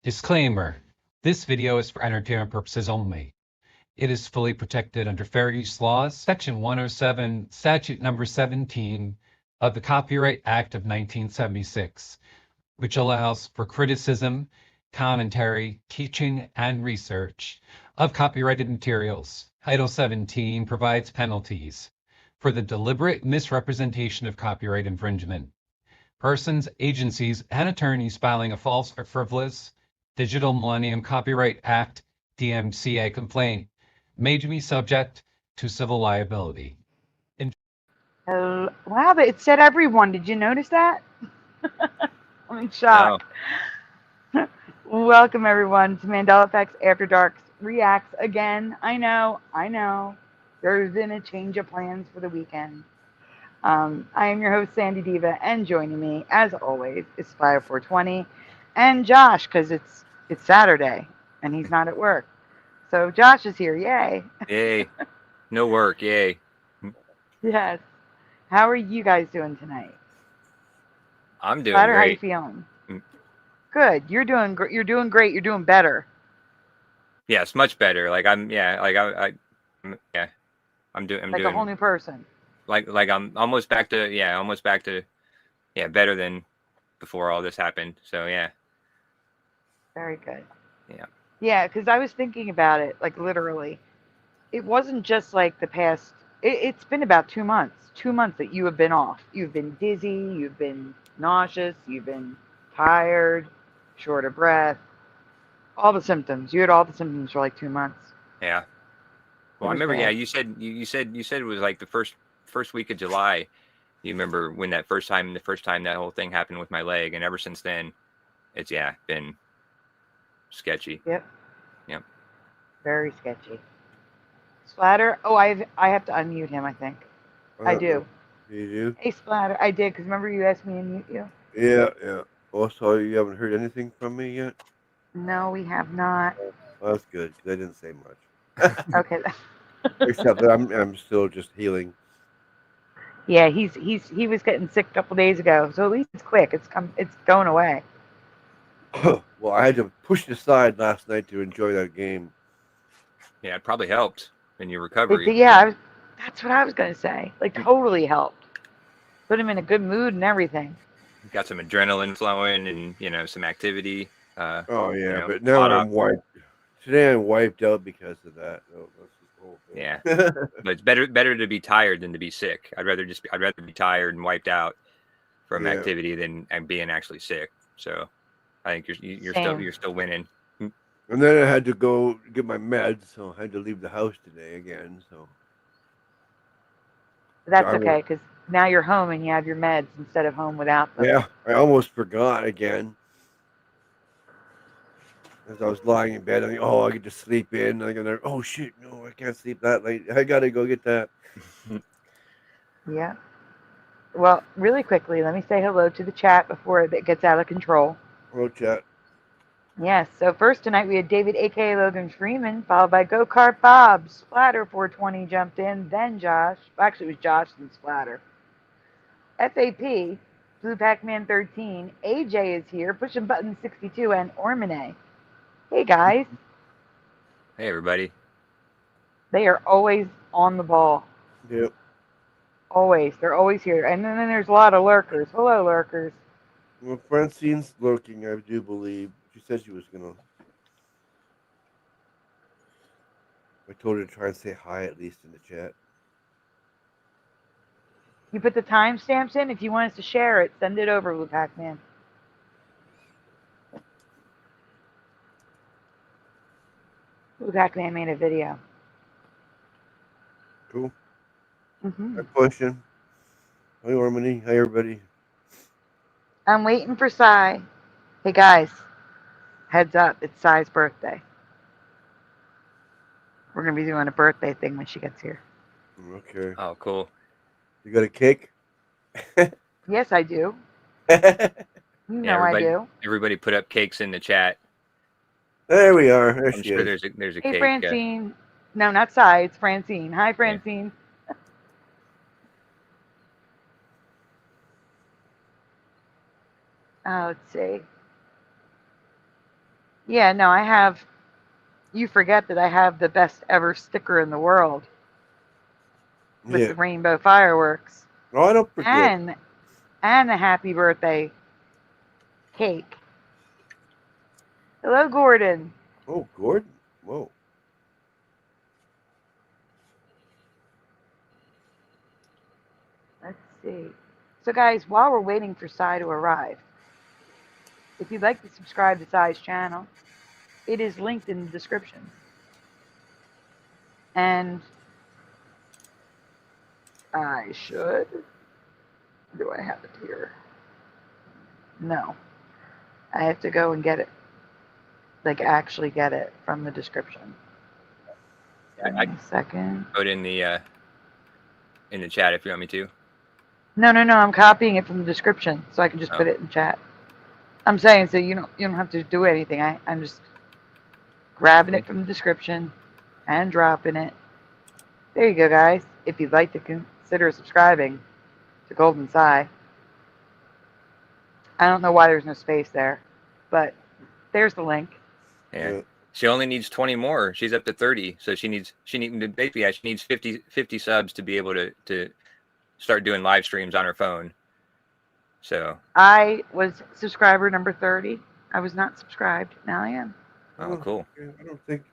Disclaimer: this video is for entertainment purposes only. It is fully protected under Fair Use Laws, Section 107, Statute Number 17 of the Copyright Act of 1976, which allows for criticism, commentary, teaching, and research of copyrighted materials. Title 17 provides penalties for the deliberate misrepresentation of copyright infringement. Persons, agencies, and attorneys filing a false or frivolous Digital Millennium Copyright Act DMCA complaint may be subject to civil liability. Wow, but it said everyone. Did you notice that? I'm in No. shock. Welcome, everyone, to Mandela Effects After Dark Reacts again. I know. There's been a change of plans for the weekend. I am your host, Sandy Diva, and joining me, as always, is Spire 420 and Josh, because it's Saturday and he's not at work. So Josh is here. Yay. Yay. No work. Yay. Yes. How are you guys doing tonight? I'm doing Splatter, how you great. feeling? Good. You're doing great. You're doing better. Yes, much better. Like I'm I'm doing Like a whole new person. like I'm almost back to better than before all this happened. So yeah. Very good. Yeah. Yeah, because I was thinking about it, like literally. It wasn't just like the past. It's been about 2 months. 2 months that you have been off. You've been dizzy. You've been nauseous. You've been tired, short of breath. All the symptoms. You had all the symptoms for like 2 months. Yeah. It Well, I was remember. bad. Yeah, you said it was like the first week of July. You remember when the first time that whole thing happened with my leg, and ever since then, it's been sketchy. Yep. Yep. Very sketchy. Splatter. Oh, I have to unmute him. I think I do. You do? Hey, Splatter. I did because remember you asked me to mute you. Yeah. Also, you haven't heard anything from me yet? No, we have not. Well, that's good, because I didn't say much. Okay. Except that I'm still just healing. Yeah, he was getting sick a couple days ago, so at least it's quick. It's going away. Well, I had to push it aside last night to enjoy that game. Yeah, it probably helped in your recovery. That's what I was gonna say. Like totally helped. Put him in a good mood and everything. Got some adrenaline flowing, and some activity. Oh yeah, but a now lot I'm wiped. Today I'm wiped out because of that. Oh, that's the whole thing. Yeah, but it's better to be tired than to be sick. I'd rather be tired and wiped out from activity than being actually sick. So I think you're still winning. And then I had to go get my meds, so I had to leave the house today again. So That's okay because now you're home and you have your meds instead of home without them. Yeah, I almost forgot again. As I was lying in bed, I think, I get to sleep in. I go, oh shit, no, I can't sleep that late. I gotta go get that. Yeah. Well, really quickly, let me say hello to the chat before it gets out of control. Hello, chat. Yes. So first tonight we had David, aka Logan Freeman, followed by Go Kart Bob. Splatter 420 jumped in, then Josh. Actually, it was Josh and Splatter. FAP, Blue Pac-Man 13. AJ is here, pushing button 62, and Ormine. Hey guys. Hey everybody. They are always on the ball. Yep. Always. They're always here. And then there's a lot of lurkers. Hello, lurkers. Well, Francine's lurking, I do believe. She said she was gonna. I told her to try and say hi at least in the chat. You put the timestamps in. If you want us to share it, send it over, Blue Pac-Man. Blue Pac-Man made a video. Cool. Mm-hmm. Hi, question. Hi, Ormini. Hi, everybody. I'm waiting for Sai. Hey guys, heads up, it's Sai's birthday. We're going to be doing a birthday thing when she gets here. Okay. Oh, cool. You got a cake? Yes, I do. You know I do. Everybody put up cakes in the chat. There we are. There I'm she sure is. there's a Hey, cake. Francine. No, not Sai. It's Francine. Hi, Francine. Let's see. Yeah, no, I have. You forget that I have the best ever sticker in the world with Yeah. the rainbow fireworks Oh, I don't forget. and a happy birthday cake. Hello, Gordon. Oh, Gordon. Whoa. Let's see. So, guys, while we're waiting for Cy to arrive, if you'd like to subscribe to Cy's channel, it is linked in the description. And I should. Do I have it here? No. I have to go and get it. Like, actually get it from the description. Give me a second. Put in the chat if you want me to. No, I'm copying it from the description so I can just put it in chat. I'm saying so you don't have to do anything. I'm just grabbing it from the description and dropping it. There you go, guys. If you'd like to consider subscribing to Golden Cy. I don't know why there's no space there, but there's the link. Yeah. She only needs 20 more. She's up to 30. So she needs 50 subs to be able to start doing live streams on her phone. So I was subscriber number 30. I was not subscribed. Now I am. oh, cool.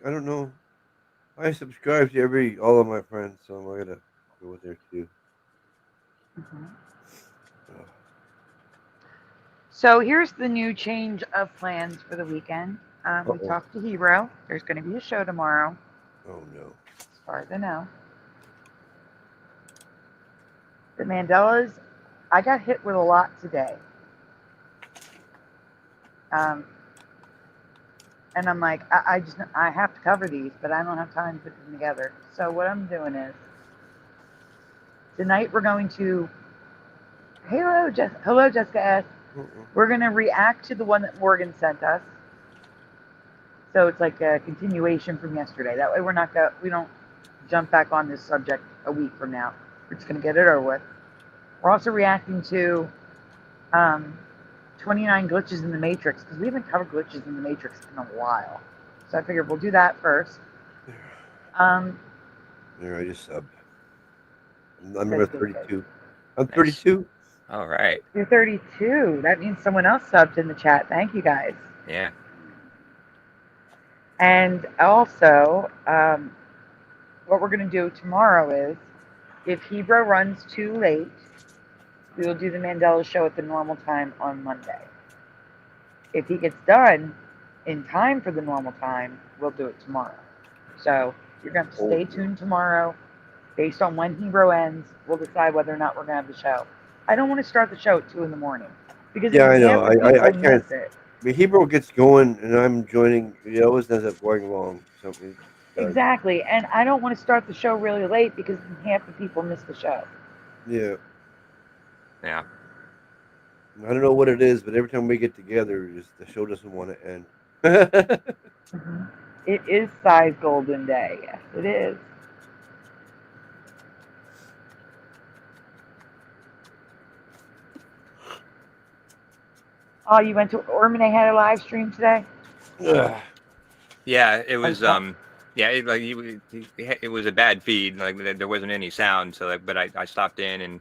I don't know. I subscribe to all of my friends, so I'm gonna go with there too. So here's the new change of plans for the weekend. We talked to Hero. There's going to be a show tomorrow. Oh no. As far as I know. The Mandelas, I got hit with a lot today. And I'm like, I have to cover these, but I don't have time to put them together. So what I'm doing is, tonight we're going to, hello Jessica S. We're going to react to the one that Morgan sent us. So it's like a continuation from yesterday. That way we don't jump back on this subject a week from now. We're just going to get it over with. We're also reacting to 29 glitches in the Matrix, because we haven't covered glitches in the Matrix in a while. So I figured we'll do that first. There, I just subbed. I'm number 32. I'm 32. All right. You're 32. That means someone else subbed in the chat. Thank you, guys. Yeah. And also, what we're going to do tomorrow is, if Hebrew runs too late, we will do the Mandela show at the normal time on Monday. If he gets done in time for the normal time, we'll do it tomorrow. So you're going to have to stay tuned tomorrow. Based on when Hebrew ends, we'll decide whether or not we're going to have the show. I don't want to start the show at 2 in the morning. Because yeah, I know. I can't. Miss it. I mean, Hebrew gets going, and I'm joining. It always ends up going long. Exactly. And I don't want to start the show really late because half the people miss the show. Yeah. Yeah. I don't know what it is, but every time we get together, the show doesn't want to end. It is Cy's Golden Day. Yes, it is. Oh, you went to Ormond? Had a live stream today? Yeah, it was yeah, it was a bad feed. Like there wasn't any sound. So, but I stopped in and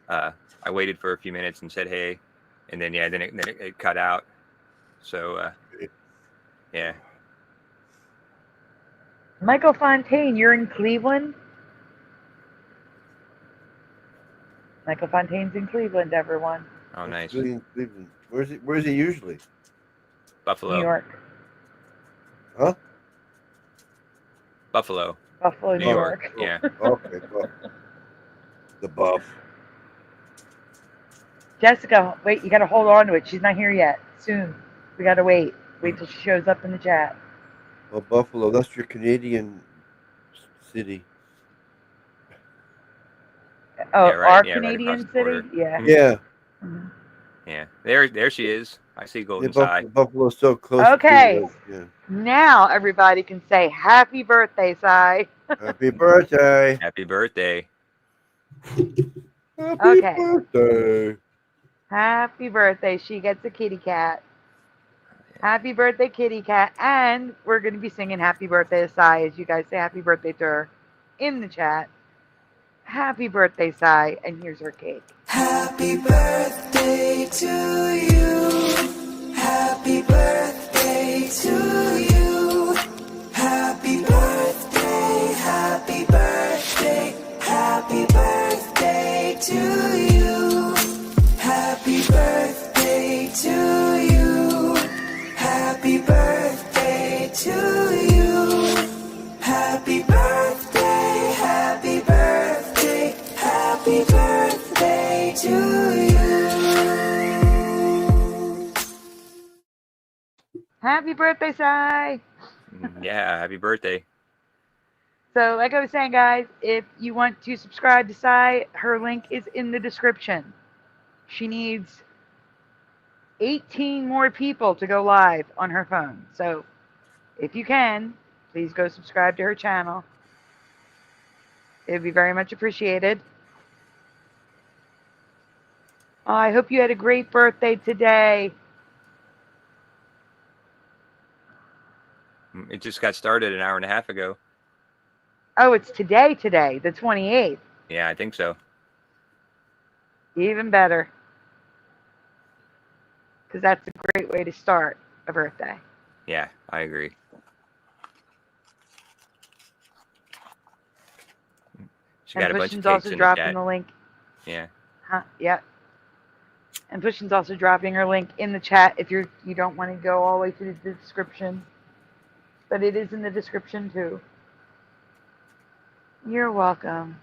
I waited for a few minutes and said hey, and then it cut out. So yeah. Michael Fontaine, you're in Cleveland? Michael Fontaine's in Cleveland, everyone. Oh, nice. Cleveland. Where's he usually? Buffalo. New York. Huh? Buffalo, New York. Yeah. Okay. The Buff. Jessica, wait, you got to hold on to it. She's not here yet. Soon. We got to wait. Wait till she shows up in the chat. Well, Buffalo, that's your Canadian city. Oh, yeah, right, our yeah, Canadian right city? Yeah. Yeah. Mm-hmm. Yeah. There she is. I see Golden Cy. Buffalo's so close. Okay. Yeah. Now everybody can say happy birthday, Cy. Happy birthday. Happy birthday. Happy birthday. Happy birthday. She gets a kitty cat. Happy birthday, kitty cat. And we're going to be singing happy birthday to Sai as you guys say happy birthday to her in the chat. Happy birthday, Sai. And here's her cake. Happy birthday to you. Happy birthday to you. Happy birthday, happy birthday, happy birthday to you. Happy birthday to you. Happy birthday to you. Happy birthday, happy birthday, happy birthday to you. Happy birthday, Sai. Yeah, happy birthday. So, like I was saying, guys, if you want to subscribe to Sai, her link is in the description. She needs 18 more people to go live on her phone. So, if you can, please go subscribe to her channel. It would be very much appreciated. I hope you had a great birthday today. It just got started an hour and a half ago. Oh, it's today, the 28th. Yeah, I think so. Even better. Because that's a great way to start a birthday. Yeah, I agree. She got And a bunch of Pushkin's cakes also in the dropping chat. the link. Yeah. Huh? Yep. And Pushkin's also dropping her link in the chat if you don't want to go all the way through the description. But it is in the description too. You're welcome.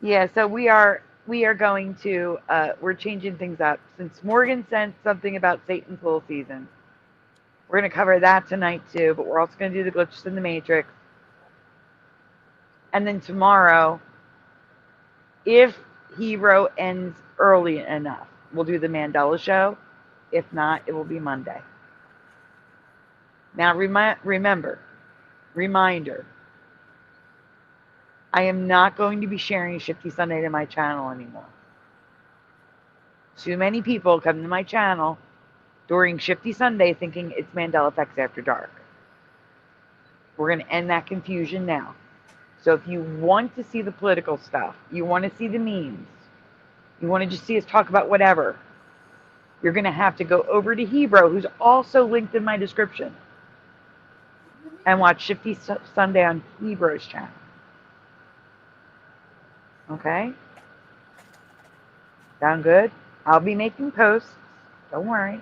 Yeah, so we are going to we're changing things up since Morgan sent something about Satan's Little Season. We're going to cover that tonight too, but we're also going to do the glitches in the Matrix. And then tomorrow, if Hero ends early enough, we'll do the Mandela show. If not, it will be Monday. Now reminder, I am not going to be sharing Shifty Sunday to my channel anymore. Too many people come to my channel during Shifty Sunday thinking it's Mandela Effects After Dark. We're going to end that confusion now. So if you want to see the political stuff, you want to see the memes, you want to just see us talk about whatever, you're going to have to go over to Hebrew, who's also linked in my description, and watch Shifty Sunday on Hebrew's channel. Okay? Sound good? I'll be making posts. Don't worry.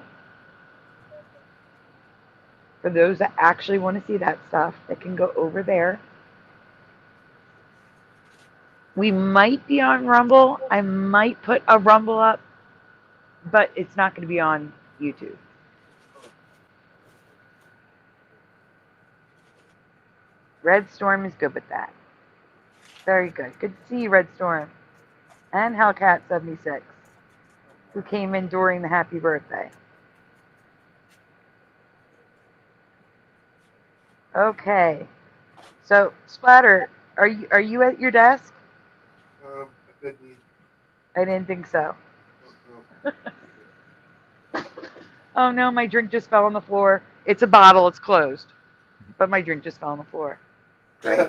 For those that actually want to see that stuff, they can go over there. We might be on Rumble. I might put a Rumble up, but it's not going to be on YouTube. Red Storm is good with that. Very good. Good to see you, Red Storm. And Hellcat76, who came in during the happy birthday. Okay. So, Splatter, are you at your desk? I didn't think so. Oh no, my drink just fell on the floor. It's a bottle, it's closed. But my drink just fell on the floor. Great.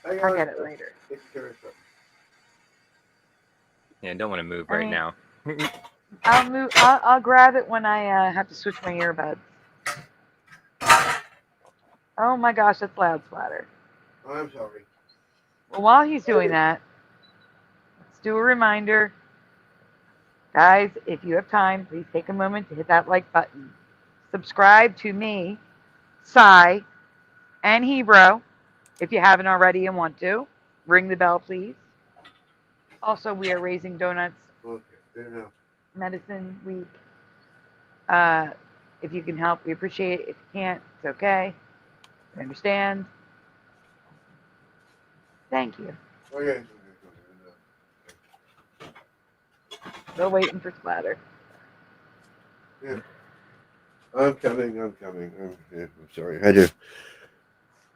I'll get it later. Yeah, don't want to move right now. I'll grab it when I have to switch my earbuds. Oh my gosh, that's loud, Splatter. Oh, I'm sorry. Well, while he's doing that, let's do a reminder. Guys, if you have time, please take a moment to hit that like button. Subscribe to me, Sai, and Hebrew, if you haven't already and want to. Ring the bell, please. Also, we are raising donuts. Okay, fair enough. Medicine Week. If you can help, we appreciate it. If you can't, it's okay. We understand. Thank you. Okay. Still waiting for Splatter. Yeah. I'm coming. I'm sorry. I had a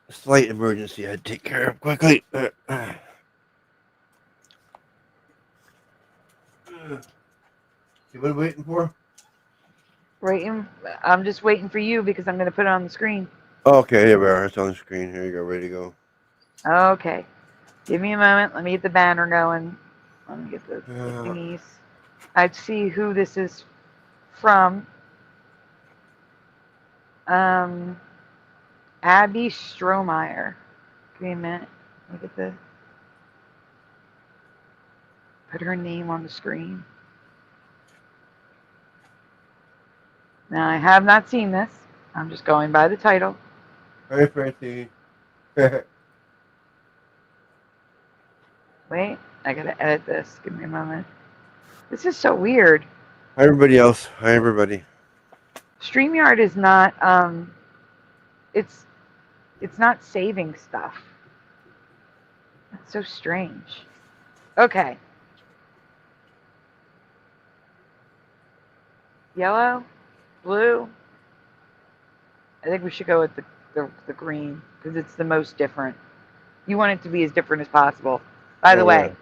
slight emergency I had to take care of quickly. See what I'm waiting for? Waiting. I'm just waiting for you because I'm going to put it on the screen. Okay, here we are. It's on the screen. Here you go. Ready to go. Okay. Give me a moment. Let me get the banner going. Let me get the thingies. I'd see who this is from. ABBEY STROHMEYER. Give me a minute. Let me get put her name on the screen. Now, I have not seen this. I'm just going by the title. Hi, Francie. Wait, I gotta edit this. Give me a moment. This is so weird. Hi, everybody else. Hi, everybody. StreamYard is not, it's not saving stuff. That's so strange. Okay. Yellow, blue. I think we should go with the green because it's the most different. You want it to be as different as possible. By the way,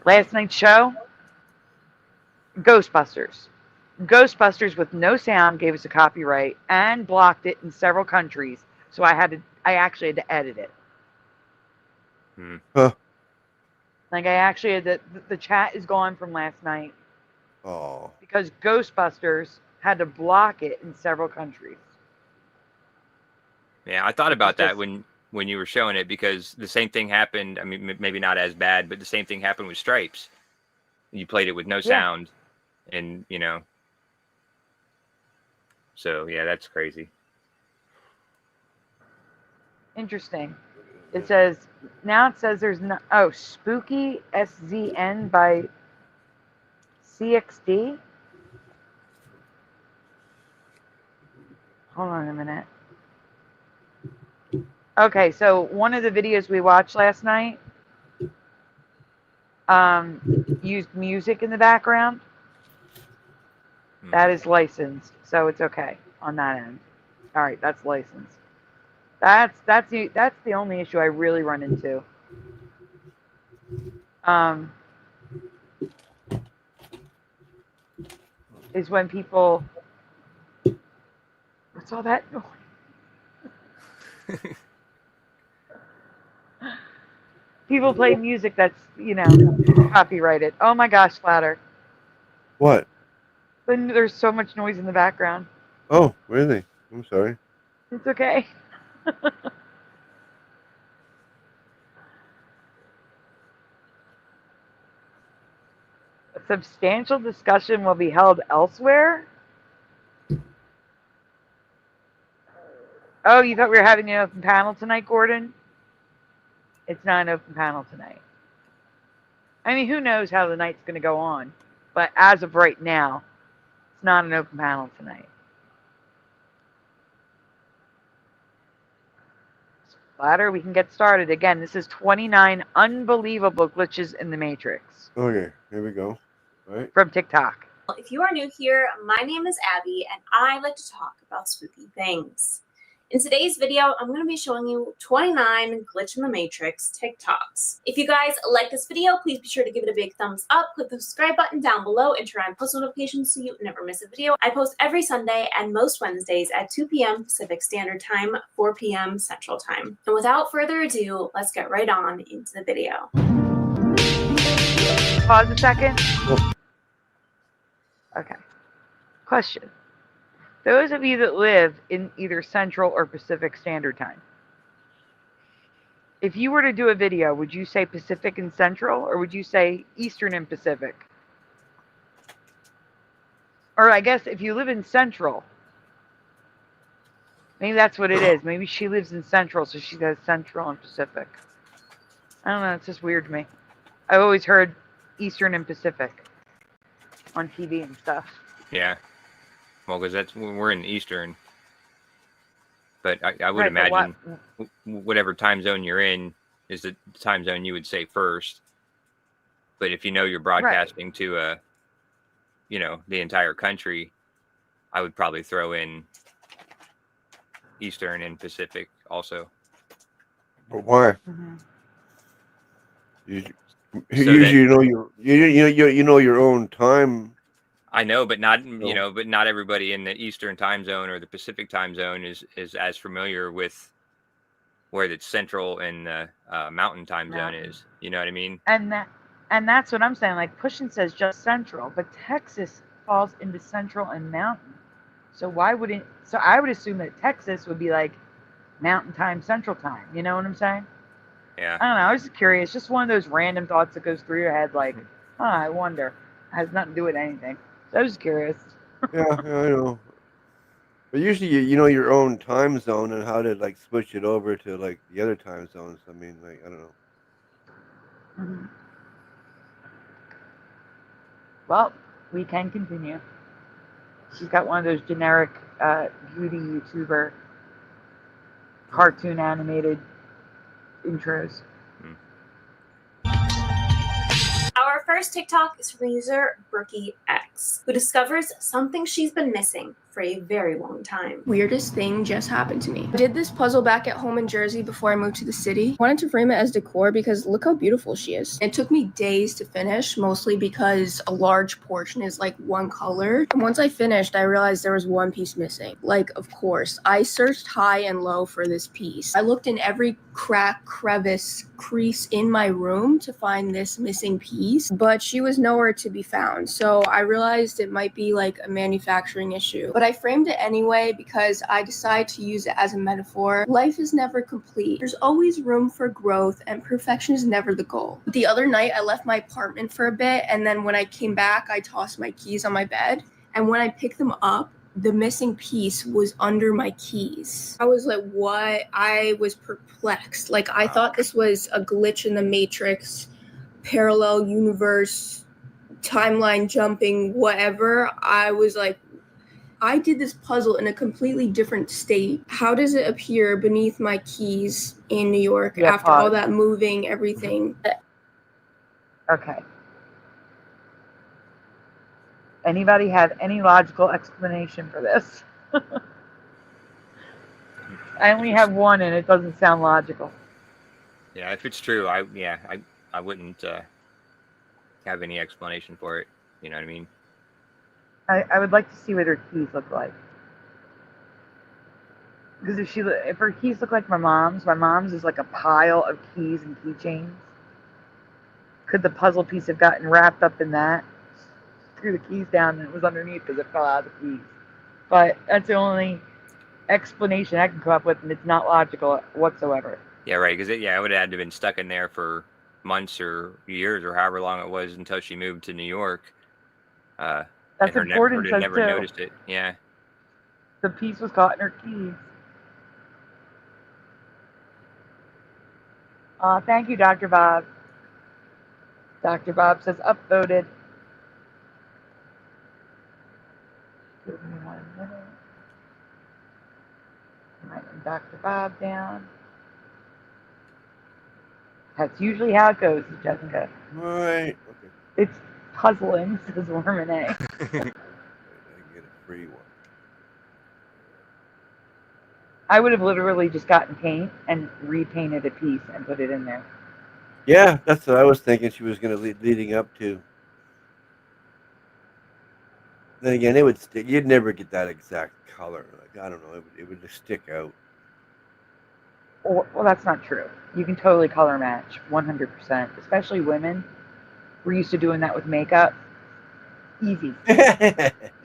last night's show, Ghostbusters. Ghostbusters with no sound gave us a copyright and blocked it in several countries. So I actually had to edit it. Huh. Like I actually had the chat is gone from last night. Oh. Because Ghostbusters had to block it in several countries. Yeah, I thought about that when you were showing it because the same thing happened. I mean, maybe not as bad, but the same thing happened with Stripes. You played it with no sound, and you know. So yeah, that's crazy. Interesting. It says there's no Spooky SZN by CXD. Hold on a minute. Okay, so one of the videos we watched last night used music in the background. That is licensed, so it's okay on that end. All right, that's licensed. That's the only issue I really run into. Is when people. What's all that noise? People play music that's, copyrighted. Oh my gosh, Flatter. What? But there's so much noise in the background. Oh, really? I'm sorry. It's okay. A substantial discussion will be held elsewhere. Oh, you thought we were having an open panel tonight, Gordon? It's not an open panel tonight. I mean, who knows how the night's going to go on. But as of right now, it's not an open panel tonight. Ladder, we can get started. Again, this is 29 unbelievable glitches in the Matrix. Okay, here we go. All right. From TikTok. If you are new here, my name is Abby, and I like to talk about spooky things. In today's video, I'm going to be showing you 29 Glitch in the Matrix TikToks. If you guys like this video, please be sure to give it a big thumbs up, click the subscribe button down below, and turn on post notifications so you never miss a video. I post every Sunday and most Wednesdays at 2 p.m. Pacific Standard Time, 4 p.m. Central Time. And without further ado, let's get right on into the video. Pause a second. Oh. Okay. Question. Those of you that live in either Central or Pacific Standard Time, if you were to do a video, would you say Pacific and Central, or would you say Eastern and Pacific? Or I guess if you live in Central, maybe that's what it is. Maybe she lives in Central, so she says Central and Pacific. I don't know. It's just weird to me. I've always heard Eastern and Pacific on TV and stuff. Yeah. Well, because we're in Eastern. But I would Right, imagine whatever time zone you're in is the time zone you would say first. But if you know you're broadcasting to the entire country, I would probably throw in Eastern and Pacific also. But why? Mm-hmm. Usually, you know your own time. I know, but not No. but not everybody in the Eastern time zone or the Pacific time zone is as familiar with where the Central and the Mountain time zone Mountain. is. You know what I mean? And that's what I'm saying. Like Pushing says just Central, but Texas falls into Central and Mountain. So why wouldn't? So I would assume that Texas would be like Mountain Time, Central Time. You know what I'm saying? Yeah. I don't know. I was just curious. Just one of those random thoughts that goes through your head, like, I wonder. It has nothing to do with anything. So I was just curious. Yeah, I know. But usually, you know your own time zone and how to like switch it over to like the other time zones. I mean, like I don't know. Mm-hmm. Well, we can continue. She's got one of those generic beauty YouTuber cartoon animated intros. Our first TikTok is from user Brookie X, who discovers something she's been missing for a very long time. Weirdest thing just happened to me. I did this puzzle back at home in Jersey before I moved to the city. I wanted to frame it as decor because look how beautiful she is. It took me days to finish, mostly because a large portion is like one color. And once I finished, I realized there was one piece missing. Like, of course, I searched high and low for this piece. I looked in every crack, crevice, crease in my room to find this missing piece, but she was nowhere to be found. So I realized it might be like a manufacturing issue. But I framed it anyway because I decided to use it as a metaphor. Life is never complete. There's always room for growth, and perfection is never the goal. The other night, I left my apartment for a bit, and then when I came back, I tossed my keys on my bed. And when I picked them up, the missing piece was under my keys. I was like, what? I was perplexed. Like, I thought this was a glitch in the Matrix, parallel universe, timeline jumping, whatever. I was like, I did this puzzle in a completely different state. How does it appear beneath my keys in New York after all that moving, everything? Okay. Anybody have any logical explanation for this? I only have one, and it doesn't sound logical. Yeah, if it's true, I wouldn't have any explanation for it. You know what I mean? I would like to see what her keys look like. Because if her keys look like my mom's is like a pile of keys and keychains. Could the puzzle piece have gotten wrapped up in that? Threw the keys down and it was underneath because it fell out of the keys. But that's the only explanation I can come up with, and it's not logical whatsoever. Yeah, right. Because it would have had to have been stuck in there for months or years or however long it was until she moved to New York. That's important. Her never noticed it. Yeah. The piece was caught in her keys. Thank you, Dr. Bob. Dr. Bob says upvoted. Give me 1 minute. I'm writing Dr. Bob down. That's usually how it goes, Jessica. Right. Okay. It's puzzling, says Wormine. I can get a free one. I would have literally just gotten paint and repainted a piece and put it in there. Yeah, that's what I was thinking she was going to leading up to. Then again, it would stick. You'd never get that exact color. Like I don't know, it would just stick out. Well, that's not true. You can totally color match, 100%. Especially women. We're used to doing that with makeup. Easy.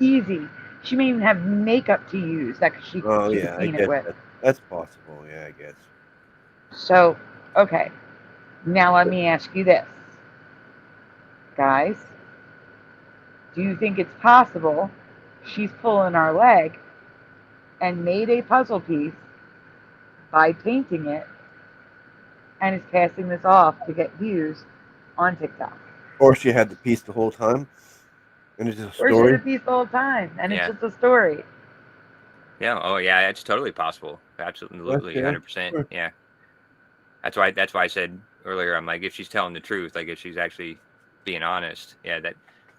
Easy. She may even have makeup to use that she Oh could yeah, I paint it guess with. that's possible. Yeah, I guess. So, okay. Now let me ask you this. Guys, do you think it's possible she's pulling our leg and made a puzzle piece by painting it and is passing this off to get views on TikTok? Or she had the piece the whole time, and it's just a Or she story. had a piece the whole time and Yeah. it's just a story. Yeah. Oh, yeah. It's totally possible. Absolutely, 100%. Yeah. That's why I said earlier. I'm like, if she's telling the truth, like if she's actually being honest, yeah, that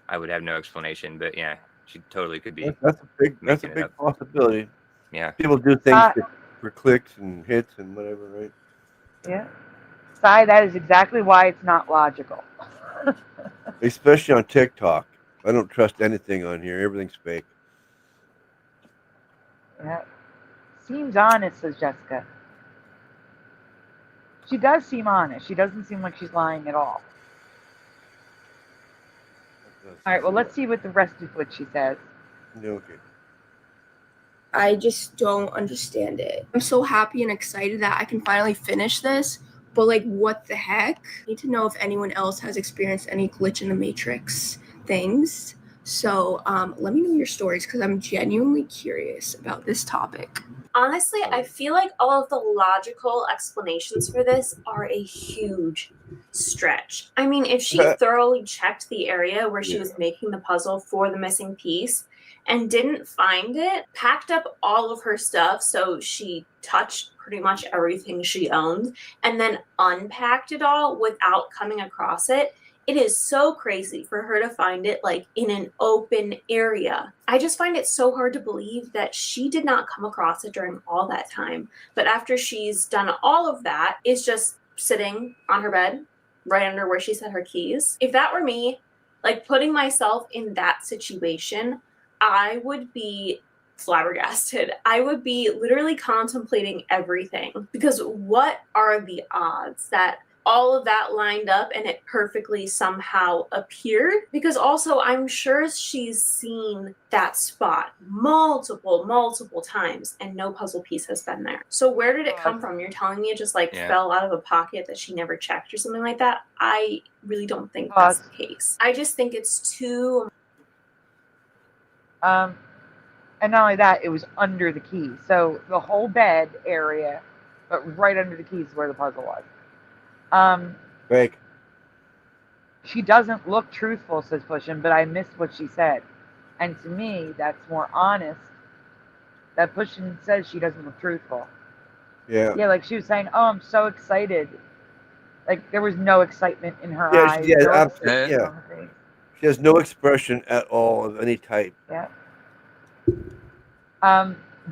I would have no explanation. But yeah, she totally could be. That's a big making it up. possibility. Yeah. People do things for clicks and hits and whatever, right? Yeah. That is exactly why it's not logical. Especially on TikTok. I don't trust anything on here. Everything's fake. Yeah. Seems honest, says Jessica. She does seem honest. She doesn't seem like she's lying at all. All right, well, let's see what the rest of what she says. Okay. I just don't understand it. I'm so happy and excited that I can finally finish this, but like, what the heck? I need to know if anyone else has experienced any glitch in the matrix things. So let me know your stories because I'm genuinely curious about this topic. Honestly, I feel like all of the logical explanations for this are a huge stretch. I mean, if she thoroughly checked the area where she was making the puzzle for the missing piece and didn't find it, packed up all of her stuff, so she touched pretty much everything she owned, and then unpacked it all without coming across it, it is so crazy for her to find it like in an open area. I just find it so hard to believe that she did not come across it during all that time. But after she's done all of that, it's just sitting on her bed, right under where she set her keys. If that were me, like putting myself in that situation, I would be flabbergasted. I would be literally contemplating everything, because what are the odds that all of that lined up and it perfectly somehow appeared? Because also I'm sure she's seen that spot multiple times and no puzzle piece has been there. So where did it come from? You're telling me it just like fell out of a pocket that she never checked or something like that? I really don't think that's the case. I just think it's too... And not only that, it was under the keys. So the whole bed area, but right under the keys is where the puzzle was. Fake. She doesn't look truthful, says Pushin, but I missed what she said. And to me, that's more honest. That Pushin says she doesn't look truthful. Yeah. Yeah, like she was saying, oh, I'm so excited. Like there was no excitement in her eyes. Yeah, no absolutely. Yeah. She has no expression at all of any type. Yeah.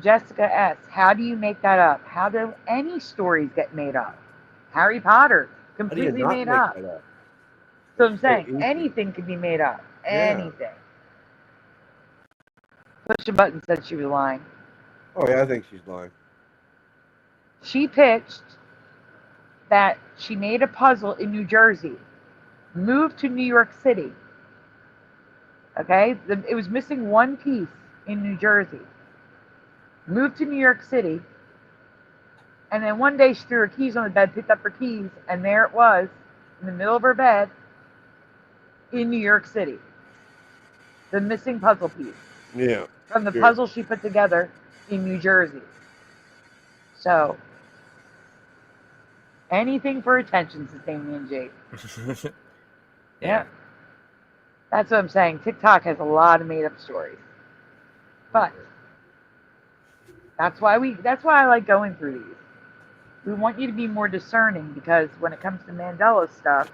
Jessica S., how do you make that up? How do any stories get made up? Harry Potter, completely made up. So I'm saying anything can be made up. Anything. Push a button said she was lying. Oh yeah, I think she's lying. She pitched that she made a puzzle in New Jersey, moved to New York City. Okay? It was missing one piece in New Jersey. Moved to New York City, and then one day she threw her keys on the bed, picked up her keys, and there it was, in the middle of her bed, in New York City. The missing puzzle piece. Yeah. From the puzzle she put together in New Jersey. So, anything for attention, says Damien J. Yeah. That's what I'm saying. TikTok has a lot of made-up stories. But that's why I like going through these. We want you to be more discerning, because when it comes to Mandela stuff,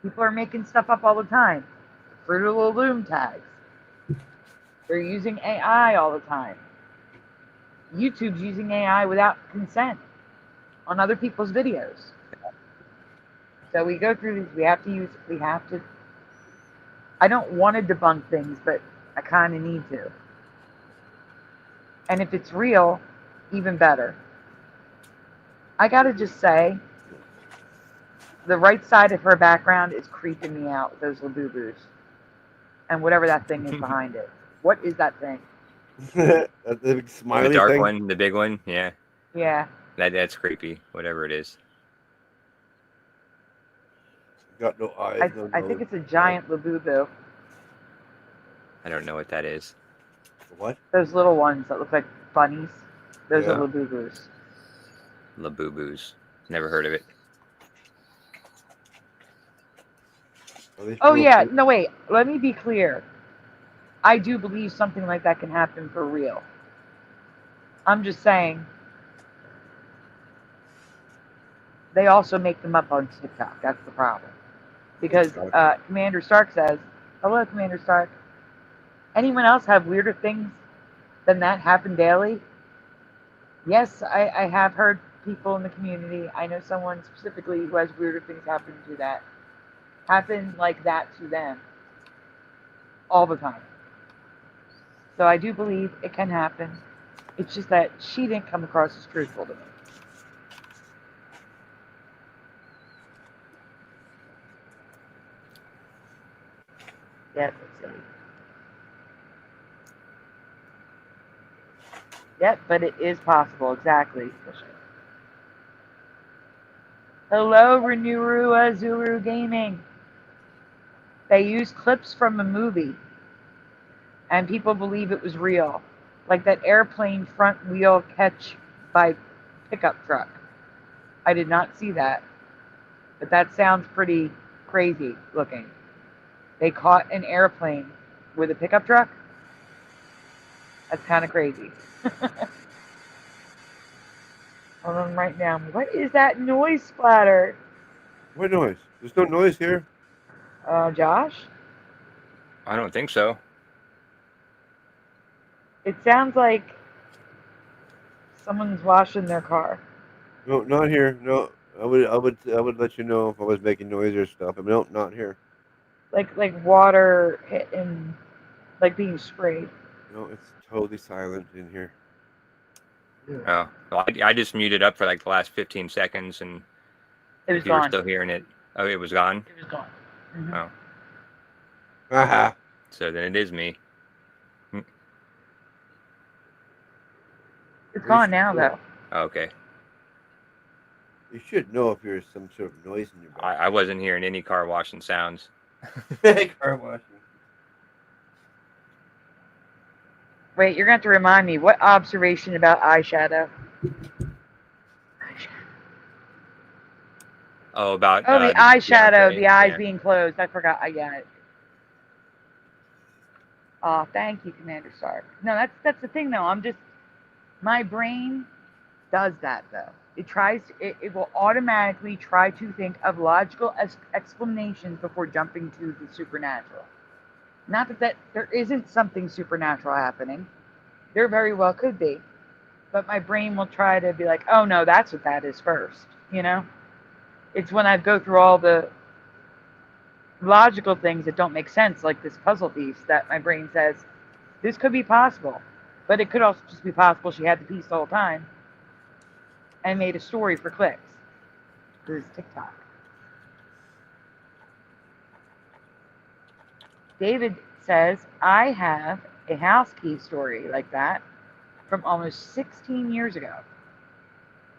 people are making stuff up all the time. Fruit of the Loom tags. They're using AI all the time. YouTube's using AI without consent on other people's videos. So we go through these. We have to. I don't want to debunk things, but I kind of need to. And if it's real, even better. I gotta just say, the right side of her background is creeping me out with those Labubu's. And whatever that thing is behind it. What is that thing? The big smiley the dark thing? one, the big one, yeah. Yeah. That's creepy, whatever it is. Got no eyes, no I think it's a giant Labubu. I don't know what that is. What? Those little ones that look like bunnies. Those are Labubu's. Labubu's. Never heard of it. Oh yeah, no wait, let me be clear. I do believe something like that can happen for real. I'm just saying, they also make them up on TikTok. That's the problem. Because Commander Stark says, hello Commander Stark. Anyone else have weirder things than that happen daily? Yes, I have heard people in the community. I know someone specifically who has weirder things happen like that to them all the time. So I do believe it can happen. It's just that she didn't come across as truthful to me. Yep, let's see. Yep, but it is possible, exactly. Hello, Renuru Zuru Gaming. They used clips from a movie, and people believe it was real. Like that airplane front wheel catch by pickup truck. I did not see that, but that sounds pretty crazy looking. They caught an airplane with a pickup truck? That's kind of crazy. Hold on right now. What is that noise splatter? What noise? There's no noise here. Josh? I don't think so. It sounds like someone's washing their car. No, not here. No, I would let you know if I was making noise or stuff. I mean, no, not here. Like water hitting, like being sprayed. No, it's totally silent in here. Oh, well, I just muted up for like the last 15 seconds, and It was if you were gone. still hearing it, oh, it was gone. It was gone. Mhm. Oh, Haha. so then it is me. It's gone now, though. Oh, okay, You should know if there's some sort of noise in your back. I wasn't hearing any car washing sounds. Car washing. Wait, you're going to have to remind me. What observation about eyeshadow? Oh, about Oh, the eyeshadow, Beyonce, the eyes yeah. being closed. I forgot. I got it. Oh, thank you, Commander Stark. No, that's the thing, though. My brain does that, though. It will automatically try to think of logical explanations before jumping to the supernatural. Not that there isn't something supernatural happening. There very well could be. But my brain will try to be like, oh no, that's what that is first. You know? It's when I go through all the logical things that don't make sense, like this puzzle piece, that my brain says, this could be possible. But it could also just be possible she had the piece the whole time and made a story for clicks. This is TikTok. David says, I have a house key story like that from almost 16 years ago,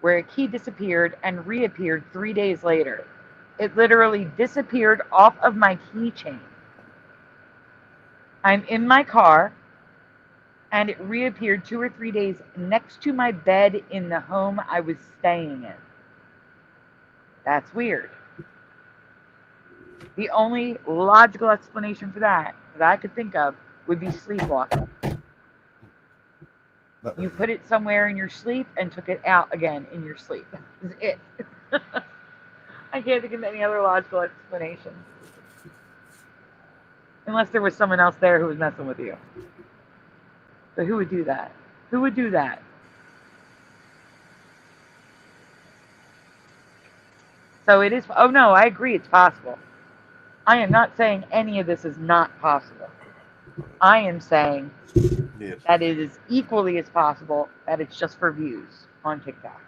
where a key disappeared and reappeared 3 days later. It literally disappeared off of my keychain. I'm in my car, and it reappeared 2 or 3 days next to my bed in the home I was staying in. That's weird. The only logical explanation for that I could think of would be sleepwalking. You put it somewhere in your sleep and took it out again in your sleep. That's it. I can't think of any other logical explanation. Unless there was someone else there who was messing with you. But who would do that? Who would do that? So it is. Oh no, I agree it's possible. I am not saying any of this is not possible. I am saying that it is equally as possible that it's just for views on TikTok.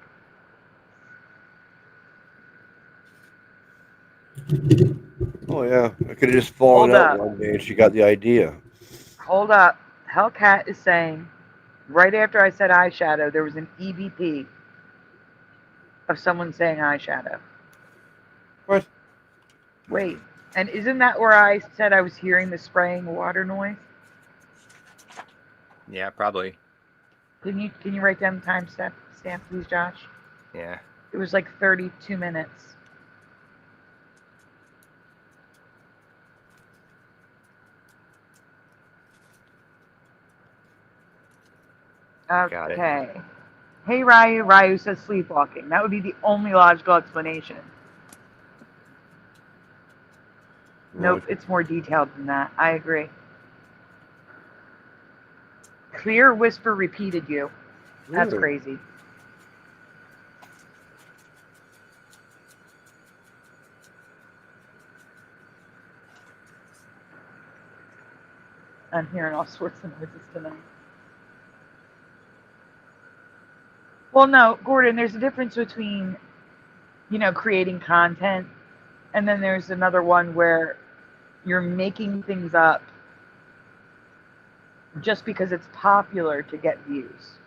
Oh yeah, I could have just fallen Hold out up. one day and she got the idea. Hold up. Hellcat is saying, right after I said eyeshadow, there was an EVP of someone saying eyeshadow. What? Wait, and isn't that where I said I was hearing the spraying water noise? Yeah, probably. Can you write down the timestamp, please, Josh? Yeah. It was like 32 minutes. Got it. Okay. Hey, Ryu. Ryu says sleepwalking. That would be the only logical explanation. Nope, it's more detailed than that. I agree. Clear whisper repeated you. That's Really? crazy. I'm hearing all sorts of noises tonight. Well, no, Gordon, there's a difference between, creating content, and then there's another one where you're making things up just because it's popular to get views.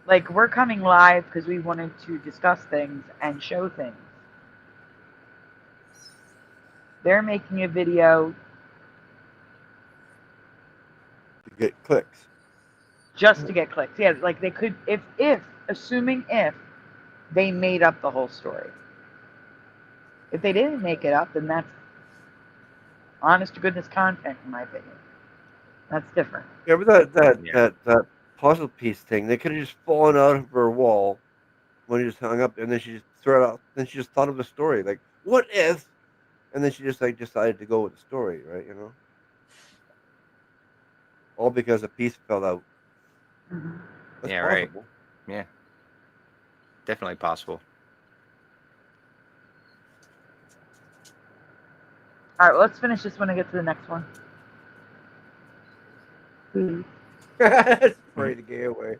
Like, we're coming live because we wanted to discuss things and show things. They're making a video To get clicks. just to get clicks. Yeah, like they could, if they made up the whole story. If they didn't make it up, then that's honest to goodness content, in my opinion. That's different. Yeah, but that puzzle piece thing, they could have just fallen out of her wall when he just hung up, and then she just threw it out. Then she just thought of the story, like, what if? And then she just decided to go with the story, right? All because a piece fell out. Mm-hmm. That's Yeah, possible. right. Yeah, definitely possible. All right, well, let's finish this one and get to the next one. Pray to get away.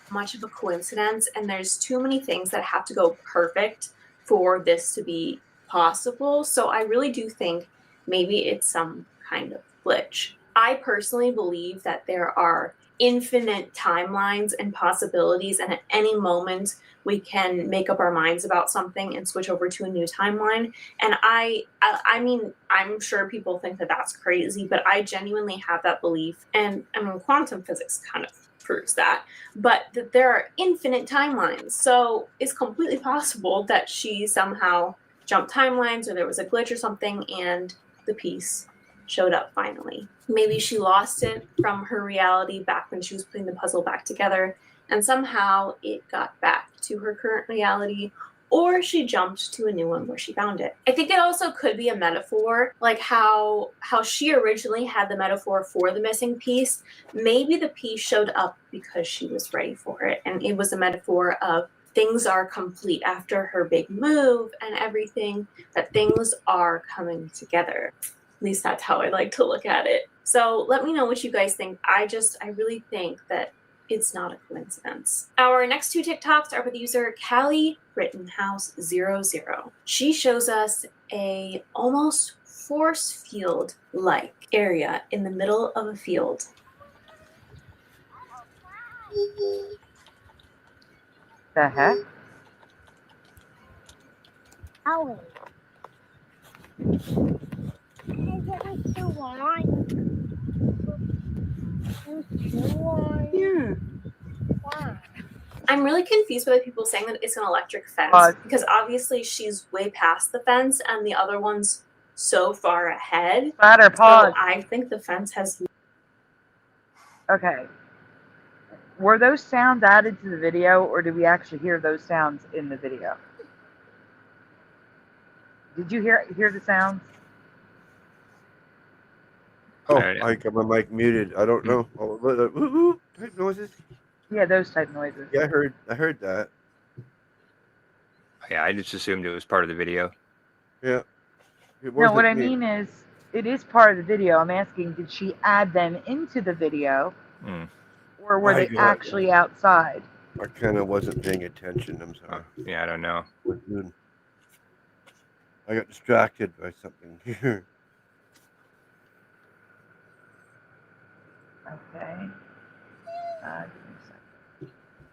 Much of a coincidence, and there's too many things that have to go perfect for this to be possible. So I really do think maybe it's some kind of glitch. I personally believe that there are infinite timelines and possibilities, and at any moment we can make up our minds about something and switch over to a new timeline. And I mean, I'm sure people think that that's crazy, but I genuinely have that belief. And I mean, quantum physics kind of proves that, but that there are infinite timelines. So it's completely possible that she somehow jumped timelines, or there was a glitch or something, and the piece showed up finally. Maybe she lost it from her reality back when she was putting the puzzle back together, and somehow it got back to her current reality, or she jumped to a new one where she found it. I think it also could be a metaphor, like how she originally had the metaphor for the missing piece. Maybe the piece showed up because she was ready for it, and it was a metaphor of things are complete after her big move and everything, that things are coming together. At least that's how I like to look at it. So let me know what you guys think. I really think that it's not a coincidence. Our next two TikToks are with user Callie Rittenhouse00. She shows us a almost force field-like area in the middle of a field. The heck? Oh. Yeah. I'm really confused by the people saying that it's an electric fence, because obviously she's way past the fence and the other one's so far ahead. Ladder, pause. So I think the fence has... Okay. Were those sounds added to the video, or did we actually hear those sounds in the video? Did you hear the sounds? Oh, I got my mic muted. I don't know. Oh, type noises. Yeah, those type noises. Yeah, I heard that. Yeah, I just assumed it was part of the video. Yeah. No, what I mean is, it is part of the video. I'm asking, did she add them into the video, or were they actually outside? I kind of wasn't paying attention. I'm sorry. Yeah, I don't know. I got distracted by something here. Okay.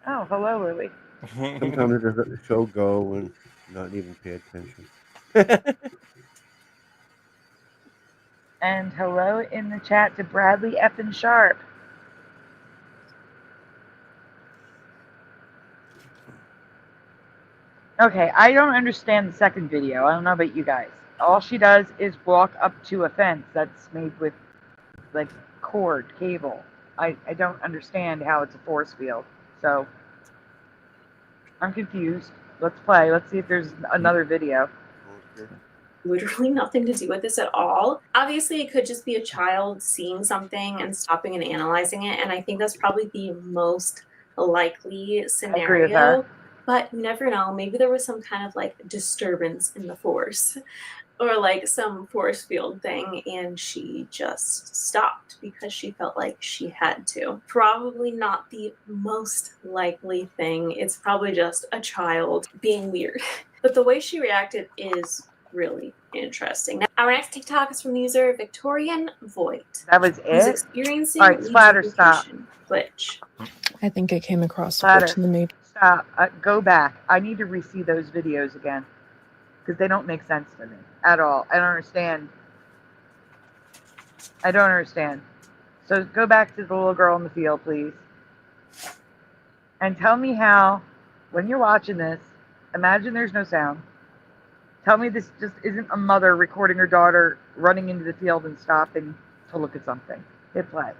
Oh, hello, Lily. Sometimes I just let the show go and not even pay attention. And hello in the chat to Bradley Effin Sharp. Okay, I don't understand the second video. I don't know about you guys. All she does is walk up to a fence that's made with, like, cord, cable. I don't understand how it's a force field. So, I'm confused. Let's play. Let's see if there's another video. Literally nothing to do with this at all. Obviously, it could just be a child seeing something and stopping and analyzing it, and I think that's probably the most likely scenario. I agree with her. But you never know. Maybe there was some kind of like disturbance in the force. or like some force field thing, and she just stopped because she felt like she had to. Probably not the most likely thing. It's probably just a child being weird. But the way she reacted is really interesting. Now, our next TikTok is from user Victorian Voigt. That was Who's it? experiencing All right, Splatter, stop. reduplication glitch. I think I came across a Splatter, glitch in the matrix. stop. Go back. I need to re-see those videos again because they don't make sense to me at all. I don't understand. I don't understand. So go back to the little girl in the field, please. And tell me how, when you're watching this, imagine there's no sound. Tell me this just isn't a mother recording her daughter running into the field and stopping to look at something. Hit play.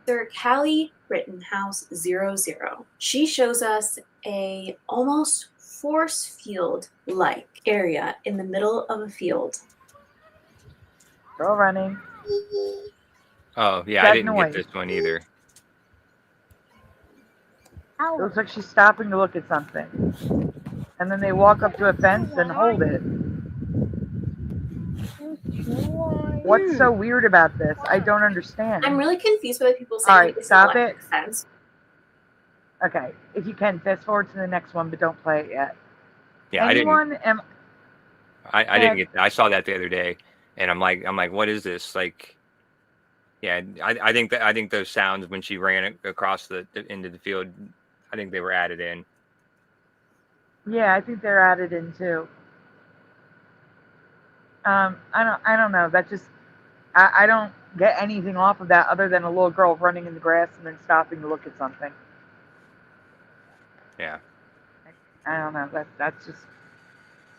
Sir Callie Rittenhouse 00. She shows us a almost force field-like area in the middle of a field. Girl running. Oh yeah, That I didn't noise. get this one either. It looks like she's stopping to look at something. And then they walk up to a fence and hold it. What's so weird about this? I don't understand. I'm really confused by people All saying right, it's stop an it. electric fence. Okay, if you can, fast forward to the next one, but don't play it yet. Yeah, Anyone? I didn't get that. I saw that the other day, and I'm like, what is this? Like, yeah, I think those sounds when she ran across the into the field, I think they were added in. Yeah, I think they're added in too. I don't know. That just, I don't get anything off of that other than a little girl running in the grass and then stopping to look at something. Yeah. I don't know. That's just,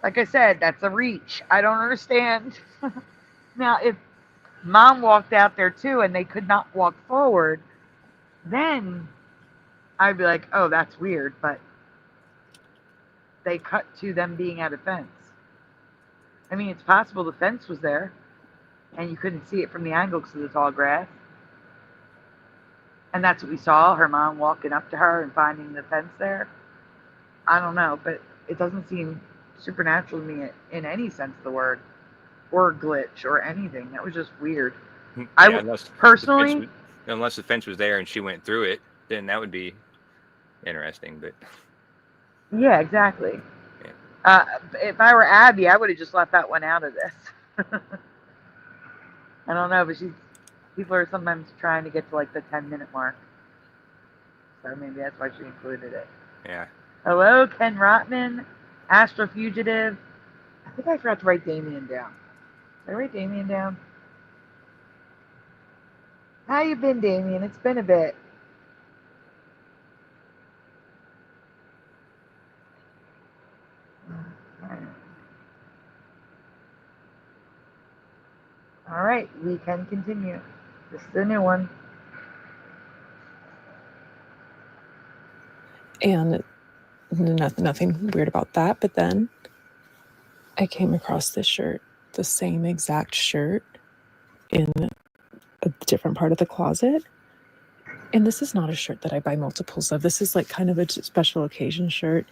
like I said, that's a reach. I don't understand. Now, if mom walked out there too and they could not walk forward, then I'd be like, oh, that's weird. But they cut to them being at a fence. I mean, it's possible the fence was there and you couldn't see it from the angle because of the tall grass. And that's what we saw, her mom walking up to her and finding the fence there. I don't know, but it doesn't seem supernatural to me in any sense of the word, or glitch or anything. That was just weird. Yeah, personally, unless the fence was there and she went through it, then that would be interesting. But yeah, exactly. Yeah. If I were Abby, I would have just left that one out of this. I don't know, but people are sometimes trying to get to like the 10-minute mark, so maybe that's why she included it. yeah. Hello, Ken Rotman, Astrofugitive. I think I forgot to write Damien down. Did I write Damien down? How you been, Damien? It's been a bit. All right, we can continue. This is the new one. And nothing weird about that. But then I came across this shirt, the same exact shirt in a different part of the closet. And this is not a shirt that I buy multiples of. This is like kind of a special occasion shirt.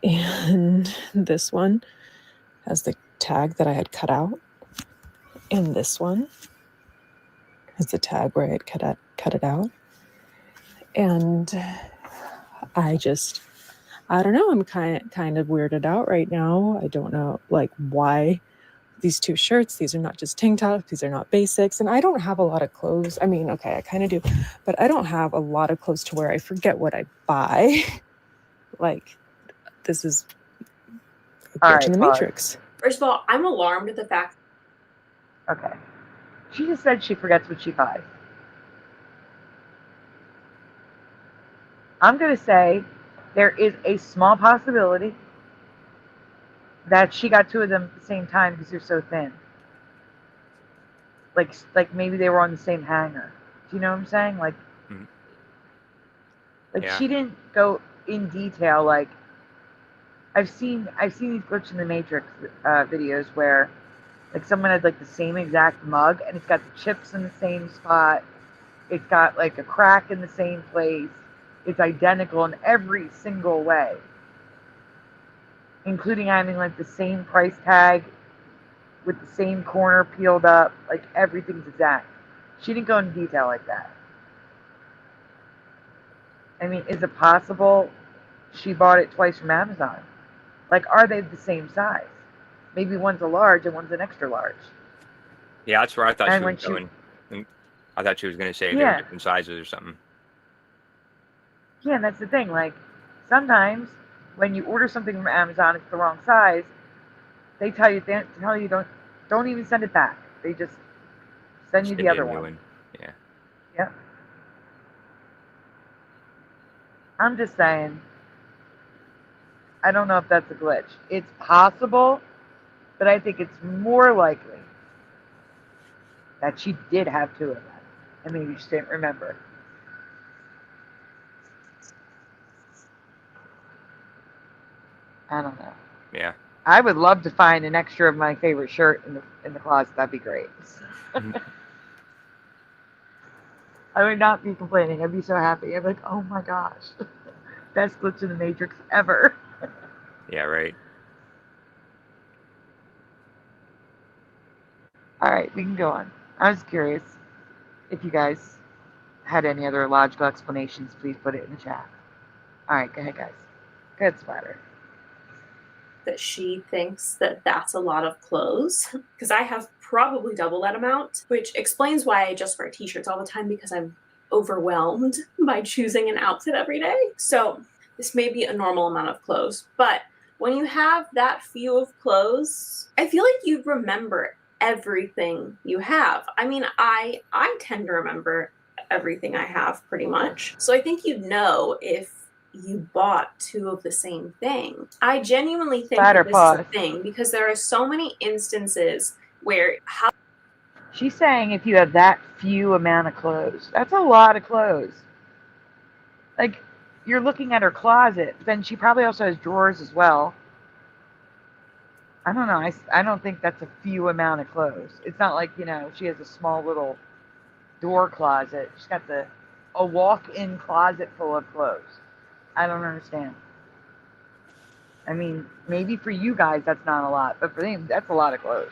And this one has the tag that I had cut out. And this one has the tag where I had cut it out. And I don't know. I'm kind of weirded out right now. I don't know like why these two shirts. These are not just tank tops. These are not basics. And I don't have a lot of clothes. I mean, okay, I kind of do, but I don't have a lot of clothes to wear. I forget what I buy. Like, this is a glitch in the matrix. First of all, I'm alarmed at the fact. Okay. She just said she forgets what she buys. I'm going to say there is a small possibility that she got two of them at the same time because they're so thin. Like maybe they were on the same hanger. Do you know what I'm saying? Like, Yeah. She didn't go in detail. Like, I've seen these glitch in the matrix videos where like someone had like the same exact mug and it's got the chips in the same spot. It's got like a crack in the same place. It's identical in every single way. including having like the same price tag with the same corner peeled up, like everything's exact. She didn't go into detail like that. I mean, is it possible she bought it twice from Amazon? Like, are they the same size? Maybe one's a large and one's an extra large. Yeah, that's where I thought And she when was she- going. And I thought she was going to say they Yeah. were different sizes or something. Yeah, and that's the thing. Like, sometimes when you order something from Amazon, it's the wrong size. They tell you don't even send it back. They just send you Send the other a new one. Yeah. Yep. I'm just saying. I don't know if that's a glitch. It's possible, but I think it's more likely that she did have two of them, and maybe she didn't remember. I don't know. Yeah. I would love to find an extra of my favorite shirt in the closet. That'd be great. I would not be complaining. I'd be so happy. I'd be like, oh my gosh, best glitch in the Matrix ever. Yeah, right. All right, we can go on. I was curious if you guys had any other logical explanations. Please put it in the chat. All right, go ahead, guys. Go ahead, Splatter. That she thinks that that's a lot of clothes, because I have probably double that amount, which explains why I just wear t-shirts all the time, because I'm overwhelmed by choosing an outfit every day. So this may be a normal amount of clothes, but when you have that few of clothes, I feel like you remember everything you have. I mean, I tend to remember everything I have pretty much. So I think you'd know if you bought two of the same thing. I genuinely think that this is a thing, because there are so many instances where she's saying if you have that few amount of clothes, that's a lot of clothes. Like, you're looking at her closet, then she probably also has drawers as well. I don't know. I don't think that's a few amount of clothes. It's not like, she has a small little door closet. She's got a walk-in closet full of clothes. I don't understand. I mean, maybe for you guys that's not a lot, but for them that's a lot of clothes.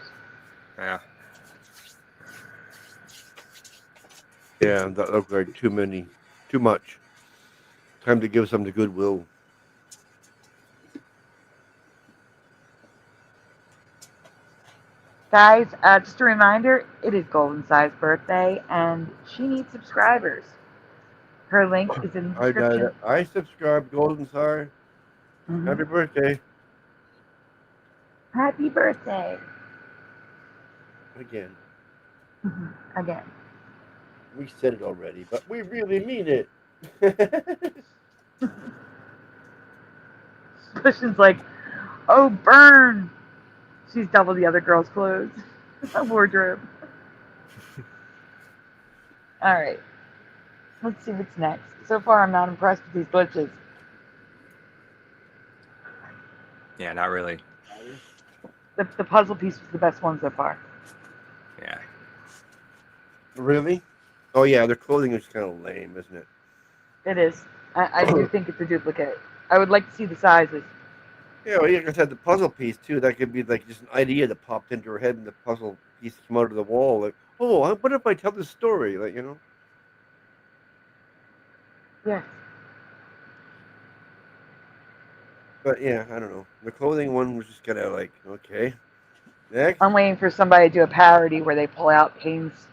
Yeah. Yeah, that looked like too much. Time to give some to Goodwill. Guys, just a reminder, it is Golden Side's birthday, and she needs subscribers. Her link is in the description. I subscribed, Golden Sire. Mhm. Happy birthday. Happy birthday. Again. Again. We said it already, but we really mean it. Christian's like, oh, burn. She's double the other girl's clothes. Wardrobe. All right. Let's see what's next. So far, I'm not impressed with these glitches. Yeah, not really. The puzzle piece was the best one so far. Yeah. Really? Oh, yeah, their clothing is kind of lame, isn't it? It is. I do think it's a duplicate. I would like to see the sizes. Yeah, well, like I said, the puzzle piece, too, that could be like just an idea that popped into her head and the puzzle piece came out of the wall. Like, oh, what if I tell this story? Like, Yeah. But, yeah, I don't know. The clothing one was just kind of like, okay. Next. I'm waiting for somebody to do a parody where they pull out Payne's,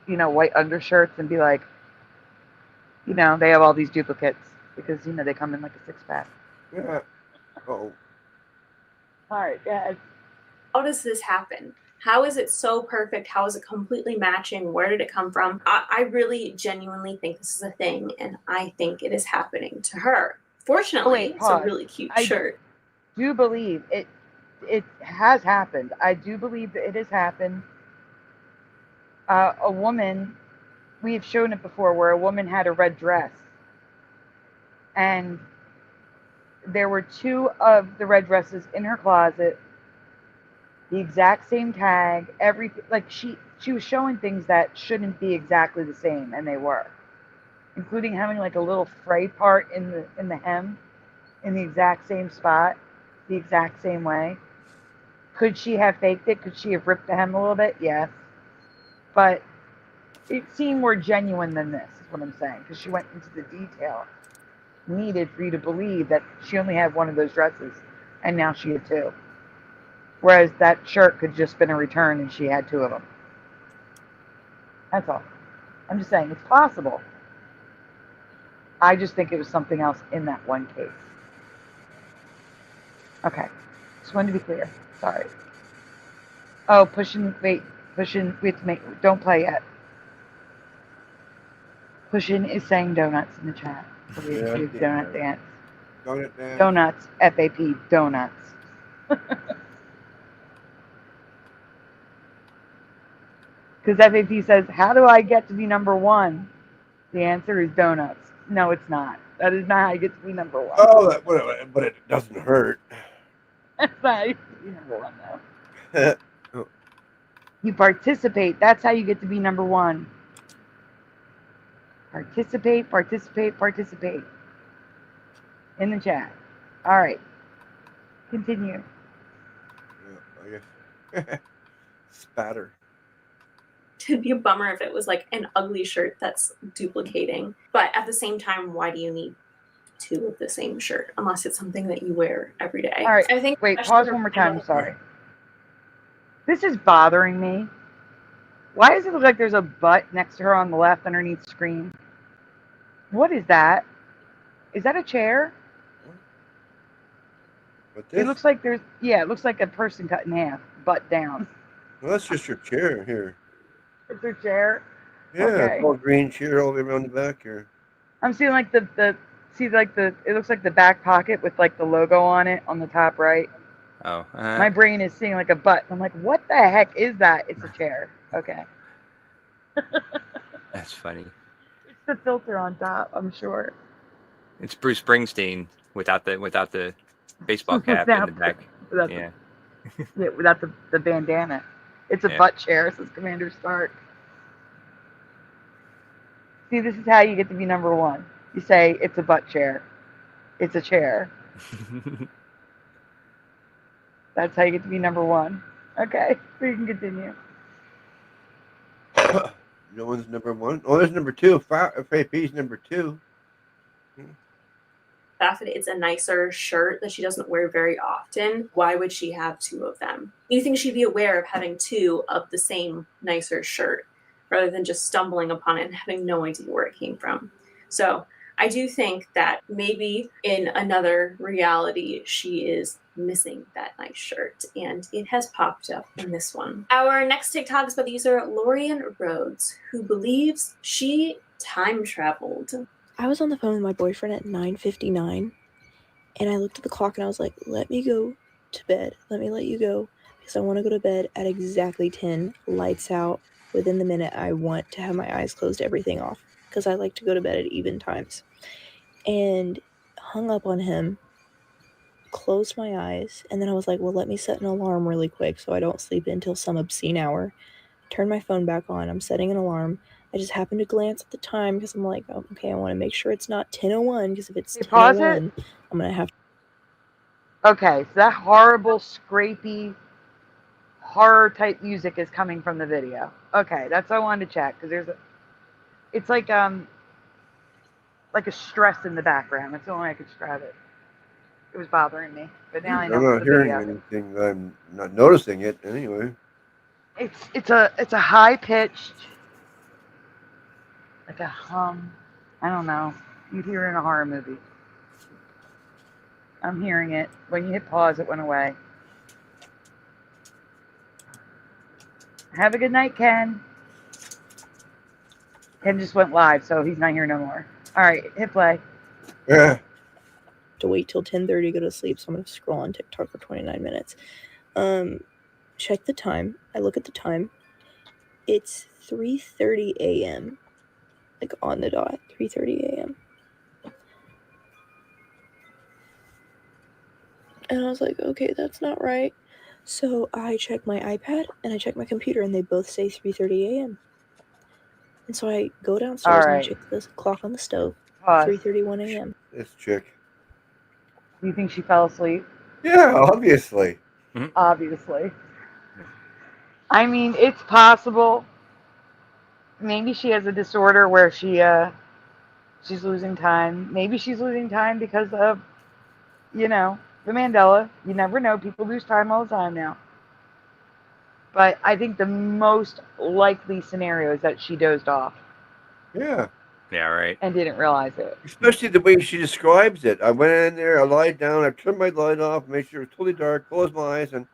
white undershirts and be like, they have all these duplicates because, they come in like a 6-pack. Yeah. Uh-oh. All right, yeah. How does this happen? How is it so perfect? How is it completely matching? Where did it come from? I really genuinely think this is a thing, and I think it is happening to her. Fortunately, it's a really cute shirt. I do believe it has happened. I do believe that it has happened. A woman, we have shown it before, where a woman had a red dress. And there were two of the red dresses in her closet, the exact same tag, everything. Like, she was showing things that shouldn't be exactly the same, and they were. Including having like a little fray part in the hem in the exact same spot. the exact same way. Could she have faked it? Could she have ripped the hem a little bit? Yes. But it seemed more genuine than this, is what I'm saying, because she went into the detail needed for you to believe that she only had one of those dresses and now she had two. Whereas that shirt could just been a return and she had two of them. That's all. I'm just saying it's possible. I just think it was something else in that one case. Okay. Just wanted to be clear. Sorry. Oh, pushing, we have to make, don't play yet. Pushing is saying donuts in the chat. So we have to do donut dance. Donut dance. Donuts, FAP, donuts. Because FAP says, how do I get to be number one? The answer is donuts. No, it's not. That is not how you get to be number one. Oh, but it doesn't hurt. That's not how you get to be number one, though. You participate. That's how you get to be number one. Participate, participate, participate. In the chat. All right. Continue. Yeah, I guess. Spatter. It'd be a bummer if it was like an ugly shirt that's duplicating. But at the same time, why do you need two of the same shirt unless it's something that you wear every day? All right. I think. Wait, pause one more time. I'm sorry. This is bothering me. Why does it look like there's a butt next to her on the left underneath screen? What is that? Is that a chair? It looks like there's, yeah, it looks like a person cut in half, butt down. Well, that's just your chair here. It's her chair? Yeah, Okay. it's all green chair all the way around the back here. I'm seeing like it looks like the back pocket with like the logo on it on the top right. Oh. My brain is seeing like a butt. I'm like, what the heck is that? It's a chair. Okay. That's funny. It's the filter on top, I'm sure. It's Bruce Springsteen without the baseball cap in the back. Without the bandana. It's a butt chair, says Commander Stark. See, this is how you get to be number one. You say, it's a butt chair. It's a chair. That's how you get to be number one. Okay, we can continue. No one's number one. Oh, there's number two. FAP's number two. It's a nicer shirt that she doesn't wear very often. Why would she have two of them? You think she'd be aware of having two of the same nicer shirt rather than just stumbling upon it and having no idea where it came from. So I do think that maybe in another reality, she is missing that nice shirt, and it has popped up in this one. Our next TikTok is by the user Lorian Rhodes, who believes she time traveled. I was on the phone with my boyfriend at 9:59, and I looked at the clock and I was like, let me go to bed. Let me let you go, because I want to go to bed at exactly 10, lights out. Within the minute, I want to have my eyes closed, everything off, because I like to go to bed at even times. And hung up on him, closed my eyes, and then I was like, well, let me set an alarm really quick so I don't sleep until some obscene hour. Turn my phone back on. I'm setting an alarm. I just happened to glance at the time because I'm like, oh, okay, I want to make sure it's not 10:01, because if it's 10:01, I'm going to have to. Okay, so that horrible, scrapey, horror-type music is coming from the video. Okay, that's what I wanted to check, because it's like a stress in the background. That's the only way I could describe it. It was bothering me, but now I know. I'm not hearing anything. I'm not noticing it anyway. It's a high-pitched, like a hum. I don't know. You'd hear it in a horror movie. I'm hearing it. When you hit pause, it went away. Have a good night, Ken. Ken just went live, so he's not here no more. All right, hit play. Yeah. To wait till 10:30 to go to sleep, so I'm going to scroll on TikTok for 29 minutes. Check the time. I look at the time. It's 3:30 a.m. Like on the dot, 3:30 a.m. And I was like, okay, that's not right. So I check my iPad and I check my computer, and they both say 3:30 a.m. And so I go downstairs and I check the clock on the stove. 3:31 a.m. This chick. Do you think she fell asleep? Yeah, obviously. Obviously. I mean, it's possible. Maybe she has a disorder where she's losing time. Maybe she's losing time because of, the Mandela. You never know. People lose time all the time now. But I think the most likely scenario is that she dozed off Yeah. Yeah, right. and didn't realize it. Especially the way she describes it. I went in there, I lied down, I turned my light off, made sure it was totally dark, closed my eyes, and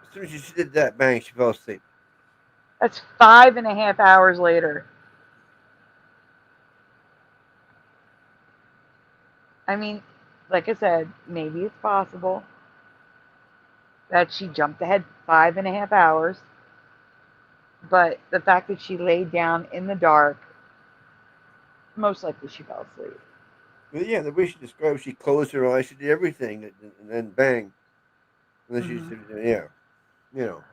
as soon as she did that, bang, she fell asleep. That's 5.5 hours later. I mean, like I said, maybe it's possible that she jumped ahead 5.5 hours, but the fact that she laid down in the dark, most likely she fell asleep. But yeah, the way she described, she closed her eyes, she did everything, and then bang, and then she said, yeah, you know,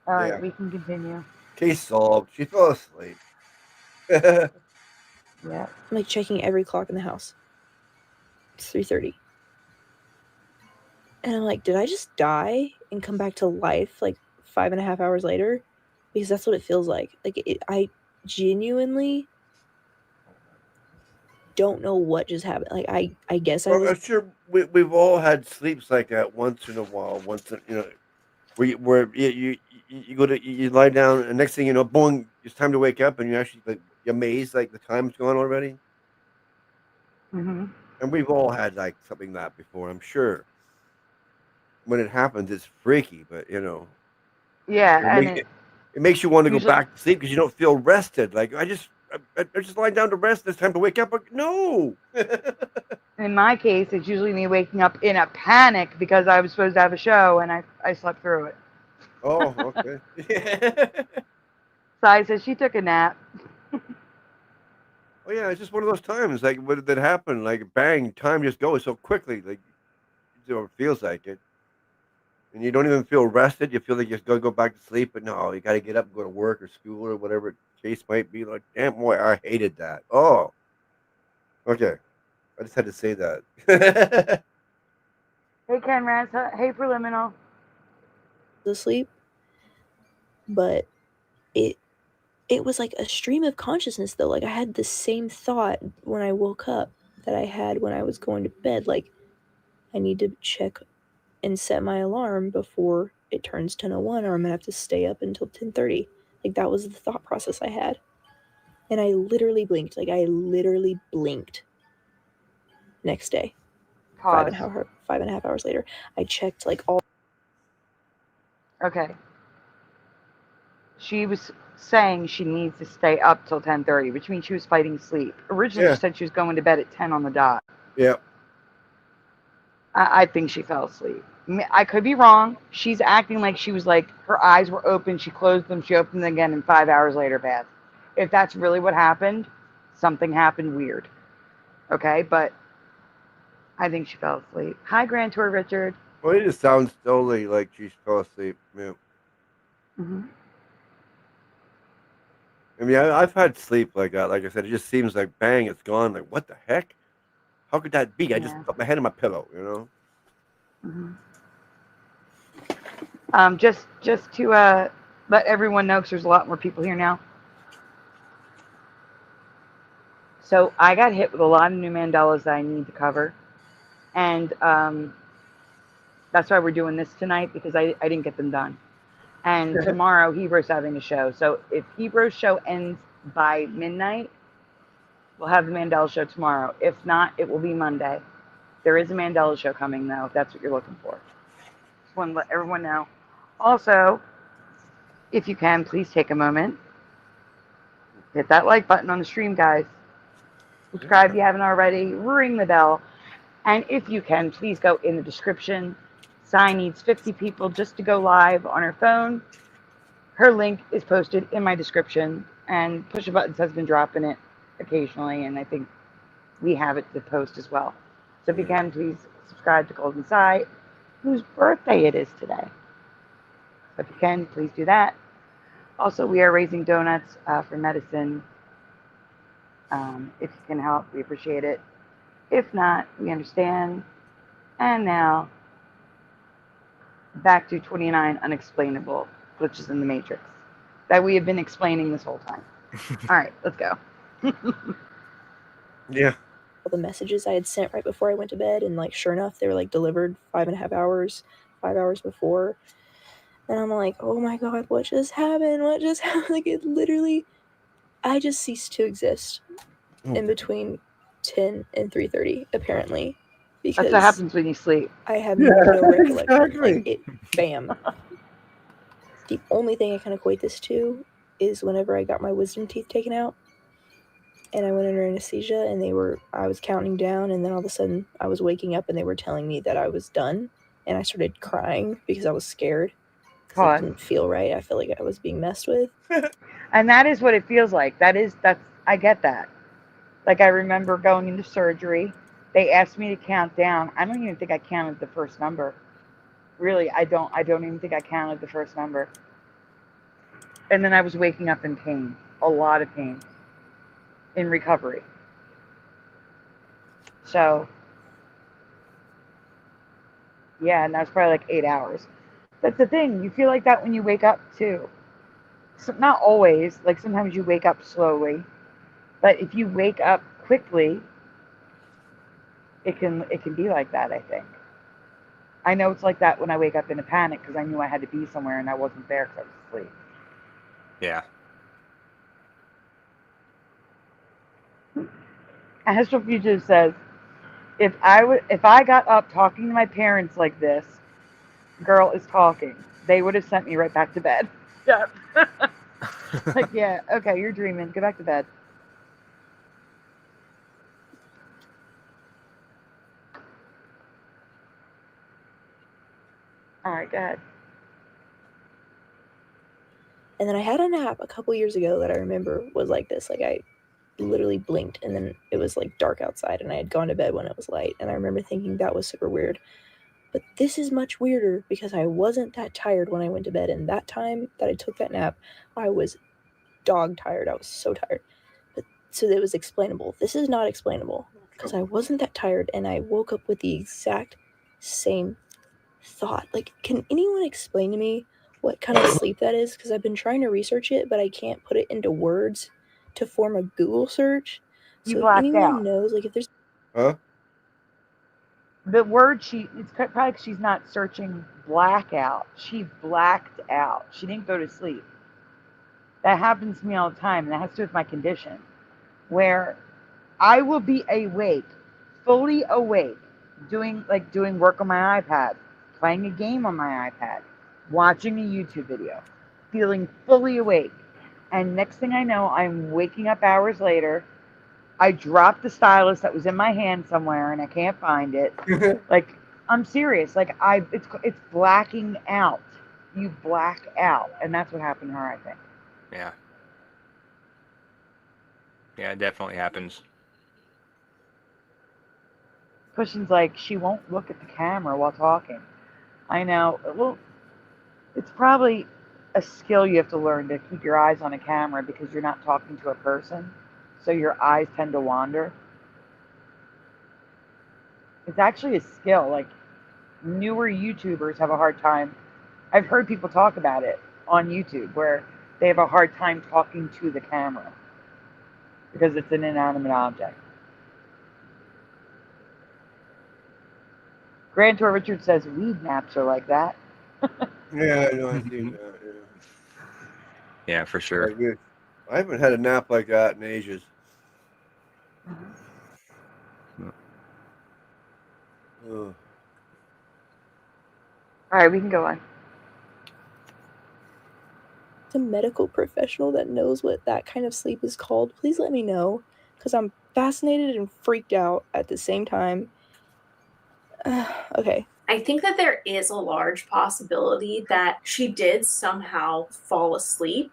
All yeah, right, we can continue. case solved. She fell asleep. Yeah. Yeah. I'm like checking every clock in the house. It's 3:30. And I'm like, did I just die and come back to life like 5.5 hours later? Because that's what it feels like. I genuinely don't know what just happened. Like, I guess I Well, was. I'm sure we've all had sleeps like that once in a while. Where you go to you lie down, and next thing you know, boom, it's time to wake up, and you actually like you're amazed like the time's gone already. Hmm. And we've all had like something like that before, I'm sure. When it happens, it's freaky, but Yeah, it and makes it makes you want to go usually, back to sleep because you don't feel rested. Like I just lying down to rest. It's time to wake up. Like, no. in my case, it's usually me waking up in a panic because I was supposed to have a show and I slept through it. Oh, okay. Sai says she took a nap. Oh yeah, it's just one of those times. Like what did that happen? Like bang, time just goes so quickly. Like it feels like it, and you don't even feel rested. You feel like you just gotta go back to sleep, but no, you got to get up and go to work or school or whatever the case might be. Like damn boy, I hated that. Oh, okay. I just had to say that. Hey, Ken Rance. Hey, Preliminal. Asleep, but it was like a stream of consciousness though. Like I had the same thought when I woke up that I had when I was going to bed. Like I need to check and set my alarm before it turns 10:01 or I'm gonna have to stay up until 10:30. Like that was the thought process I had. And I literally blinked. Like I literally blinked. Next day. Pause. 5.5 hours later. I checked like all. Okay. She was saying she needs to stay up till 10:30, which means she was fighting sleep. Originally, Yeah. she said she was going to bed at 10 on the dot. Yeah. I think she fell asleep. I could be wrong. She's acting like she was like, her eyes were open, she closed them, she opened them again, and 5 hours later passed. If that's really what happened, something happened weird. Okay, but I think she fell asleep. Hi, Grand Tour Richard. Well, it just sounds totally like she fell asleep. Yeah. Mm-hmm. I mean, I've had sleep like that. Like I said, it just seems like bang, it's gone. Like what the heck? How could that be? I just Yeah. put my head in my pillow. Mm-hmm. Just to let everyone know, because there's a lot more people here now. So I got hit with a lot of new mandalas that I need to cover, and that's why we're doing this tonight, because I didn't get them done. And tomorrow Hebrews having a show. So if Hebrews show ends by midnight, we'll have the Mandela show tomorrow. If not, it will be Monday. There is a Mandela show coming though, if that's what you're looking for. Just want to let everyone know. Also, if you can, please take a moment. Hit that like button on the stream, guys. Subscribe if you haven't already. Ring the bell. And if you can, please go in the description. Sai needs 50 people just to go live on her phone. Her link is posted in my description, and Push a Buttons has been dropping it occasionally, and I think we have it to post as well. So if you can, please subscribe to Golden Sai, whose birthday it is today. So if you can, please do that. Also, we are raising donuts for medicine. If you can help, we appreciate it. If not, we understand. And now, back to 29 unexplainable glitches in the Matrix that we have been explaining this whole time. All right, let's go. Yeah. All the messages I had sent right before I went to bed, and like sure enough, they were like delivered 5.5 hours, 5 hours before. And I'm like, oh my god, what just happened? What just happened? Like, it literally, I just ceased to exist in between 10 and 3:30, apparently, That's because what happens when you sleep. I have Yeah, no recollection. exactly. Like, it, bam. The only thing I can equate this to is whenever I got my wisdom teeth taken out, and I went under anesthesia, and I was counting down, and then all of a sudden I was waking up and they were telling me that I was done, and I started crying because I was scared. Because it didn't feel right. I felt like I was being messed with. And that is what it feels like. I get that. Like, I remember going into surgery. They asked me to count down. I don't even think I counted the first number. Really, I don't even think I counted the first number. And then I was waking up in pain. A lot of pain. In recovery. So, yeah, and that was probably like 8 hours. That's the thing. You feel like that when you wake up, too. So, not always. Like, sometimes you wake up slowly. But if you wake up quickly, it can be like that, I think. I know it's like that when I wake up in a panic because I knew I had to be somewhere and I wasn't there because I was asleep. Yeah. Astrofugitive says, if I got up talking to my parents like this, girl is talking, they would have sent me right back to bed. Yep. Like, yeah, okay, you're dreaming. Go back to bed. All right, go ahead. And then I had a nap a couple years ago that I remember was like this. Like, I literally blinked and then it was like dark outside and I had gone to bed when it was light. And I remember thinking that was super weird. But this is much weirder because I wasn't that tired when I went to bed. And that time that I took that nap, I was dog tired. I was so tired. But so it was explainable. This is not explainable because I wasn't that tired and I woke up with the exact same thought. Like, can anyone explain to me what kind of sleep that is? Because I've been trying to research it, but I can't put it into words to form a Google search. You So if blacked anyone out. knows, like, if there's The word it's probably 'cause she's not searching blackout. She blacked out. She didn't go to sleep. That happens to me all the time, and that has to do with my condition, where I will be awake, fully awake, doing work on my iPad, playing a game on my iPad, watching a YouTube video, feeling fully awake. And next thing I know, I'm waking up hours later. I dropped the stylus that was in my hand somewhere and I can't find it. Like, I'm serious. Like, it's blacking out. You black out. And that's what happened to her, I think. Yeah. Yeah, it definitely happens. Cushion's like, she won't look at the camera while talking. I know. Well, it's probably a skill you have to learn to keep your eyes on a camera because you're not talking to a person. So your eyes tend to wander. It's actually a skill. Like, newer YouTubers have a hard time. I've heard people talk about it on YouTube where they have a hard time talking to the camera because it's an inanimate object. Grand Tour Richard says weed naps are like that. Yeah, I know. I've seen that. Yeah. Yeah, for sure. Like, I haven't had a nap like that in ages. All right, we can go on. a medical professional that knows what that kind of sleep is called, please let me know, because I'm fascinated and freaked out at the same time. Okay. I think that there is a large possibility that she did somehow fall asleep,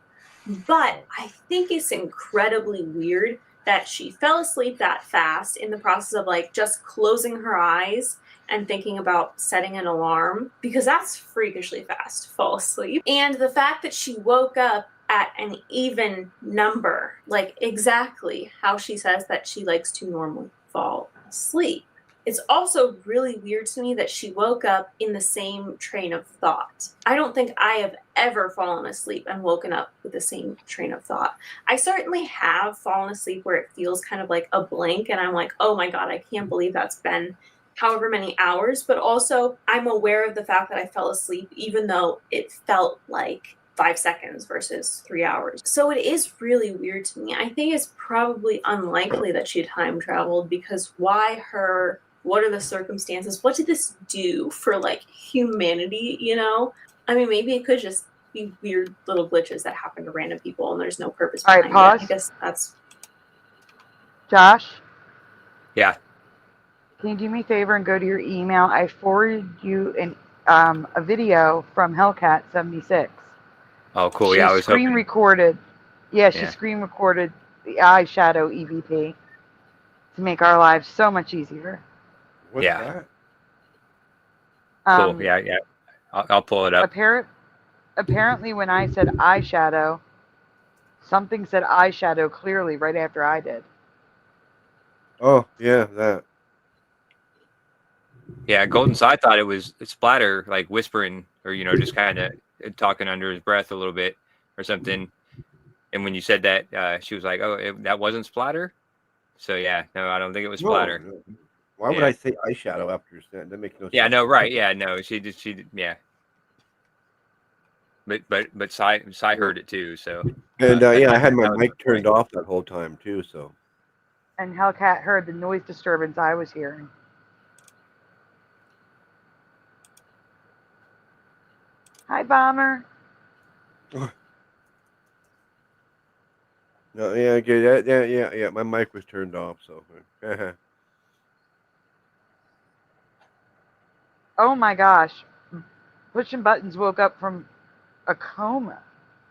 but I think it's incredibly weird that she fell asleep that fast in the process of like just closing her eyes and thinking about setting an alarm, because that's freakishly fast to fall asleep. And the fact that she woke up at an even number, like exactly how she says that she likes to fall asleep. It's also really weird to me that she woke up in the same train of thought. I don't think I have ever fallen asleep and woken up with the same train of thought. I certainly have fallen asleep where it feels kind of like a blink and I'm like, oh my God, I can't believe that's been however many hours. But also I'm aware of the fact that I fell asleep even though it felt like 5 seconds versus 3 hours. So it is really weird to me. I think it's probably unlikely that she time traveled because why her? What are the circumstances? What did this do for like humanity, you know? I mean, maybe it could just be weird little glitches that happen to random people and there's no purpose All right, behind it. pause. I guess that's... Josh, Yeah. can you do me a favor and go to your email? I forwarded you a video from Hellcat76. Oh, cool. She Yeah, I was screen hoping. recorded. Yeah, she Yeah. screen recorded the eyeshadow EVP to make our lives so much easier. What's Yeah. that? Cool. Yeah. I'll pull it up. Apparently, when I said eyeshadow, something said eyeshadow clearly right after I did. Oh, yeah, that. Yeah, Golden Side thought it was Splatter, like whispering or, just kind of talking under his breath a little bit or something. And when you said that, she was like, oh, that wasn't Splatter? So, yeah, no, I don't think it was Splatter. No. Why would I say eyeshadow after that? That makes no sense. Yeah, no, right. Yeah, no, she yeah. But Cy heard it too, so. And I had my mic turned off that whole time too, so. And Hellcat heard the noise disturbance I was hearing. Hi, Bomber. No, yeah, okay, yeah. My mic was turned off, so. Oh my gosh. Pushing Buttons woke up from a coma.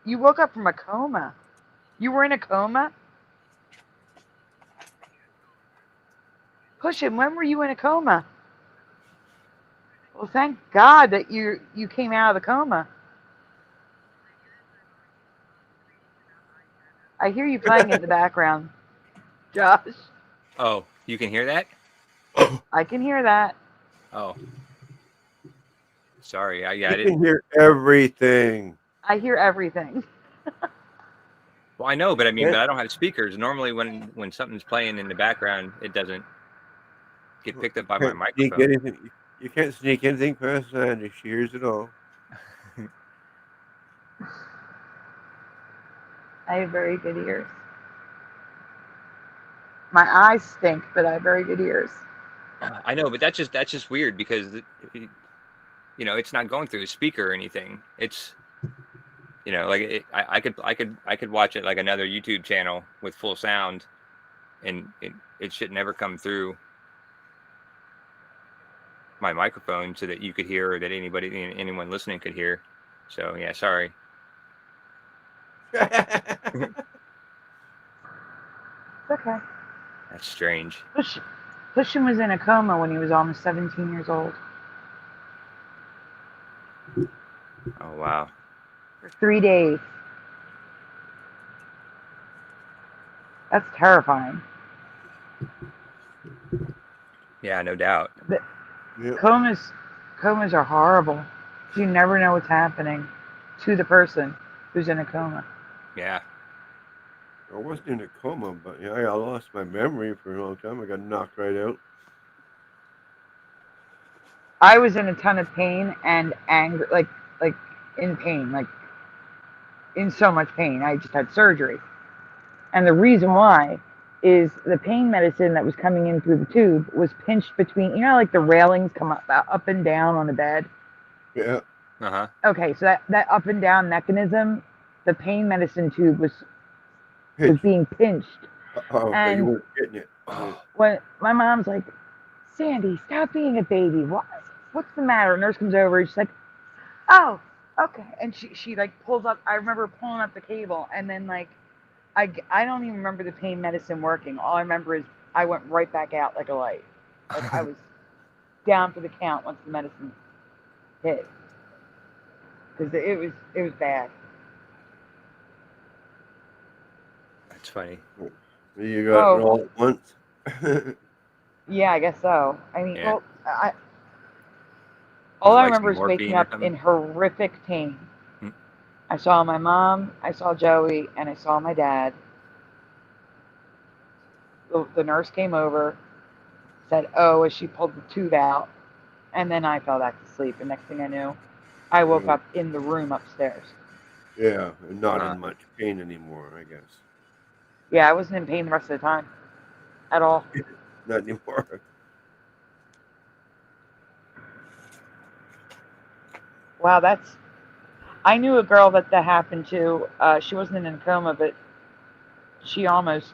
You woke up from a coma. You were in a coma? Pushing, when were you in a coma? Well, thank God that you came out of the coma. I hear you playing in the background, Josh. Oh, you can hear that? I can hear that. Oh. Sorry, I I didn't can hear everything. I hear everything. Well, I know, but I mean, but I don't have speakers. Normally, when something's playing in the background, it doesn't get picked up by my microphone. You can't sneak anything past Sandy. She hears it all. I have very good ears. My eyes stink, but I have very good ears. I know, but that's just weird because it's not going through a speaker or anything. It's like I could watch it like another YouTube channel with full sound, and it should never come through my microphone so that you could hear or that anyone listening could hear. So yeah, sorry. It's okay. That's strange. Pushing was in a coma when he was almost 17 years old. Oh wow. For 3 days. That's terrifying. Yeah, no doubt. Comas are horrible. You never know what's happening to the person who's in a coma. Yeah. I wasn't in a coma, but I lost my memory for a long time. I got knocked right out. I was in a ton of pain and anger, like in pain, like in so much pain. I just had surgery. And the reason why is the pain medicine that was coming in through the tube was pinched between, like the railings come up and down on the bed? Yeah. Uh-huh. Okay, so that up and down mechanism, the pain medicine tube was being pinched. Oh, so you weren't getting it. When my mom's like, Sandy, stop being a baby. What's the matter? Nurse comes over and she's like, oh, okay. And she like pulls up. I remember pulling up the cable, and then like I don't even remember the pain medicine working. All I remember is I went right back out like a light. Like I was down for the count once the medicine hit, because it was bad. That's funny. You got it all at once. Yeah, I guess so. I mean, Yeah. well, Was all it I like some remember is waking morphine or up something? in horrific pain. Hmm. I saw my mom, I saw Joey, and I saw my dad. The nurse came over, said, "Oh," as she pulled the tube out, and then I fell back to sleep. And next thing I knew, I woke Right. up in the room upstairs. Yeah, and not Uh, in much pain anymore, I guess. Yeah, I wasn't in pain the rest of the time at all. Not anymore. Wow, that's. I knew a girl that happened to. She wasn't in a coma, but she almost.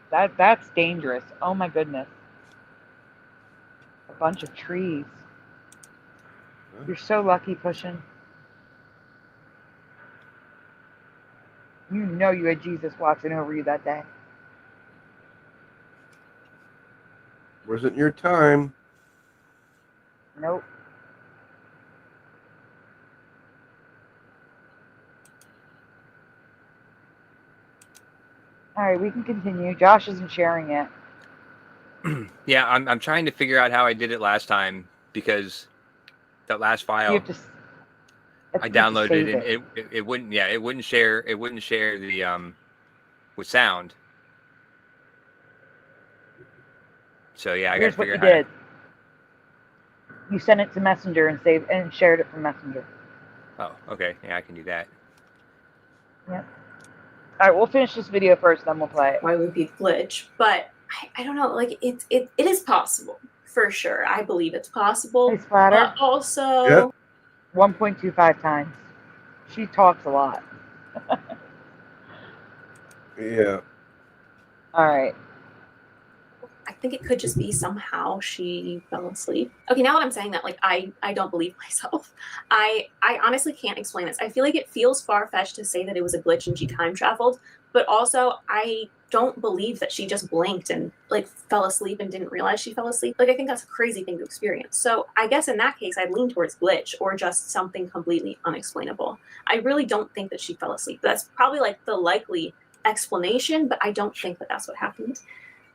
That's dangerous. Oh my goodness. A bunch of trees. Huh? You're so lucky, pushing. You know you had Jesus watching over you that day. Wasn't your time. Nope. All right, we can continue. Josh isn't sharing it. yeah, I'm trying to figure out how I did it last time because that last You file have to. I You have to downloaded save and it. it wouldn't it wouldn't share the with sound. So yeah, I got to Here's what figure you out how to. did. You sent it to Messenger and shared it from Messenger. Oh, okay. Yeah, I can do that. Yep. All right, we'll finish this video first, then we'll play it. Why would be glitch? But I don't know. Like it is possible for sure. I believe it's possible. Hey, Splatter. But also, Yep. 1.25 times. She talks a lot. Yeah. All right. I think it could just be somehow she fell asleep. Okay, now that I'm saying that, like I don't believe myself. I honestly can't explain this. I feel like it feels far-fetched to say that it was a glitch and she time traveled, but also I don't believe that she just blinked and like fell asleep and didn't realize she fell asleep. Like I think that's a crazy thing to experience. So I guess in that case I'd lean towards glitch or just something completely unexplainable. I really don't think that she fell asleep. That's probably like the likely explanation, but I don't think that that's what happened.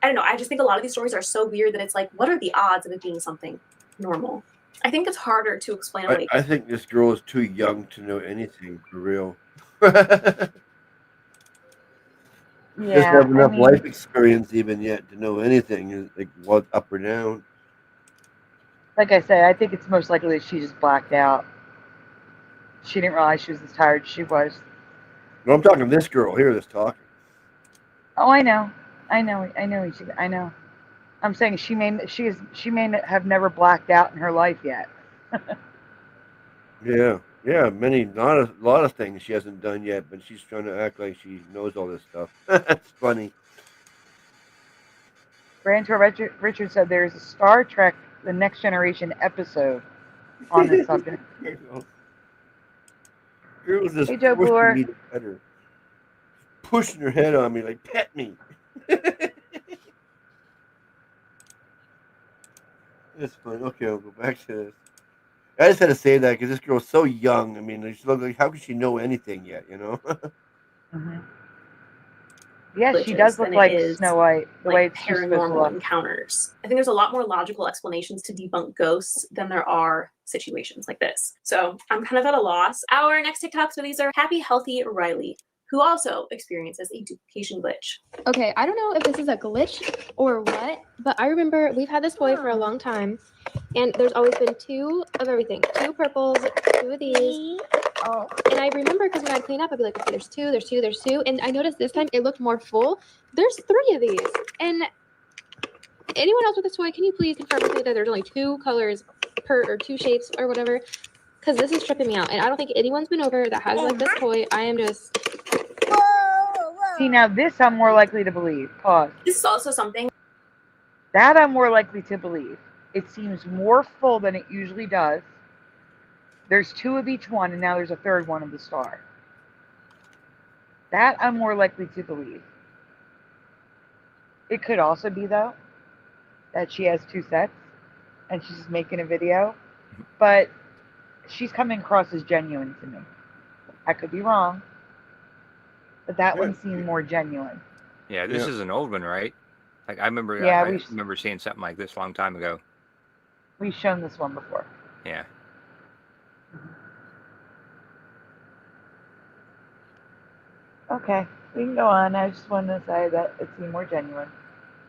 I don't know. I just think a lot of these stories are so weird that it's like, what are the odds of it being something normal? I think it's harder to explain away. I think this girl is too young to know anything for real. Doesn't Yeah, have enough I mean, life experience even yet to know anything, like what's up or down. like I said, I think it's most likely that she just blacked out. She didn't realize she was as tired as she was. No, I'm talking this girl here that's talking. Oh, I know. I know. I'm saying she may have never blacked out in her life yet. Yeah, yeah, not a lot of things she hasn't done yet, but she's trying to act like she knows all this stuff. It's funny. Grand Tour Richard said there's a Star Trek The Next Generation episode on this subject. Girl was just Hey, Joe pushing Bloor. me to pet her. Pushing her head on me like, pet me. It's fun. Okay, I'll go back to this. I just had to say that because this girl's so young. I mean, she looks like, how could she know anything yet, you know? Mm-hmm. Yeah, she Glitches does look than it like is Snow White, the way like she's supposed to paranormal look. encounters. I think there's a lot more logical explanations to debunk ghosts than there are situations like this. So I'm kind of at a loss. Our next TikTok studies are Happy Healthy Riley, who also experiences a duplication glitch. Okay, I don't know if this is a glitch or what, but I remember we've had this toy for a long time, and there's always been two of everything. Two purples, two of these. Oh. And I remember because when I'd clean up, I'd be like, okay, there's two. And I noticed this time it looked more full. There's 3 of these. And anyone else with this toy, can you please confirm with me that there's only 2 colors or 2 shapes or whatever? Because this is tripping me out. And I don't think anyone's been over that has like this toy. I am just... See, now this I'm more likely to believe. Pause. This is also something. That I'm more likely to believe. It seems more full than it usually does. There's 2 of each one, and now there's a 3rd one of the star. That I'm more likely to believe. It could also be, though, that she has 2 sets, and she's just making a video. But she's coming across as genuine to me. I could be wrong. But that one seemed more genuine. Yeah, this is an old one, right? Like I remember, Yeah, I remember seeing something like this a long time ago. we've shown this one before. Yeah. Okay, we can go on. I just wanted to say that it seemed more genuine.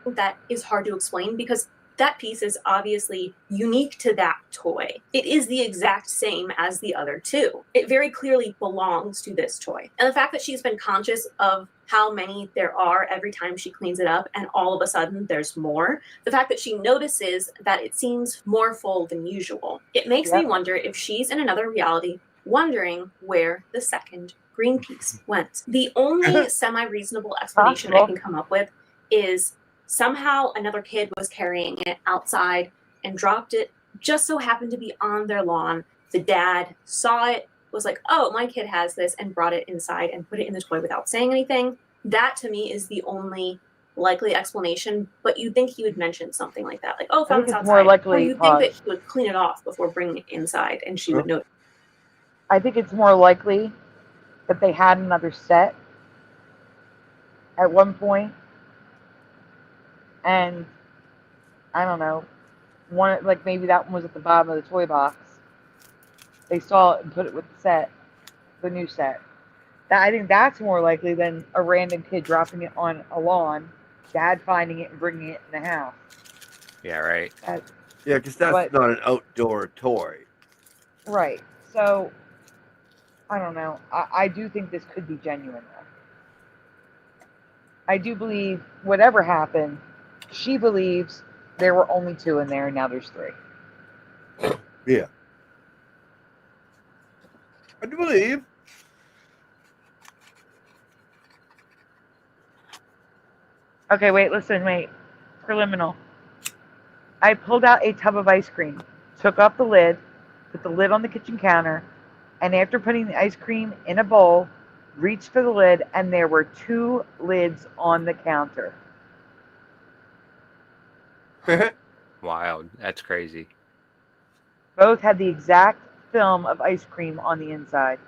That is hard to explain because that piece is obviously unique to that toy. It is the exact same as the other two. It very clearly belongs to this toy. And the fact that she's been conscious of how many there are every time she cleans it up and all of a sudden there's more, the fact that she notices that it seems more full than usual, it makes me wonder if she's in another reality wondering where the second green piece went. The only semi-reasonable explanation I can come up with is somehow another kid was carrying it outside and dropped it, just so happened to be on their lawn. The dad saw it, was like, oh, my kid has this, and brought it inside and put it in the toy without saying anything. That to me is the only likely explanation, but you'd think he would mention something like that, like, oh, found this outside. More likely, or you'd think that he would clean it off before bringing it inside and she would know. I think it's more likely that they had another set at one point, and I don't know, one, like maybe that one was at the bottom of the toy box. They saw it and put it with the set, the new set. I think that's more likely than a random kid dropping it on a lawn, dad finding it and bringing it in the house. Yeah, right. Yeah, because that's not an outdoor toy. Right. So, I don't know. I do think this could be genuine, though. I do believe whatever happened, she believes there were only two in there, and now there's three. Yeah. I do believe. Okay, wait, preliminal. I pulled out a tub of ice cream, took off the lid, put the lid on the kitchen counter, and after putting the ice cream in a bowl, reached for the lid, and there were two lids on the counter. Wild. That's crazy. Both had the exact film of ice cream on the inside.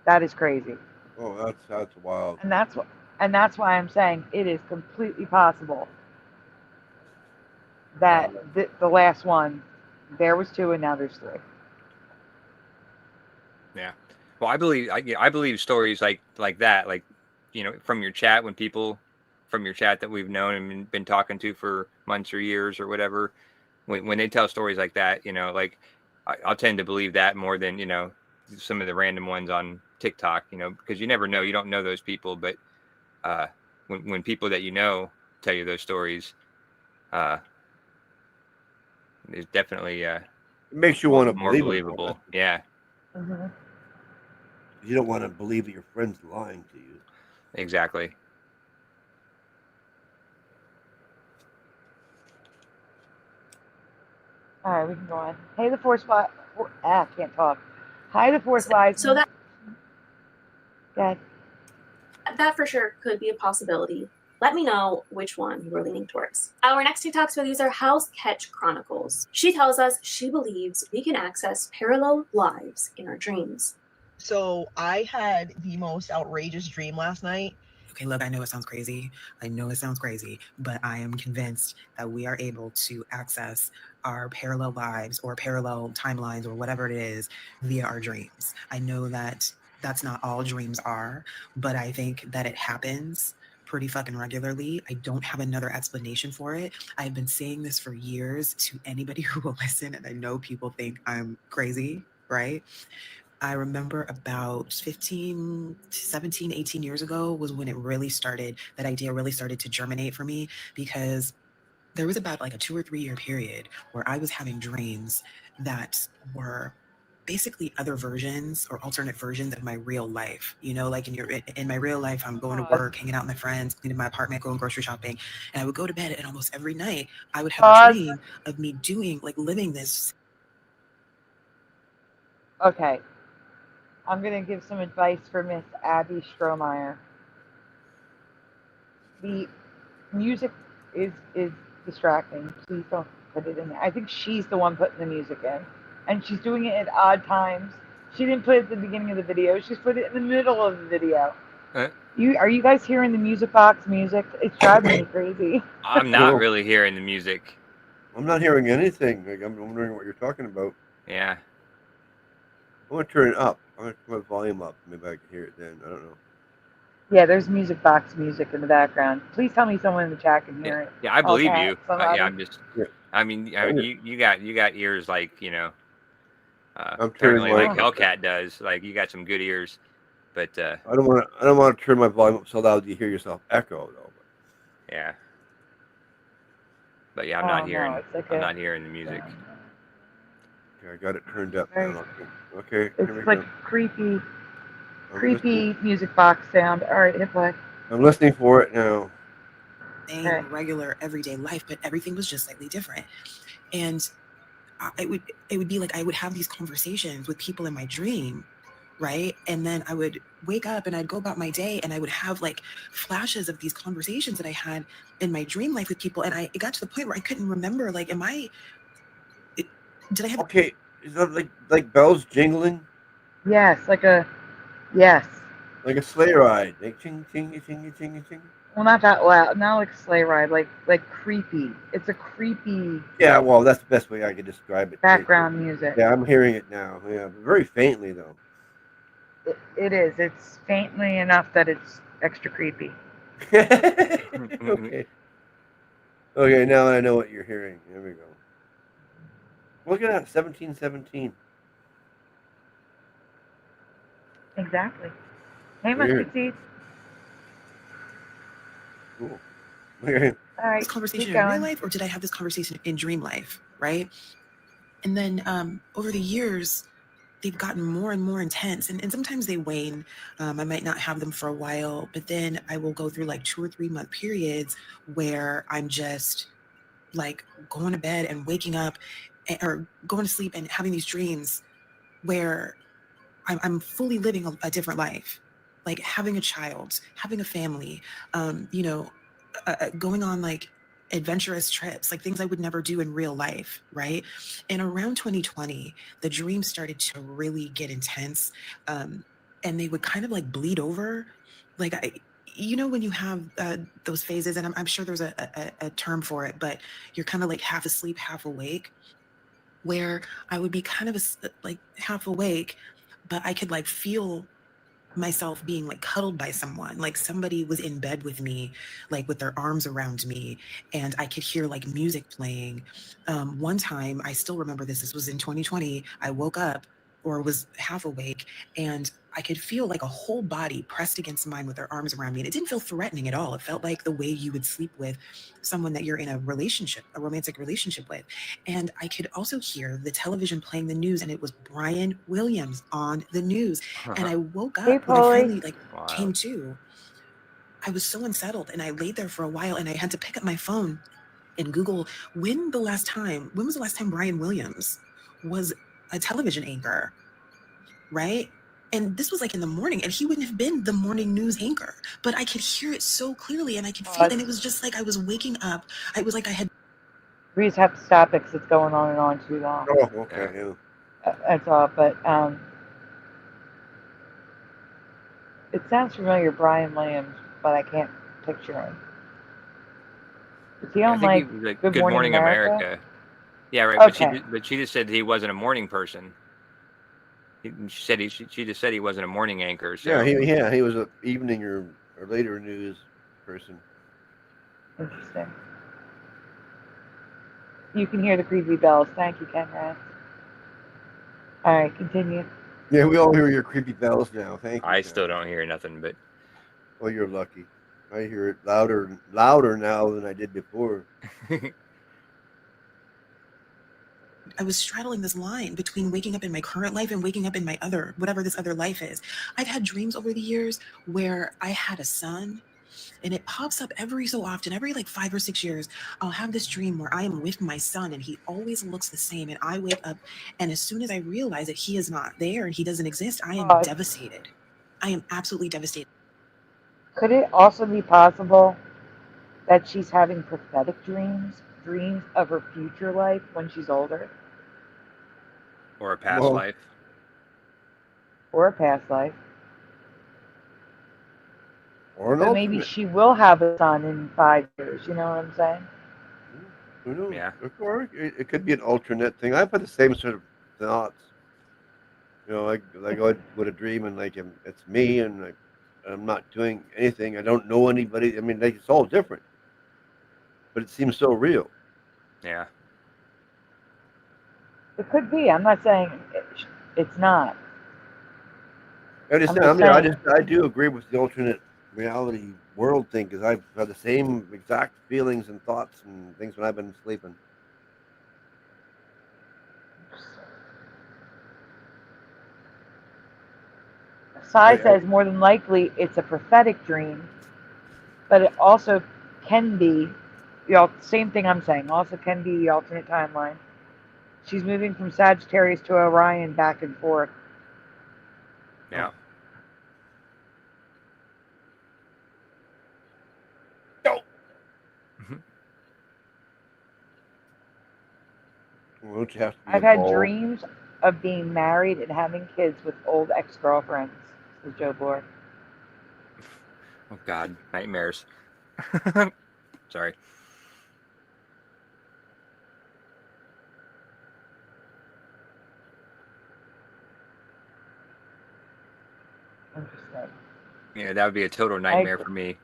That is crazy. Oh, that's wild. And that's why I'm saying it is completely possible that the last one, there was two and now there's three. Yeah. Well, I believe stories like that, like, you know, from your chat, when people from your chat that we've known and been talking to for months or years or whatever, when they tell stories like that, you know, like I'll tend to believe that more than, you know, some of the random ones on TikTok, you know, because you never know, you don't know those people, but when people that you know tell you those stories, it's definitely it makes you want to more believe believable. It. Yeah. Mm-hmm. You don't want to believe that your friend's lying to you. Exactly. All right, we can go on. Hey, the Force Wise. Can't talk. Hi, the Force Wise. So that. Okay. That for sure could be a possibility. Let me know which one you were leaning towards. Our next two talks with these are House Catch Chronicles. She tells us she believes we can access parallel lives in our dreams. So I had the most outrageous dream last night. Okay, look, I know it sounds crazy. But I am convinced that we are able to access our parallel lives or parallel timelines or whatever it is via our dreams. I know that that's not all dreams are, but I think that it happens pretty fucking regularly. I don't have another explanation for it. I've been saying this for years to anybody who will listen, and I know people think I'm crazy, right? I remember about 15, 17, 18 years ago was when it really started, that idea really started to germinate for me, because there was about like a 2 or 3 year period where I was having dreams that were basically other versions or alternate versions of my real life. You know, like in my real life, I'm going to work, hanging out with my friends, cleaning my apartment, going grocery shopping, and I would go to bed, and almost every night I would have a dream of me doing, like, living this. Okay. I'm going to give some advice for Miss Abby STROHMEYER. The music is distracting. Please don't put it in there. I think she's the one putting the music in. And she's doing it at odd times. She didn't put it at the beginning of the video. She's put it in the middle of the video. Are you guys hearing the music box music? It's driving me crazy. I'm not really hearing the music. I'm not hearing anything. Like, I'm wondering what you're talking about. Yeah. I'm gonna turn it up. I'm gonna turn my volume up. Maybe I can hear it then. I don't know. Yeah, there's music box music in the background. Please tell me someone in the chat can hear it. Yeah, I believe Okay, you. somebody. Yeah, I'm just. I mean, you got ears like I'm apparently turning like my- Hellcat does. Like you got some good ears, but I don't want to turn my volume up so loud you hear yourself echo though. Yeah. But yeah, I'm not hearing. No, it's like I'm not hearing the music. Okay, I got it turned up Very- now. Okay, here we It's like go. creepy listening. music box sound. All right, hit play. I'm listening for it now. Same regular everyday life, but everything was just slightly different. And it would be like I would have these conversations with people in my dream, right? And then I would wake up and I'd go about my day and I would have like flashes of these conversations that I had in my dream life with people. And it got to the point where I couldn't remember, like, did I have... Okay, is that like bells jingling? Yes, like a sleigh ride. Like ching, ching, ching, ching, ching. Well, not that loud. Not like sleigh ride. Like creepy. It's a creepy. Yeah, well, that's the best way I could describe it. Background music. Yeah, I'm hearing it now. Yeah, very faintly though. It is. It's faintly enough that it's extra creepy. Okay. Okay, now I know what you're hearing. There we go. Look at that, 1717. Exactly. Hey, Weird. mustard seeds. Cool. Okay. All right. This conversation keep in real going. life, or did I have this conversation in dream life, right? And then over the years, they've gotten more and more intense, and sometimes they wane. I might not have them for a while, but then I will go through like 2 or 3 month periods where I'm just like going to bed and waking up or going to sleep and having these dreams where I'm fully living a different life, like having a child, having a family, going on like adventurous trips, like things I would never do in real life, right? And around 2020, the dreams started to really get intense, and they would kind of like bleed over. Like when you have those phases, and I'm sure there's a term for it, but you're kind of like half asleep, half awake, where I would be kind of like half awake, but I could like feel myself being like cuddled by someone, like somebody was in bed with me, like with their arms around me, and I could hear like music playing. One time, I still remember this was in 2020, I woke up or was half awake and I could feel like a whole body pressed against mine with their arms around me. And it didn't feel threatening at all. It felt like the way you would sleep with someone that you're in a romantic relationship with. And I could also hear the television playing the news, and it was Brian Williams on the news. And I woke up when I finally came to. I was so unsettled, and I laid there for a while, and I had to pick up my phone and Google when was the last time Brian Williams was a television anchor, right? And this was like in the morning, and he wouldn't have been the morning news anchor, but I could hear it so clearly, and I could feel, and it was just like I was waking up. It was like I had. We just have to stop it because it's going on and on too long. Oh, okay. Yeah. That's all. But it sounds familiar, Brian Williams, but I can't picture him. Is he on I think he was like Good Morning America? Yeah, right. Okay. But she just said he wasn't a morning person. She just said he wasn't a morning anchor. So. Yeah, he was an evening or later news person. Interesting. You can hear the creepy bells. Thank you, Conrad. All right, continue. Yeah, we all hear your creepy bells now. Thank you. I still don't hear nothing, but. Well, you're lucky. I hear it louder now than I did before. I was straddling this line between waking up in my current life and waking up in my whatever this other life is. I've had dreams over the years where I had a son, and it pops up every so often, every like 5 or 6 years. I'll have this dream where I am with my son, and he always looks the same. And I wake up, and as soon as I realize that he is not there and he doesn't exist, I am devastated. I am absolutely devastated. Could it also be possible that she's having prophetic dreams of her future life when she's older? Or a past life. Or a past life. Or an But maybe alternate. she will have a son in 5 years. You know what I'm saying? Who knows? Yeah. Or it could be an alternate thing. I've had the same sort of thoughts. I go with a dream and like it's me and like I'm not doing anything. I don't know anybody. I mean, like, it's all different, but it seems so real. Yeah. It could be. I'm not saying it's not. I just, I'm I just mean, saying. I do agree with the alternate reality world thing because I've had the same exact feelings and thoughts and things when I've been sleeping. Sai says more than likely it's a prophetic dream, but it also can be the same thing I'm saying. Also can be the alternate timeline. She's moving from Sagittarius to Orion back and forth. Yeah. Well, don't you have to be I've had involved? dreams of being married and having kids with old ex-girlfriends, says Joe Bloor. Oh God, nightmares. Sorry. Interesting. Yeah, that would be a total nightmare for me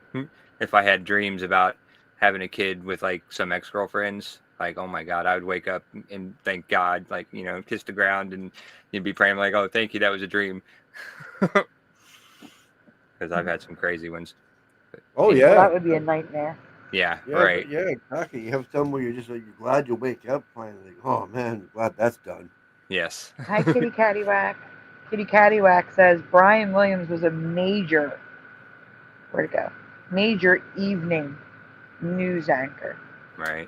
if I had dreams about having a kid with like some ex-girlfriends. Like, oh my God, I would wake up and thank God, like, you know, kiss the ground and you'd be praying like, oh, thank you, that was a dream. Because I've had some crazy ones. Oh Well, yeah. that would be a nightmare. Yeah, Yeah, right. yeah, exactly. You have some where you're just like, you're glad you wake up finally. Oh man, glad that's done. Yes. Hi, Kitty Cattywack. Kitty Cattywack says Brian Williams was a major, where'd it go? Major evening news anchor. Right.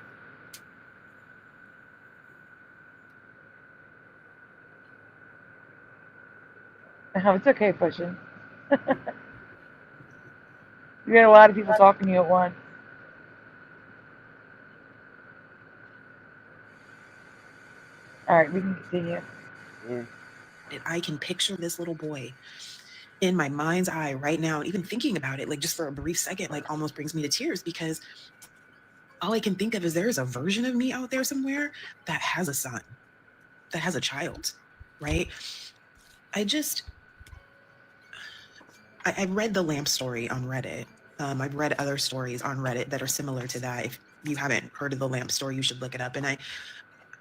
Oh, it's okay, pushing. You had a lot of people talking to you at once. All right, we can continue. I can picture this little boy in my mind's eye right now. Even thinking about it, like just for a brief second, like almost brings me to tears because all I can think of is there is a version of me out there somewhere that has a son, that has a child, right? I read the lamp story on Reddit. I've read other stories on Reddit that are similar to that. If you haven't heard of the lamp story, you should look it up. And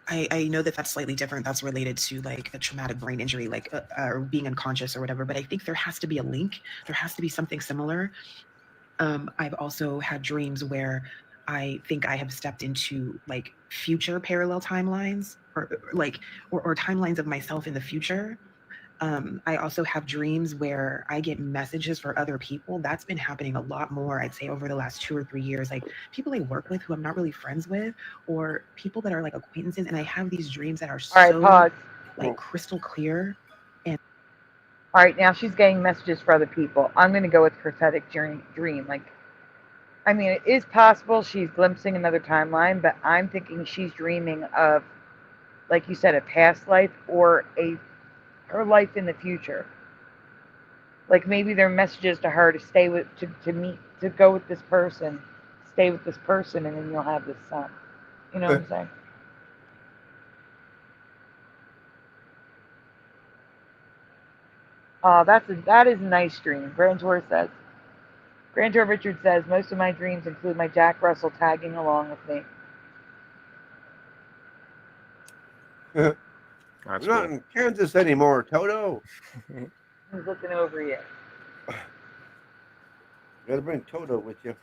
I know that that's slightly different. That's related to like a traumatic brain injury, like or being unconscious or whatever. But I think there has to be a link. There has to be something similar. I've also had dreams where I think I have stepped into like future parallel timelines or timelines of myself in the future. I also have dreams where I get messages for other people. That's been happening a lot more, I'd say, over the last 2 or 3 years. Like people I work with who I'm not really friends with, or people that are like acquaintances, and I have these dreams that are so like crystal clear. And all right, now she's getting messages for other people. I'm going to go with prophetic dream. Like, I mean, it is possible she's glimpsing another timeline, but I'm thinking she's dreaming of, like you said, a past life or her life in the future. Like maybe they're messages to her to stay with, to go with this person, stay with this person, and then you'll have this son. You know what I'm saying? Oh, that is a nice dream. Grand Tour Richard says, most of my dreams include my Jack Russell tagging along with me. We're not in Kansas anymore, Toto. Who's looking over you? You gotta bring Toto with you.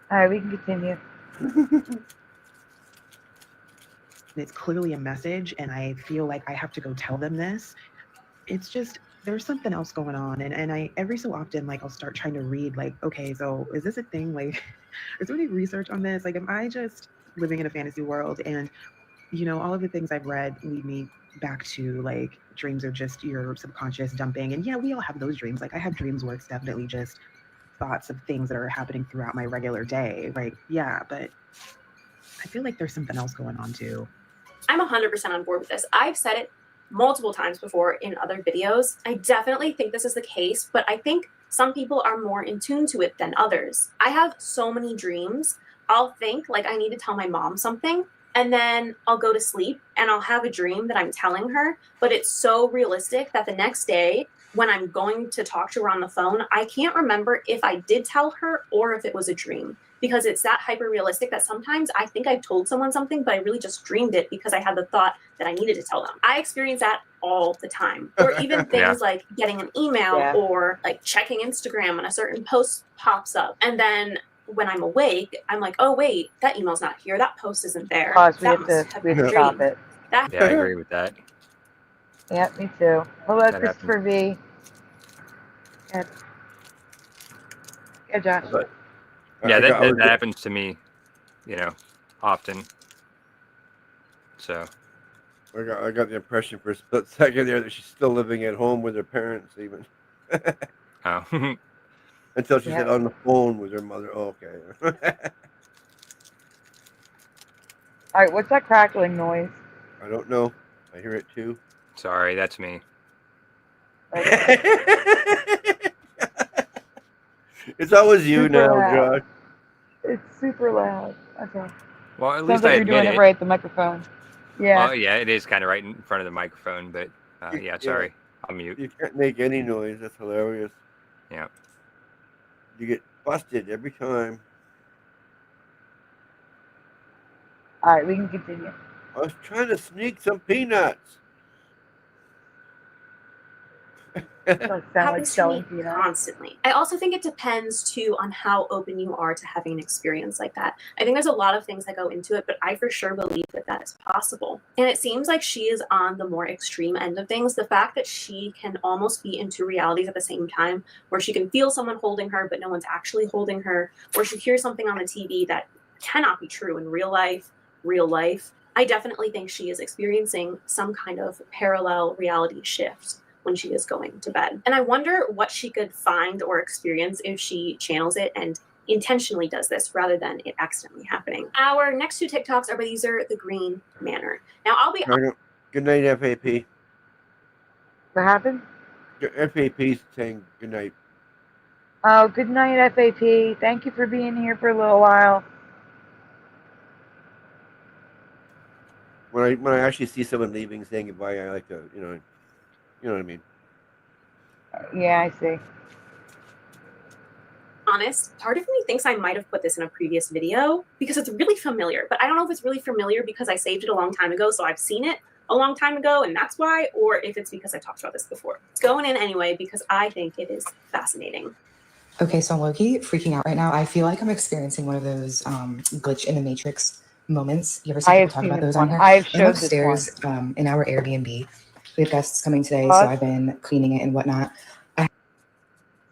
All right, we can continue. it's clearly a message, and I feel like I have to go tell them this. It's just there's something else going on, and I every so often like I'll start trying to read like, okay, so is this a thing? Like, is there any research on this? Like, am I just living in a fantasy world? And you know, all of the things I've read lead me back to like dreams are just your subconscious dumping. And yeah, we all have those dreams. Like I have dreams where it's definitely just thoughts of things that are happening throughout my regular day. Right? Yeah, but I feel like there's something else going on too. I'm 100% on board with this. I've said it multiple times before in other videos. I definitely think this is the case, but I think some people are more in tune to it than others. I have so many dreams. I'll think like I need to tell my mom something, and then I'll go to sleep and I'll have a dream that I'm telling her, but it's so realistic that the next day when I'm going to talk to her on the phone, I can't remember if I did tell her or if it was a dream, because it's that hyper realistic that sometimes I think I've told someone something, but I really just dreamed it because I had the thought that I needed to tell them. I experience that all the time. Or even things like getting an email or like checking Instagram and a certain post pops up. And then when I'm awake, I'm like, oh wait, that email's not here. That post isn't there. Pause, we That have must to have been a stop dream. it. Yeah, I agree with that. Yeah, me too. Hello, That Christopher V. Yeah, Josh. But Yeah, I got- I that was- happens to me, you know, often. So I got the impression for a split second there that she's still living at home with her parents, even. oh. Until she said on the phone with her mother. Oh, okay. All right, what's that crackling noise? I don't know. I hear it too. Sorry, that's me. It's always you Super now, loud. Josh. It's super loud. Okay. Well, at Sounds least like I you're admit doing it. it right at the microphone. Yeah. Well, yeah, it is kind of right in front of the microphone, but yeah, sorry. I'll mute. You can't make any noise. That's hilarious. Yeah. You get busted every time. All right, we can continue. I was trying to sneak some peanuts. Happens to me constantly. I also think it depends too on how open you are to having an experience like that. I think there's a lot of things that go into it, but I for sure believe that that is possible. And it seems like she is on the more extreme end of things. The fact that she can almost be in two realities at the same time, where she can feel someone holding her, but no one's actually holding her, or she hears something on the TV that cannot be true in real life. I definitely think she is experiencing some kind of parallel reality shift when she is going to bed. And I wonder what she could find or experience if she channels it and intentionally does this rather than it accidentally happening. Our next two TikToks are by the user The Green Manor. Now I'll be Good night, FAP. What happened? FAP's saying good night. Oh, good night, FAP. Thank you for being here for a little while. When I actually see someone leaving, saying goodbye, I like to, you know what I mean. Yeah, I see. honest, part of me thinks I might have put this in a previous video because it's really familiar, but I don't know if it's really familiar because I saved it a long time ago, so I've seen it a long time ago and that's why, or if it's because I talked about this before. It's going in anyway because I think it is fascinating. Okay, so I'm low-key freaking out right now. I feel like I'm experiencing one of those glitch in the Matrix moments. You ever see people talk about those on here? I've I'm showed this upstairs in our Airbnb. We have guests coming today, so I've been cleaning it and whatnot.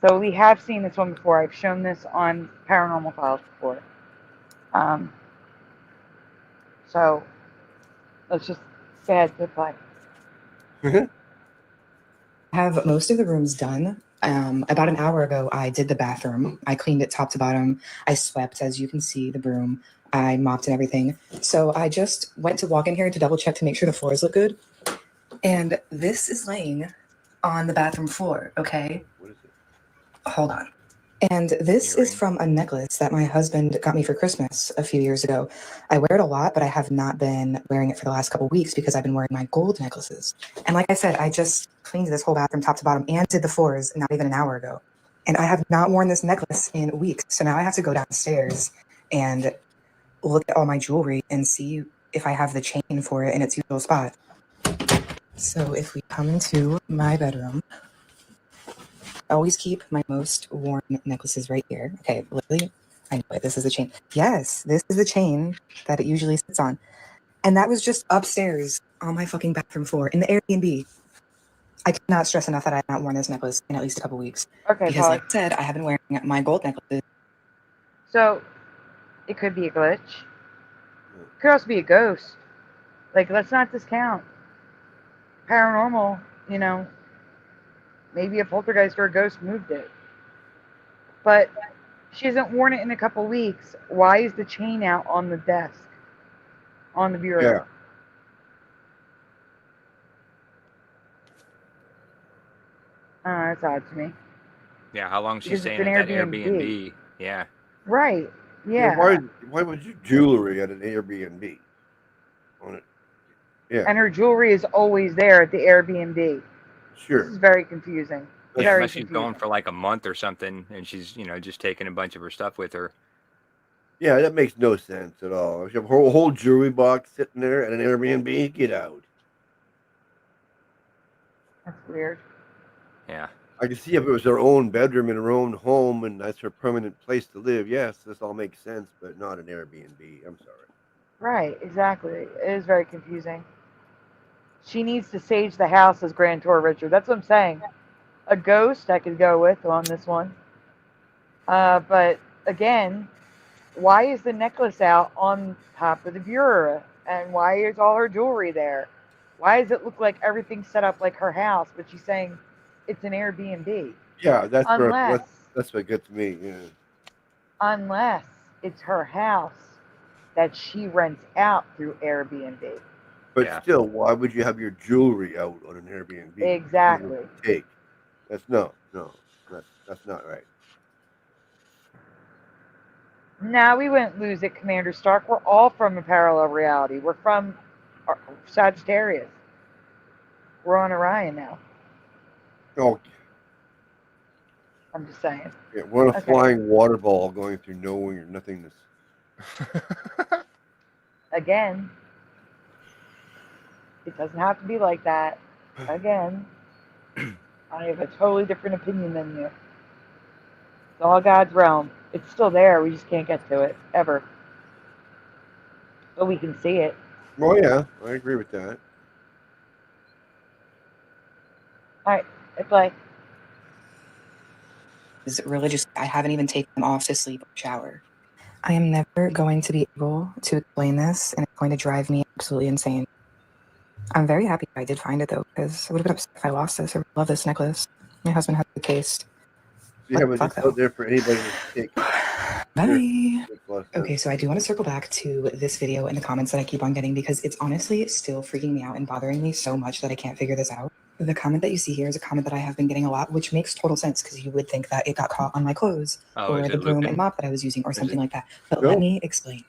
So we have seen this one before. I've shown this on Paranormal Files before. So let's just go ahead, goodbye. I have most of the rooms done. About an hour ago, I did the bathroom. I cleaned it top to bottom. I swept, as you can see, the broom. I mopped and everything. So I just went to walk in here to double check to make sure the floors look good. And this is laying on the bathroom floor, okay? What is it? Hold on. And this is from a necklace that my husband got me for Christmas a few years ago. I wear it a lot, but I have not been wearing it for the last couple of weeks because I've been wearing my gold necklaces. And like I said, I just cleaned this whole bathroom top to bottom and did the floors not even an hour ago. And I have not worn this necklace in weeks. So now I have to go downstairs and look at all my jewelry and see if I have the chain for it in its usual spot. So if we come into my bedroom, I always keep my most worn necklaces right here. Okay, literally, I know it. This is the chain. Yes, this is the chain that it usually sits on. And that was just upstairs on my fucking bathroom floor in the Airbnb. I cannot stress enough that I have not worn this necklace in at least a couple weeks. Okay, because like I said, I have been wearing my gold necklaces. So it could be a glitch. It could also be a ghost. Like, let's not discount paranormal, you know. Maybe a poltergeist or a ghost moved it. But she hasn't worn it in a couple weeks. Why is the chain out on the desk? On the bureau? That's odd to me. Yeah, how long she's Because it's staying an at that Airbnb. Airbnb? Yeah. Right. Yeah. Yeah. Why would you jewelry at an Airbnb? On it. Yeah. And her jewelry is always there at the Airbnb. Sure. This is very confusing. Yeah, Very unless she's confusing. going for like a month or something, and she's just taking a bunch of her stuff with her. Yeah, that makes no sense at all. If you have a whole jewelry box sitting there at an Airbnb, get out. That's weird. Yeah. I can see if it was her own bedroom in her own home and that's her permanent place to live. Yes, this all makes sense, but not an Airbnb. I'm sorry. Right, exactly. It is very confusing. She needs to sage the house as Grand Tour Richard. That's what I'm saying. A ghost I could go with on this one. But again, why is the necklace out on top of the bureau? And why is all her jewelry there? Why does it look like everything's set up like her house, but she's saying it's an Airbnb? Yeah, that's unless what gets me. Yeah. Unless it's her house that she rents out through Airbnb. But still, why would you have your jewelry out on an Airbnb? Exactly. That's not right. Now we wouldn't lose it, Commander Stark. We're all from a parallel reality. We're from Sagittarius. We're on Orion now. Oh, I'm just saying. yeah, we're on a flying water ball going through nowhere, nothingness. Again, it doesn't have to be like that. Again, I have a totally different opinion than you. It's all God's realm. It's still there. We just can't get to it, ever. But we can see it. Oh, yeah, I agree with that. All right, it's like... Religious. I haven't even taken them off to sleep or shower. I am never going to be able to explain this, and it's going to drive me absolutely insane. I'm very happy I did find it, though, because I would have been upset if I lost this. I love this necklace. My husband has the case. You have it out there for anybody to take. Bye. Okay, so I do want to circle back to this video and the comments that I keep on getting because it's honestly still freaking me out and bothering me so much that I can't figure this out. The comment that you see here is a comment that I have been getting a lot, which makes total sense because you would think that it got caught on my clothes or the broom and mop that I was using or something like that. But let me explain.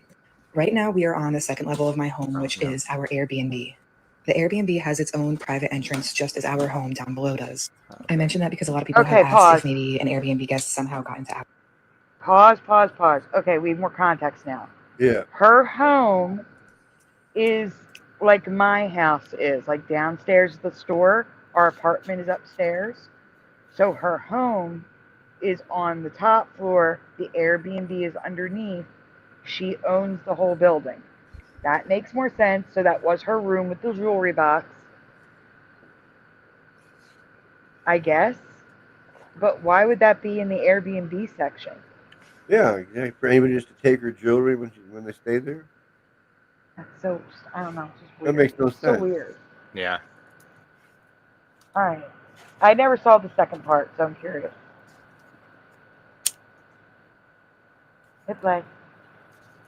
Right now, we are on the second level of my home, which is our Airbnb. The Airbnb has its own private entrance, just as our home down below does. I mentioned that because a lot of people have asked if maybe an Airbnb guest somehow got into Pause. Okay, we have more context now. Yeah. Her home is like my house is. Like downstairs is the store. Our apartment is upstairs. So her home is on the top floor. The Airbnb is underneath. She owns the whole building. That makes more sense. So that was her room with the jewelry box, I guess. But why would that be in the Airbnb section? Yeah, for anybody just to take her jewelry when they stay there. That's so, I don't know. It's just weird. That makes no sense. So weird. Yeah. All right. I never saw the second part, so I'm curious. It's like...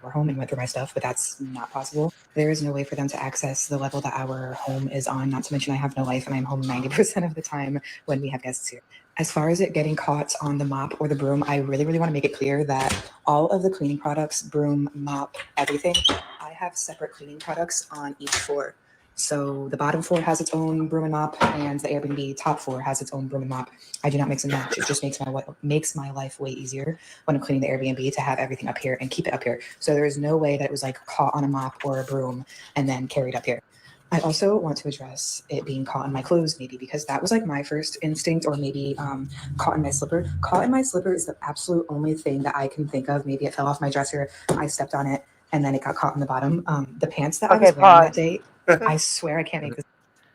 home and went through my stuff, but that's not possible. There is no way for them to access the level that our home is on, not to mention I have no life and I'm home 90% of the time when we have guests here. As far as it getting caught on the mop or the broom, I really want to make it clear that all of the cleaning products, broom, mop, everything, I have separate cleaning products on each floor. So the bottom floor has its own broom and mop, and the Airbnb top floor has its own broom and mop. I do not mix and match. It just makes my life way easier when I'm cleaning the Airbnb to have everything up here and keep it up here. So there is no way that it was like caught on a mop or a broom and then carried up here. I also want to address it being caught in my clothes, maybe, because that was like my first instinct, or maybe caught in my slipper. Caught in my slipper is the absolute only thing that I can think of. Maybe it fell off my dresser, I stepped on it, and then it got caught in the bottom. The pants that I was wearing that day, I swear I can't make this.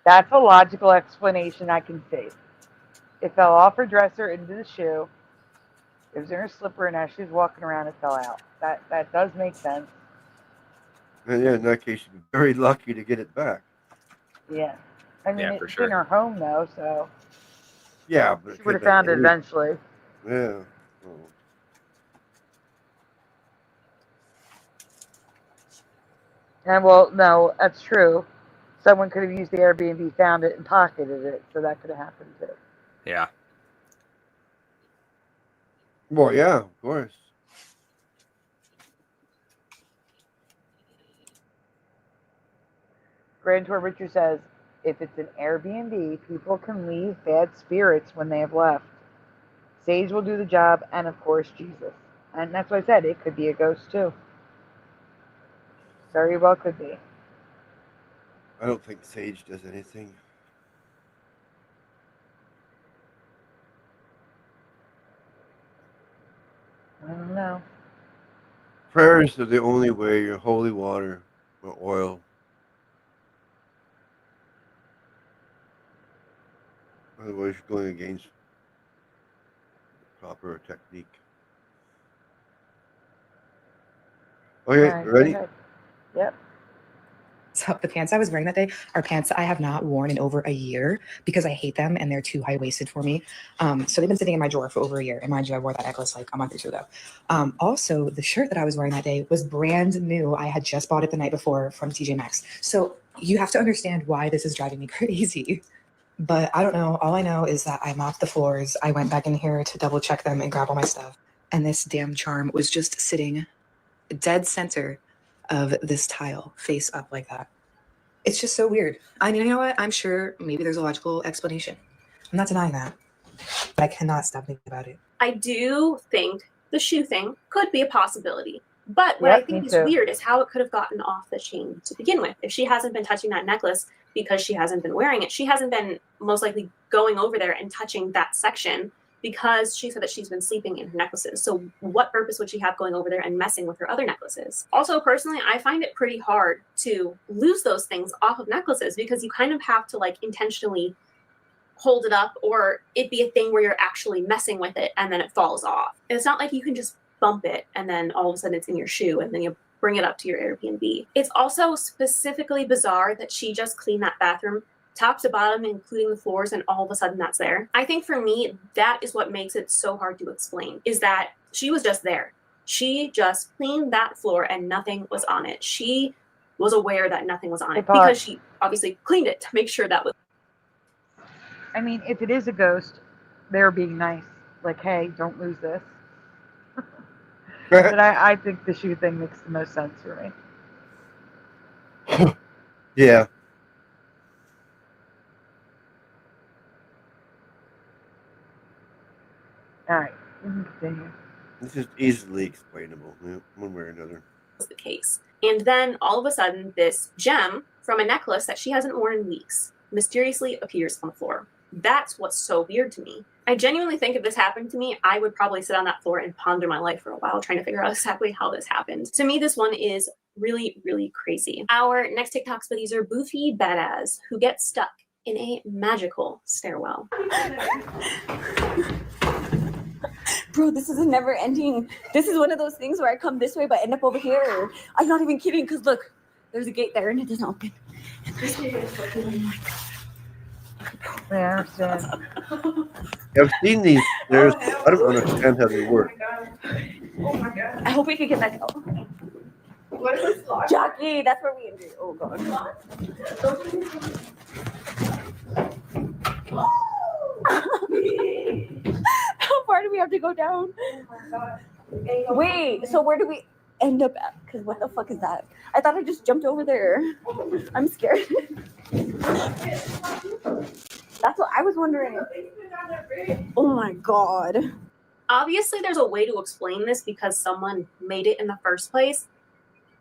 That's a logical explanation I can see. It fell off her dresser into the shoe. It was in her slipper, and as she was walking around, it fell out. That does make sense. And yeah, in that case, you'd be very lucky to get it back. Yeah. I mean, Yeah, for it's sure. in her home, though, so... Yeah, but... She would have found it eventually. Yeah. Oh. And, well, no, that's true. Someone could have used the Airbnb, found it, and pocketed it, so that could have happened, too. Yeah. Well, yeah, of course. Grand Tour Richard says, if it's an Airbnb, people can leave bad spirits when they have left. Sage will do the job, and of course, Jesus. And that's what I said. It could be a ghost, too. Very well could be. I don't think Sage does anything. I don't know. Prayers are the only way. Your holy water or oil. Otherwise, you're going against the proper technique. Okay, All right, go ready? ahead. Yep. So the pants I was wearing that day are pants I have not worn in over a year because I hate them and they're too high-waisted for me. So they've been sitting in my drawer for over a year. And mind you, I wore that necklace like a month or two ago. Also, the shirt that I was wearing that day was brand new. I had just bought it the night before from TJ Maxx. So you have to understand why this is driving me crazy. But I don't know. All I know is that I mopped the floors. I went back in here to double check them and grab all my stuff. And this damn charm was just sitting dead center of this tile, face up like that. It's just so weird. I mean, you know what? I'm sure maybe there's a logical explanation. I'm not denying that, but I cannot stop thinking about it. I do think the shoe thing could be a possibility. But what I think is weird is how it could have gotten off the chain to begin with. If she hasn't been touching that necklace because she hasn't been wearing it, she hasn't been most likely going over there and touching that section because she said that she's been sleeping in her necklaces. So what purpose would she have going over there and messing with her other necklaces? Also, personally, I find it pretty hard to lose those things off of necklaces because you kind of have to like intentionally hold it up, or it be a thing where you're actually messing with it and then it falls off. It's not like you can just bump it and then all of a sudden it's in your shoe and then you bring it up to your Airbnb. It's also specifically bizarre that she just cleaned that bathroom top to bottom, including the floors, and all of a sudden that's there. I think for me, that is what makes it so hard to explain, is that she was just there. She just cleaned that floor and nothing was on it. She was aware that nothing was on it because she obviously cleaned it to make sure that was. I mean, if it is a ghost, they're being nice. Like, hey, don't lose this. But I think the shoe thing makes the most sense for me. Yeah. All right, we can continue. This is easily explainable, one way or another. Was the case. And then all of a sudden, this gem from a necklace that she hasn't worn in weeks mysteriously appears on the floor. That's what's so weird to me. I genuinely think if this happened to me, I would probably sit on that floor and ponder my life for a while, trying to figure out exactly how this happened. To me, this one is really, really crazy. Our next TikTok spitties are Boofy Badass, who gets stuck in a magical stairwell. Bro, this is a never ending. This is one of those things where I come this way but end up over here. I'm not even kidding, because look, there's a gate there and it doesn't open. And there's oh my God. I understand. I've seen these stairs. I don't understand how they work. Oh my God. I hope we can get back out. What is this lock? Jackie, that's where we ended. Oh God. How far do we have to go down? Oh my God. Wait, so where do we end up at? Because what the fuck is that? I thought I just jumped over there. I'm scared. That's what I was wondering. Oh my God. Obviously, there's a way to explain this because someone made it in the first place.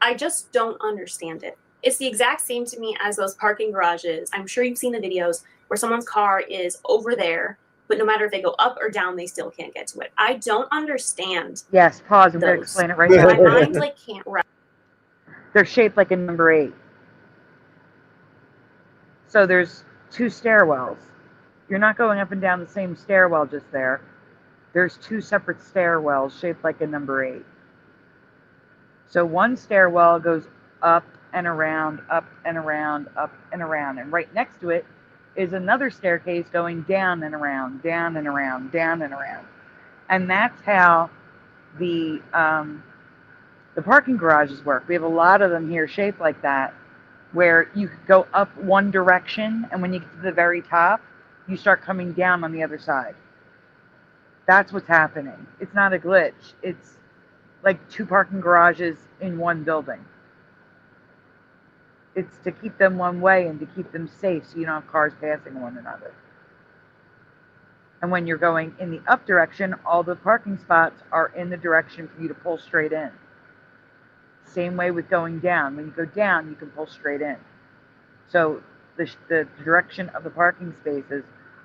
I just don't understand it. It's the exact same to me as those parking garages. I'm sure you've seen the videos where someone's car is over there, but no matter if they go up or down, they still can't get to it. I don't understand. Yes, pause. I'm going to explain it right now. My mind can't wrap. They're shaped like a number 8. So there's 2 stairwells. You're not going up and down the same stairwell just there. There's 2 separate stairwells shaped like a number 8. So one stairwell goes up and around, up and around, up and around. And right next to it is another staircase going down and around, down and around, down and around. And that's how the parking garages work. We have a lot of them here shaped like that, where you could go up one direction, and when you get to the very top, you start coming down on the other side. That's what's happening. It's not a glitch. It's like 2 parking garages in one building. It's to keep them one way and to keep them safe so you don't have cars passing one another. And when you're going in the up direction, all the parking spots are in the direction for you to pull straight in. Same way with going down. When you go down, you can pull straight in. So the direction of the parking spaces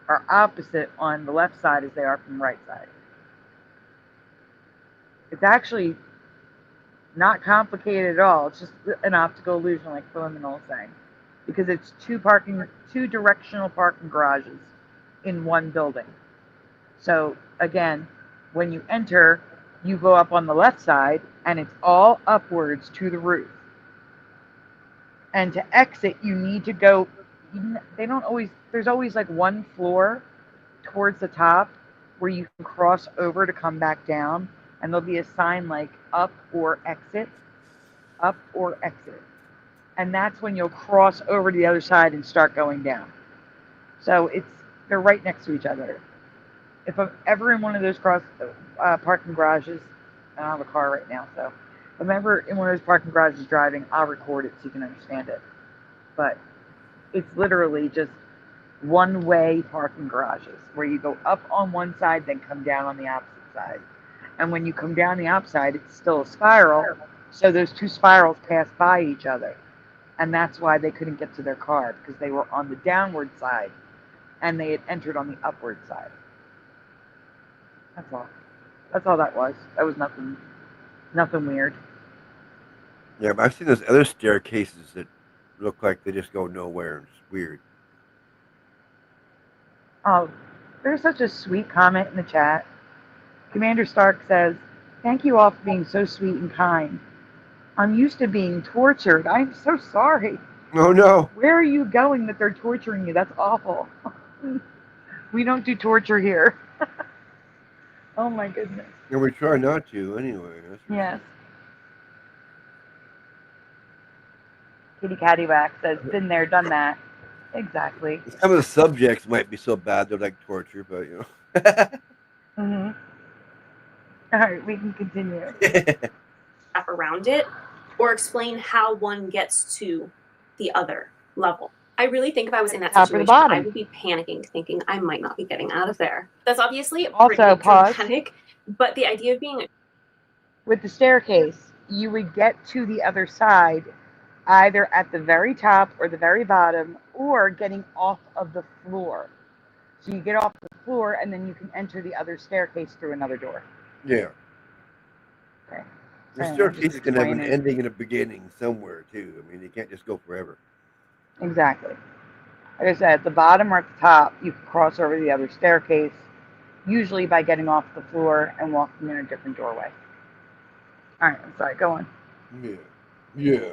are opposite on the left side as they are from the right side. It's actually not complicated at all. It's just an optical illusion, like Philomena was saying, because it's 2 directional parking garages in one building. So again, when you enter, you go up on the left side, and it's all upwards to the roof. And to exit, you need to go. There's always like one floor towards the top where you can cross over to come back down, and there'll be a sign like up or exit, and that's when you'll cross over to the other side and start going down. So they're right next to each other. If I'm ever in one of those parking garages, I don't have a car right now, so if I'm ever in one of those parking garages driving, I'll record it so you can understand it. But it's literally just one-way parking garages where you go up on one side, then come down on the opposite side. And when you come down the opposite side, it's still a spiral, so those 2 spirals pass by each other. And that's why they couldn't get to their car, because they were on the downward side and they had entered on the upward side. That's all. That's all that was. That was nothing weird. Yeah, but I've seen those other staircases that look like they just go nowhere, and it's weird. Oh, there's such a sweet comment in the chat. Commander Stark says, "Thank you all for being so sweet and kind. I'm used to being tortured. I'm so sorry." Oh, no. Where are you going that they're torturing you? That's awful. We don't do torture here. Oh my goodness. Yeah, we try not to anyway. Yes. Kitty Cattywack says, "Been there, done that." Exactly. Some of the subjects might be so bad they're like torture, but you know. All right, we can continue. Around it, or explain how one gets to the other level. I really think if I was in that Top or the situation, bottom. I would be panicking, thinking I might not be getting out of there. That's obviously Also, pretty pause. dramatic, but the idea of being With the staircase, you would get to the other side either at the very top or the very bottom, or getting off of the floor. So you get off the floor, and then you can enter the other staircase through another door. Yeah. Okay. The staircase can have an ending and a beginning somewhere too. I mean, you can't just go forever. Exactly. Like I said, at the bottom or at the top, you can cross over the other staircase, usually by getting off the floor and walking in a different doorway. All right, I'm sorry, go on. Yeah. Yeah.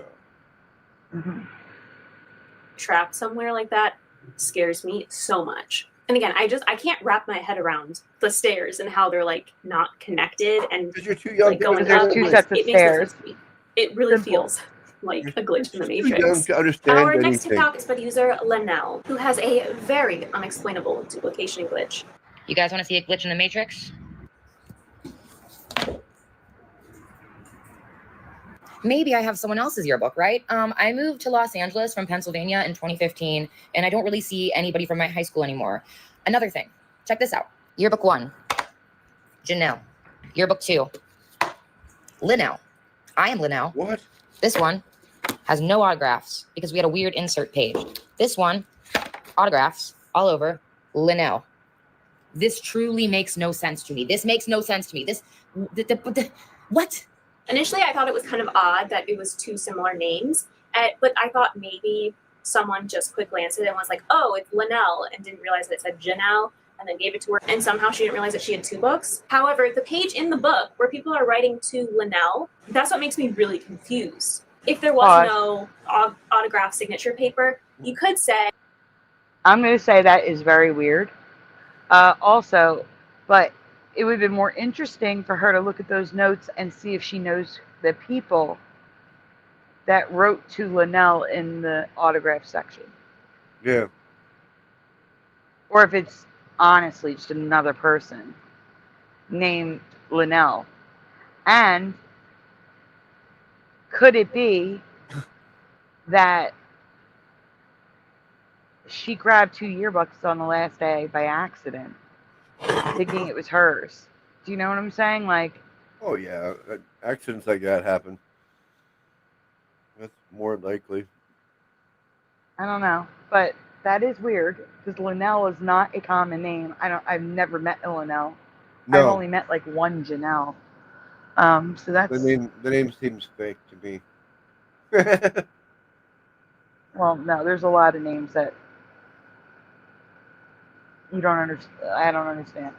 trapped somewhere like that scares me so much. And again, I can't wrap my head around the stairs and how they're like not connected and you're too young like going there's up. 2 sets of It makes no stairs. sense to me. It really Simple. feels like a glitch in the Too young Matrix. to understand Our next anything. TikTok is by the user Linnell, who has a very unexplainable duplication glitch. You guys want to see a glitch in the Matrix? Maybe I have someone else's yearbook, right? I moved to Los Angeles from Pennsylvania in 2015, and I don't really see anybody from my high school anymore. Another thing, check this out. Yearbook 1, Janelle. Yearbook 2, Linnell. I am Linnell. What? This one has no autographs because we had a weird insert page. This one, autographs all over, Linnell. This truly makes no sense to me. This makes no sense to me. What? Initially, I thought it was kind of odd that it was 2 similar names, but I thought maybe someone just quick glanced at it and was like, oh, it's Linnell, and didn't realize that it said Janelle, and then gave it to her, and somehow she didn't realize that she had 2 books. However, the page in the book where people are writing to Linnell, that's what makes me really confused. If there was no autograph signature paper, you could say... I'm going to say that is very weird. Also, but it would have been more interesting for her to look at those notes and see if she knows the people that wrote to Linnell in the autograph section. Yeah. or if it's honestly just another person named Linnell. And could it be that she grabbed 2 yearbooks on the last day by accident, thinking it was hers? Do you know what I'm saying? Like, Oh yeah, accidents like that happen. That's more likely. I don't know, but that is weird because Linnell is not a common name. I've never met a Linnell. I've No, only met like one Janelle. So that's, the name seems fake to me. well, no, there's a lot of names that you don't understand. I don't understand.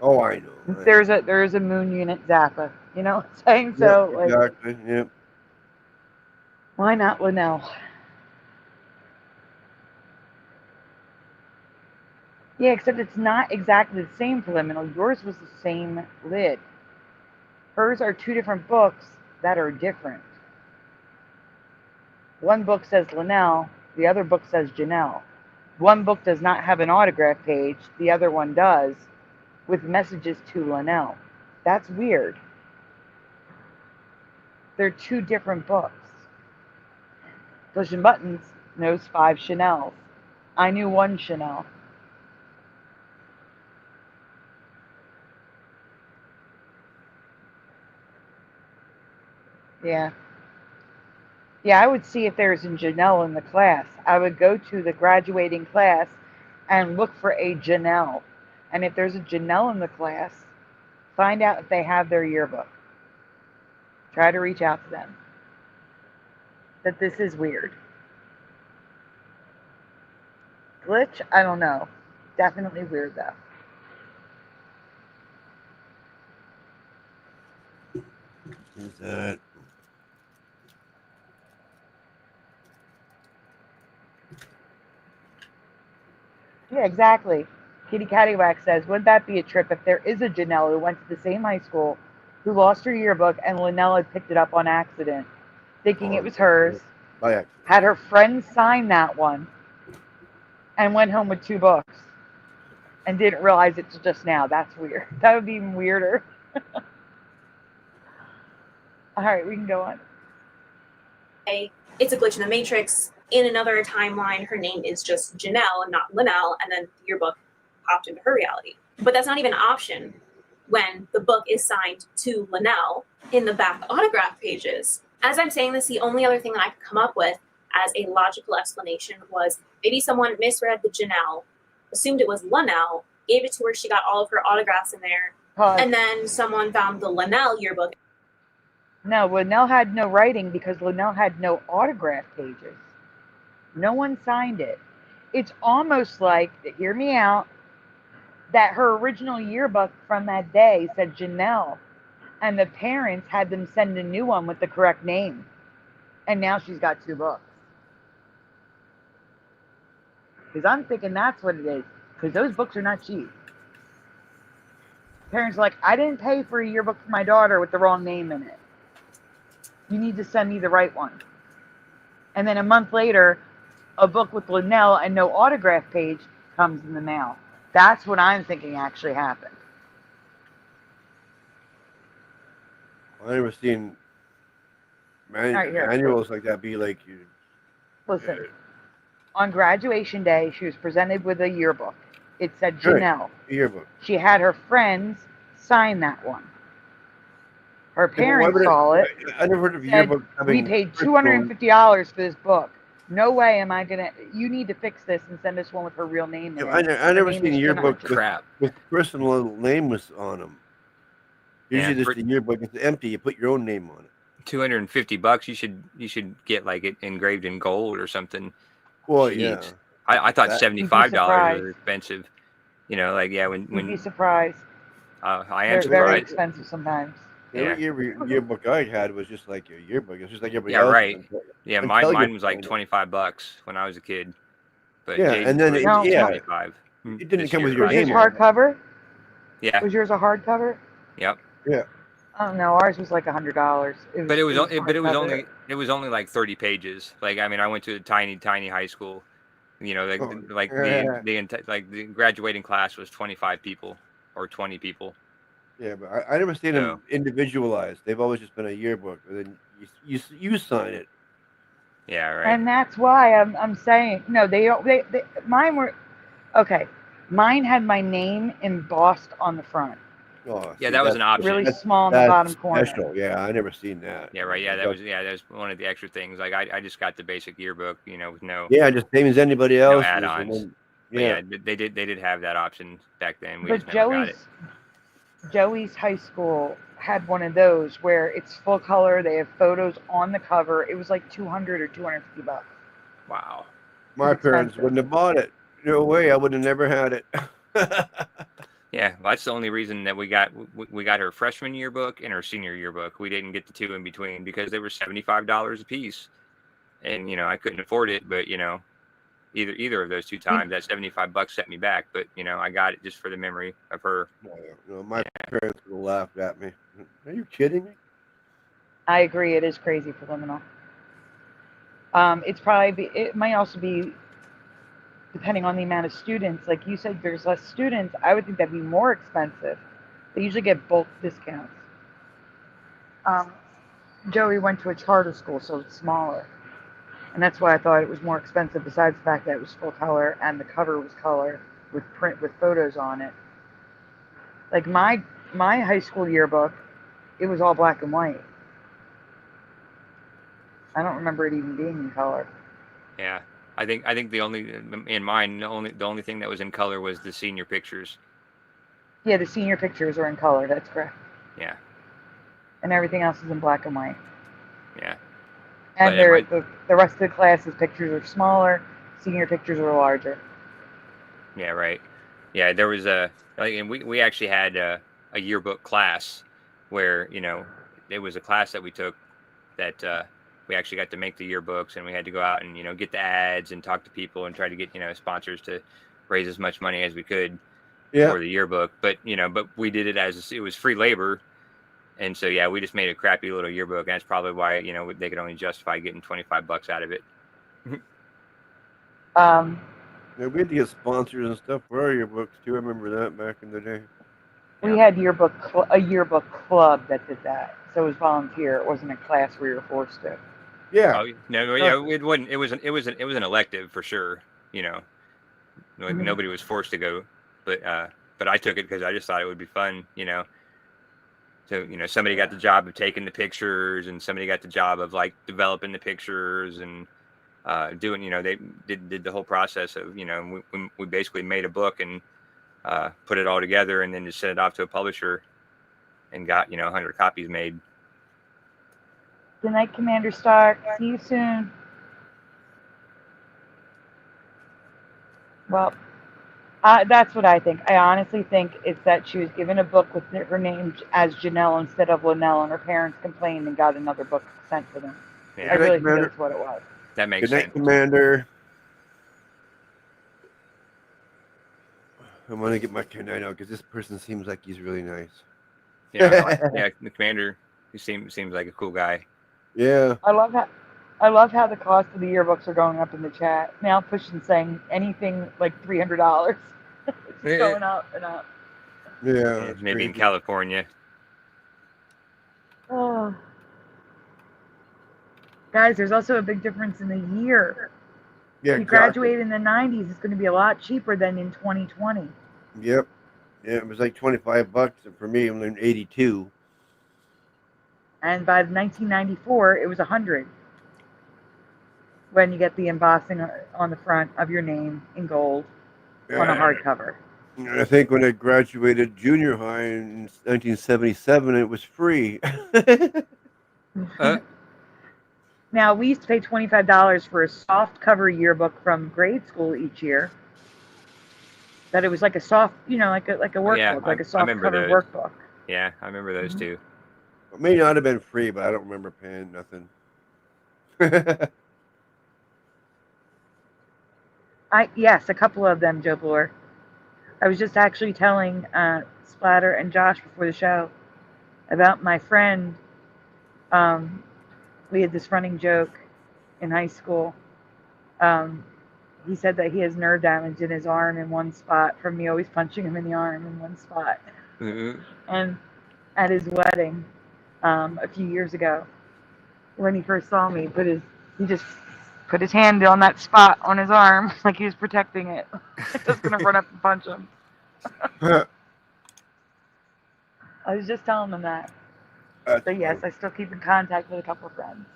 Oh, I know. There is a moon unit Zappa. You know what I'm saying? Yep, So like, exactly. Yep. why not Linnell? Yeah, except it's not exactly the same preliminal. Yours was the same lid. Hers are 2 different books that are different. One book says Linnell, the other book says Janelle. One book does not have an autograph page, the other one does, with messages to Linnell. That's weird. They're 2 different books. Push and Buttons knows 5 Chanels. I knew 1 Chanel. Yeah. Yeah, I would see if there's a Janelle in the class. I would go to the graduating class and look for a Janelle. And if there's a Janelle in the class, find out if they have their yearbook. Try to reach out to them. That this is weird. Glitch? I don't know. Definitely weird though. Who's that? Yeah, exactly. Kitty Cattywack says, wouldn't that be a trip if there is a Janelle who went to the same high school, who lost her yearbook, and Linnell had picked it up on accident, thinking it was hers, By accident. had her friend sign that one, and went home with 2 books, and didn't realize it till just now. That's weird. That would be even weirder. All right, we can go on. It's a glitch in the matrix. In another timeline, her name is just Janelle and not Linnell, and then the yearbook popped into her reality. But that's not even an option when the book is signed to Linnell in the back autograph pages. As I'm saying this, the only other thing that I could come up with as a logical explanation was maybe someone misread the Janelle, assumed it was Linnell, gave it to her, she got all of her autographs in there, and then someone found the Linnell yearbook. No, Linnell had no writing because Linnell had no autograph pages. No one signed it. It's almost like, hear me out, that her original yearbook from that day said Janelle, and the parents had them send a new one with the correct name. And now she's got 2 books. Because I'm thinking that's what it is. Because those books are not cheap. Parents are like, I didn't pay for a yearbook for my daughter with the wrong name in it. You need to send me the right one. And then a month later, a book with Linnell and no autograph page comes in the mail. That's what I'm thinking actually happened. I've never seen Right, here. manuals like that be like you. Listen, on graduation day, she was presented with a yearbook. It said Janelle. Yearbook. She had her friends sign that one. Her parents saw it. I never heard of said, yearbook. we paid $250 for this book. No way am I gonna. You need to fix this and send us one with her real name in it. I never seen a yearbook Crap. with personal name was on them. Usually, Yeah, just the yearbook is empty. You put your own name on it. $250. You should get like it engraved in gold or something. Well, Jeez. yeah. I thought That- $75 was expensive. You know, like yeah, when You'd be surprised. I am They're very surprised. expensive sometimes. Every yearbook I had was just like a yearbook. It's just like everybody Yeah, else. right. Yeah, until mine you was like find it. $25 when I was a kid. But Yeah, Jaden's and then was it- yeah. 25. It didn't this come with year, your Was right? yours name on it. hardcover? Yeah. Was yours a hardcover? Yep. Yeah. Oh no, ours was like $100. But it was hardcover. only like 30 pages. Like I mean, I went to a tiny high school, You know, like Oh, like yeah. like the graduating class was 25 people or 20 people. Yeah, but I never seen So them individualized. They've always just been a yearbook, and then you sign it. yeah, right. And that's why I'm saying no. They mine were okay. Mine had my name embossed on the front, Oh, Yeah, see, that was an really option. small in the bottom that's corner. special. Yeah, I never seen that. Yeah, right. Yeah, Like, that was one of the extra things. Like I just got the basic yearbook, you know, with yeah, just same as anybody no else's, and add-ons. then But yeah, yeah, they did have that option back then. We But just never got it. Joey's high school had one of those where it's full color. They have photos on the cover. It was like 200 or 250 bucks. Wow. my It's parents expensive. wouldn't have bought it. No way, I would have never had it. Yeah, well, that's the only reason that we got her freshman yearbook and her senior yearbook. We didn't get the two in between because they were $75 a piece, and you know I couldn't afford it. But you know, either of those two times, that $75 set me back. But you know, I got it just for the memory of her. No, my parents would have laughed at me. Are you kidding me? I agree. It is crazy for liminal. It might also be depending on the amount of students. Like you said, there's less students. I would think that'd be more expensive. They usually get bulk discounts. Joey went to a charter school, so it's smaller. And that's why I thought it was more expensive, besides the fact that it was full color and the cover was color with print with photos on it. Like my high school yearbook, it was all black and white. I don't remember it even being in color. Yeah, I think the only in mine the only thing that was in color was the senior pictures. Yeah, the senior pictures are in color. That's correct. Yeah. And everything else is in black and white. Yeah. And the rest of the class's pictures are smaller. Senior pictures are larger. Yeah, right. Yeah, there was and we actually had a yearbook class where, you know, it was a class that we took that we actually got to make the yearbooks, and we had to go out and, you know, get the ads and talk to people and try to get, you know, sponsors to raise as much money as we could for the yearbook. But, you know, we did it as it was free labor. And so, yeah, we just made a crappy little yearbook. And that's probably why, you know, they could only justify getting $25 out of it. Yeah, we had to get sponsors and stuff for our yearbooks too. I remember that back in the day. We had a yearbook club that did that. So it was volunteer. It wasn't a class where you were forced to. Yeah. Oh, no, yeah, it wasn't. It was an elective for sure. You know, like nobody was forced to go, but I took it because I just thought it would be fun. You know, so you know, somebody got the job of taking the pictures, and somebody got the job of like developing the pictures and doing. You know, they did the whole process of, you know, we basically made a book and put it all together, and then just sent it off to a publisher, and got, you know, 100 copies made. Good night, Commander Stark. See you soon. Well, that's what I think. I honestly think it's that she was given a book with her name as Janelle instead of Linnell, and her parents complained and got another book sent to them. Yeah. I really think that's what it was. That makes Good night, sense. Commander. I'm gonna get my K9 out because this person seems like he's really nice. Yeah, yeah, the commander, he seems like a cool guy. Yeah. I love how the cost of the yearbooks are going up in the chat. Now pushing saying anything like $300. It's going up and up. Yeah. Maybe in California. Oh. Guys, there's also a big difference in the year. Yeah. If you graduated in the 90s, it's going to be a lot cheaper than in 2020. Yep. Yeah, it was like $25 for me. I'm in 82. And by 1994, it was $100 when you get the embossing on the front of your name in gold on a hardcover. I think when I graduated junior high in 1977, it was free. Now, we used to pay $25 for a soft cover yearbook from grade school each year. That it was like a soft, you know, like a workbook, like a soft cover workbook. Yeah, I remember those too. It may not have been free, but I don't remember paying nothing. Yes, a couple of them, Joe Bloor. I was just actually telling Splatter and Josh before the show about my friend. We had this running joke in high school. he said that he has nerve damage in his arm in one spot from me always punching him in the arm in one spot. Mm-hmm. And at his wedding a few years ago, when he first saw me, he just put his hand on that spot on his arm like he was protecting it. I was gonna run up and punch him. I was just telling him that. But yes, I still keep in contact with a couple of friends.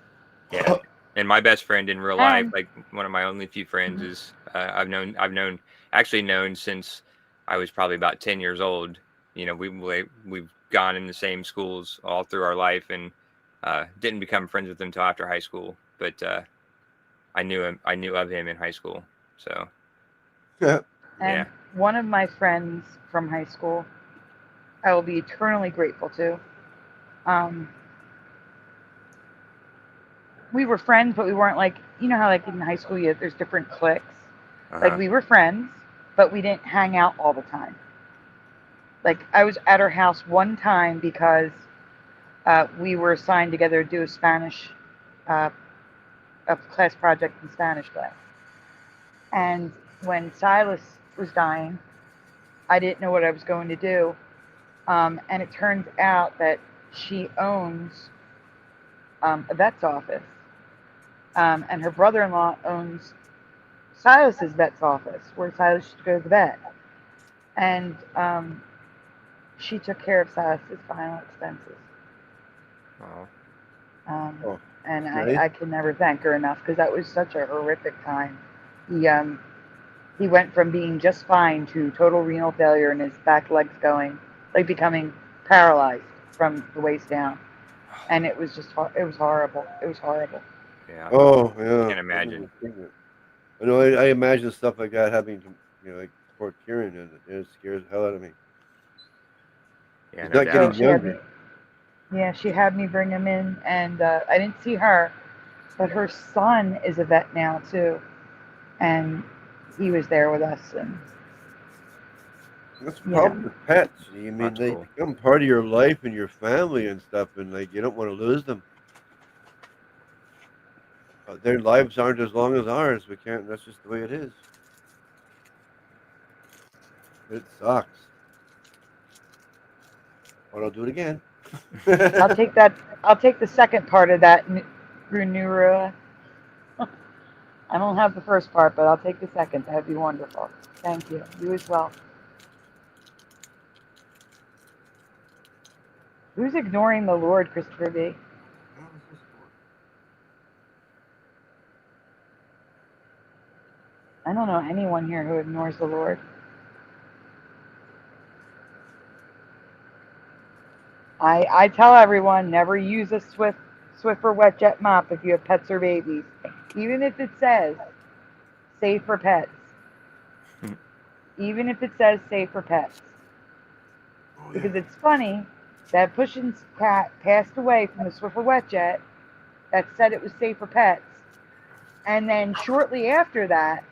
Yeah. And my best friend in real life, like one of my only few friends, is I've known since I was probably about 10 years old. You know, we've gone in the same schools all through our life, and didn't become friends with him until after high school. But I knew of him in high school. So And one of my friends from high school, I will be eternally grateful to. We were friends, but we weren't like, you know how like in high school there's different cliques. Like we were friends, but we didn't hang out all the time. Like I was at her house one time because we were assigned together to do a Spanish, a class project in Spanish class. And when Silas was dying, I didn't know what I was going to do. And it turns out that she owns a vet's office. And her brother-in-law owns Silas's vet's office, where Silas used to go to the vet. And she took care of Silas's final expenses. Wow. And nice. I can never thank her enough, because that was such a horrific time. He went from being just fine to total renal failure and his back legs becoming paralyzed from the waist down. And it was just, it was horrible. It was horrible. Yeah. Oh, yeah. I can't imagine. I know. I imagine stuff like that happening to, like poor Kieran, and it scares the hell out of me. Yeah, He's no not doubt. getting younger. She had me bring him in, and I didn't see her, but her son is a vet now too, and he was there with us. And that's the problem with pets. I mean, they become part of your life and your family and stuff, and like you don't want to lose them. Their lives aren't as long as ours. We can't. That's just the way it is. It sucks. But I'll do it again. I'll take that. I'll take the second part of that, Runura. I don't have the first part, but I'll take the second. That'd be wonderful. Thank you. You as well. Who's ignoring the Lord, Christopher B? I don't know anyone here who ignores the Lord. I tell everyone, never use a Swiffer wet jet mop if you have pets or babies, even if it says safe for pets. Even if it says safe for pets. Because it's funny that Pushkin's cat passed away from the Swiffer wet jet that said it was safe for pets, and then shortly after that,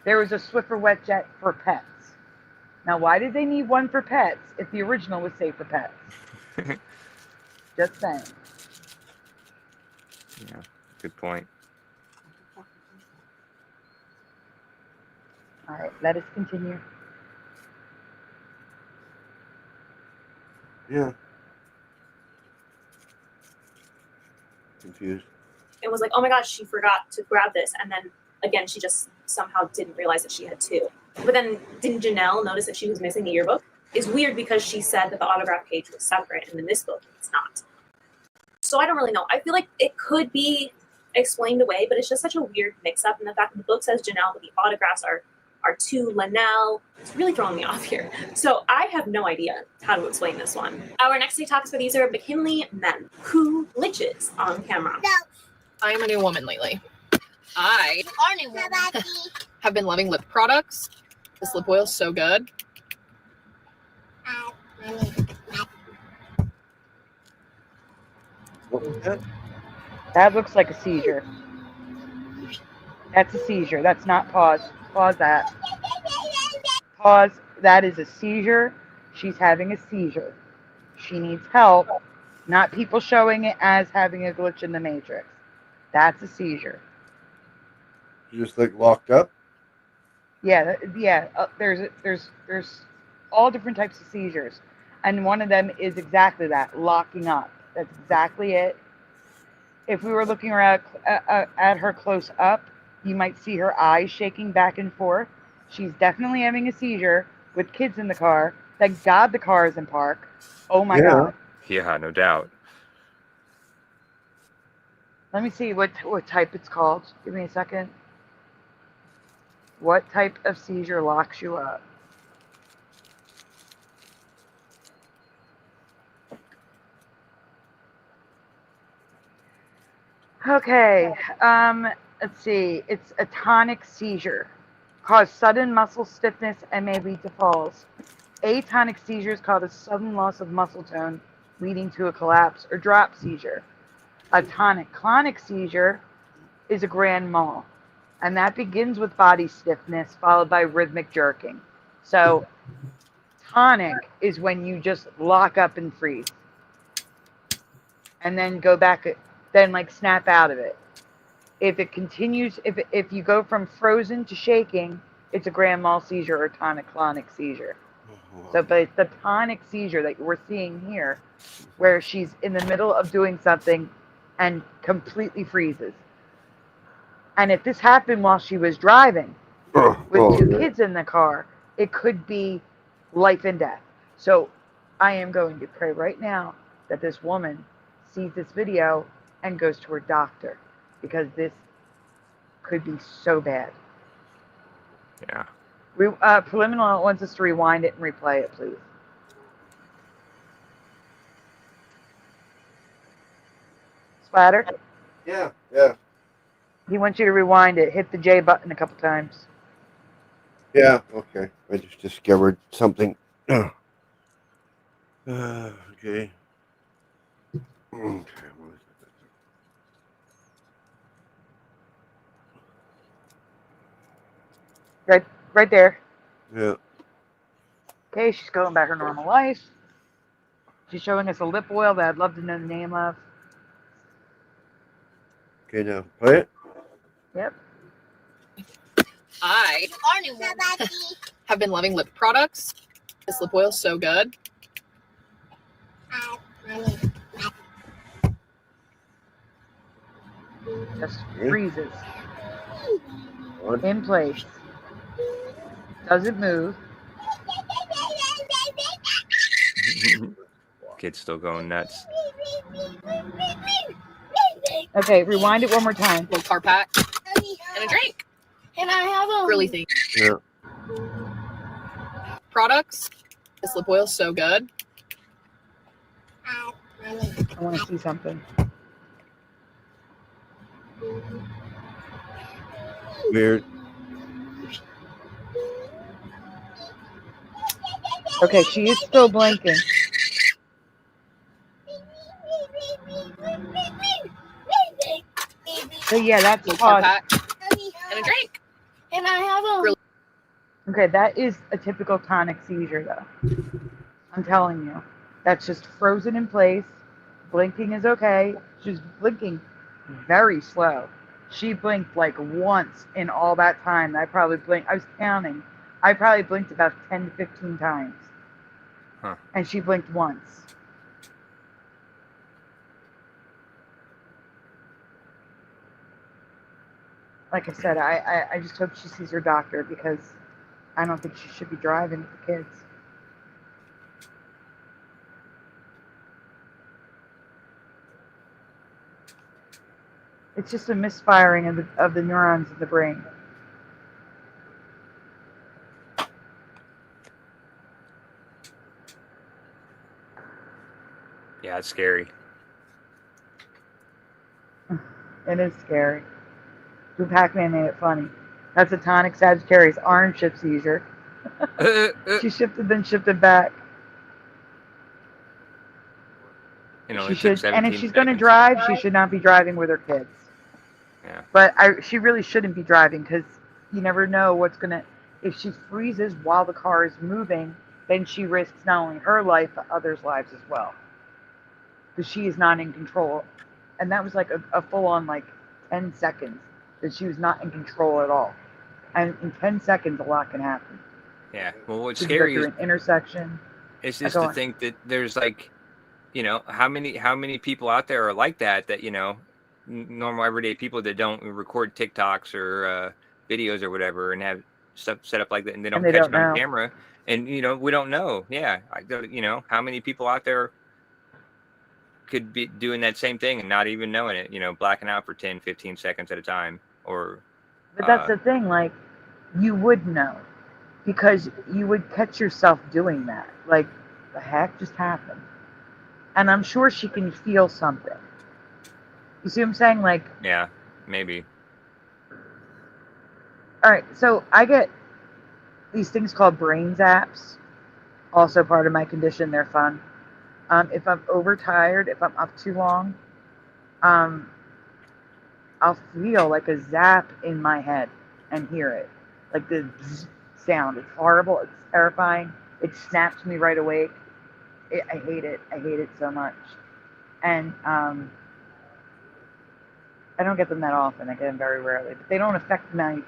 there was a Swiffer wet jet for pets. Now, why did they need one for pets if the original was safe for pets? Just saying. Yeah, good point. All right, let us continue. Yeah. Confused. It was like, oh my gosh, she forgot to grab this. And then again, she just somehow didn't realize that she had two. But then didn't Janelle notice that she was missing the yearbook? It's weird because she said that the autograph page was separate, and in this book, it's not. So I don't really know. I feel like it could be explained away, but it's just such a weird mix-up. And the fact that the book says Janelle, but the autographs are to Linnell. It's really throwing me off here. So I have no idea how to explain this one. Our next TikToks for these are McKinley men. Who glitches on camera? I am a new woman lately. I have been loving lip products. This lip oil is so good. What was that? That looks like a seizure. That's a seizure. That's not pause. Pause that. Pause. That is a seizure. She's having a seizure. She needs help, not people showing it as having a glitch in the matrix. That's a seizure. You just like locked up? There's all different types of seizures, and one of them is exactly that, locking up. That's exactly it. If we were looking at her close up, you might see her eyes shaking back and forth. She's definitely having a seizure with kids in the car. Thank God the car is in park. Oh my God. Yeah, no doubt. Let me see what type it's called. Give me a second. What type of seizure locks you up? Okay. Let's see. It's a tonic seizure. Cause sudden muscle stiffness and may lead to falls. Atonic seizures cause a sudden loss of muscle tone, leading to a collapse or drop seizure. A tonic-clonic seizure is a grand mal, and that begins with body stiffness followed by rhythmic jerking. So tonic is when you just lock up and freeze and then go back, then like snap out of it. If it continues, if you go from frozen to shaking, it's a grand mal seizure or tonic-clonic seizure. So, but it's the tonic seizure that we're seeing here, where she's in the middle of doing something and completely freezes. And if this happened while she was driving with two kids in the car, it could be life and death. So I am going to pray right now that this woman sees this video and goes to her doctor, because this could be so bad. Yeah. Preliminary wants us to rewind it and replay it, please. Splatter? Yeah. He wants you to rewind it. Hit the J button a couple times. Yeah, okay. I just discovered something. Okay. Okay. Right there. Yeah. Okay, she's going about her normal life. She's showing us a lip oil that I'd love to know the name of. Okay, now play it. Yep. I have been loving lip products. This lip oil is so good. Just freezes. In place. Doesn't move. Kid's still going nuts. Okay, rewind it one more time. Little car pack and a drink. Can I have a Really think. Yeah. Products. This lip oil is so good. I want to see something. Weird. Okay, she is still blinking. So yeah, that's Little car called. pack and a drink. Can I have a Okay, that is a typical tonic seizure, though. I'm telling you. That's just frozen in place. Blinking is okay. She's blinking very slow. She blinked like once in all that time. I was counting. I probably blinked about 10 to 15 times. Huh. And she blinked once. Like I said, I just hope she sees her doctor, because I don't think she should be driving with the kids. It's just a misfiring of the neurons in the brain. Yeah, it's scary. It is scary. Blue Pac-Man made it funny. That's a tonic Sagittarius orange shift seizure. She shifted, then shifted back. You know, She it took should, and if 17 she's going to seconds. drive, she should not be driving with her kids. Yeah. But she really shouldn't be driving, because you never know what's going to... If she freezes while the car is moving, then she risks not only her life, but others' lives as well. Because she is not in control. And that was like a full-on, like, 10 seconds that she was not in control at all. And in 10 seconds, a lot can happen. Yeah. Well, what's You can go scary through is an intersection. it's I just go to on. think that there's like, you know, how many people out there are like that, you know, normal everyday people that don't record TikToks or videos or whatever and have stuff set up like that and they And don't they catch don't it on know. camera. And, you know, we don't know. Yeah. You know, how many people out there could be doing that same thing and not even knowing it, you know, blacking out for 10, 15 seconds at a time or. But that's the thing, like, you would know because you would catch yourself doing that. Like, the heck just happened? And I'm sure she can feel something. You see what I'm saying? Like, Yeah, maybe. all right, so I get these things called brain zaps, also part of my condition. They're fun. If I'm overtired, if I'm up too long, I'll feel like a zap in my head and hear it. Like the zzz sound. It's horrible. It's terrifying. It snaps me right awake. I hate it. I hate it so much. And I don't get them that often. I get them very rarely. But they don't affect my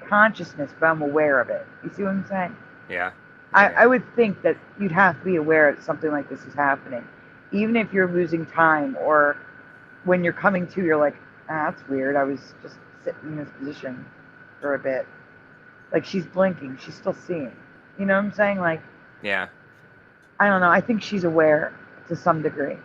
consciousness, but I'm aware of it. You see what I'm saying? Yeah. I would think that you'd have to be aware that something like this is happening. Even if you're losing time or when you're coming to, you're like, that's weird. I was just sitting in this position for a bit. Like, she's blinking. She's still seeing. You know what I'm saying? Like, Yeah. I don't know. I think she's aware to some degree.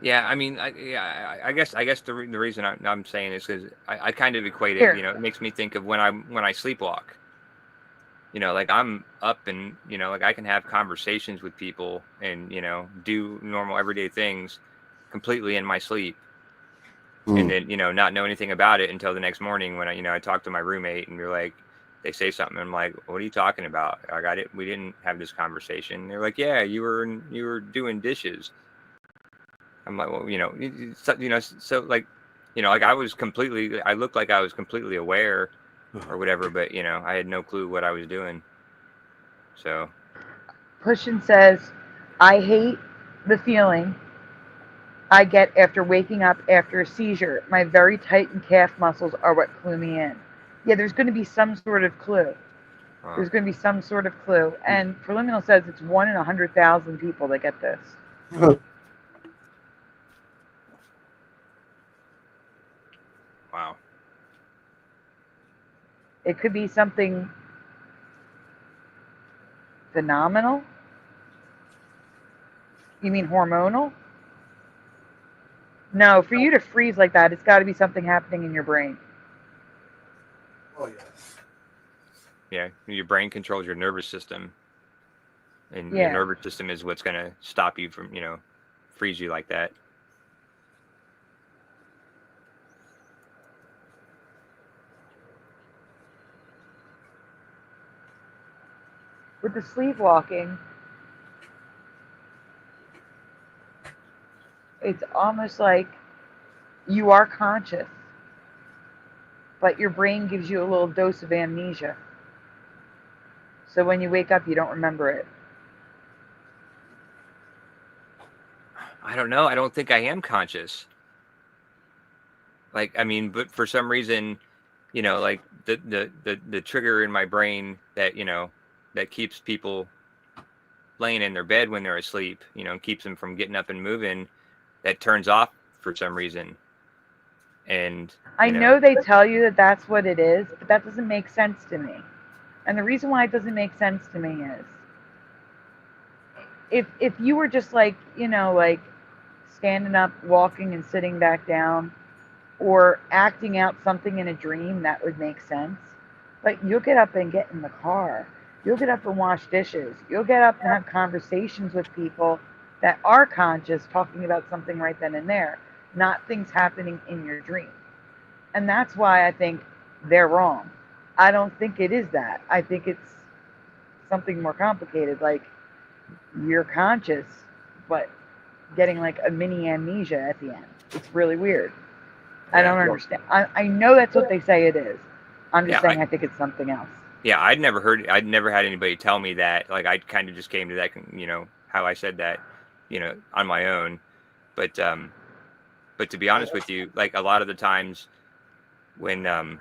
Yeah, I mean, I guess the reason I'm saying this is I kind of equate it. Here. You know, it makes me think of when I sleepwalk. You know, like I'm up and you know, like I can have conversations with people and you know do normal everyday things completely in my sleep, and then you know not know anything about it until the next morning when I talk to my roommate and you're like, they say something and I'm like, what are you talking about? I got it. We didn't have this conversation. They're like, yeah, you were doing dishes. I'm like, well, you know, so like, you know, like I looked like I was completely aware or whatever, but you know, I had no clue what I was doing. So. Pushin says, I hate the feeling I get after waking up after a seizure. My very tightened calf muscles are what clue me in. Yeah, there's going to be some sort of clue. There's going to be some sort of clue. And Preliminal says it's 1 in 100,000 people that get this. Wow. It could be something phenomenal. You mean hormonal? No, for you to freeze like that, it's got to be something happening in your brain. Oh, yes. Yeah, your brain controls your nervous system, and Yeah. your nervous system is what's going to stop you from, you know, freeze you like that. With the sleepwalking, it's almost like you are conscious, but your brain gives you a little dose of amnesia. So when you wake up, you don't remember it. I don't know. I don't think I am conscious. Like, I mean, but for some reason, you know, like the trigger in my brain that, you know, that keeps people laying in their bed when they're asleep, you know, keeps them from getting up and moving, that turns off for some reason. And I know they tell you that that's what it is, but that doesn't make sense to me. And the reason why it doesn't make sense to me is if you were just like, you know, like standing up, walking and sitting back down, or acting out something in a dream, that would make sense. But you'll get up and get in the car. You'll get up and wash dishes. You'll get up and have conversations with people that are conscious, talking about something right then and there, not things happening in your dream. And that's why I think they're wrong. I don't think it is that. I think it's something more complicated, like you're conscious, but getting like a mini amnesia at the end. It's really weird. I don't understand. I know that's what they say it is. I'm just saying I think it's something else. Yeah, I'd never had anybody tell me that. Like, I kind of just came to that, you know, how I said that, you know, on my own. But But to be honest with you, like a lot of the times when when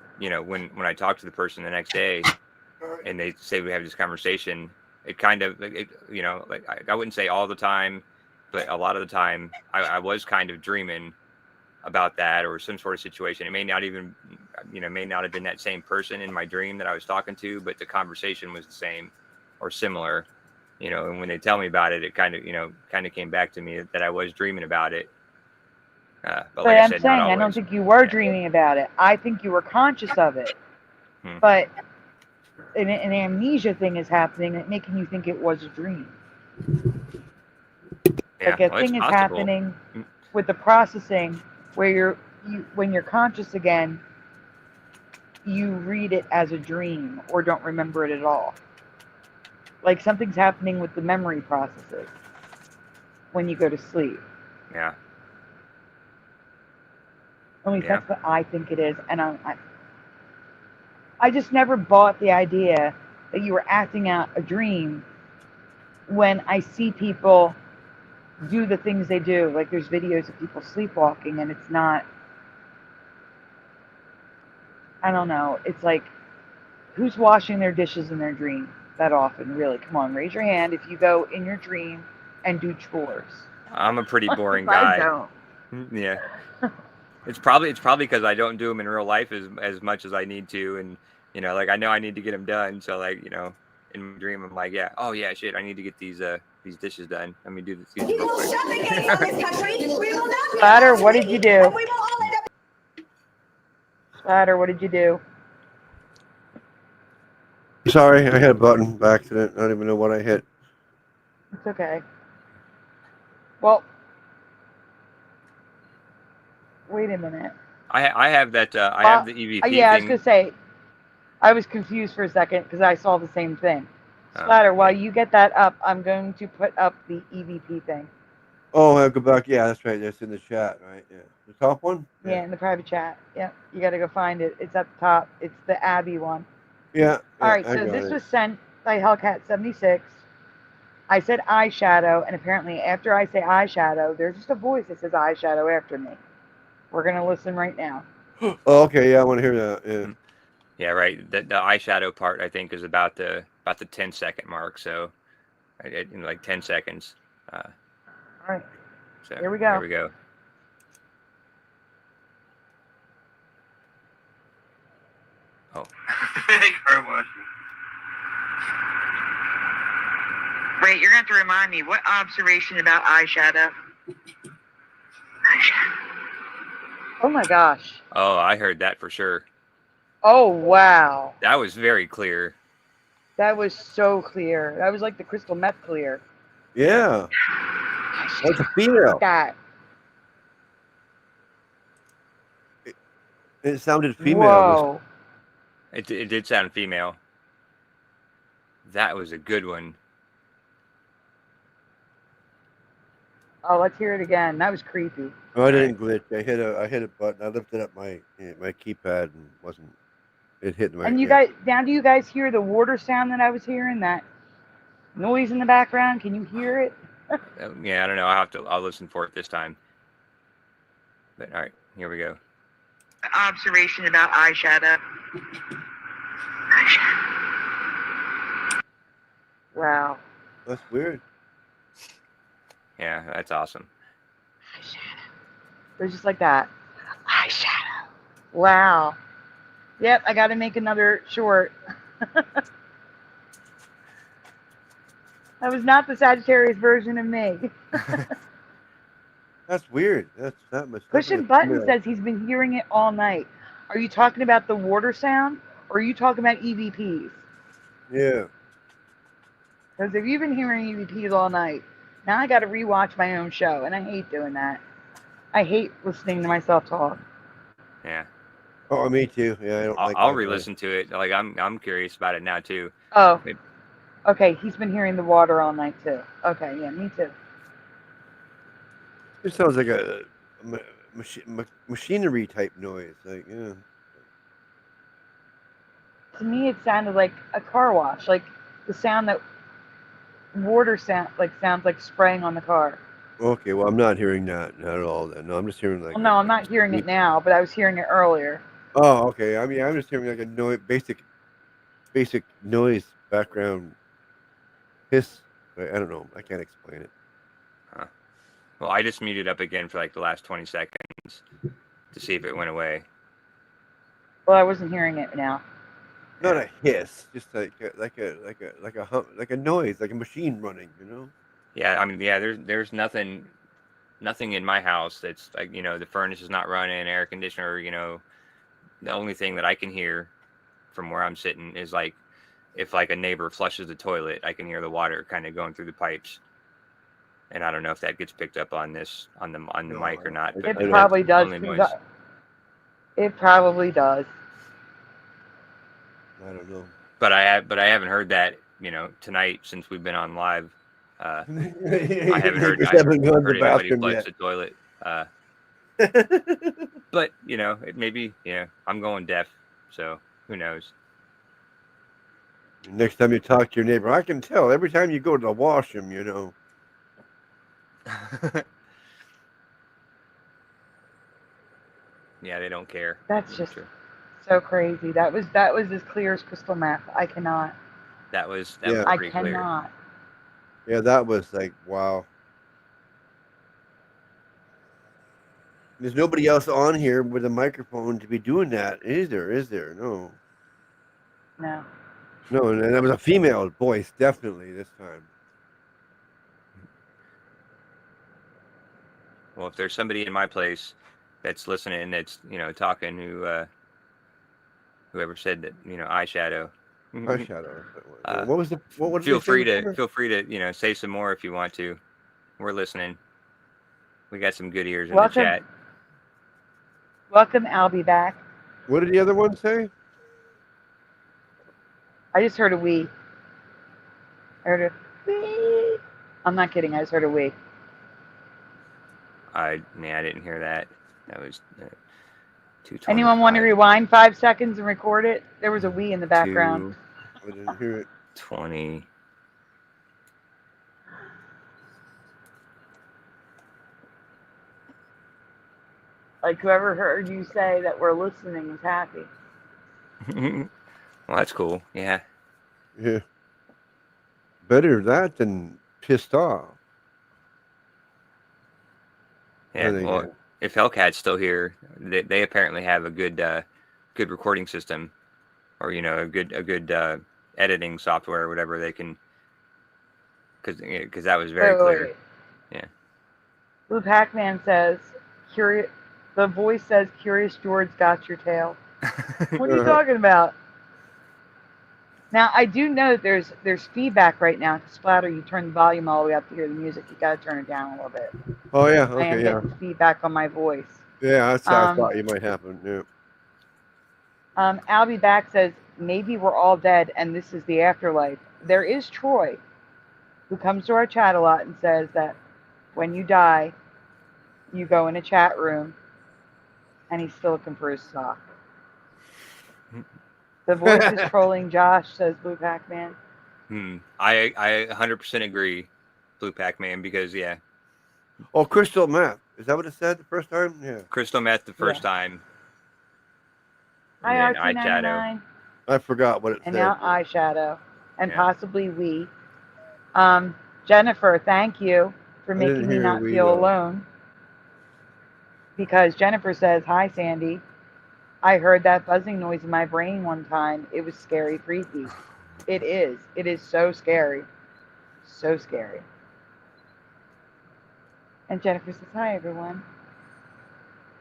I talk to the person the next day and they say we have this conversation, it kind of like I wouldn't say all the time, but a lot of the time I was kind of dreaming about that or some sort of situation. It may not even may not have been that same person in my dream that I was talking to, but the conversation was the same or similar. And when they tell me about it, it kind of came back to me that I was dreaming about it. But like I I'm said, saying, not I don't always. think you were dreaming about it. I think you were conscious of it. But an amnesia thing is happening and making you think it was a dream. Yeah, Like a well, it's thing is possible. happening with the processing where when you're conscious again, you read it as a dream or don't remember it at all. Like something's happening with the memory processes when you go to sleep. Yeah. At least that's what I think it is. And I just never bought the idea that you were acting out a dream when I see people do the things they do. Like there's videos of people sleepwalking and it's not, I don't know. It's like, who's washing their dishes in their dream that often? Really? Come on, raise your hand if you go in your dream and do chores. I'm a pretty boring I guy. don't. Yeah. It's probably because I don't do them in real life as much as I need to, and like I know I need to get them done. So like in my dream I'm like, yeah, oh yeah, shit, I need to get these dishes done. Let me do this. We will suffocate on this country. We will not be Splatter, what did you do? We will all end up. Splatter, what did you do? Sorry, I hit a button by accident. I don't even know what I hit. It's okay. Well, wait a minute. I have that. I have the EVP yeah, I was thing. gonna say, I was confused for a second because I saw the same thing. Splatter, while you get that up, I'm going to put up the EVP thing. Oh, I have to go back. Yeah, that's right. That's in the chat, right? Yeah, the top one. Yeah, in the private chat. Yep, you got to go find it. It's at the top. It's the ABBEY one. Yeah. All right, I so got this it. was sent by Hellcat76. I said eyeshadow, and apparently after I say eyeshadow, there's just a voice that says eyeshadow after me. We're gonna listen right now. Oh, okay. Yeah, I want to hear that. Yeah. Yeah, right. The eyeshadow part I think is about the 10-second mark. So in like 10 seconds. All right. So Here we go. Here we go. Oh. Thank you very much. Wait, you're going to have to remind me, what observation about eyeshadow? Oh my gosh. Oh, I heard that for sure. Oh, wow. That was very clear. That was so clear. That was like the crystal meth clear. Yeah. That's a female. That. It sounded female. Whoa. It did sound female. That was a good one. Oh, let's hear it again. That was creepy. Oh, I didn't glitch. I hit a button. I lifted up my keypad and wasn't. It hit my. And you guys, now do you guys hear the water sound that I was hearing? That noise in the background? Can you hear it? Yeah, I don't know. I'll listen for it this time. But all right, here we go. Observation about eyeshadow. Wow. That's weird. Yeah, that's awesome. It was just like that. Eyeshadow. Wow. Yep, I got to make another short. That was not the Sagittarius version of me. That's weird. That must. Pushing Button says he's been hearing it all night. Are you talking about the water sound, or are you talking about EVPs? Yeah. Because if you've been hearing EVPs all night, now I got to rewatch my own show, and I hate doing that. I hate listening to myself talk. Yeah. Oh, me too. Yeah, I don't like. I'll re-listen to it. Like I'm curious about it now too. Oh. But, Okay, he's been hearing the water all night too. Okay, yeah, me too. It sounds like a machinery type noise. Like, yeah. To me, it sounded like a car wash, like the sound that water sounds like spraying on the car. Okay, well, I'm not hearing that not at all. Then no, I'm just hearing like. Well, no, I'm not hearing it now, but I was hearing it earlier. Oh, okay. I mean, I'm just hearing like a noise, basic noise background hiss. I don't know. I can't explain it. Huh. Well, I just muted up again for like the last 20 seconds to see if it went away. Well, I wasn't hearing it now. Not a hiss, just like a hum, like a noise, like a machine running. You know. Yeah, I mean, yeah. There's nothing in my house that's like, you know, the furnace is not running, air conditioner. You know, the only thing that I can hear from where I'm sitting is like if like a neighbor flushes the toilet, I can hear the water kind of going through the pipes. And I don't know if that gets picked up on the mic or not. But It probably does. It probably does. I don't know. But I haven't heard that, you know, tonight since we've been on live. I haven't heard anybody flush the toilet. But you know, it maybe, yeah, I'm going deaf, so who knows? Next time you talk to your neighbor, I can tell every time you go to the washroom, you know. Yeah, they don't care. That's just so crazy. That was as clear as crystal meth. I cannot. That was I pretty cannot. clear. Yeah, that was like, wow. There's nobody else on here with a microphone to be doing that, is there? No. No. No, and that was a female voice, definitely, this time. Well, if there's somebody in my place that's listening and that's, you know, talking, whoever said that, you know, eyeshadow. Eyeshadow. What was the? What feel free to, you know, say some more if you want to. We're listening. We got some good ears in the chat. Welcome, ABBEY back. What did the other one say? I just heard a wee. I heard a wee. I'm not kidding. I just heard a wee. I didn't hear that. That was 225. Anyone want to rewind 5 seconds and record it? There was a wee in the background. I didn't hear it. 20. Like whoever heard you say that we're listening is happy. Well, that's cool. Yeah. Yeah. Better that than pissed off. Yeah. Well, if Hellcat's still here, they apparently have a good recording system, or, you know, a good editing software or whatever they can. Because that was very clear. Wait. Yeah. Blue Pac-Man says, "Curious." The voice says, "Curious George got your tail." What are you talking about? Now, I do know that there's feedback right now. To Splatter, you turn the volume all the way up to hear the music. You got to turn it down a little bit. Oh, yeah. I am Okay, getting feedback on my voice. Yeah, that's what I thought you might happen. Yeah. ABBEY back says, "Maybe we're all dead and this is the afterlife." There is Troy, who comes to our chat a lot and says that when you die, you go in a chat room and he's still looking for his sock. The voice is trolling Josh, says Blue Pac-Man. I 100% agree, Blue Pac-Man, because, yeah. Oh, crystal meth. Is that what it said the first time? Yeah. Crystal meth the first time. Hi, And then RT99. I forgot what it And said. now eyeshadow. And possibly we. Jennifer, thank you for I didn't making me hear not we, feel though. alone. Because Jennifer says, "Hi, Sandy. I heard that buzzing noise in my brain one time. It was scary, creepy." It is. It is so scary. So scary. And Jennifer says, "Hi, everyone."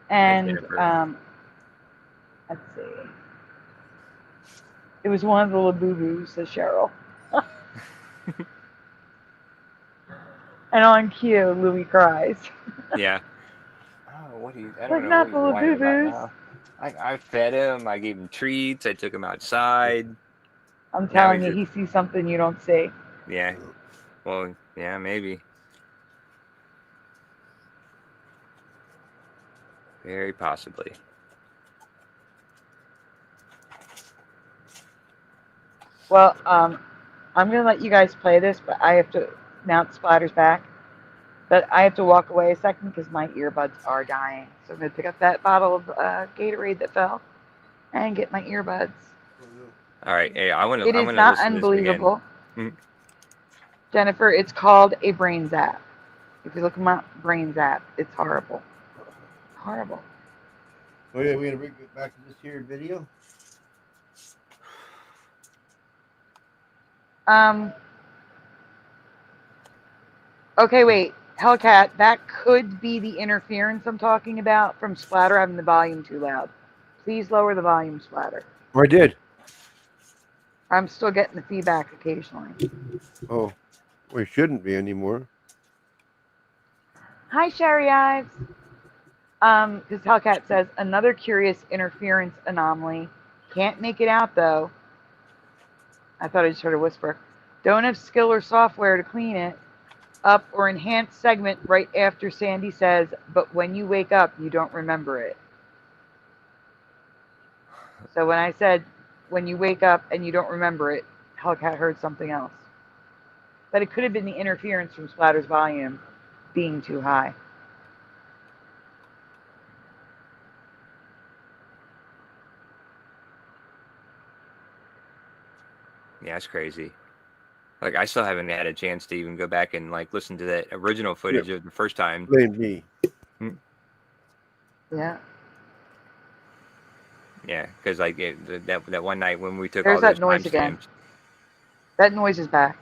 And let's see. It was one of the Labubu, says Cheryl. And on cue, Louis cries. Yeah. Oh, what do you? I Like, don't know not what you're whining about the now. I fed him. I gave him treats. I took him outside. I'm telling you, he sees something you don't see. Yeah. Well, yeah, maybe. Very possibly. Well, I'm going to let you guys play this, but I have to, now that Splatter's back, But I have to walk away a second because my earbuds are dying. So I'm going to pick up that bottle of Gatorade that fell and get my earbuds. All right. Hey, I want to It is listen not to this again. unbelievable. Mm. Jennifer, it's called a brain zap. If you look them up, brain zap, it's horrible. Horrible. Oh yeah, we're gonna bring it back to this here video. Okay, wait. Hellcat, that could be the interference I'm talking about from Splatter having the volume too loud. Please lower the volume, Splatter. Oh, I did. I'm still getting the feedback occasionally. Oh, we shouldn't be anymore. Hi, Sherry Ives. Because Hellcat says, another curious interference anomaly. Can't make it out, though. I thought I just heard a whisper. Don't have skill or software to clean it up or enhance segment right after Sandy says, but when you wake up, you don't remember it. So when I said, when you wake up and you don't remember it, Hellcat heard something else. But it could have been the interference from Splatter's volume being too high. Yeah, that's crazy. Like, I still haven't had a chance to even go back and like listen to that original footage of the first time. Blame me. Yeah. Yeah, because like that one night when we took There's all that those noise again. timestamps. That noise is back.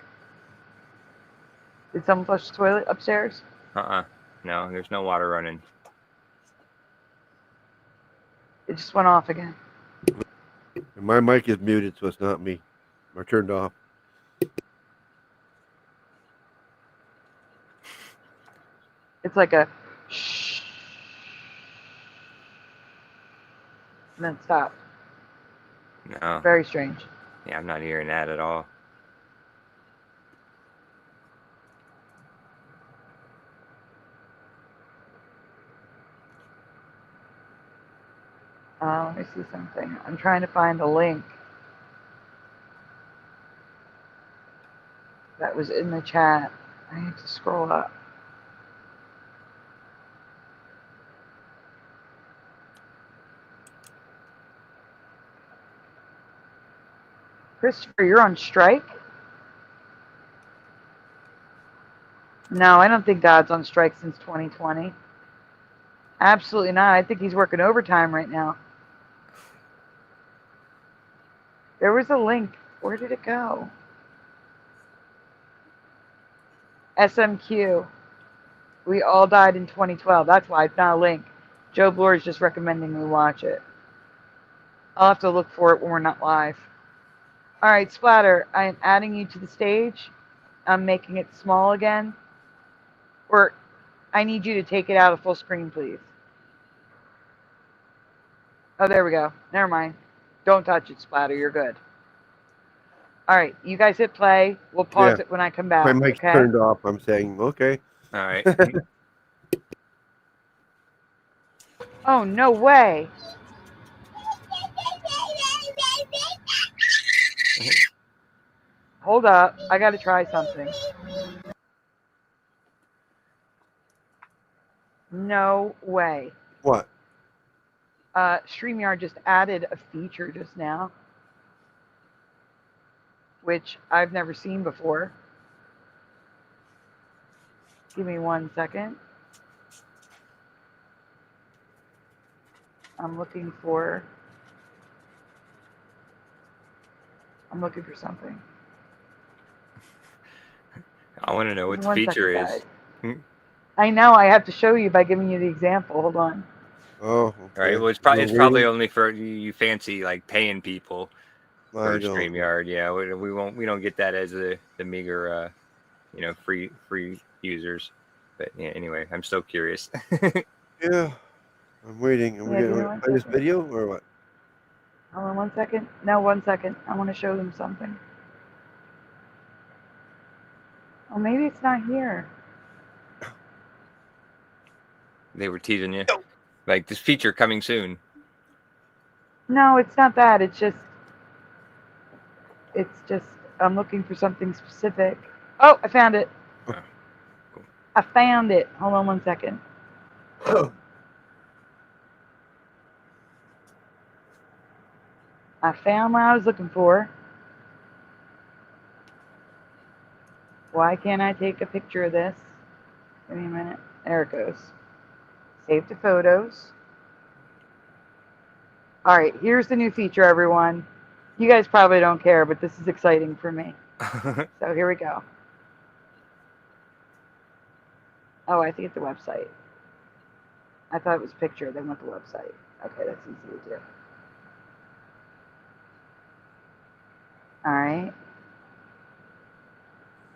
Did someone flush the toilet upstairs? No, there's no water running. It just went off again. And my mic is muted, so it's not me. Or turned off. It's like a shh. And then stop. No. Very strange. Yeah, I'm not hearing that at all. Let me see something. I'm trying to find a link that was in the chat. I need to scroll up. Christopher, you're on strike? No, I don't think God's on strike since 2020. Absolutely not. I think he's working overtime right now. There was a link. Where did it go? SMQ. We all died in 2012. That's why it's not a link. Joe Bloor is just recommending we watch it. I'll have to look for it when we're not live. All right, Splatter, I am adding you to the stage. I'm making it small again. Or I need you to take it out of full screen, please. Oh, there we go. Never mind. Don't touch it, Splatter. You're good. All right, you guys hit play. We'll pause it when I come back. My mic's okay? turned off. I'm saying, okay. All right. Oh, no way. Hold up. I got to try something. No way. What? StreamYard just added a feature just now, which I've never seen before. Give me 1 second. I'm looking for something. I want to know what the 1 feature second, is. guys. I know. I have to show you by giving you the example. Hold on. Oh, okay. All right. Well, it's probably only for you fancy like paying people for StreamYard. Yeah, we don't get that as the meager free users. But yeah, anyway, I'm still curious. Yeah, I'm waiting. Are we gonna play this video or what? Hold on 1 second. No, 1 second. I want to show them something. Oh, maybe it's not here. They were teasing you, like this feature coming soon. No, it's not that. It's just I'm looking for something specific. Oh, I found it. Oh, cool. I found it. Hold on 1 second. I found what I was looking for. Why can't I take a picture of this? Give me a minute. There it goes. Save to photos. All right, here's the new feature, everyone. You guys probably don't care, but this is exciting for me. So here we go. Oh, I think it's the website. I thought it was picture. They want the website. Okay, that's easy to do. All right.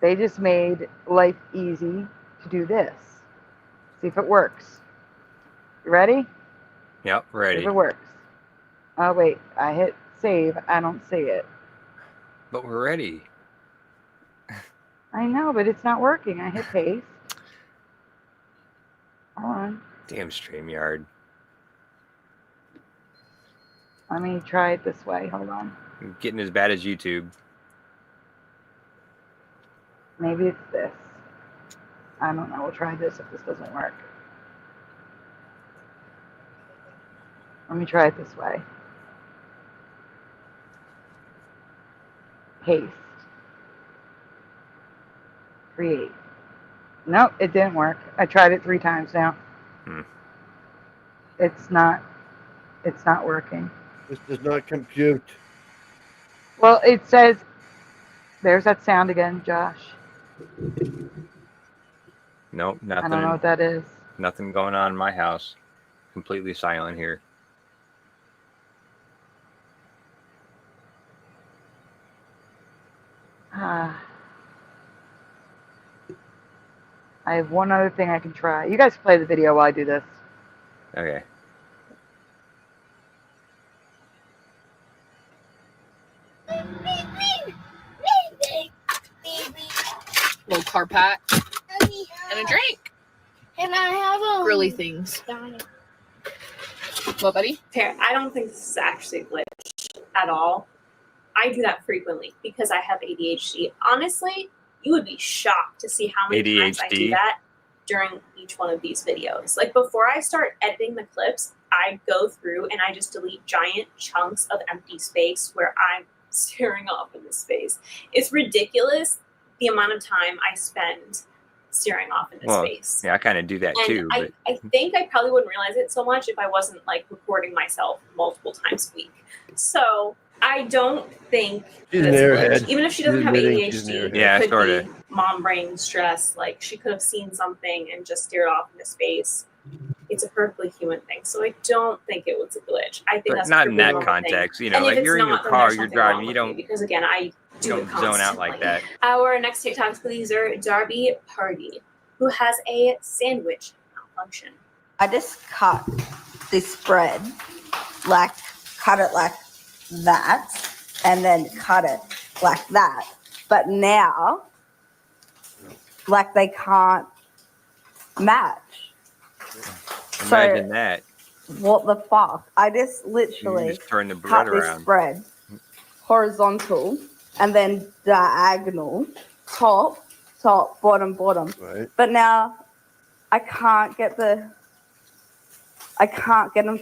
They just made life easy to do this. See if it works. You ready? Yep, ready. See if it works. Oh, wait. I hit save. I don't see it. But we're ready. I know, but it's not working. I hit paste. Hold on. Damn StreamYard. Let me try it this way. Hold on. Getting as bad as YouTube. Maybe it's this. I don't know. We'll try this if this doesn't work. Let me try it this way. Paste. Create. Nope, it didn't work. I tried it 3 times now. It's not working. This does not compute. Well, it says, there's that sound again, Josh. Nope, nothing. I don't know what that is. Nothing going on in my house. Completely silent here. I have one other thing I can try. You guys play the video while I do this. Okay. Little car pack and a drink. Can I have a Girly things. What, buddy? Fair. I don't think this is actually a glitch at all. I do that frequently because I have ADHD. Honestly, you would be shocked to see how many times I do that during each one of these videos. Like before I start editing the clips, I go through and I just delete giant chunks of empty space where I'm staring off into space. It's ridiculous the amount of time I spend staring off into space. Yeah, I kind of do that And too. But I think I probably wouldn't realize it so much if I wasn't like recording myself multiple times a week. So I don't think She's that's an a airhead. glitch. Even if she She's doesn't have admitting she's an ADHD, airhead. Yeah, it could sorta. be mom brain stress. Like she could have seen something and just stared off into space. It's a perfectly human thing. So I don't think it was a glitch. I think But that's not a in perfectly that normal thing. context. You know, And if like it's you're in your not, then car, there's you're something wrong driving, you with me, don't because again, I do it zone out constantly. like that. Our next TikTok user, Darby Party, who has a sandwich malfunction. I just cut this bread, like cut it like that, and then cut it like that. But now, like they can't match. Imagine that. What the fuck? I just You literally just turn the cut bread this around. bread horizontal and then diagonal, top, bottom. Right. But now I can't get them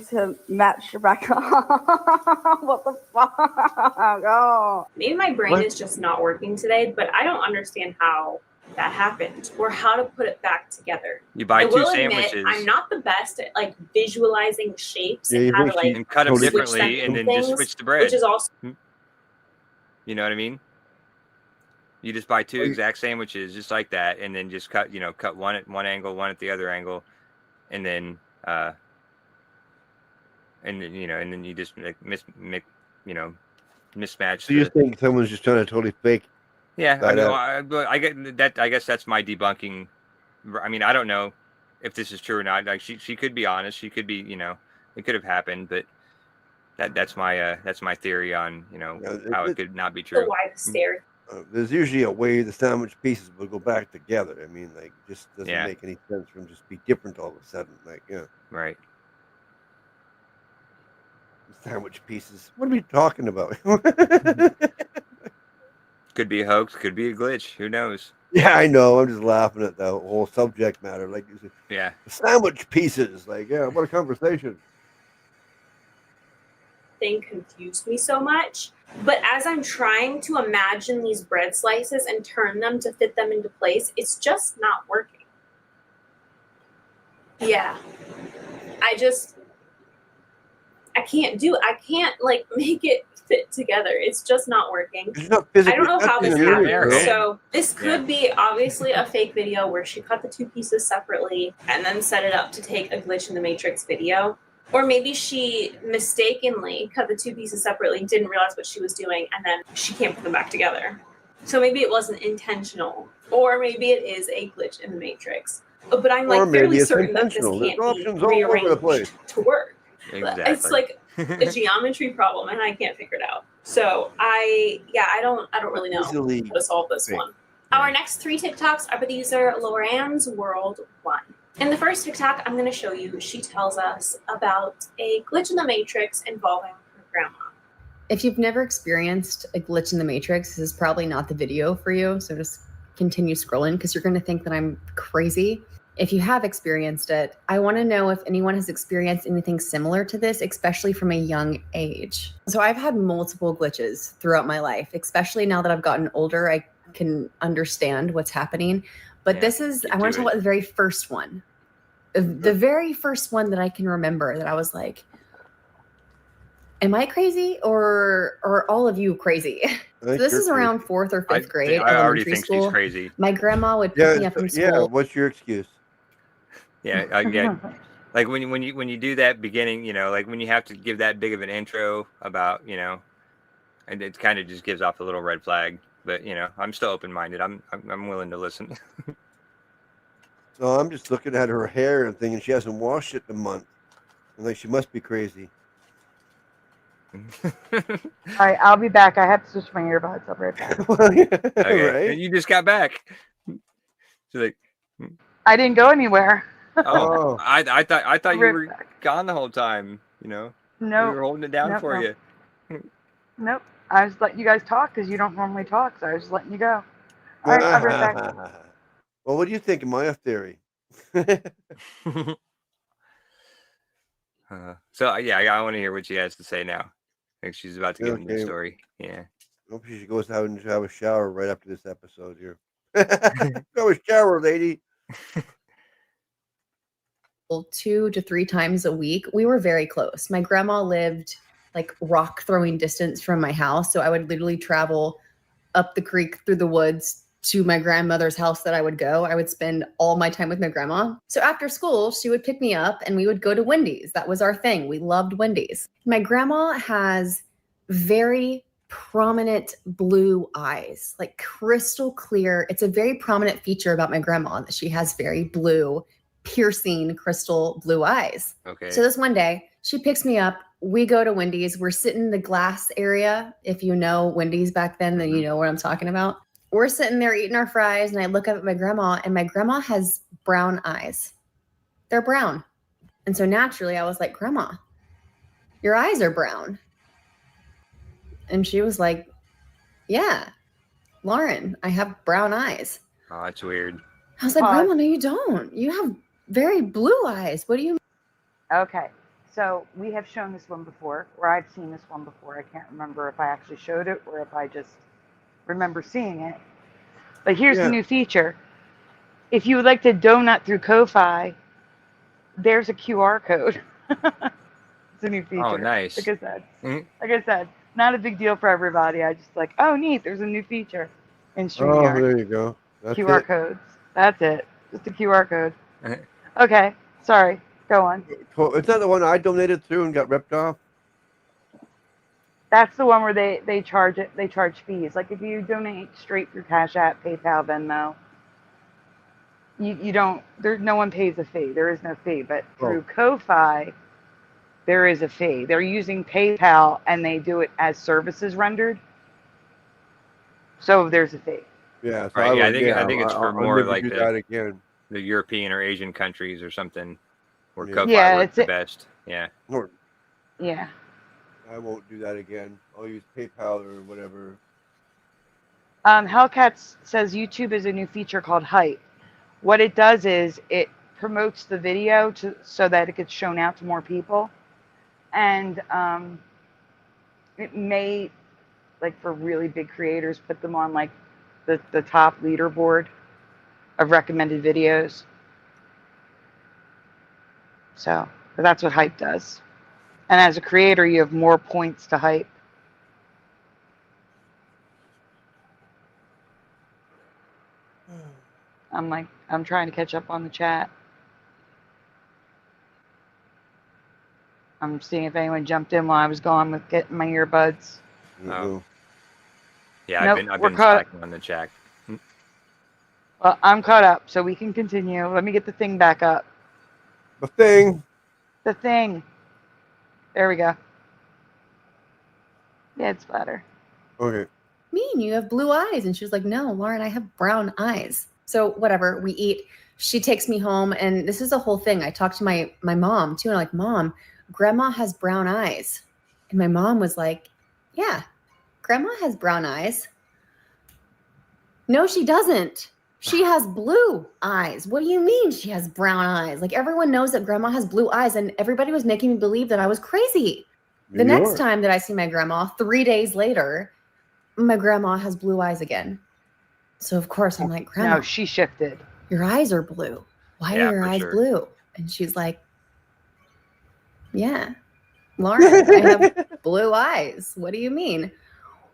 to match back up. What the fuck? Oh. Maybe my brain is just not working today, but I don't understand how that happened or how to put it back together. You buy I 2 will sandwiches. admit, I'm not the best at like visualizing shapes Yeah, and you how to think like and cut them switch differently them and in then just things, switch the bread. which is also You know what I mean? You just buy 2 exact sandwiches just like that, and then just cut one at one angle, one at the other angle, and then and then you just like mismatch. So you think someone's just trying to totally fake? Yeah, that out? I get that. I guess that's my debunking. I mean, I don't know if this is true or not. Like she could be honest. She could be, it could have happened, but that's my theory on how it could not be the true. wide stare. There's usually a way the sandwich pieces will go back together. I mean, like, just doesn't Yeah. make any sense for them just be different all of a sudden. Like, Right. sandwich pieces. What are we talking about? Could be a hoax. Could be a glitch. Who knows? Yeah, I know. I'm just laughing at the whole subject matter. Like, Yeah. sandwich pieces. Like, yeah, what a conversation. Thing confused me so much. But as I'm trying to imagine these bread slices and turn them to fit them into place, it's just not working. Yeah. I can't like make it fit together. It's just not working. It's not I physically don't know how touching this them either, happened. girl. So this could be obviously a fake video where she cut the two pieces separately and then set it up to take a glitch in the matrix video. Or maybe she mistakenly cut the two pieces separately, didn't realize what she was doing, and then she can't put them back together. So maybe it wasn't intentional. Or maybe it is a glitch in the matrix. But I'm like fairly certain that this can't be options all over the place. rearranged to work. Exactly. It's like a geometry problem, and I can't figure it out. So I don't really know Easily how to solve this one. Our next 3 TikToks are by the user Loran's World 1. In the first TikTok I'm going to show you, she tells us about a glitch in the matrix involving her grandma. If you've never experienced a glitch in the matrix, this is probably not the video for you. So just continue scrolling because you're going to think that I'm crazy. If you have experienced it, I want to know if anyone has experienced anything similar to this, especially from a young age. So I've had multiple glitches throughout my life, especially now that I've gotten older, I can understand what's happening. But this is, I want to talk about the very first one. The very first one that I can remember that I was like, am I crazy or are all of you crazy? So this is around 4th or 5th grade. I already elementary think school. she's crazy. My grandma would pick me up from school. Yeah, what's your excuse? Yeah, I get. Like when you do that beginning, you know, like when you have to give that big of an intro about, you know, and it kind of just gives off a little red flag. But you know, I'm still open-minded. I'm willing to listen. No, I'm just looking at her hair and thinking she hasn't washed it in a month. I'm like, she must be crazy. All right, I'll be back. I have to switch my earbuds. I'll be right back. Okay, Right? and you just got back. So like, I didn't go anywhere. oh, I thought you Right were gone the whole time. You know, No. we were holding it down Nope, for nope. you. Nope. I was letting you guys talk because you don't normally talk, so I was just letting you go. All right, I'll be right back. Well, what do you think of my theory? So yeah, I want to hear what she has to say now. I think she's about to give me the story. Yeah. Hope she should go have a shower right after this episode here. Go a shower, lady. 2 to 3 times a week. We were very close. My grandma lived like rock throwing distance from my house. So I would literally travel up the creek through the woods to my grandmother's house that I would go. I would spend all my time with my grandma. So after school, she would pick me up and we would go to Wendy's. That was our thing. We loved Wendy's. My grandma has very prominent blue eyes, like crystal clear. It's a very prominent feature about my grandma that she has very blue, piercing crystal blue eyes. Okay. So this one day, she picks me up. We go to Wendy's. We're sitting in the glass area. If you know Wendy's back then you know what I'm talking about. We're sitting there eating our fries, and I look up at my grandma, and my grandma has brown eyes. They're brown. And so naturally, I was like, Grandma, your eyes are brown. And she was like, yeah, Lauren, I have brown eyes. Oh, that's weird. I was like, Grandma, no, you don't. You have very blue eyes. What do you mean? Okay, so we have shown this one before, or I've seen this one before. I can't remember if I actually showed it or if I just remember seeing it. But here's the new feature. If you would like to donut through Ko-Fi, there's a QR code. It's a new feature. Oh, nice. Like I said, not a big deal for everybody. I just like, oh, neat, there's a new feature in StreamYard. Oh, there you go. That's QR it. codes. That's it. Just a QR code. Okay, sorry. Go on. Well, is that the one I donated to and got ripped off? That's the one where they charge it. They charge fees. Like if you donate straight through Cash App, PayPal, Venmo, you don't. There, no one pays a fee. There is no fee. But through Ko-Fi, there is a fee. They're using PayPal and they do it as services rendered. So there's a fee. Yeah. So Right. I think it's for more like do that again. the European or Asian countries or something where Ko-Fi works the best. Yeah. Yeah. I won't do that again. I'll use PayPal or whatever. Hellcats says YouTube is a new feature called Hype. What it does is it promotes the video so that it gets shown out to more people. And it may, like for really big creators, put them on like the top leaderboard of recommended videos. So that's what Hype does. And as a creator, you have more points to Hype. I'm trying to catch up on the chat. I'm seeing if anyone jumped in while I was gone with getting my earbuds. Oh. Yeah, Nope, I've we're been caught. slacking on the chat. Well, I'm caught up, so we can continue. Let me get the thing back up. The thing. The thing. There we go. Yeah, it's better. Okay. Mean, you have blue eyes. And she was like, no, Lauren, I have brown eyes. So whatever, we eat. She takes me home, and this is the whole thing. I talked to my mom too, and I'm like, Mom, Grandma has brown eyes. And my mom was like, yeah, Grandma has brown eyes. No, she doesn't. She has blue eyes. What do you mean she has brown eyes? Like, everyone knows that Grandma has blue eyes, and everybody was making me believe that I was crazy. The next time that I see my grandma, 3 days later, my grandma has blue eyes again. So of course I'm like, Grandma, No, she shifted. Your eyes are blue. Why Yeah, are your for eyes sure. blue? And she's like, yeah, Lauren, I have blue eyes. What do you mean?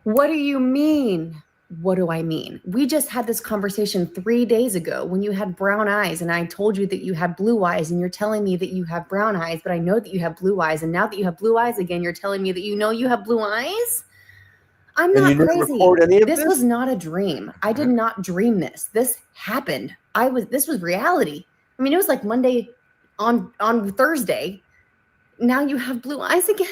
What do you mean? What do I mean? We just had this conversation 3 days ago when you had brown eyes, and I told you that you had blue eyes, and you're telling me that you have brown eyes, but I know that you have blue eyes. And now that you have blue eyes again, you're telling me that you know you have blue eyes? I'm And not you didn't crazy. record any of This this? was not a dream. I did not dream this. This happened. This was reality. I mean, it was like Monday on Thursday. Now you have blue eyes again?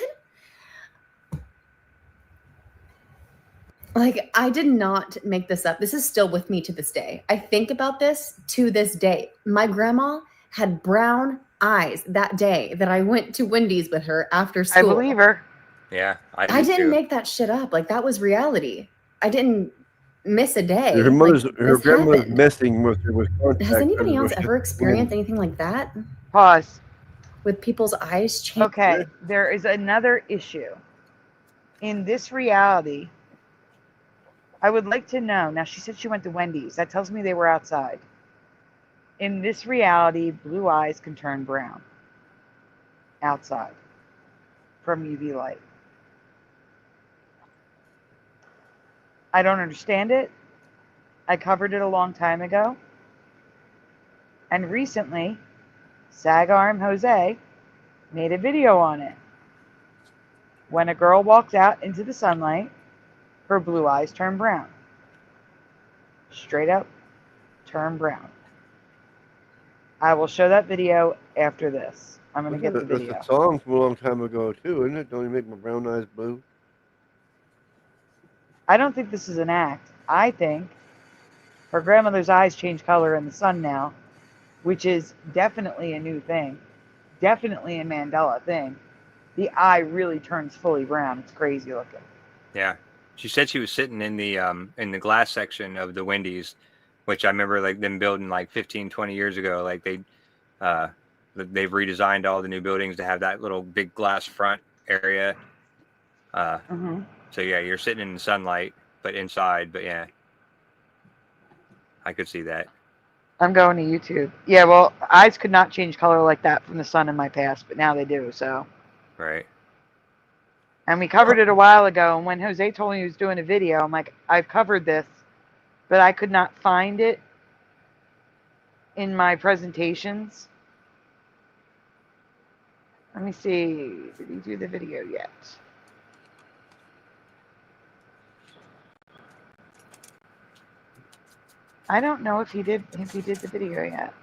Like, I did not make this up. This is still with me to this day. I think about this to this day. My grandma had brown eyes that day that I went to Wendy's with her after school. I believe her. Yeah, I I do didn't too. make that shit up. Like, that was reality. I didn't miss a day. Her This grandmother's happened. messing with her with contact. Has anybody else lenses. ever experienced anything like that? Pause. With people's eyes changing? Okay, there is another issue. In this reality, I would like to know. Now, she said she went to Wendy's. That tells me they were outside. In this reality, blue eyes can turn brown outside from UV light. I don't understand it. I covered it a long time ago. And recently, Sag Arm Jose made a video on it. When a girl walks out into the sunlight, her blue eyes turn brown. Straight up, turn brown. I will show that video after this. I'm going to get the That's video. a song from a long time ago, too, isn't it? Don't you make my brown eyes blue? I don't think this is an act. I think her grandmother's eyes change color in the sun now, which is definitely a new thing. Definitely a Mandela thing. The eye really turns fully brown. It's crazy looking. Yeah, she said she was sitting in the glass section of the Wendy's, which I remember like them building like 15, 20 years ago. Like they've redesigned all the new buildings to have that little big glass front area. So yeah, you're sitting in the sunlight, but inside. But yeah, I could see that. I'm going to YouTube. Yeah, well, eyes could not change color like that from the sun in my past, but now they do, so. Right. And we covered it a while ago, and when Jose told me he was doing a video, I'm like, I've covered this, but I could not find it in my presentations. Let me see. Did he do the video yet? I don't know if he did the video yet.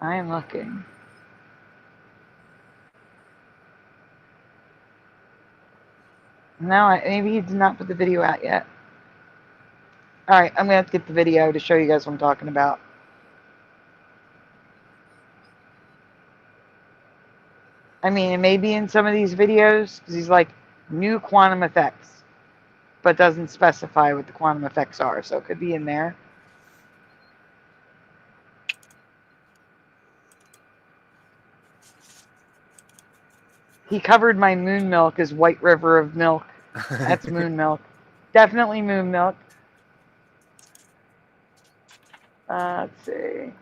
I am looking. No, maybe he did not put the video out yet. All right, I'm going to have to get the video to show you guys what I'm talking about. I mean, it may be in some of these videos, because he's like, new quantum effects. but doesn't specify what the quantum effects are. So it could be in there. He covered my moon milk as White River of Milk. That's moon milk. Definitely moon milk. Let's see.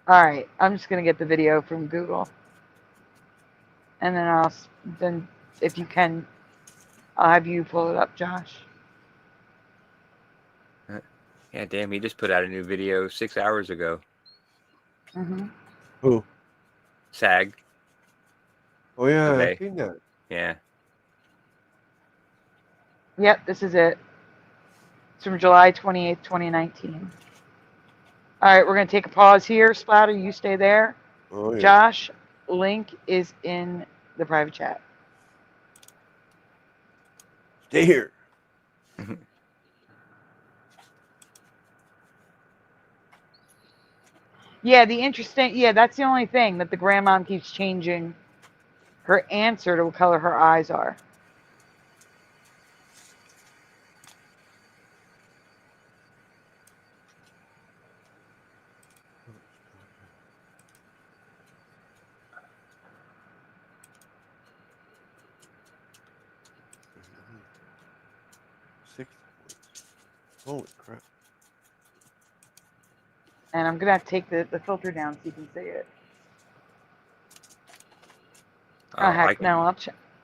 All right, I'm just gonna get the video from Google, and then if you can, I'll have you pull it up, Josh. Yeah, damn, he just put out a new video 6 hours ago. Who? SAG. Oh yeah, ABBEY. I've seen that. Yeah. Yep, this is it. It's from July 28th, 2019. All right, we're going to take a pause here. Splatter, you stay there. Oh yeah. Josh, link is in the private chat. Stay here. Yeah, that's the only thing, that the grandmom keeps changing her answer to what color her eyes are. Holy crap. And I'm going to have to take the filter down so you can see it. Oh, heck, no,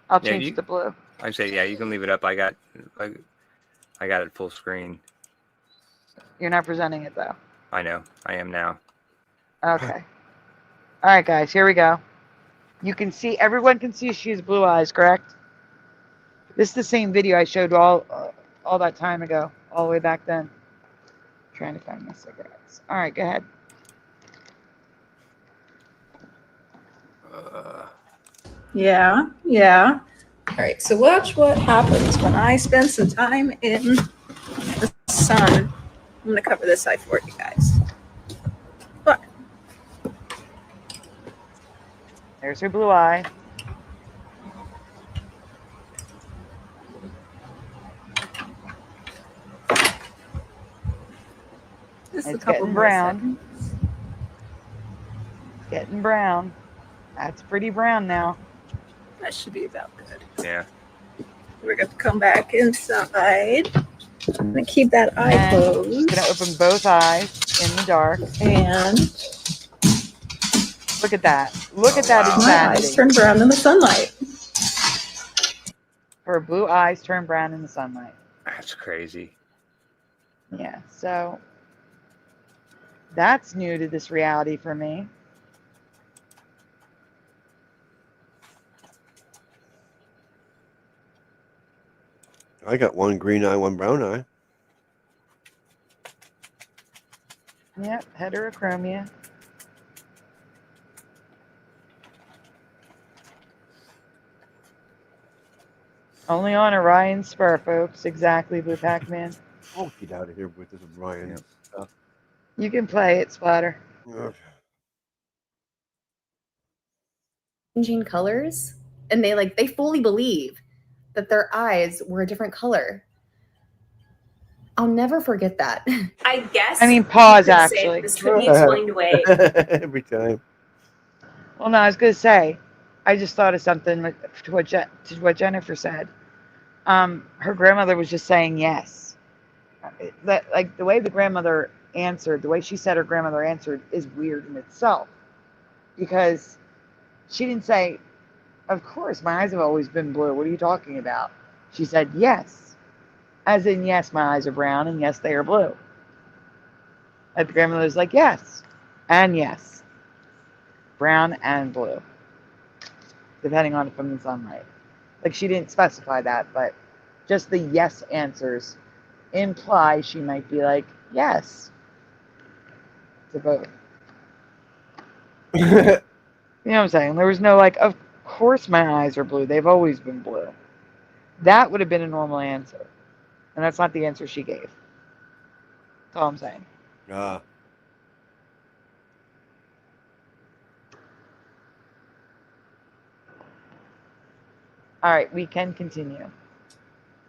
I'll change it to blue. I say, yeah, you can leave it up. I got it full screen. You're not presenting it, though. I know. I am now. Okay. All right, guys, here we go. You can see, everyone can see she has blue eyes, correct? This is the same video I showed all that time ago, all the way back then. Trying to find my cigarettes. All right, go ahead. Yeah. All right, so watch what happens when I spend some time in the sun. I'm going to cover this eye for you guys. Look. There's her blue eye. Just It's getting brown. It's getting brown. That's pretty brown now. That should be about good. Yeah. We're going to come back inside. I'm going to keep that eye closed. I'm going to open both eyes in the dark. And look at that. Look at that my eyes turn brown in the sunlight. Her blue eyes turn brown in the sunlight. That's crazy. Yeah, so that's new to this reality for me. I got one green eye, one brown eye. Yep, heterochromia. Only on Orion Spur, folks. Exactly, Blue Pac-Man. Oh, get out of here with this Orion stuff. You can play it, Splatter. Okay. Changing colors, and they fully believe that their eyes were a different color. I'll never forget that. I guess. I mean, pause, you could say actually. this could be explained away. Every time. Well, no, I was going to say, I just thought of something to what Jennifer said. Her grandmother was just saying yes. That, like, the way the grandmother answered, the way she said her grandmother answered is weird in itself. Because she didn't say, of course, my eyes have always been blue. What are you talking about? She said yes. As in, yes, my eyes are brown, and yes, they are blue. And the grandmother was like, yes, and yes. Brown and blue. Depending on from the sunlight. Like, she didn't specify that, but just the yes answers imply she might be like, yes, to both. You know what I'm saying? There was no like, of course my eyes are blue. They've always been blue. That would have been a normal answer. And that's not the answer she gave. That's all I'm saying. All right, we can continue.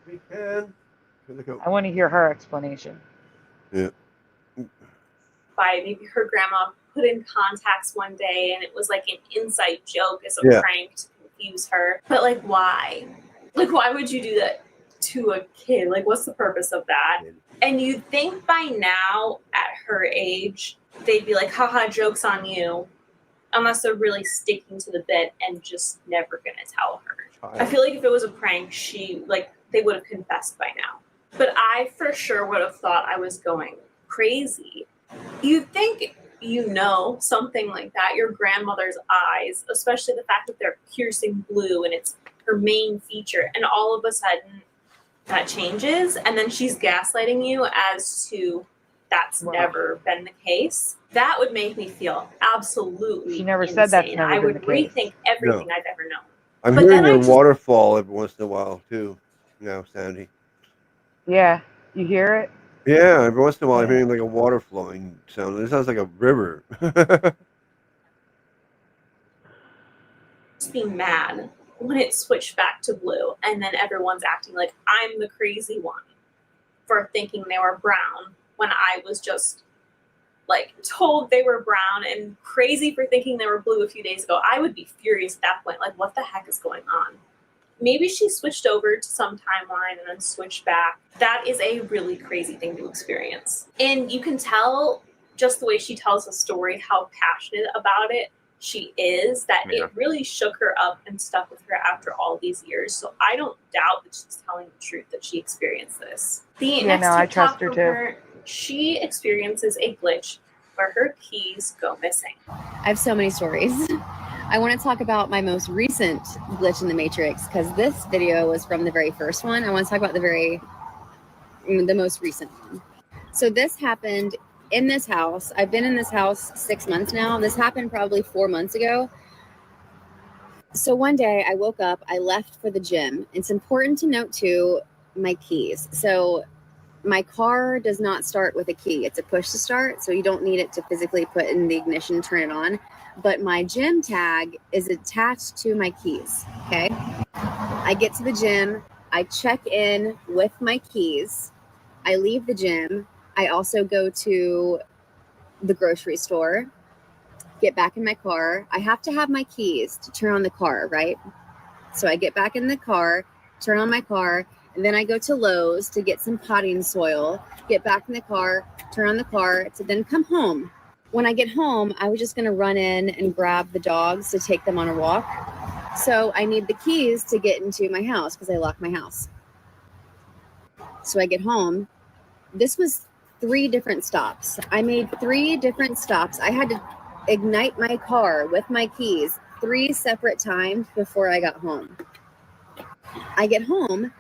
We can. I want to hear her explanation. Yeah. By maybe her grandma put in contacts one day and it was like an inside joke as a prank to confuse her. But like, why? Like, why would you do that to a kid? Like, what's the purpose of that? And you'd think by now, at her age, they'd be like, haha, joke's on you. Unless they're really sticking to the bit and just never gonna tell her. I feel like if it was a prank, they would have confessed by now. But I for sure would have thought I was going crazy. You'd think something like that, your grandmother's eyes, especially the fact that they're piercing blue and it's her main feature, and all of a sudden that changes, and then she's gaslighting you as to that's never been the case. That would make me feel absolutely She never insane. said that's never I been would the case. rethink everything I've ever known. I'm But hearing then a waterfall every once in a while too. Now, Sandy. Yeah, you hear it? Yeah, every once in a while I'm hearing like a water flowing sound. It sounds like a river. Just be mad when it switched back to blue, and then everyone's acting like I'm the crazy one for thinking they were brown when I was just like told they were brown and crazy for thinking they were blue a few days ago. I would be furious at that point. Like, what the heck is going on? Maybe she switched over to some timeline and then switched back. That is a really crazy thing to experience. And you can tell just the way she tells the story, how passionate about it she is, that it really shook her up and stuck with her after all these years. So I don't doubt that she's telling the truth, that she experienced this. The next I TikTok trust her from too. her, she experiences a glitch where her keys go missing. I have so many stories. I want to talk about my most recent glitch in the Matrix because this video was from the very first one. I want to talk about the most recent one. So this happened in this house. I've been in this house 6 months now. This happened probably 4 months ago. So one day I woke up, I left for the gym. It's important to note too, my keys. So my car does not start with a key. It's a push to start, so you don't need it to physically put in the ignition, turn it on. But my gym tag is attached to my keys, okay? I get to the gym, I check in with my keys, I leave the gym, I also go to the grocery store, get back in my car. I have to have my keys to turn on the car, right? So I get back in the car, turn on my car, and then I go to Lowe's to get some potting soil, get back in the car, turn on the car, to then come home. When I get home, I was just gonna run in and grab the dogs to take them on a walk. So I need the keys to get into my house because I locked my house. So I get home. This was 3 different stops. I made 3 different stops. I had to ignite my car with my keys 3 separate times before I got home. I get home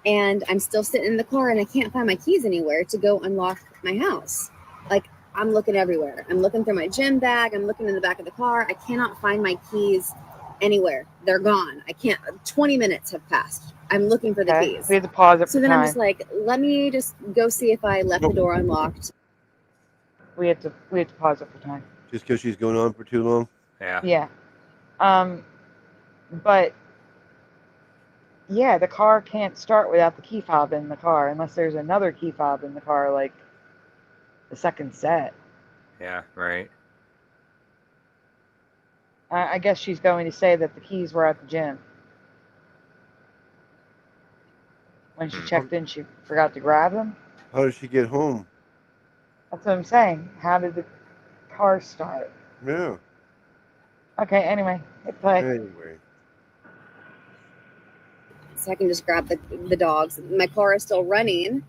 and I'm still sitting in the car and I can't find my keys anywhere to go unlock my house. Like, I'm looking everywhere. I'm looking through my gym bag. I'm looking in the back of the car. I cannot find my keys anywhere. They're gone. I can't. 20 minutes have passed. I'm looking for the keys. We have to pause it for So then time. I'm just like, let me just go see if I left the door unlocked. We have to pause it for time. Just because she's going on for too long? Yeah. Yeah. But yeah, the car can't start without the key fob in the car unless there's another key fob in the car, like the second set. Yeah, right. I guess she's going to say that the keys were at the gym. When she checked in, she forgot to grab them. How did she get home? That's what I'm saying. How did the car start? Yeah. Okay, anyway, hit play. Anyway. So I can just grab the dogs. My car is still running.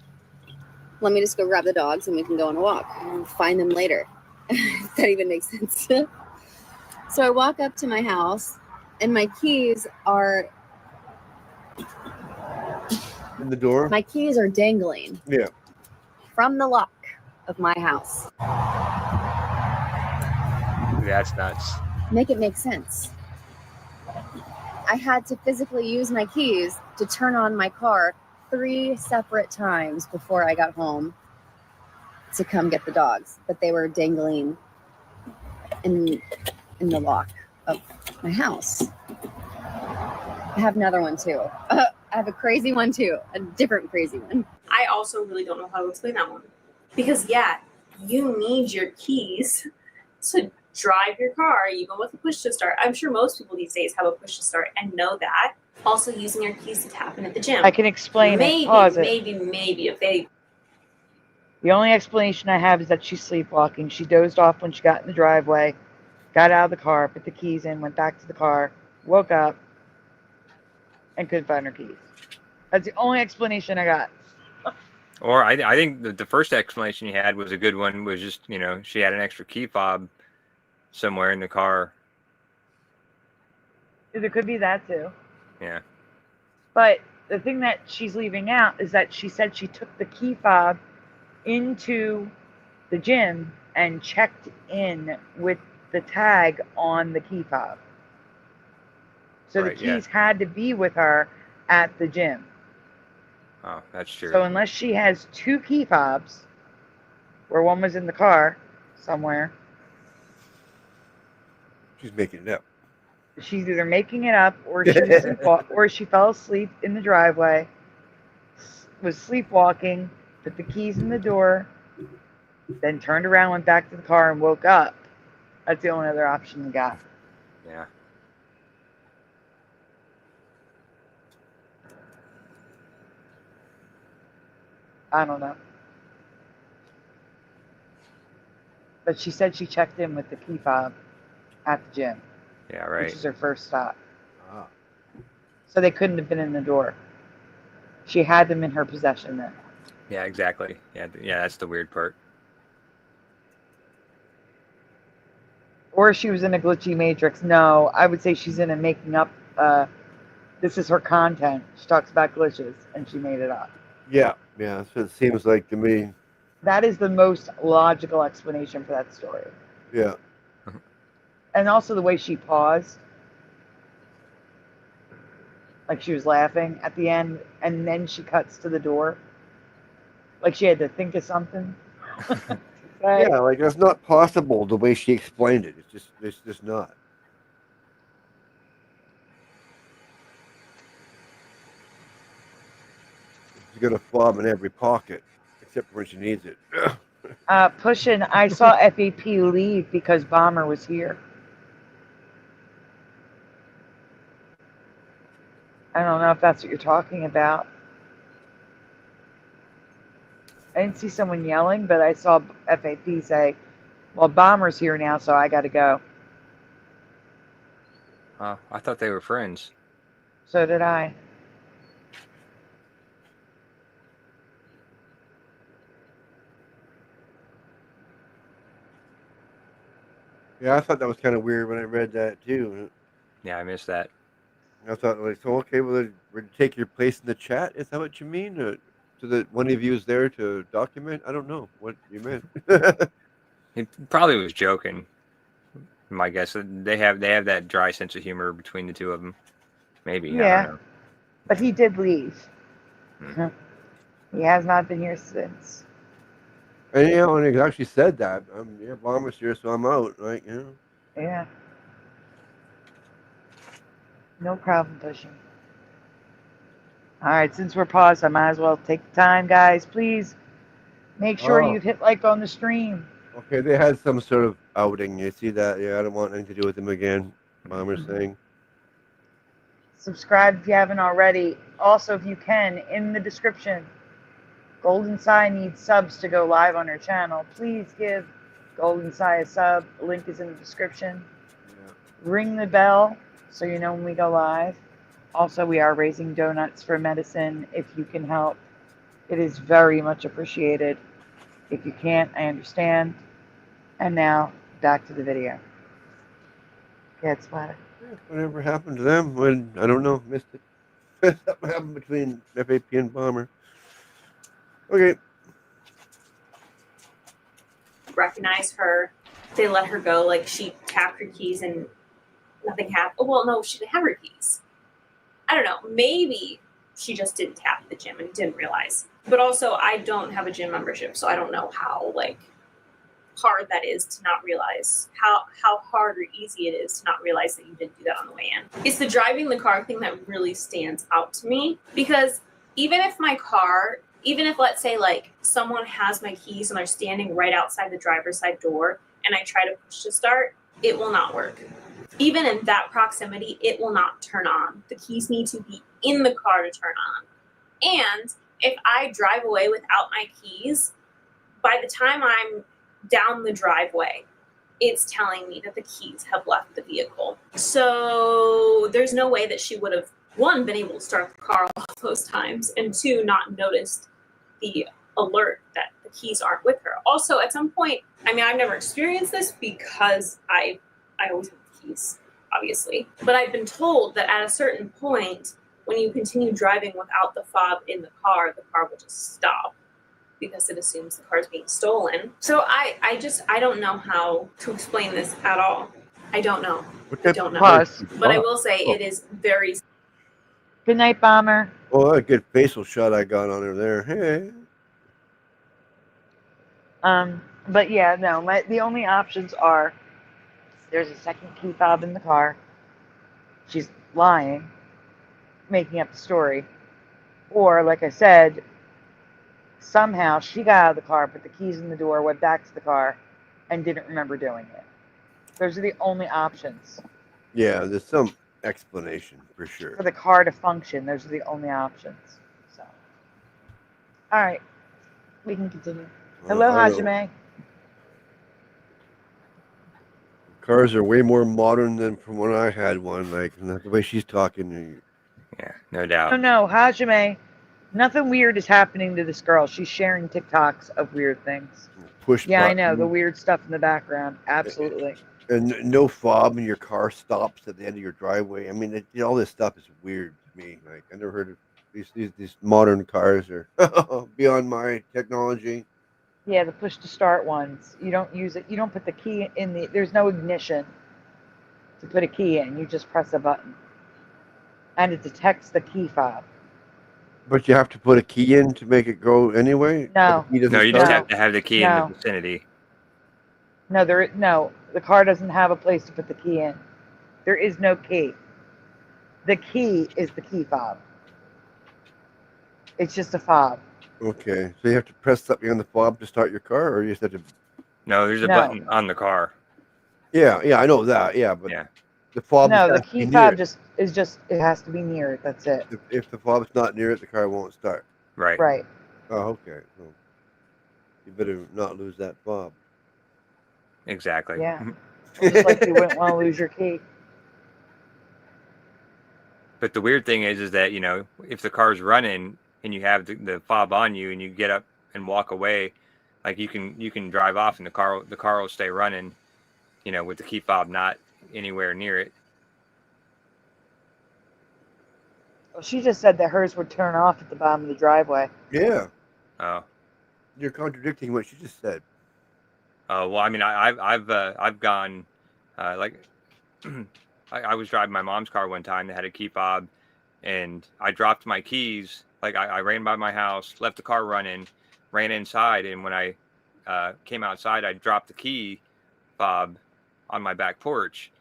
Let me just go grab the dogs and we can go on a walk and find them later. If that even makes sense. So I walk up to my house and my keys are In the door? My keys are dangling Yeah. from the lock of my house. That's nuts. Make it make sense. I had to physically use my keys to turn on my car 3 separate times before I got home to come get the dogs, but they were dangling in the lock of my house. I have another one too. I have a crazy one too. A different crazy one. I also really don't know how to explain that one. Because, yeah, you need your keys to drive your car, even with a push to start. I'm sure most people these days have a push to start and know that. Also, using your keys to tap in at the gym. I can explain maybe, it. Pause it. Maybe if they... The only explanation I have is that she's sleepwalking. She dozed off when she got in the driveway, got out of the car, put the keys in, went back to the car, woke up, and couldn't find her keys. That's the only explanation I got. Or I think the first explanation you had was a good one, was just, you know, she had an extra key fob somewhere in the car. There could be that too. Yeah. But the thing that she's leaving out is that she said she took the key fob into the gym and checked in with the tag on the key fob. So Right, the keys had to be with her at the gym. Oh, that's true. So unless she has two key fobs, where one was in the car somewhere, She's making it up. she's either making it up, or she was or she fell asleep in the driveway, was sleepwalking, put the keys in the door, then turned around, went back to the car, and woke up. That's the only other option we got. Yeah. I don't know. But she said she checked in with the key fob at the gym. Yeah, right. Which is her first stop. Ah. So they couldn't have been in the door. She had them in her possession then. Yeah, exactly. Yeah, that's the weird part. Or she was in a glitchy matrix. No, I would say she's in a making up. This is her content. She talks about glitches, and she made it up. Yeah, that's what it seems like to me. That is the most logical explanation for that story. Yeah. And also the way she paused. Like she was laughing at the end, and then she cuts to the door. Like she had to think of something. Yeah, like that's not possible the way she explained it. It's just not. She's got a fob in every pocket, except when she needs it. Pushing, I saw FAP leave because Bomber was here. I don't know if that's what you're talking about. I didn't see someone yelling, but I saw FAP say, well, Bomber's here now, so I got to go. Oh, I thought they were friends. So did I. Yeah, I thought that was kind of weird when I read that too. Yeah, I missed that. I thought, like, so okay, well, we're to take your place in the chat. Is that what you mean? So that one of you is there to document? I don't know what you meant. He probably was joking. My guess, they have that dry sense of humor between the two of them. Maybe. I don't know. But he did leave. He has not been here since. And and he actually said that. Bomber's here, so I'm out. Like, Yeah. No problem, Pushing. All right, since we're paused, I might as well take the time, guys. Please make sure you've hit like on the stream. Okay, they had some sort of outing. You see that? Yeah, I don't want anything to do with them again. Bomber's saying. Subscribe if you haven't already. Also, if you can, in the description, Golden Sai needs subs to go live on her channel. Please give Golden Sai a sub. The link is in the description. Yeah. Ring the bell so you know when we go live. Also, we are raising donuts for medicine. If you can help, it is very much appreciated. If you can't, I understand. And now, back to the video. Yeah, it's Splatter. Whatever happened to them? When I don't know, missed it. Something happened between FAP and Bomber. Okay. Recognize her. They let her go. Like, she tapped her keys and nothing happened. Oh, well, no, she didn't have her keys. I don't know. Maybe she just didn't tap the gym and didn't realize. But also, I don't have a gym membership, so I don't know how, like, hard that is to not realize, how hard or easy it is to not realize that you didn't do that on the way in. It's the driving the car thing that really stands out to me, because even if let's say like someone has my keys and they're standing right outside the driver's side door and I try to push to start, it will not work. Even in that proximity, it will not turn on. The keys need to be in the car to turn on. And if I drive away without my keys, by the time I'm down the driveway, it's telling me that the keys have left the vehicle. So there's no way that she would have, one, been able to start the car all those times, and two, not noticed the alert that the keys aren't with her. Also, at some point, I mean, I've never experienced this because I always have the keys, obviously. But I've been told that at a certain point, when you continue driving without the fob in the car will just stop because it assumes the car is being stolen. So I don't know how to explain this at all. I don't know. I don't know. Pause. But I will say it is very... Good night, Bomber. Oh, a good facial shot I got on her there. Hey. But yeah, no, the only options are there's a second key fob in the car. She's lying, making up the story. Or, like I said, somehow she got out of the car, put the keys in the door, went back to the car, and didn't remember doing it. Those are the only options. Yeah, there's some explanation for sure. For the car to function, those are the only options. So, all right, we can continue. Hello, Hajime. Cars are way more modern than from when I had one. Like, not the way she's talking. Yeah, no doubt. No, Hajime. Nothing weird is happening to this girl. She's sharing TikToks of weird things. Push Yeah, button. I know, the weird stuff in the background. Absolutely. And no fob, and your car stops at the end of your driveway. I mean, all this stuff is weird to me. Like, I never heard of these modern cars are beyond my technology. Yeah, the push to start ones. You don't use it. You don't put the key in there's no ignition to put a key in. You just press a button. And it detects the key fob. But you have to put a key in to make it go anyway? No. No, you just have to have the key in No. the vicinity. No, the car doesn't have a place to put the key in. There is no key. The key is the key fob. It's just a fob. Okay, so you have to press something on the fob to start your car, or you just have to... No, there's a button on the car. Yeah, I know that, yeah, but the fob... No, the key fob it has to be near it, that's it. If the fob's not near it, the car won't start. Right. Right. Oh, okay. Well, you better not lose that fob. Exactly. Yeah. Just like you wouldn't want to lose your key. But the weird thing is that, if the car's running and you have the fob on you and you get up and walk away, like you can drive off and the car will stay running, with the key fob not anywhere near it. Well, she just said that hers would turn off at the bottom of the driveway. Yeah. Oh. You're contradicting what she just said. Well, I mean, I've gone, I was driving my mom's car one time that had a key fob, and I dropped my keys. Like I ran by my house, left the car running, ran inside, and when I came outside, I dropped the key fob on my back porch,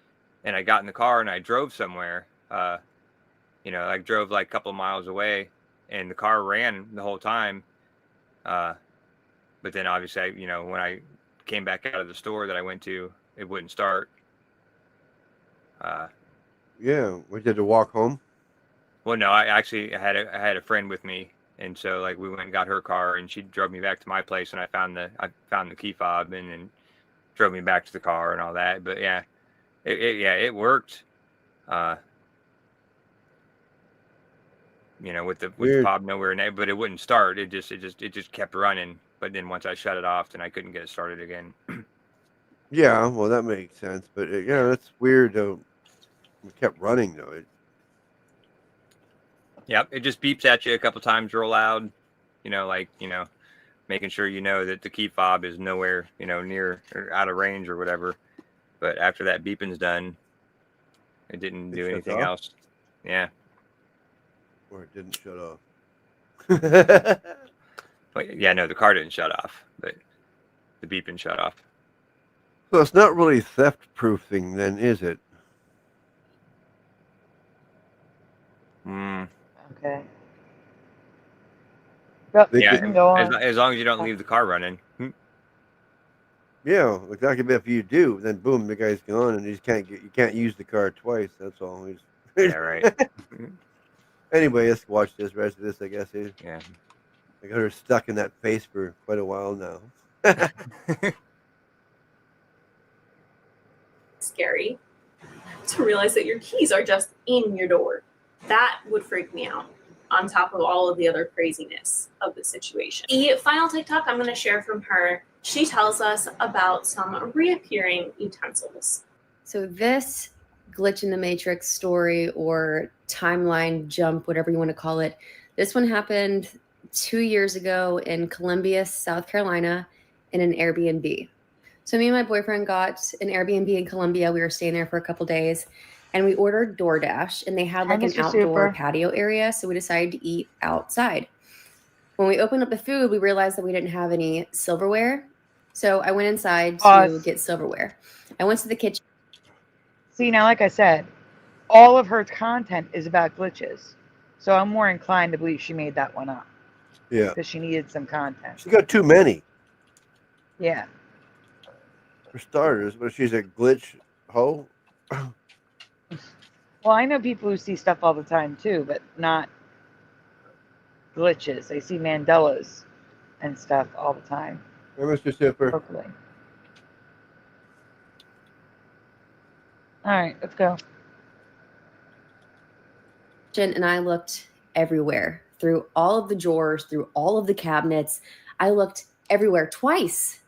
and I got in the car and I drove somewhere. I drove like a couple of miles away, and the car ran the whole time. But then obviously, when I came back out of the store that I went to, it wouldn't start. Yeah, we had to walk home. Well, no, I had a friend with me, and so like we went and got her car, and she drove me back to my place, and I found the key fob, and then drove me back to the car and all that. But yeah, it worked. With the fob nowhere near, but it wouldn't start. It just kept running. But then once I shut it off, then I couldn't get it started again. Yeah, well, that makes sense. But yeah, that's weird. It kept running though. Yep, it just beeps at you a couple times real loud. Making sure that the key fob is nowhere, near or out of range or whatever. But after that beeping's done, it didn't do anything else. Yeah. Or it didn't shut off. But yeah, no, the car didn't shut off, but the beeping shut off. So it's not really theft-proofing, then, is it? Hmm. Okay. Go, They Yeah, you can go on. as long as you don't leave the car running. Yeah, like that could be if you do, then boom, the guy's gone, and you can't use the car twice. That's all. Yeah, right. Anyway, let's watch this rest of this. I guess. Yeah. I got her stuck in that face for quite a while now. Scary to realize that your keys are just in your door. That would freak me out, on top of all of the other craziness of the situation. The final TikTok I'm going to share from her, she tells us about some reappearing utensils. So this glitch in the matrix story or timeline jump, whatever you want to call it, this one happened 2 years ago in Columbia, South Carolina, in an Airbnb. So me and my boyfriend got an Airbnb in Columbia. We were staying there for a couple days, and we ordered DoorDash, and they had like an Mr. outdoor Super. patio area, so we decided to eat outside. When we opened up the food, we realized that we didn't have any silverware, so I went inside to Pause. get silverware. I went to the kitchen. See, now, like I said, all of her content is about glitches. So I'm more inclined to believe she made that one up. Yeah. Because she needed some content. She got too many, Yeah. for starters, but she's a glitch hoe. Well, I know people who see stuff all the time too, but not glitches. They see Mandelas and stuff all the time. Hey, Mr. Super. Hopefully. All right, let's go. And I looked everywhere, through all of the drawers, through all of the cabinets. I looked everywhere twice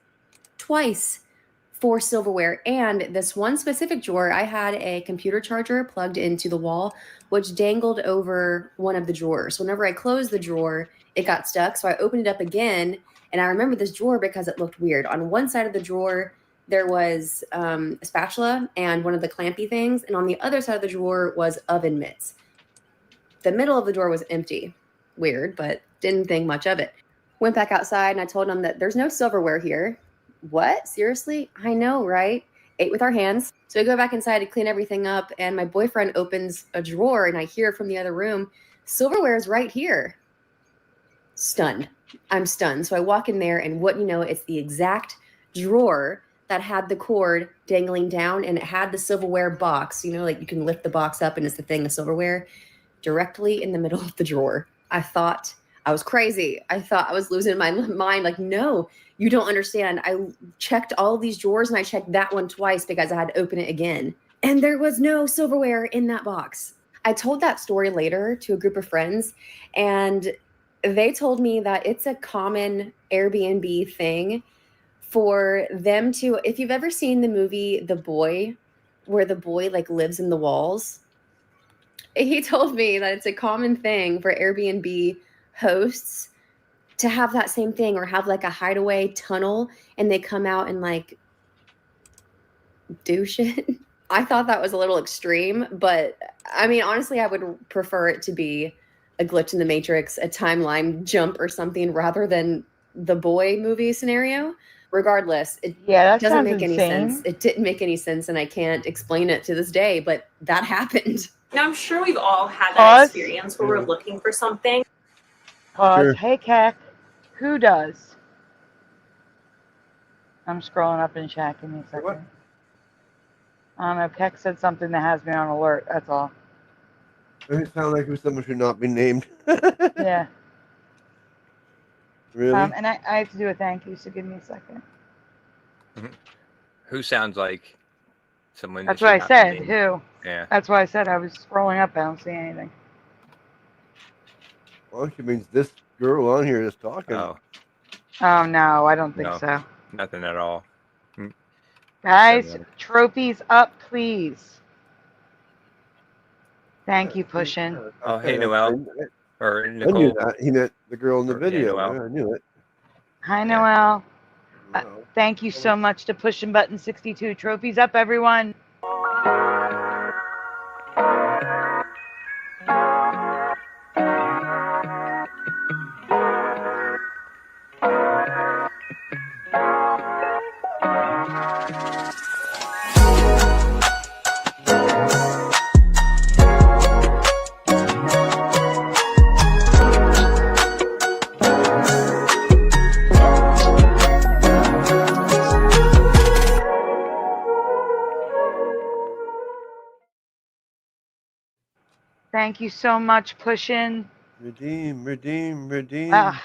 for silverware. And this one specific drawer, I had a computer charger plugged into the wall, which dangled over one of the drawers. Whenever I closed the drawer, it got stuck. So I opened it up again. And I remember this drawer because it looked weird. On one side of the drawer, there was a spatula and one of the clampy things. And on the other side of the drawer was oven mitts. The middle of the drawer was empty. Weird, but didn't think much of it. Went back outside and I told them that there's no silverware here. What? Seriously? I know, right? Ate with our hands. So I go back inside to clean everything up, and my boyfriend opens a drawer and I hear from the other room, silverware is right here. Stunned. I'm stunned. So I walk in there, and what you know, it's the exact drawer that had the cord dangling down, and it had the silverware box. You know, like you can lift the box up and it's the thing, the silverware, directly in the middle of the drawer. I thought I was crazy. I thought I was losing my mind. Like, no, you don't understand. I checked all these drawers and I checked that one twice because I had to open it again. And there was no silverware in that box. I told that story later to a group of friends, and they told me that it's a common Airbnb thing for them to, if you've ever seen the movie The Boy, where the boy like lives in the walls, he told me that it's a common thing for Airbnb hosts to have that same thing, or have like a hideaway tunnel and they come out and like do shit. I thought that was a little extreme, but I mean, honestly, I would prefer it to be a glitch in the matrix, a timeline jump or something, rather than the Boy movie scenario. Regardless, it doesn't make any sense. It didn't make any sense, and I can't explain it to this day, but that happened. Now, I'm sure we've all had that Pause. experience where we're looking for something. Pause. Sure. Hey, Keck. Who does? I'm scrolling up in chat. Give me a second. What? I don't know. Keck said something that has me on alert. That's all. It sounded like it was someone should not be named. Yeah. Really? And I have to do a thank you, so give me a second. Who sounds like someone? That's that what I should not be said. named? Who? Yeah. That's why I said I was scrolling up. I don't see anything. Well, she means this girl on here is talking. Oh, Oh, no. I don't think no, so. nothing at all. Guys, trophies up, please. Thank you, Pushin. Oh, hey, Noel. Or I knew Nicole. that. He meant the girl in the Yeah, video. Noel. Yeah, I knew it. Hi, Noel. No. Thank you so much to Pushin Button 62. Trophies up, everyone. Thank you so much, Pushin. Redeem, redeem, redeem. Ah,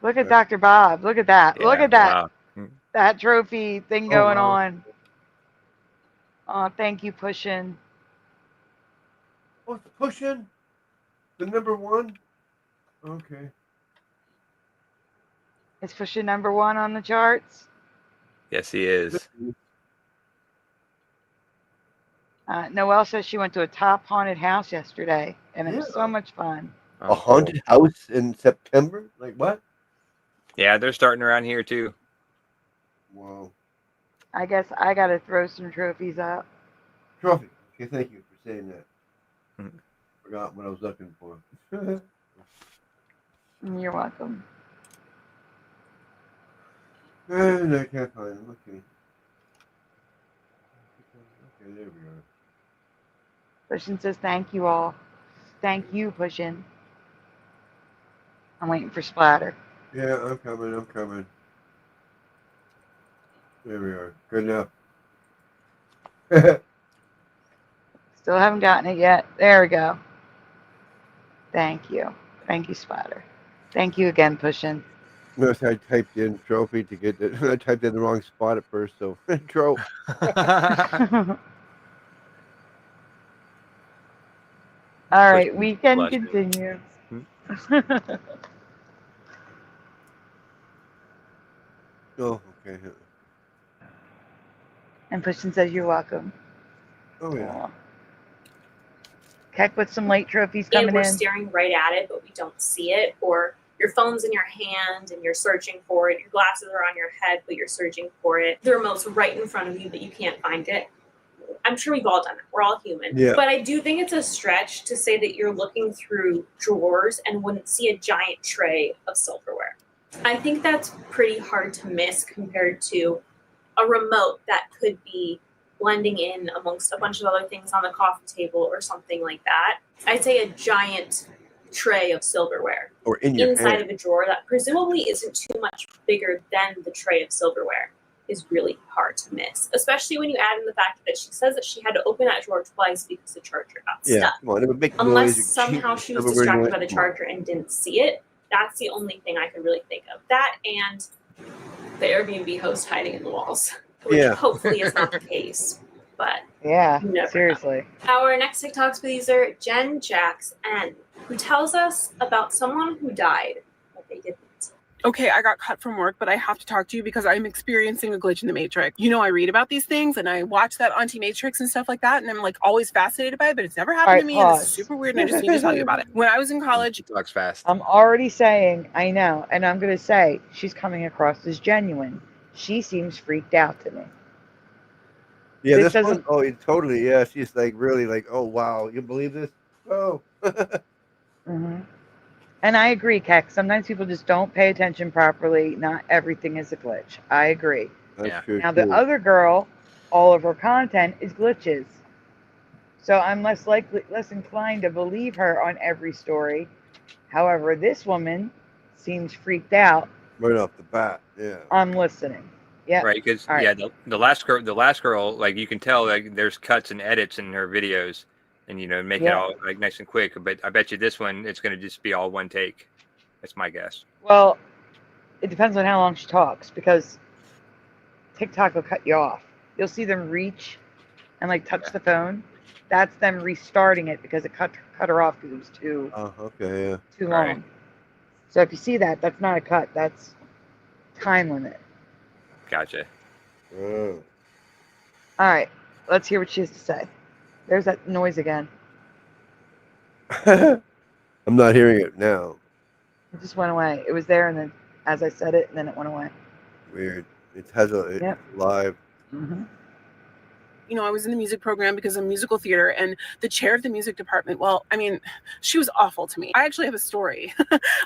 look at Dr. Bob. Look at that. Look Yeah, at that. wow. That trophy thing Oh, going wow. on. Oh, thank you, Pushin. What's pushing? The number one? Okay. Is Pushin #1 on the charts? Yes, he is. Noelle says she went to a top haunted house yesterday, and it was so much fun. A haunted house in September? Like what? Yeah, they're starting around here too. Wow. I guess I got to throw some trophies up. Trophy. Okay, thank you for saying that. Forgot what I was looking for. You're welcome. And I can't find them. Okay. Okay, there we are. Pushin says thank you all. Thank you, Pushin. I'm waiting for Splatter. Yeah, I'm coming. I'm coming. There we are. Good enough. Still haven't gotten it yet. There we go. Thank you. Thank you, Splatter. Thank you again, Pushin. Notice I typed in trophy to get it. I typed in the wrong spot at first, so trophy. All right, weekend continues. Oh, okay. And Pushin says you're welcome. Oh, yeah. Keck with some late trophies And coming we're in. staring right at it, but we don't see it. Or your phone's in your hand and you're searching for it. Your glasses are on your head, but you're searching for it. The remote's right in front of you, but you can't find it. I'm sure we've all done it. We're all human. Yeah. But I do think it's a stretch to say that you're looking through drawers and wouldn't see a giant tray of silverware. I think that's pretty hard to miss compared to a remote that could be blending in amongst a bunch of other things on the coffee table or something like that. I'd say a giant tray of silverware Or in your inside hand. of a drawer that presumably isn't too much bigger than the tray of silverware is really hard to miss, especially when you add in the fact that she says that she had to open that drawer twice because the charger got Yeah, stuck. come on. It would make Unless noise. somehow she was Silverware distracted noise. by the Come on. charger and didn't see it. That's the only thing I can really think of. That and the Airbnb host hiding in the walls, which Yeah. hopefully is not the case. But Yeah, you never seriously. know. Our next TikToks user, Jen Jax N, who tells us about someone who died, but they didn't. Okay, I got cut from work, but I have to talk to you because I'm experiencing a glitch in the Matrix. You know, I read about these things and I watch that Anti-Matrix and stuff like that, and I'm like always fascinated by it, but it's never happened All to right, me, and pause. it's super weird, and I just need to tell you about it. When I was in college, Talks fast. I'm already saying, I know, and I'm going to say she's coming across as genuine. She seems freaked out to me. Yeah, This this one. doesn't- Oh, totally. Yeah, she's like really like, oh wow, you believe this? Oh. hmm And I agree, Keck. Sometimes people just don't pay attention properly. Not everything is a glitch. I agree. That's true. Now, the other girl, all of her content is glitches. So I'm less inclined to believe her on every story. However, this woman seems freaked out. Right off the bat. Yeah. I'm listening. Yeah. Right, because All right. yeah, the last girl, like you can tell, like there's cuts and edits in her videos, and make it Yeah. all like nice and quick. But I bet you this one, it's going to just be all one take. That's my guess. Well, it depends on how long she talks, because TikTok will cut you off. You'll see them reach and like touch the phone. That's them restarting it because it cut her off because it was too Okay. Yeah. too long. So if you see that, that's not a cut. That's time limit. Gotcha. Oh. All right, let's hear what she has to say. There's that noise again. I'm not hearing it now. It just went away. It was there, and then as I said it, and then it went away. Weird. It has it's Yep. live. Mm-hmm. you know, I was in the music program because of musical theater, and the chair of the music department, well, I mean, she was awful to me. I actually have a story,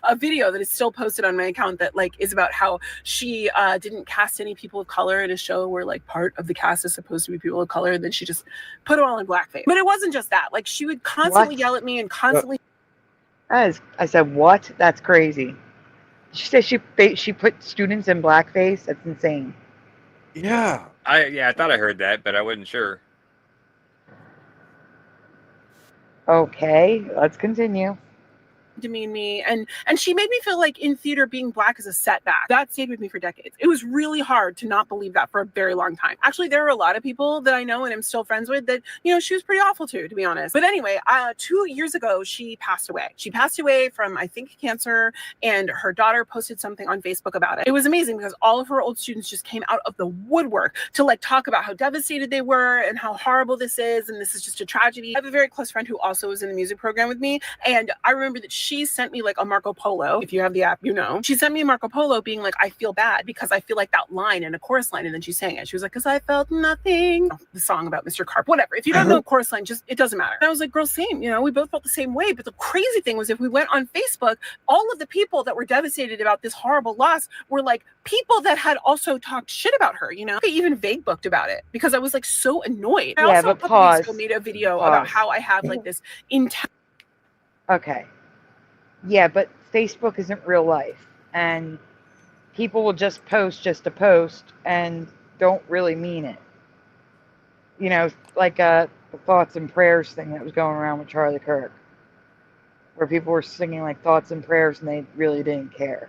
a video that is still posted on my account that like is about how she didn't cast any people of color in a show where like part of the cast is supposed to be people of color, and then she just put them all in blackface. But it wasn't just that. Like she would constantly yell at me and constantly. I said, what? That's crazy. She said she put students in blackface. That's insane. Yeah. I thought I heard that, but I wasn't sure. Okay, let's continue. Demean me, and she made me feel like in theater being Black is a setback. That stayed with me for decades. It was really hard to not believe that for a very long time. Actually, there are a lot of people that I know and I'm still friends with that, you know, she was pretty awful to be honest. But anyway, 2 years ago she passed away. She passed away from, I think, cancer, and her daughter posted something on Facebook about it. It was amazing because all of her old students just came out of the woodwork to like talk about how devastated they were and how horrible this is, and this is just a tragedy. I have a very close friend who also was in the music program with me, and I remember that she sent me like a Marco Polo. If you have the app, you know. She sent me a Marco Polo being like, I feel bad because I feel like that line in a chorus line, and then she sang it. She was like, because I felt nothing. The song about Mr. Carp, whatever. If you don't know the chorus line, just, it doesn't matter. And I was like, girl, same. You know, we both felt the same way. But the crazy thing was if we went on Facebook, all of the people that were devastated about this horrible loss were like people that had also talked shit about her, you know? They even vague booked about it because I was like so annoyed. I also but a couple weeks ago made a video about how I have like this intense. Okay. Yeah, but Facebook isn't real life, and people will just post just to post and don't really mean it. You know, like the thoughts and prayers thing that was going around with Charlie Kirk, where people were singing like thoughts and prayers and they really didn't care.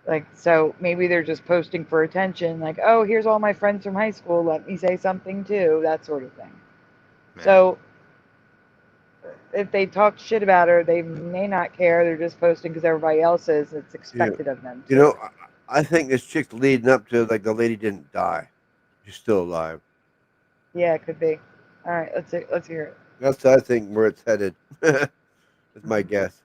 Like, so maybe they're just posting for attention, like, oh, here's all my friends from high school, let me say something too, that sort of thing. Man. So if they talk shit about her, they may not care. They're just posting because everybody else is. It's expected of them. You know, I think this chick's leading up to like the lady didn't die; she's still alive. Yeah, it could be. All right, let's hear it. That's I think where it's headed. That's my guess.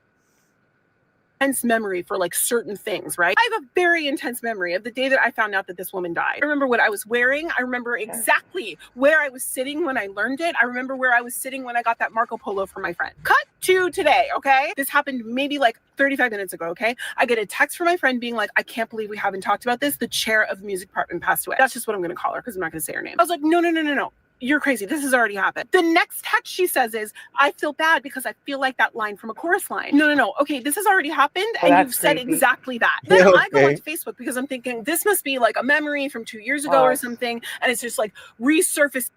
Intense memory for like certain things, right? I have a very intense memory of the day that I found out that this woman died. I remember what I was wearing. I remember exactly where I was sitting when I learned it. I remember where I was sitting when I got that Marco Polo from my friend. Cut to today, okay? This happened maybe like 35 minutes ago, okay? I get a text from my friend being like, I can't believe we haven't talked about this. The chair of the music department passed away. That's just what I'm gonna call her because I'm not gonna say her name. I was like, no. You're crazy. This has already happened. The next text she says is, I feel bad because I feel like that line from a chorus line. No. Okay, this has already happened and you've said exactly that. Then I go onto Facebook because I'm thinking this must be like a memory from 2 years ago or something. And it's just like resurfaced.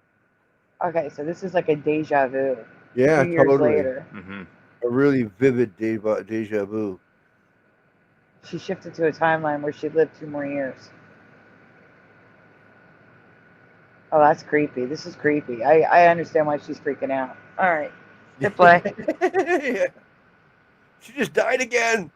Okay, so this is like a deja vu. Yeah, 2 years totally. later. Mm-hmm. A really vivid deja vu. She shifted to a timeline where she lived 2 more years. Oh, that's creepy. This is creepy. I understand why she's freaking out. All right. Hit play. Yeah. She just died again.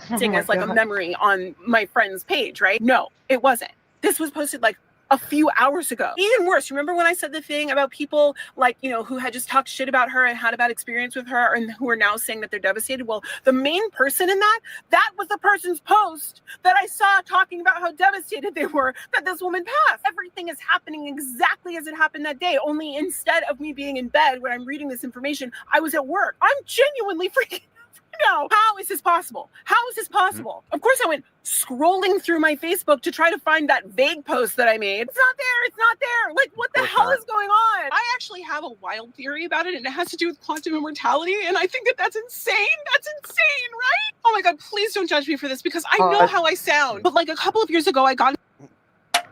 As like a memory on my friend's page, right? No, it wasn't. This was posted like a few hours ago. Even worse, remember when I said the thing about people like, you know, who had just talked shit about her and had a bad experience with her and who are now saying that they're devastated? Well, the main person in that was the person's post that I saw talking about how devastated they were that this woman passed. Everything is happening exactly as it happened that day. Only instead of me being in bed when I'm reading this information, I was at work. I'm genuinely freaking no, how is this possible? How is this possible? Mm-hmm. Of course, I went scrolling through my Facebook to try to find that vague post that I made. It's not there. It's not there. Like, what the hell is going on? I actually have a wild theory about it, and it has to do with quantum immortality, and I think that that's insane. That's insane, right? Oh my God, please don't judge me for this because I know how I sound. But like a couple of years ago, I got...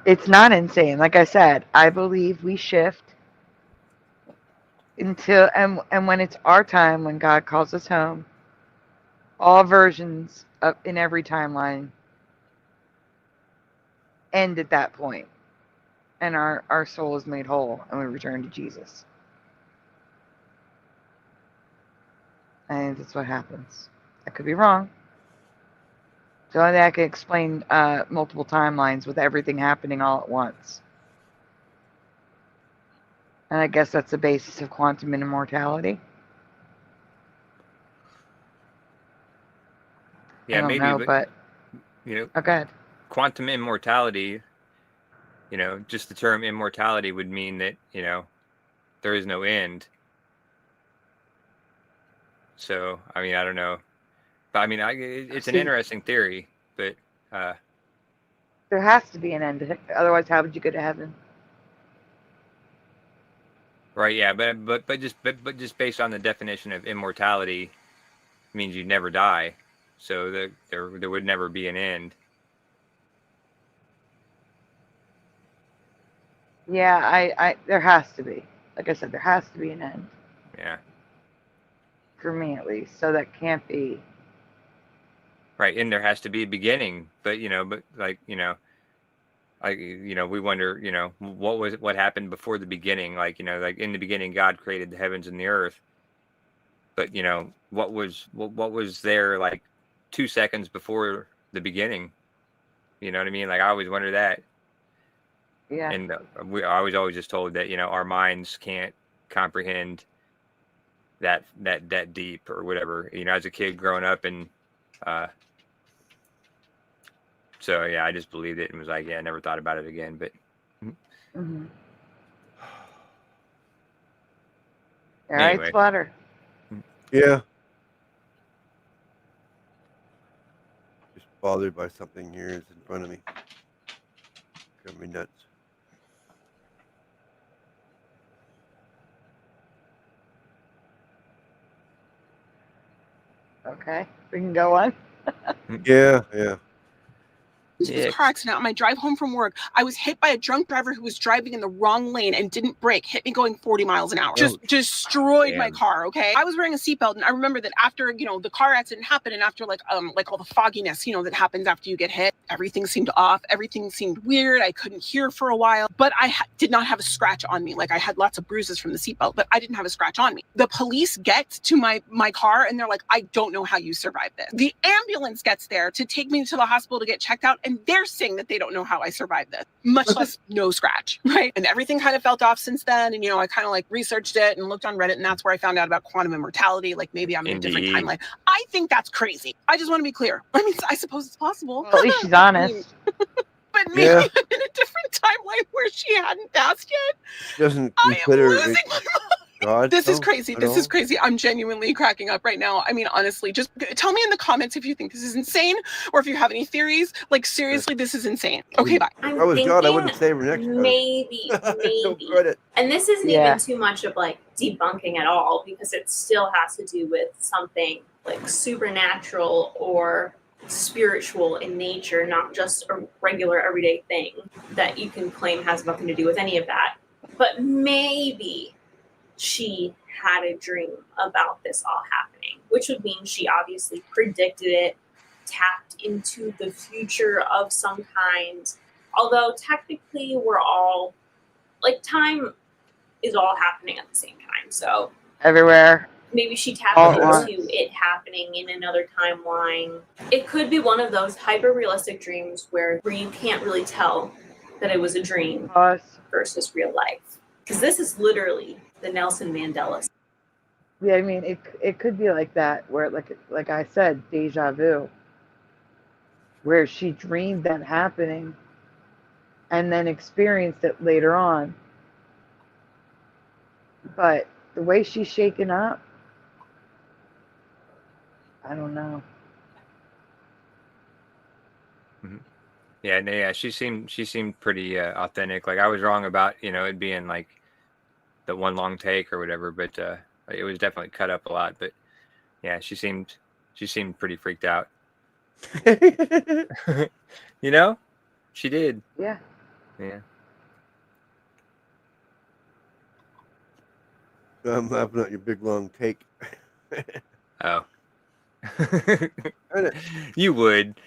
It's not insane. Like I said, I believe we shift until, and when it's our time, when God calls us home, all versions of in every timeline end at that point, and our soul is made whole, and we return to Jesus. I think that's what happens. I could be wrong. The only thing I can explain multiple timelines with everything happening all at once, and I guess that's the basis of quantum immortality. Yeah, maybe, but you know, okay. Quantum immortality, you know, just the term immortality would mean that, you know, there is no end. So, I mean, I don't know, but I mean, it's an interesting theory, but there has to be an end. Otherwise, how would you go to heaven? Right? Yeah, but just based on the definition of immortality, means you'd never die. So there would never be an end. Yeah, I there has to be. like I said, there has to be an end. Yeah. For me, at least. So that can't be. Right. And there has to be a beginning. But, like, we wonder, what happened before the beginning? Like, like in the beginning, God created the heavens and the earth. But, what was there like 2 seconds before the beginning? You know what I mean? Like, I always wonder that. Yeah. And I was always just told that, our minds can't comprehend that deep or whatever, as a kid growing up. And so, yeah, I just believed it and was like, yeah, I never thought about it again. But Mm-hmm. All anyway. right, Splatter. Yeah. Just bothered by something here is in front of me. Got me nuts. Okay, we can go on. Yeah. This car accident on my drive home from work. I was hit by a drunk driver who was driving in the wrong lane and didn't brake, hit me going 40 miles an hour. Just destroyed my car, okay? I was wearing a seatbelt, and I remember that after, the car accident happened, and after like all the fogginess, that happens after you get hit, everything seemed off, everything seemed weird. I couldn't hear for a while, but I did not have a scratch on me. Like, I had lots of bruises from the seatbelt, but I didn't have a scratch on me. The police get to my car, and they're like, I don't know how you survived this. The ambulance gets there to take me to the hospital to get checked out, and they're saying that they don't know how I survived this, much less no scratch, right? And everything kind of felt off since then. And, I kind of like researched it and looked on Reddit, and that's where I found out about quantum immortality. Like, maybe I'm in a different timeline. I think that's crazy. I just want to be clear. I mean, I suppose it's possible. Well, at least she's honest. But maybe I'm in a different timeline where she hadn't passed yet. Doesn't I am consider losing my mind. God. This is crazy. This is crazy. I'm genuinely cracking up right now. I mean, honestly, just tell me in the comments if you think this is insane or if you have any theories. Like, seriously, this is insane. Okay, bye. Oh, I'm I was God, I wouldn't save her next time. Maybe. And this isn't even too much of like debunking at all, because it still has to do with something like supernatural or spiritual in nature, not just a regular everyday thing that you can claim has nothing to do with any of that. But maybe she had a dream about this all happening, which would mean she obviously predicted it, tapped into the future of some kind. Although technically we're all, like, time is all happening at the same time. So Everywhere. maybe she tapped All at into it happening in another timeline. It could be one of those hyper-realistic dreams where you can't really tell that it was a dream versus real life. Because this is literally the Nelson Mandela. Yeah, I mean, it could be like that, where like I said, deja vu, where she dreamed that happening and then experienced it later on. But the way she's shaken up, I don't know. Yeah, she seemed pretty authentic. Like, I was wrong about, it being like the one long take or whatever, but it was definitely cut up a lot. But yeah, she seemed pretty freaked out. She did. Yeah. I'm laughing at your big long take. Oh. You would.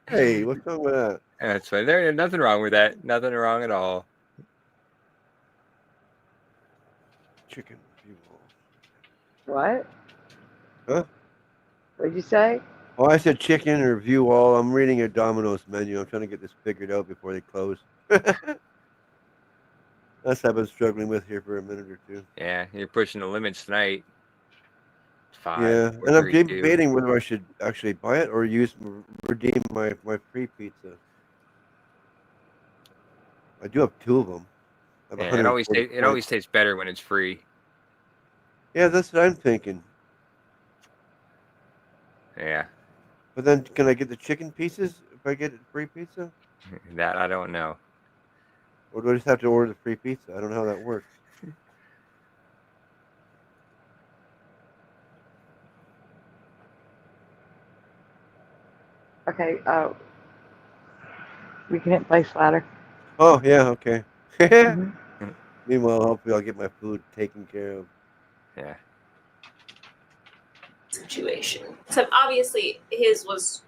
Hey, what's wrong with that? That's fine. There's nothing wrong with that. Nothing wrong at all. Chicken. What? Huh? What'd you say? Oh, I said chicken or view all. I'm reading a Domino's menu. I'm trying to get this figured out before they close. That's what I've been struggling with here for a minute or two. Yeah, you're pushing the limits tonight. 5, Yeah, 4, and I'm 3, 2. debating whether I should actually buy it or redeem my free pizza. I do have 2 of them. Yeah, it always tastes better when it's free. Yeah, that's what I'm thinking. Yeah. But then, can I get the chicken pieces if I get free pizza? That I don't know. Or do I just have to order the free pizza? I don't know how that works. Okay, we can hit place ladder. Oh, yeah, okay. Meanwhile, hopefully I'll get my food taken care of. Yeah. Situation. So obviously his was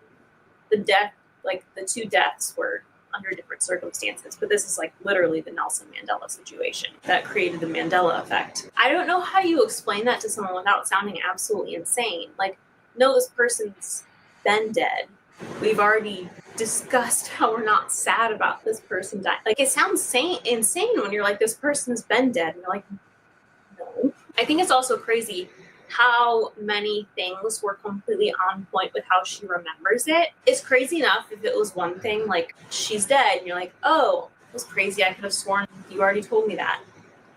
the death, like the two deaths were under different circumstances, but this is like literally the Nelson Mandela situation that created the Mandela effect. I don't know how you explain that to someone without sounding absolutely insane. Like, no, this person's been dead. We've already discussed how we're not sad about this person dying. Like, it sounds insane when you're like, this person's been dead. And you're like, no. I think it's also crazy how many things were completely on point with how she remembers it. It's crazy enough if it was one thing, like, she's dead, and you're like, oh, it was crazy. I could have sworn you already told me that.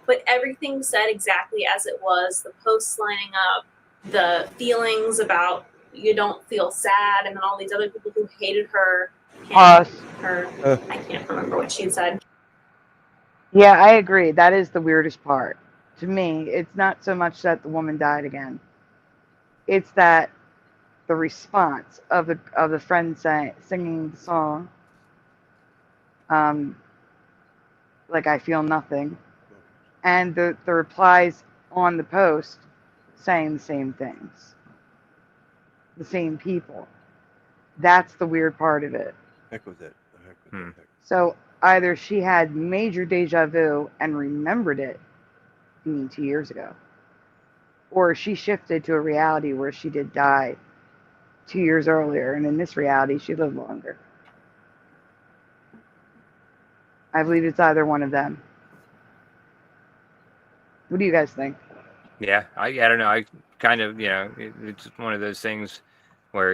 But everything said exactly as it was, the posts lining up, the feelings about you don't feel sad, and then all these other people who hated her. I can't remember what she had said. Yeah, I agree. That is the weirdest part. To me, it's not so much that the woman died again. It's that the response of the friend singing the song, like I feel nothing, and the replies on the post saying the same things, the same people. That's the weird part of it. Heck with it. So either she had major deja vu and remembered it 2 years ago, or she shifted to a reality where she did die 2 years earlier, and in this reality she lived longer. I believe it's either one of them. What do you guys think? Yeah, I don't know. I kind of, it's one of those things where,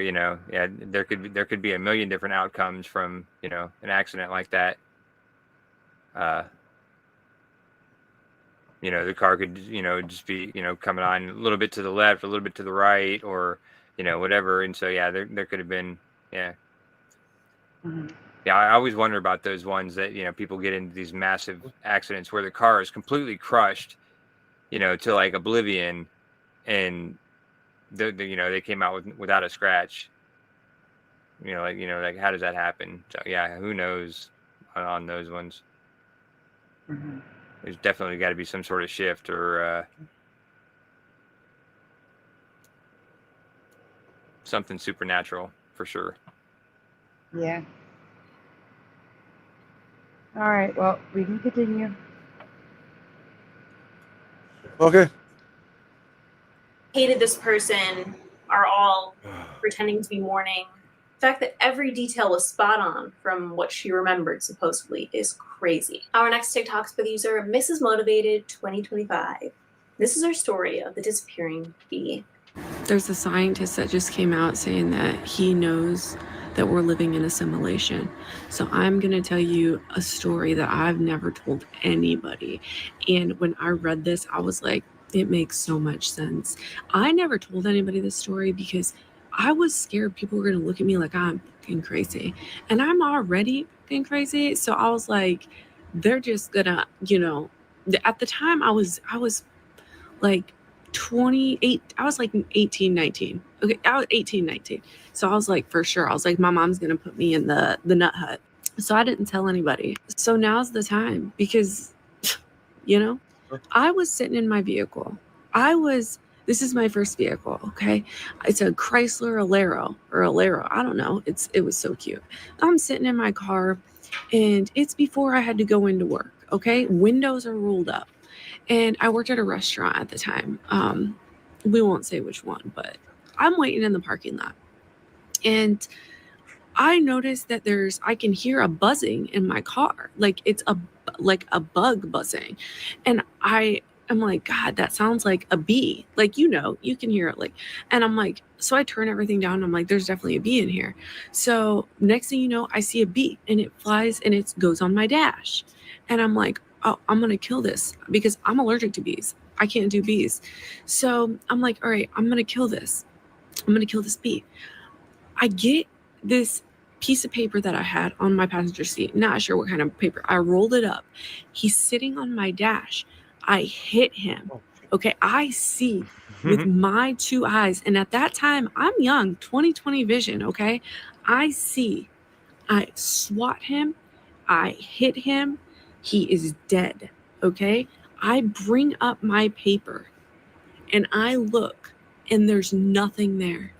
there could be a million different outcomes from, an accident like that. The car could, just be, coming on a little bit to the left, a little bit to the right, or, whatever. And so, yeah, there could have been, yeah. Mm-hmm. Yeah, I always wonder about those ones that, people get into these massive accidents where the car is completely crushed, to like oblivion, and they came out without a scratch. Like how does that happen? So yeah, who knows on those ones. Mm-hmm. There's definitely got to be some sort of shift or something supernatural for sure. Yeah. All right, well, we can continue. Okay. Hated this person, are all pretending to be mourning. The fact that every detail was spot on from what she remembered supposedly is crazy. Our next TikTok with user Mrs. Motivated 2025. This is our story of the disappearing bee. There's a scientist that just came out saying that he knows that we're living in a simulation. So I'm gonna tell you a story that I've never told anybody. And when I read this, I was like, it makes so much sense. I never told anybody this story because I was scared people were gonna look at me like I'm fucking crazy. And I'm already fucking crazy. So I was like, they're just gonna, at the time I was like 28, I was like 18, 19. Okay, I was 18, 19. So I was like, for sure, I was like, my mom's gonna put me in the nut hut. So I didn't tell anybody. So now's the time because, I was sitting in my vehicle. This is my first vehicle, okay? It's a Chrysler Alero, I don't know. It was so cute. I'm sitting in my car and it's before I had to go into work, okay? Windows are rolled up. And I worked at a restaurant at the time. We won't say which one, but I'm waiting in the parking lot. And I noticed that I can hear a buzzing in my car. Like it's a bug buzzing. And I'm like, God, that sounds like a bee. Like, you can hear it. Like, and I'm like, so I turn everything down. And I'm like, there's definitely a bee in here. So next thing you know, I see a bee and it flies and it goes on my dash. And I'm like, oh, I'm going to kill this because I'm allergic to bees. I can't do bees. So I'm like, all right, I'm going to kill this. I'm going to kill this bee. I get this piece of paper that I had on my passenger seat. Not sure what kind of paper. I rolled it up. He's sitting on my dash. I hit him. Okay, I see with my two eyes. And at that time, I'm young, 20/20 vision, okay? I see. I swat him. I hit him. He is dead, okay? I bring up my paper and I look and there's nothing there.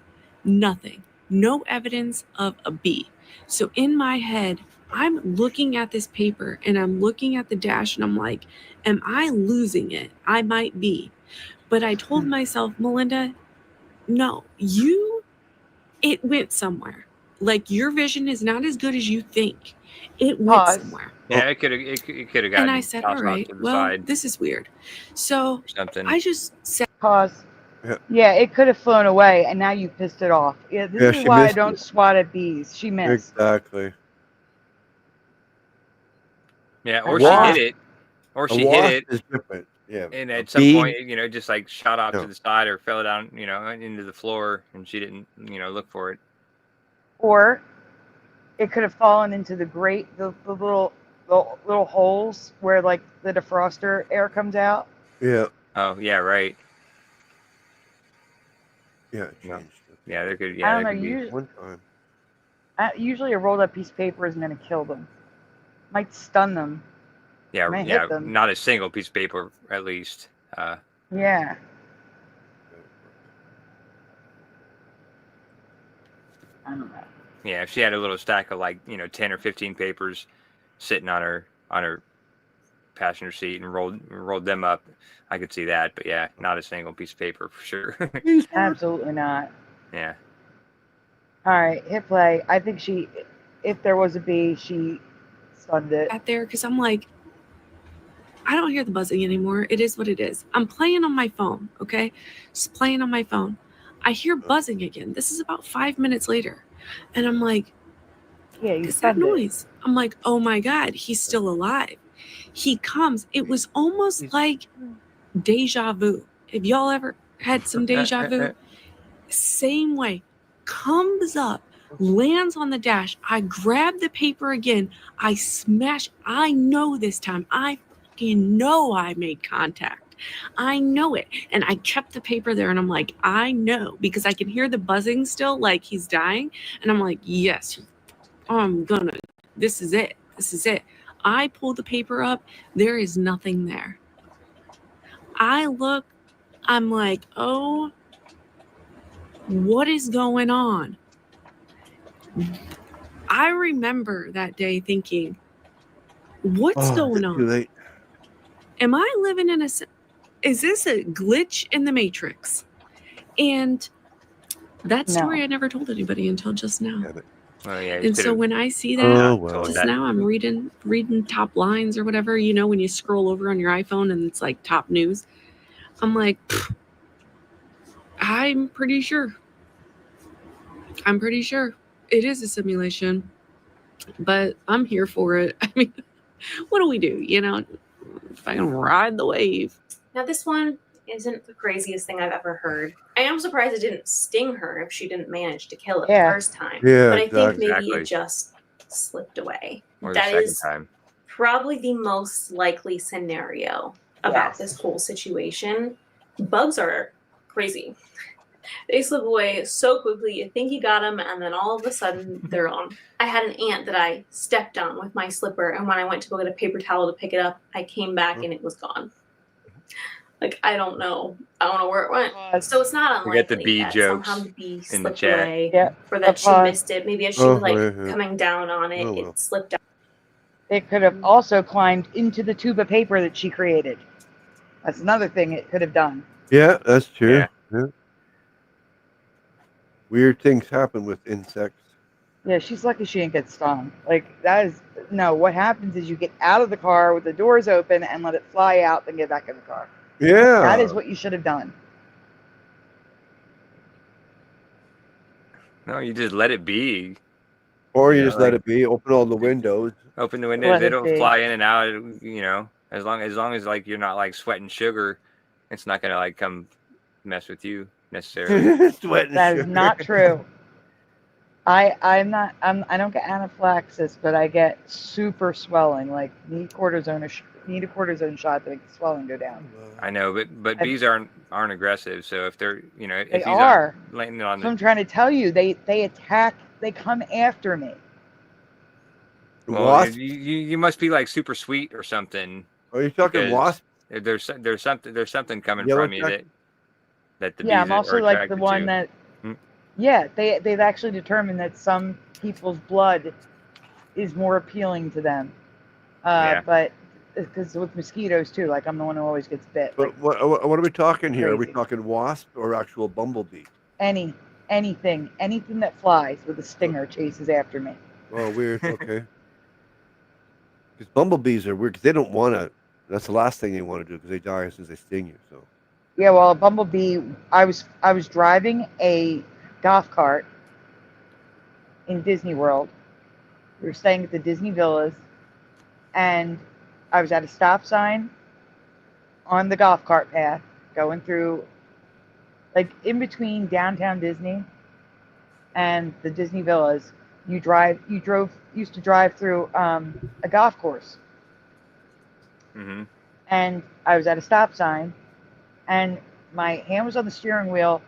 Nothing. No evidence of a bee. So in my head, I'm looking at this paper and I'm looking at the dash and I'm like, am I losing it? I might be. But I told myself, Melinda, no, it went somewhere. Like, your vision is not as good as you think. It went somewhere. Yeah, it could have gotten And I said, all tossed off right, to the well, side this is weird. So or something. I just said, Pause. Yeah. Yeah, it could have flown away, and now you pissed it off. Yeah, this Yeah, is she why I missed don't it. swat at bees. She missed. Exactly. Yeah, or That's she why. hit it, or A she hit wasp it, is different. Yeah. and A at some bee, point, you know, just like shot off no. to the side or fell down, you know, into the floor, and she didn't, you know, look for it. Or it could have fallen into the grate, the little holes where like the defroster air comes out. Yeah. Oh, yeah, right. Yeah, it No. changed. Yeah, there could. I Yeah, don't there know. could be. One time. Usually a rolled up piece of paper isn't going to kill them. Might stun them. Yeah, Might yeah, hit them. not a single piece of paper, at least. Yeah. I don't know. Yeah, if she had a little stack of like, you know, 10 or 15 papers sitting on her passenger seat and rolled them up, I could see that. But yeah, not a single piece of paper for sure. Absolutely not. Yeah. All right, hit play. I think if there was a bee, she stunned it. at there because I'm like, I don't hear the buzzing anymore. It is what it is. I'm playing on my phone, okay? Just playing on my phone. I hear buzzing again. This is about 5 minutes later. And I'm like, yeah, you is that stunned it. noise? I'm like, oh my God, he's still alive. He comes. It was almost like deja vu. Have y'all ever had some deja vu? Same way. Comes up, lands on the dash. I grab the paper again. I smash. I know this time. I fucking know I made contact. I know it. And I kept the paper there and I'm like, I know, because I can hear the buzzing still, like he's dying. And I'm like, yes, this is it. This is it. I pull the paper up. There is nothing there. I look, I'm like, oh, what is going on? I remember that day thinking, what's going on? Too late. Am I living in is this a glitch in the Matrix? And that story I never told anybody until just now. Oh, yeah, And so when I see that, just that. now I'm reading top lines or whatever, you know, when you scroll over on your iPhone and it's like top news, I'm like, I'm pretty sure it is a simulation, but I'm here for it. I mean, what do we do? You know, if I can ride the wave. Now, this one isn't the craziest thing I've ever heard. I am surprised it didn't sting her if she didn't manage to kill it the first time. Yeah, but I think maybe exactly. it just slipped away. Or the That second is time. probably the most likely scenario about this whole situation. Bugs are crazy. They slip away so quickly. You think you got them, and then all of a sudden, they're gone. I had an ant that I stepped on with my slipper, and when I went to go get a paper towel to pick it up, I came back and it was gone. Like, I don't know where it went. So it's not We got the unlikely bee that jokes somehow the bee in the slipped chat. away, or that she missed it. Maybe as she was like coming down on it, Oh, well. it slipped out. It could have also climbed into the tube of paper that she created. That's another thing it could have done. Yeah, that's true. Yeah. Yeah. Weird things happen with insects. Yeah, she's lucky she didn't get stung. Like, that is, no, what happens is you get out of the car with the doors open and let it fly out, then get back in the car. Yeah. That is what you should have done. No, you just let it be. Or you know, just let like- it be. Open all the windows. Open the windows. Let They it don't be. fly in and out. You know, as long as like you're not like sweating sugar, it's not gonna like come mess with you necessarily. Sweating That is sugar. not true. I don't get anaphylaxis, but I get super swelling. Like, need a cortisone shot to make the swelling go down. I know, but bees aren't aggressive. So if they're, you know, if They these are. landing on So I'm the, trying to tell you, they attack. They come after me. Well, Wasp? you must be like super sweet or something. Are you talking because wasp? There's something coming Yellow from you jacket? that the Yeah, bees I'm are also like the attracted one to. that, Hmm. yeah, they've actually determined that some people's blood is more appealing to them. Yeah. But because with mosquitoes too, like I'm the one who always gets bit. Like But what are we talking here? Are we crazy. talking wasp or actual bumblebee? Anything that flies with a stinger chases after me. Oh, weird. Okay. Because bumblebees are weird because they don't want to. That's the last thing they want to do because they die as soon as they sting you. So. Yeah, well, a bumblebee. I was driving a golf cart in Disney World. We were staying at the Disney Villas, and I was at a stop sign on the golf cart path, going through, like in between downtown Disney and the Disney Villas. Used to drive through a golf course, Mm-hmm. and I was at a stop sign, and my hand was on the steering wheel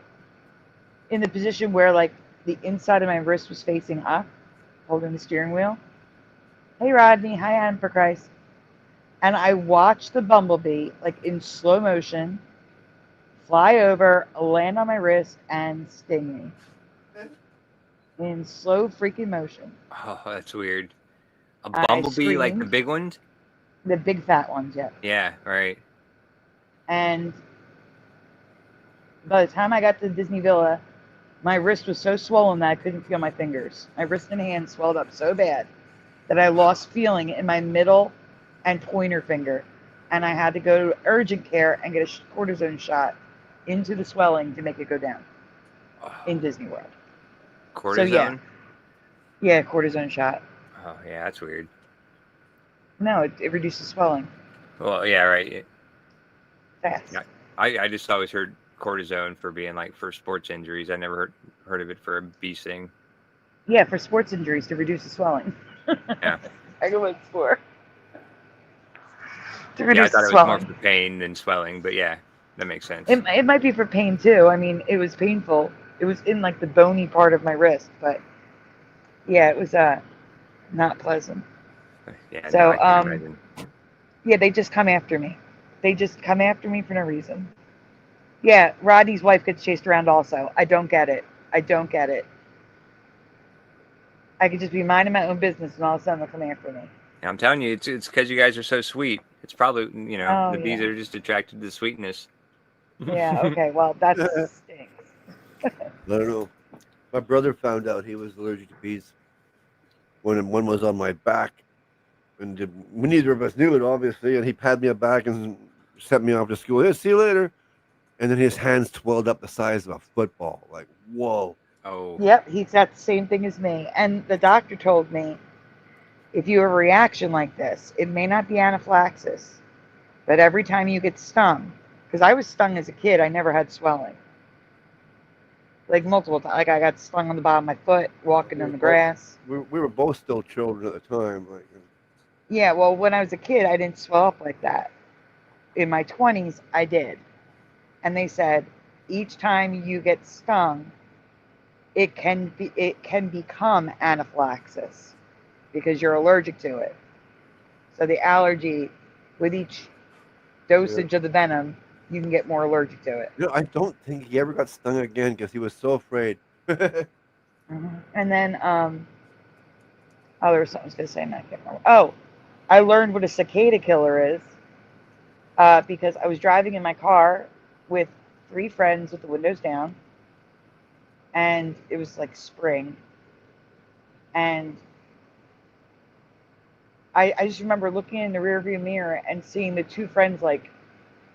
in the position where like the inside of my wrist was facing up, holding the steering wheel. Hey Rodney, hi Adam for Christ. And I watched the bumblebee like in slow motion fly over, land on my wrist, and sting me in slow freaking motion. Oh, that's weird. A I bumblebee, like the screamed. big ones? The big fat ones, yeah. Yeah, right. And by the time I got to the Disney Villa, my wrist was so swollen that I couldn't feel my fingers. My wrist and hand swelled up so bad that I lost feeling in my middle and pointer finger. And I had to go to urgent care and get a cortisone shot into the swelling to make it go down in Disney World. Cortisone? So yeah, cortisone shot. Oh, yeah, that's weird. No, it reduces swelling Well, yeah, right. fast. Yeah, I just always heard cortisone for being like for sports injuries. I never heard of it for a bee sting. Yeah, for sports injuries to reduce the swelling. Yeah. I go with for. To Yeah, I reduce thought the it was more swelling. for pain than swelling, but yeah, that makes sense. It might be for pain too. I mean, it was painful. It was in like the bony part of my wrist, but yeah, it was not pleasant. Yeah, So no, I can imagine. yeah, they just come after me. They just come after me for no reason. Yeah, Rodney's wife gets chased around also. I don't get it. I don't get it. I could just be minding my own business and all of a sudden they'll come after me. Yeah, I'm telling you, it's because you guys are so sweet. It's probably, Oh, the bees yeah. are just attracted to the sweetness. Yeah, okay, well, that stinks. I don't know. My brother found out he was allergic to bees when one was on my back, and neither of us knew it, obviously. And he patted me on the back and sent me off to school. Yeah, see you later. And then his hands swelled up the size of a football. Like, whoa. Oh. Yep, he's got the same thing as me. And the doctor told me, if you have a reaction like this, it may not be anaphylaxis, but every time you get stung, because I was stung as a kid, I never had swelling. Like multiple times. Like I got stung on the bottom of my foot walking in the grass. We were both still children at the time. Like, Yeah, well, when I was a kid, I didn't swell up like that. In my 20s, I did. And they said, each time you get stung, it can become anaphylaxis because you're allergic to it. So the allergy, with each dosage of the venom, you can get more allergic to it. I don't think he ever got stung again because he was so afraid. And then, oh, there was something I was going to say, and I can't remember. Oh, I learned what a cicada killer is because I was driving in my car with 3 friends with the windows down, and it was like spring, and I just remember looking in the rearview mirror and seeing the 2 friends like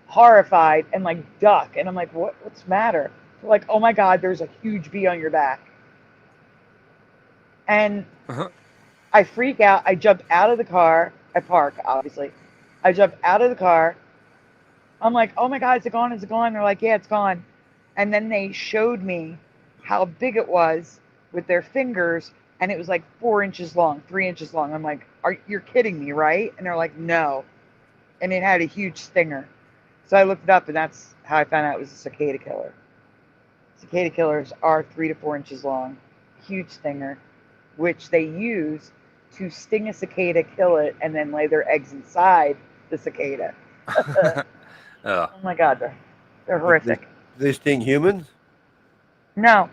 horrified and like duck, and I'm like, what's the matter? They're like, oh my God, there's a huge bee on your back. And I freak out. I jump out of the car. I park, obviously. I jump out of the car. I'm like, oh my God, is it gone? Is it gone? They're like, yeah, it's gone. And then they showed me how big it was with their fingers, and it was like 4 inches long, 3 inches long. I'm like, you're kidding me, right? And they're like, no. And it had a huge stinger. So I looked it up, and that's how I found out it was a cicada killer. Cicada killers are 3 to 4 inches long, huge stinger, which they use to sting a cicada, kill it, and then lay their eggs inside the cicada. Oh. Oh my God, they're Do horrific. they sting humans? No,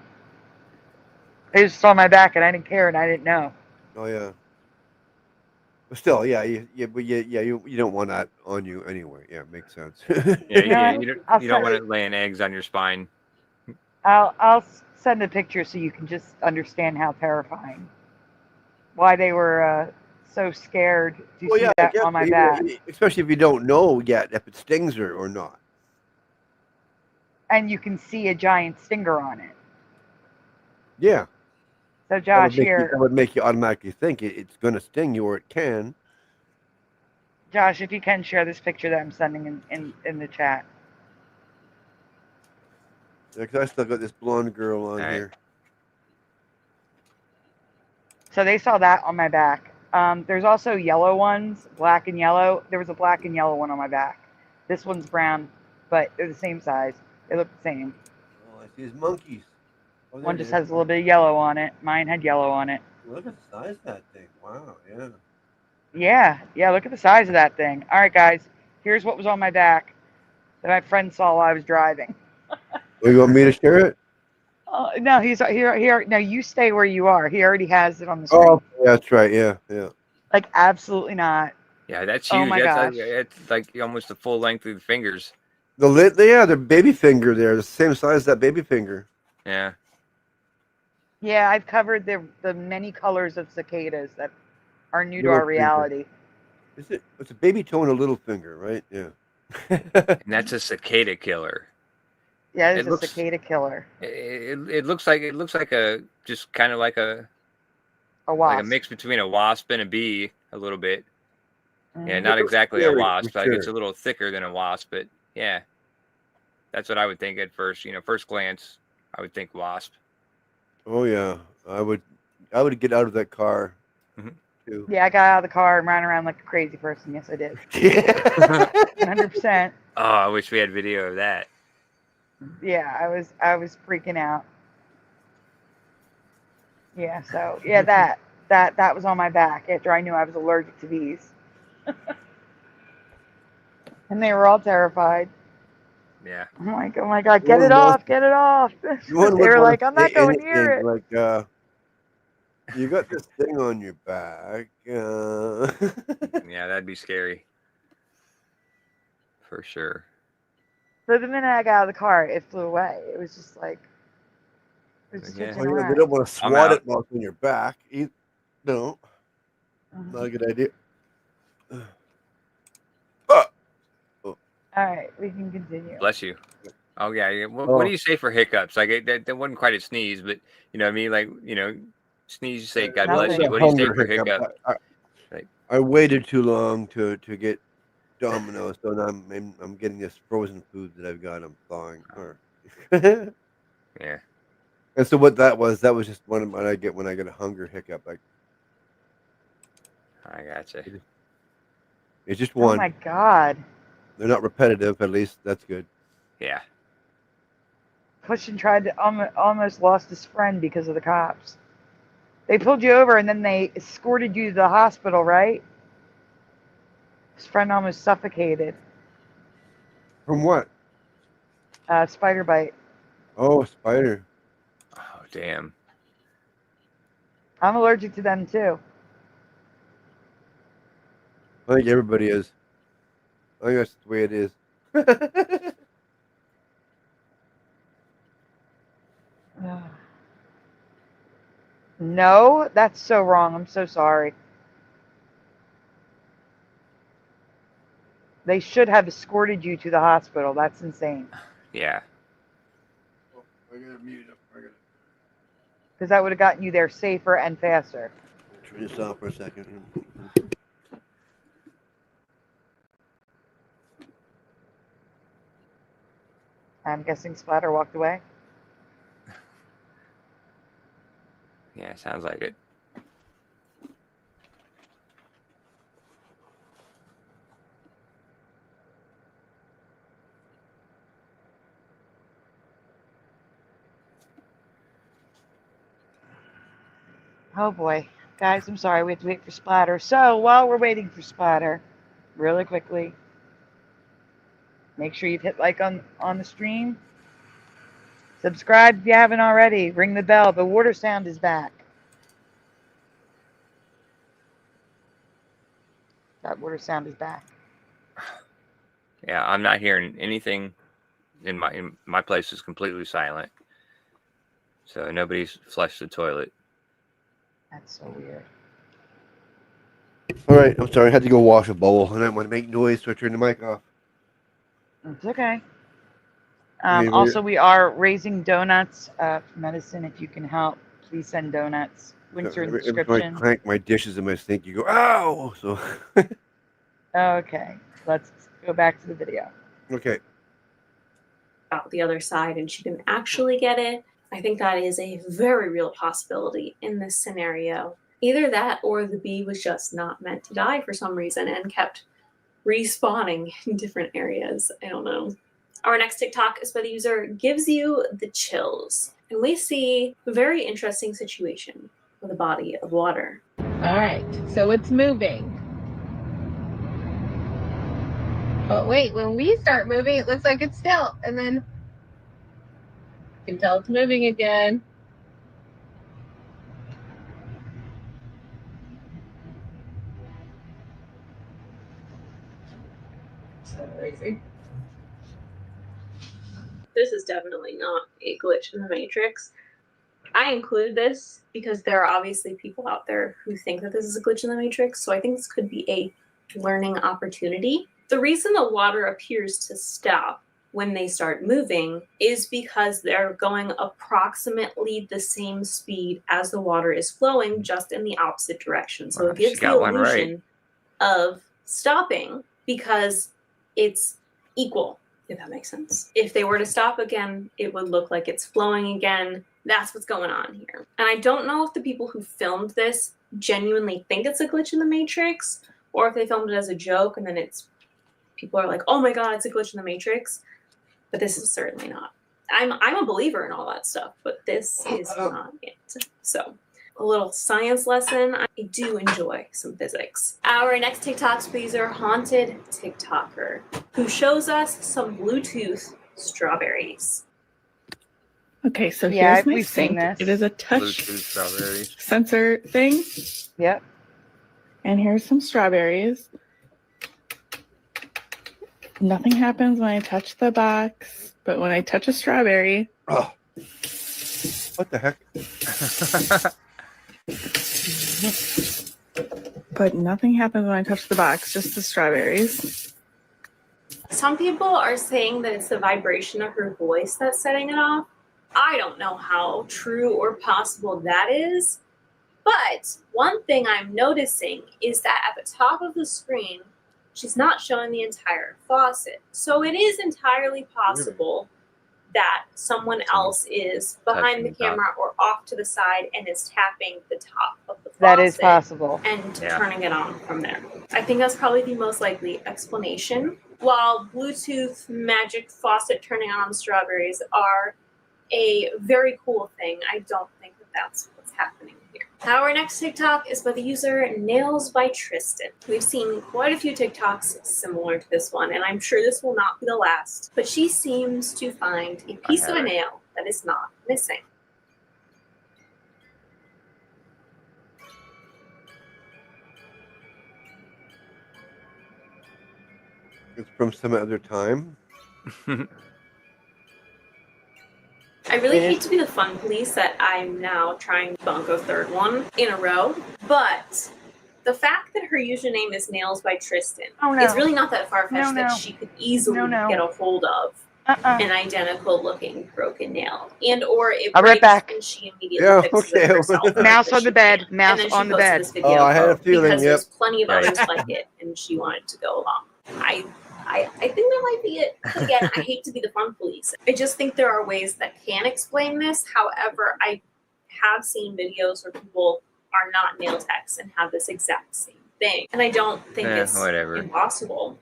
they just saw my back and I didn't care and I didn't know. Oh yeah. But still, yeah, you don't want that on you anyway. Yeah, makes sense. Yeah, you don't want it laying eggs on your spine. I'll send a picture so you can just understand how terrifying. Why they were so scared to see that on my back. Especially if you don't know yet if it stings or not. And you can see a giant stinger on it. Yeah. So Josh, here. That would make you automatically think it's going to sting you, or it can. Josh, if you can share this picture that I'm sending in the chat. Yeah, because I still got this blonde girl on here. So they saw that on my back. There's also yellow ones, black and yellow. There was a black and yellow one on my back. This one's brown, but they're the same size. They look the same. Oh, I see his monkeys. Oh, One just has a little bit of yellow on it. Mine had yellow on it. Look at the size of that thing. Wow, yeah. Yeah, look at the size of that thing. All right, guys. Here's what was on my back that my friend saw while I was driving. Oh, you want me to share it? No, he's here. No, you stay where you are. He already has it on the screen. Oh, yeah, that's right. Yeah. Like, absolutely not. Yeah, that's huge. Oh my gosh. It's like almost the full length of the fingers. The baby finger there, the same size as that baby finger. Yeah. Yeah, I've covered the many colors of cicadas that are new to Little our reality. It's a baby toe and a little finger, right? Yeah. And that's a cicada killer. Yeah, it's a cicada killer. It looks like a just kind of like a wasp. Like a mix between a wasp and a bee, a little bit. Mm-hmm. Yeah, not exactly a wasp. For Like sure. it's a little thicker than a wasp, but yeah, that's what I would think at first. First glance, I would think wasp. Oh yeah, I would get out of that car too. Yeah, I got out of the car and ran around like a crazy person. Yes, I did. 100%. Oh, I wish we had video of that. Yeah, I was freaking out. Yeah, so yeah, that was on my back after I knew I was allergic to bees. And they were all terrified. Yeah. I'm like, oh my God, get it off. They were like, I'm not going near it. Like, you got this thing on your back. Yeah, that'd be scary. For sure. So the minute I got out of the car, it flew away. It was just like, They don't want to swat it while it's on your back. No, not a good idea. All right, we can continue. Bless you. Oh yeah. What do you say for hiccups? Like that wasn't quite a sneeze, but you know what I mean. Like sneeze. You say God bless you. What do you say for hiccup? I waited too long to get Domino's, so now I'm getting this frozen food that I've got. I'm thawing. Yeah. And so what that was just what I get when I get a hunger hiccup. Like I gotcha. It's just one. Oh my God. They're not repetitive, at least that's good. Yeah. Christian tried to almost lost his friend because of the cops. They pulled you over and then they escorted you to the hospital, right? His friend almost suffocated. From what? Spider bite. Oh, spider. Oh, damn. I'm allergic to them too. I think everybody is. I think that's the way it is. No, that's so wrong. I'm so sorry. They should have escorted you to the hospital. That's insane. Yeah. I gotta mute up. Because that would have gotten you there safer and faster. Turn this off for a second. I'm guessing Splatter walked away. Yeah, sounds like it. Oh boy. Guys, I'm sorry, we have to wait for Splatter. So while we're waiting for Splatter, really quickly, make sure you've hit like on the stream. Subscribe if you haven't already. Ring the bell. The water sound is back. That water sound is back. Yeah, I'm not hearing anything. In my place is completely silent. So nobody's flushed the toilet. That's so weird. All right, I'm sorry. I had to go wash a bowl, and I didn't want to make noise, so I turned the mic off. It's okay. Hey, Also, we are raising donuts for medicine. If you can help, please send donuts. Links are in the every time I description. clank my dishes in my sink, you go, ow! So, Okay, let's go back to the video. okay. Out the other side and she didn't actually get it. I think that is a very real possibility in this scenario. Either that or the bee was just not meant to die for some reason and kept respawning in different areas. I don't know. Our next TikTok is by the user Gives You the Chills. And we see a very interesting situation with a body of water. All right, so it's moving. But wait, when we start moving, it looks like it's still, and then you can tell it's moving again. So crazy. This is definitely not a glitch in the Matrix. I included this because there are obviously people out there who think that this is a glitch in the Matrix, so I think this could be a learning opportunity. The reason the water appears to stop when they start moving is because they're going approximately the same speed as the water is flowing, just in the opposite direction. So it gives the illusion of stopping because it's equal, if that makes sense. If they were to stop again, it would look like it's flowing again. That's what's going on here. And I don't know if the people who filmed this genuinely think it's a glitch in the Matrix, or if they filmed it as a joke and then people are like, oh my God, it's a glitch in the Matrix. But this is certainly not. I'm a believer in all that stuff, but this is not it. So a little science lesson. I do enjoy some physics. Our next TikTok user, Haunted TikToker, who shows us some Bluetooth strawberries. Okay, so Yeah, here's my we've seen sink. this. It is a touch Bluetooth strawberries. sensor thing. Yep. And here's some strawberries. Nothing happens when I touch the box, but when I touch a strawberry. Oh. What the heck? But nothing happens when I touch the box, just the strawberries. Some people are saying that it's the vibration of her voice that's setting it off. I don't know how true or possible that is, but one thing I'm noticing is that at the top of the screen, she's not showing the entire faucet. So it is entirely possible that someone else is behind the camera or off to the side and is tapping the top of the faucet. That is possible. And turning it on from there. I think that's probably the most likely explanation. While Bluetooth magic faucet turning on strawberries are a very cool thing, I don't think that that's what's happening here. Our next TikTok is by the user Nails by Tristan. We've seen quite a few TikToks similar to this one, and I'm sure this will not be the last, but she seems to find a piece of a nail that is not missing. It's from some other time. I really hate to be the fun police that I'm now trying to bunk a third one in a row, but the fact that her username is Nails by Tristan is really not that far-fetched that she could easily get a hold of an identical looking broken nail, and or it I'll be right breaks back. and she immediately fixes it herself. Mouse on the bed. Mouse And then she on the posted bed. this video Oh, I had a feeling, because yep. there's plenty of others like it, and she wanted to go along. I think that might be it. But again, I hate to be the fun police. I just think there are ways that can explain this. However, I have seen videos where people are not nail techs and have this exact same thing. And I don't think it's impossible.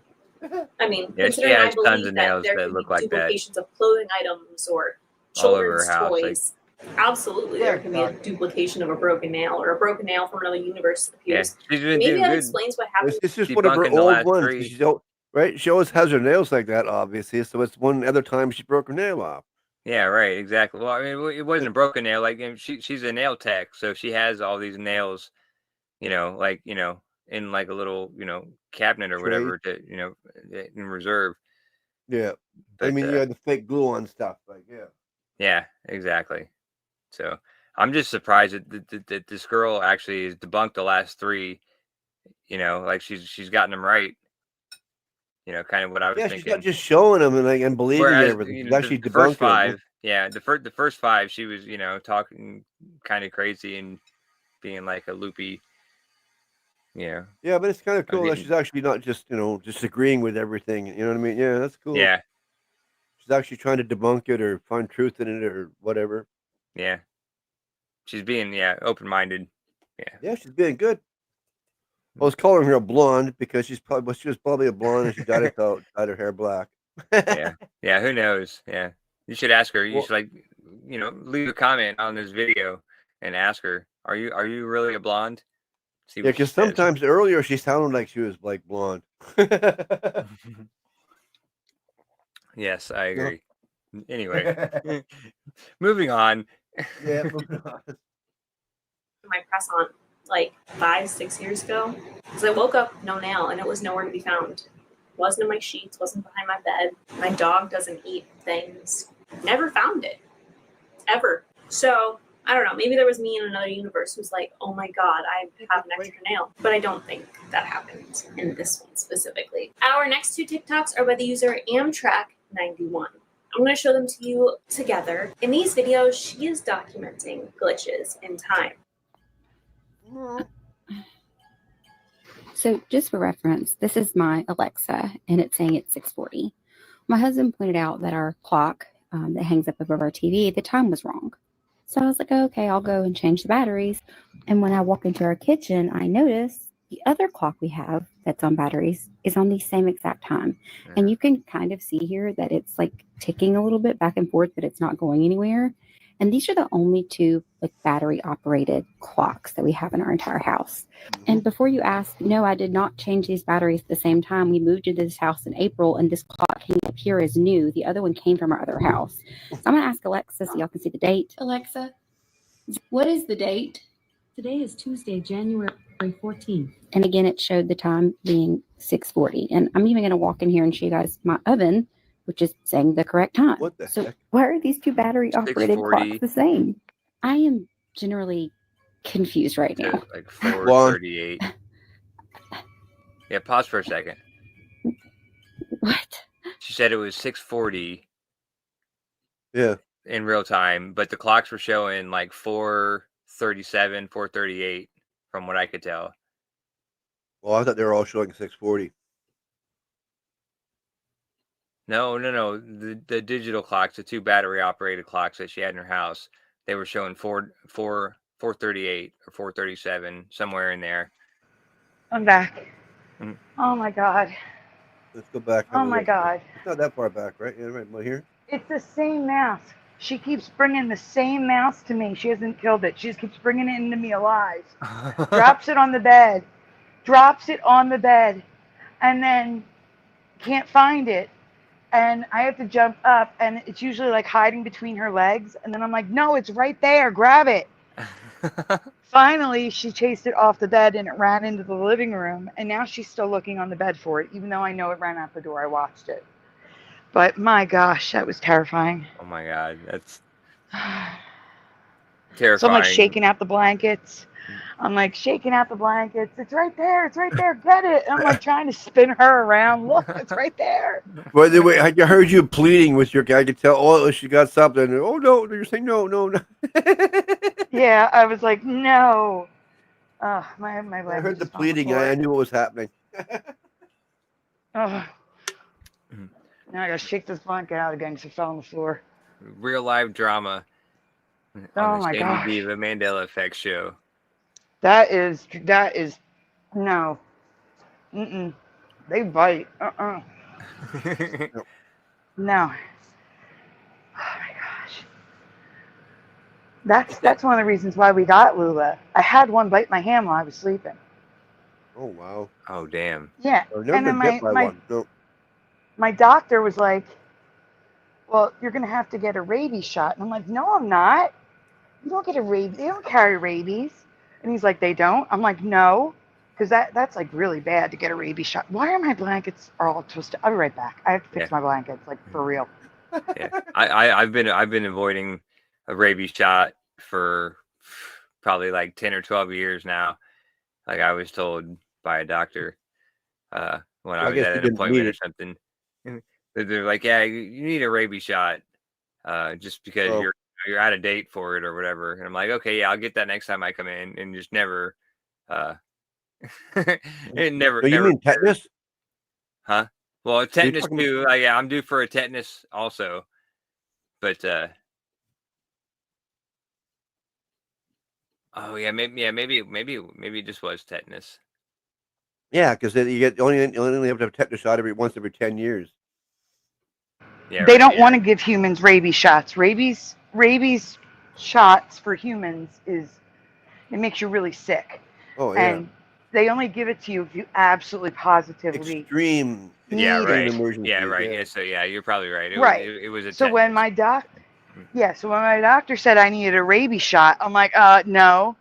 I mean, Yeah, she considering I has tons believe of that nails there that could look be like that duplications of clothing items or all over children's her house. toys. Absolutely, there can be a duplication of a broken nail or a broken nail from another universe that Yeah, appears. she's been Maybe doing that good. explains what happened. It's just one of her Debunking the old last ones. 3. She don't, right? She always has her nails like that, obviously. So it's one other time she broke her nail off. Yeah, right, exactly. Well, I mean, it wasn't a broken nail. Like, she's a nail tech, so she has all these nails, like, in like a little, cabinet or Trade. whatever in reserve. Yeah. But, I mean, you had the fake glue on stuff. Like, yeah. Yeah, exactly. So I'm just surprised that this girl actually has debunked the last 3. Like she's gotten them right. Kind of what I was Yeah, thinking. she's not just showing them and believing Whereas everything. She's actually the first debunking 5, them. yeah, the first 5, she was talking kind of crazy and being like a loopy. Yeah, but it's kind of cool that she's actually not just just agreeing with everything. You know what I mean? Yeah, that's cool. Yeah, she's actually trying to debunk it or find truth in it or whatever. Yeah, she's being open-minded. Yeah, she's being good. I was calling her a blonde because she was probably a blonde and she dyed her hair black. yeah. Who knows? Yeah, you should ask her. You Well, should leave a comment on this video and ask her, are you really a blonde? See yeah, what she because says. sometimes earlier she sounded like she was like blonde. Yes, I agree. Anyway, moving on. Yeah, moving on. My press on like 5-6 years ago, because I woke up no nail and it was nowhere to be found. Wasn't in my sheets, wasn't behind my bed. My dog doesn't eat things. Never found it, ever. So I don't know, maybe there was me in another universe who's like, oh my god, I have an extra nail. But I don't think that happened in this one specifically. Our next 2 TikToks are by the user Amtrak91. I'm going to show them to you together. In these videos, she is documenting glitches in time. So just for reference, this is my Alexa, and it's saying it's 6:40. My husband pointed out that our clock that hangs up above our TV, the time was wrong. So I was like, okay, I'll go and change the batteries. And when I walk into our kitchen, I notice the other clock we have that's on batteries is on the same exact time. And you can kind of see here that it's like ticking a little bit back and forth, but it's not going anywhere. And these are the only 2 like battery operated clocks that we have in our entire house. And before you ask, no, I did not change these batteries at the same time. We moved into this house in April and this clock came up here as new. The other one came from our other house. So I'm going to ask Alexa so y'all can see the date. Alexa, what is the date? Today is Tuesday, January 14th. And again, it showed the time being 6:40. And I'm even going to walk in here and show you guys my oven, which is saying the correct time. What the so heck? Why are these 2 battery operated 6:40. clocks the same? I am generally confused right now. Like 4:38. Yeah, pause for a second. What? She said it was 6:40. Yeah. In real time, but the clocks were showing like 4:37, 4:38, from what I could tell. Well, I thought they were all showing 6:40. No. The digital clocks, the 2 battery operated clocks that she had in her house, they were showing 4:38 or 4:37, somewhere in there. I'm back. Mm. Oh my god. Let's go back. Oh my god. It's not that far back, right? Yeah, right here. It's the same mouse. She keeps bringing the same mouse to me. She hasn't killed it. She just keeps bringing it into me alive. Drops it on the bed. And then can't find it. And I have to jump up, and it's usually like hiding between her legs. And then I'm like, no, it's right there. Grab it. Finally, she chased it off the bed, and it ran into the living room. And now she's still looking on the bed for it, even though I know it ran out the door. I watched it. But my gosh, that was terrifying. Oh my god, that's terrifying. So I'm like shaking out the blankets. It's right there. Get it. And I'm like trying to spin her around. Look, it's right there. By the way, I heard you pleading with your guy. I could tell, oh, she got something. Oh, no. You're saying no. Yeah, I was like, no. My I heard the pleading. I knew what was happening. Oh. Now I gotta shake this blanket out again because it fell on the floor. Real life drama on the Sandy Diva Mandela Effects show. That is no. They bite. No. Oh my gosh. That's one of the reasons why we got Lula. I had one bite my hand while I was sleeping. Oh wow. Oh damn. Yeah, I've never and then been bit by one. No. my doctor was like, "Well, you're gonna have to get a rabies shot," and I'm like, "No, I'm not. You don't get a rabies. They don't carry rabies." And he's like, "They don't." I'm like, "No." Because that's like really bad to get a rabies shot. Why are my blankets all twisted? I'll be right back. I have to fix my blankets, like for real. Yeah, I've been avoiding a rabies shot for probably like 10 or 12 years now. Like I was told by a doctor when I was guess at you an didn't appointment need or it. something. They're like, yeah, you need a rabies shot just because Oh. you're out of date for it or whatever. And I'm like, okay, yeah, I'll get that next time I come in, and just never. It never. So you never mean tetanus? Huh? Well, You're tetanus talking- too. Yeah, I'm due for a tetanus also, but oh yeah, maybe it just was tetanus. Yeah, because you only have to have a tetanus shot once every 10 years. Yeah, They right, don't yeah. want to give humans rabies shots. Rabies shots for humans it makes you really sick. Oh yeah. And they only give it to you if you absolutely positively Extreme. Yeah, need right. it. emergencies, Yeah, right. yeah. Yeah, so yeah, you're probably right. Right. It was a So tetanus. when my doctor said I needed a rabies shot, I'm like, no,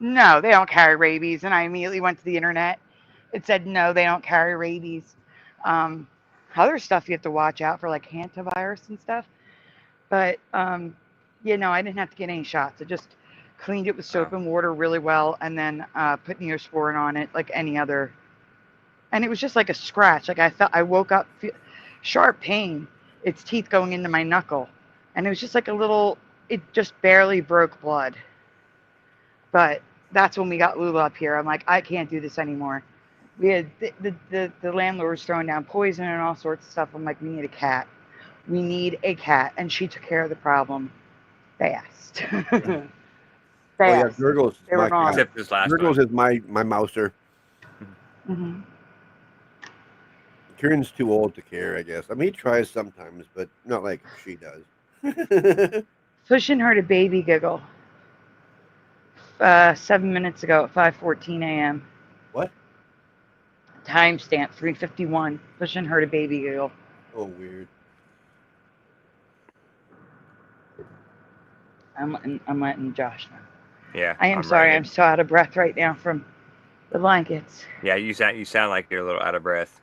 they don't carry rabies. And I immediately went to the internet. It said no, they don't carry rabies. Other stuff you have to watch out for, like hantavirus and stuff. But I didn't have to get any shots. I just cleaned it with soap and water really well, and then put Neosporin on it like any other. And it was just like a scratch. Like I woke up, sharp pain. Its teeth going into my knuckle, and it was just like a little. It just barely broke blood. But that's when we got Lula up here. I'm like, I can't do this anymore. We had the landlord was throwing down poison and all sorts of stuff. I'm like, we need a cat. We need a cat, and she took care of the problem fast. Oh yeah, Gurgles. They were gone. Except this last Gurgles one. is my mouser. Mm-hmm. Kieran's too old to care, I guess. I mean, he tries sometimes, but not like she does. Pushing her to baby giggle. 7 minutes ago at 5:14 a.m. What? Timestamp 3:51. Pushing her to baby giggle. Oh, weird. I'm letting Josh know. Yeah. I am I'm sorry. writing I'm so out of breath right now from the blankets. Yeah, you sound like you're a little out of breath.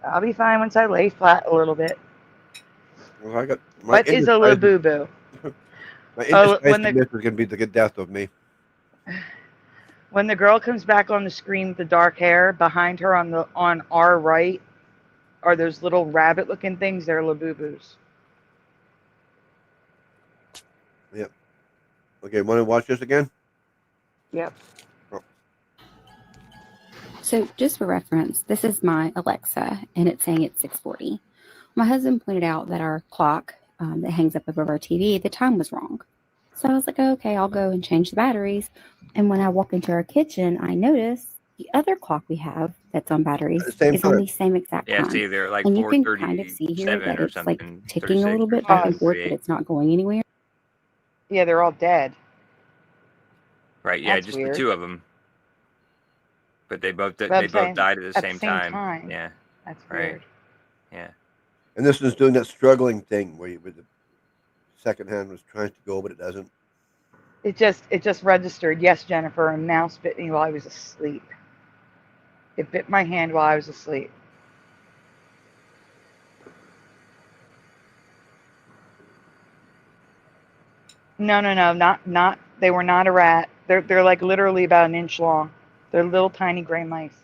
I'll be fine once I lay flat a little bit. Well, I got What is a labubu? My Oh, indecisiveness is going to be the good death of me. When the girl comes back on the screen with the dark hair, behind her on our right are those little rabbit-looking things. They're labubus. Yep. Okay, want to watch this again? Yep. So just for reference, this is my Alexa, and it's saying it's 6:40. My husband pointed out that our clock that hangs up above our TV, the time was wrong. So I was like, okay, I'll go and change the batteries. And when I walk into our kitchen, I notice the other clock we have that's on batteries is on the same exact time. Yeah, see, they're like and you can kind of see here 4:37 that or it's like something, ticking a 36 little or bit back and forth, 38. but it's not going anywhere. Yeah, they're all dead. Right. Yeah, That's just weird. the two of them. But they both But I'm saying died at the at same the same time. Yeah. That's Right. weird. Yeah. And this is doing that struggling thing where the second hand was trying to go, but it doesn't. It just registered. Yes, Jennifer, a mouse bit me while I was asleep. It bit my hand while I was asleep. No, not. They were not a rat. They're like literally about an inch long. They're little tiny gray mice.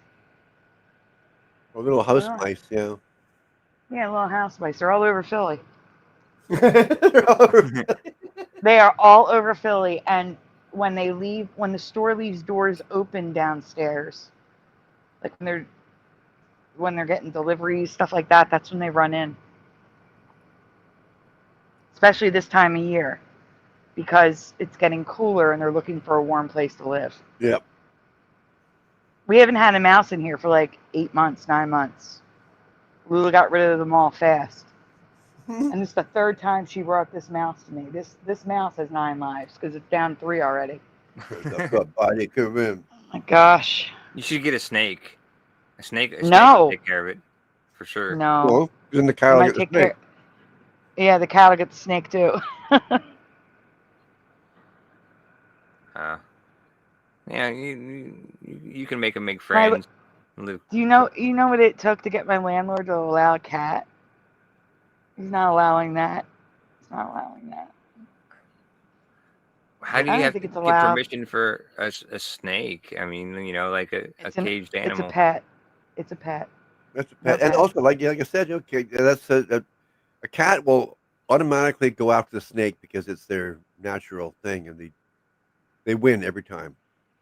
Or little house Yeah. mice, yeah. Yeah, little house mice. They're all over Philly. They're all over They are all over Philly, and when the store leaves doors open downstairs, like when they're getting deliveries, stuff like that, that's when they run in. Especially this time of year, because it's getting cooler and they're looking for a warm place to live. Yep. We haven't had a mouse in here for like 8 months, 9 months. Lula got rid of them all fast. And this is the third time she brought this mouse to me. This mouse has 9 lives because it's down 3 already. Body come in. Oh my gosh. You should get a snake. A snake No. will take care of it, for sure. No. Well, then the It cow might get the take snake. care. Yeah, the cow will get the snake too. Yeah, you can make them make My- friends. Live. Do you know what it took to get my landlord to allow a cat? He's not allowing that. He's not allowing that. How do I you don't have think to it's get allowed. permission for a snake? I mean, like a caged animal. It's a pet. It's a pet. That's a No pet. And pet. also, like I said, okay, that's a cat will automatically go after the snake because it's their natural thing, and they win every time.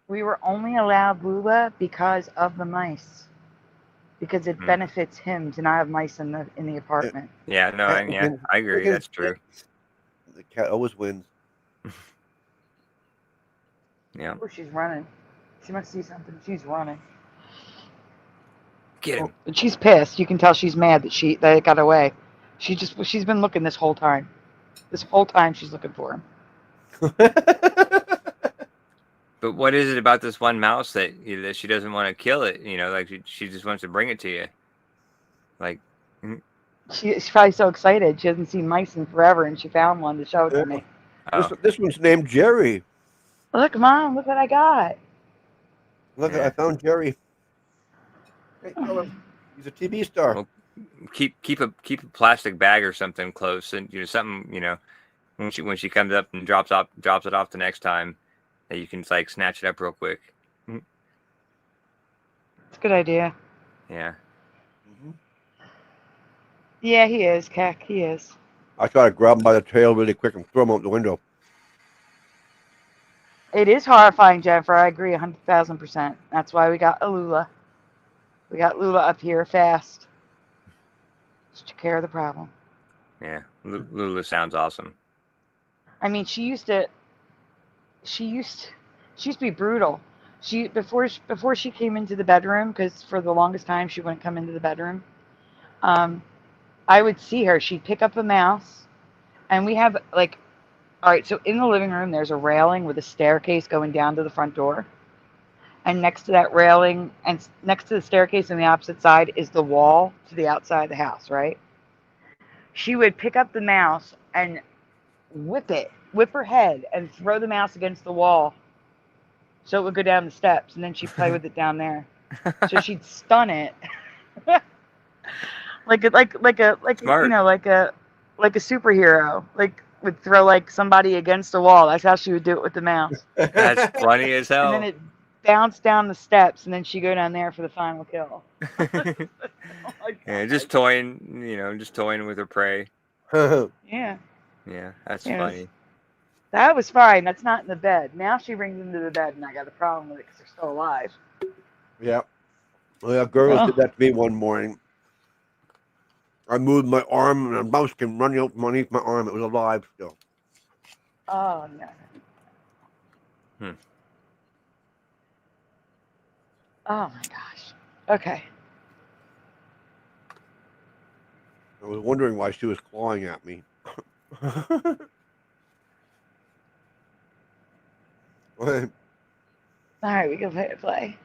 We were only allowed Lula because of the mice. Because it benefits him to not have mice in the apartment. Yeah, no, I agree. That's true. The cat always wins. Yeah. Oh, she's running. She must see something. She's running. Get him. And she's pissed. You can tell she's mad that it got away. She's been looking this whole time. This whole time she's looking for him. But what is it about this one mouse that she doesn't want to kill it? Like she just wants to bring it to you. Like she's probably so excited. She hasn't seen mice in forever, and she found one to show it to me. Oh. This one's named Jerry. Look, Mom, look what I got. Look, I found Jerry. Hey, tell him. He's a TV star. Well, keep a plastic bag or something close, and something when she comes up and drops it off the next time, that you can like snatch it up real quick. It's a good idea. Yeah. Yeah, he is, Keck. He is. I try to grab him by the tail really quick and throw him out the window. It is horrifying, Jennifer. I agree 100,000%. That's why we got Alula. We got Lula up here fast. Just took care of the problem. Yeah, Lula sounds awesome. I mean, she used to be brutal. Before she came into the bedroom, because for the longest time she wouldn't come into the bedroom. I would see her. She'd pick up a mouse, and we have all right. So in the living room, there's a railing with a staircase going down to the front door, and next to that railing and next to the staircase on the opposite side is the wall to the outside of the house. Right? She would pick up the mouse and whip her head and throw the mouse against the wall so it would go down the steps, and then she'd play with it down there. So she'd stun it. like a superhero, would throw somebody against a wall. That's how she would do it with the mouse. That's funny as hell. And then it bounced down the steps, and then she'd go down there for the final kill. Yeah, just toying with her prey. Yeah. Yeah, that's Yes. funny. That was fine. That's not in the bed. Now she brings them to the bed, and I got a problem with it because they're still alive. Yeah. Well, girls did that to me one morning. I moved my arm, and a mouse came running out from underneath my arm. It was alive still. Oh, no. Oh, my gosh. Okay. I was wondering why she was clawing at me. All right, we can play.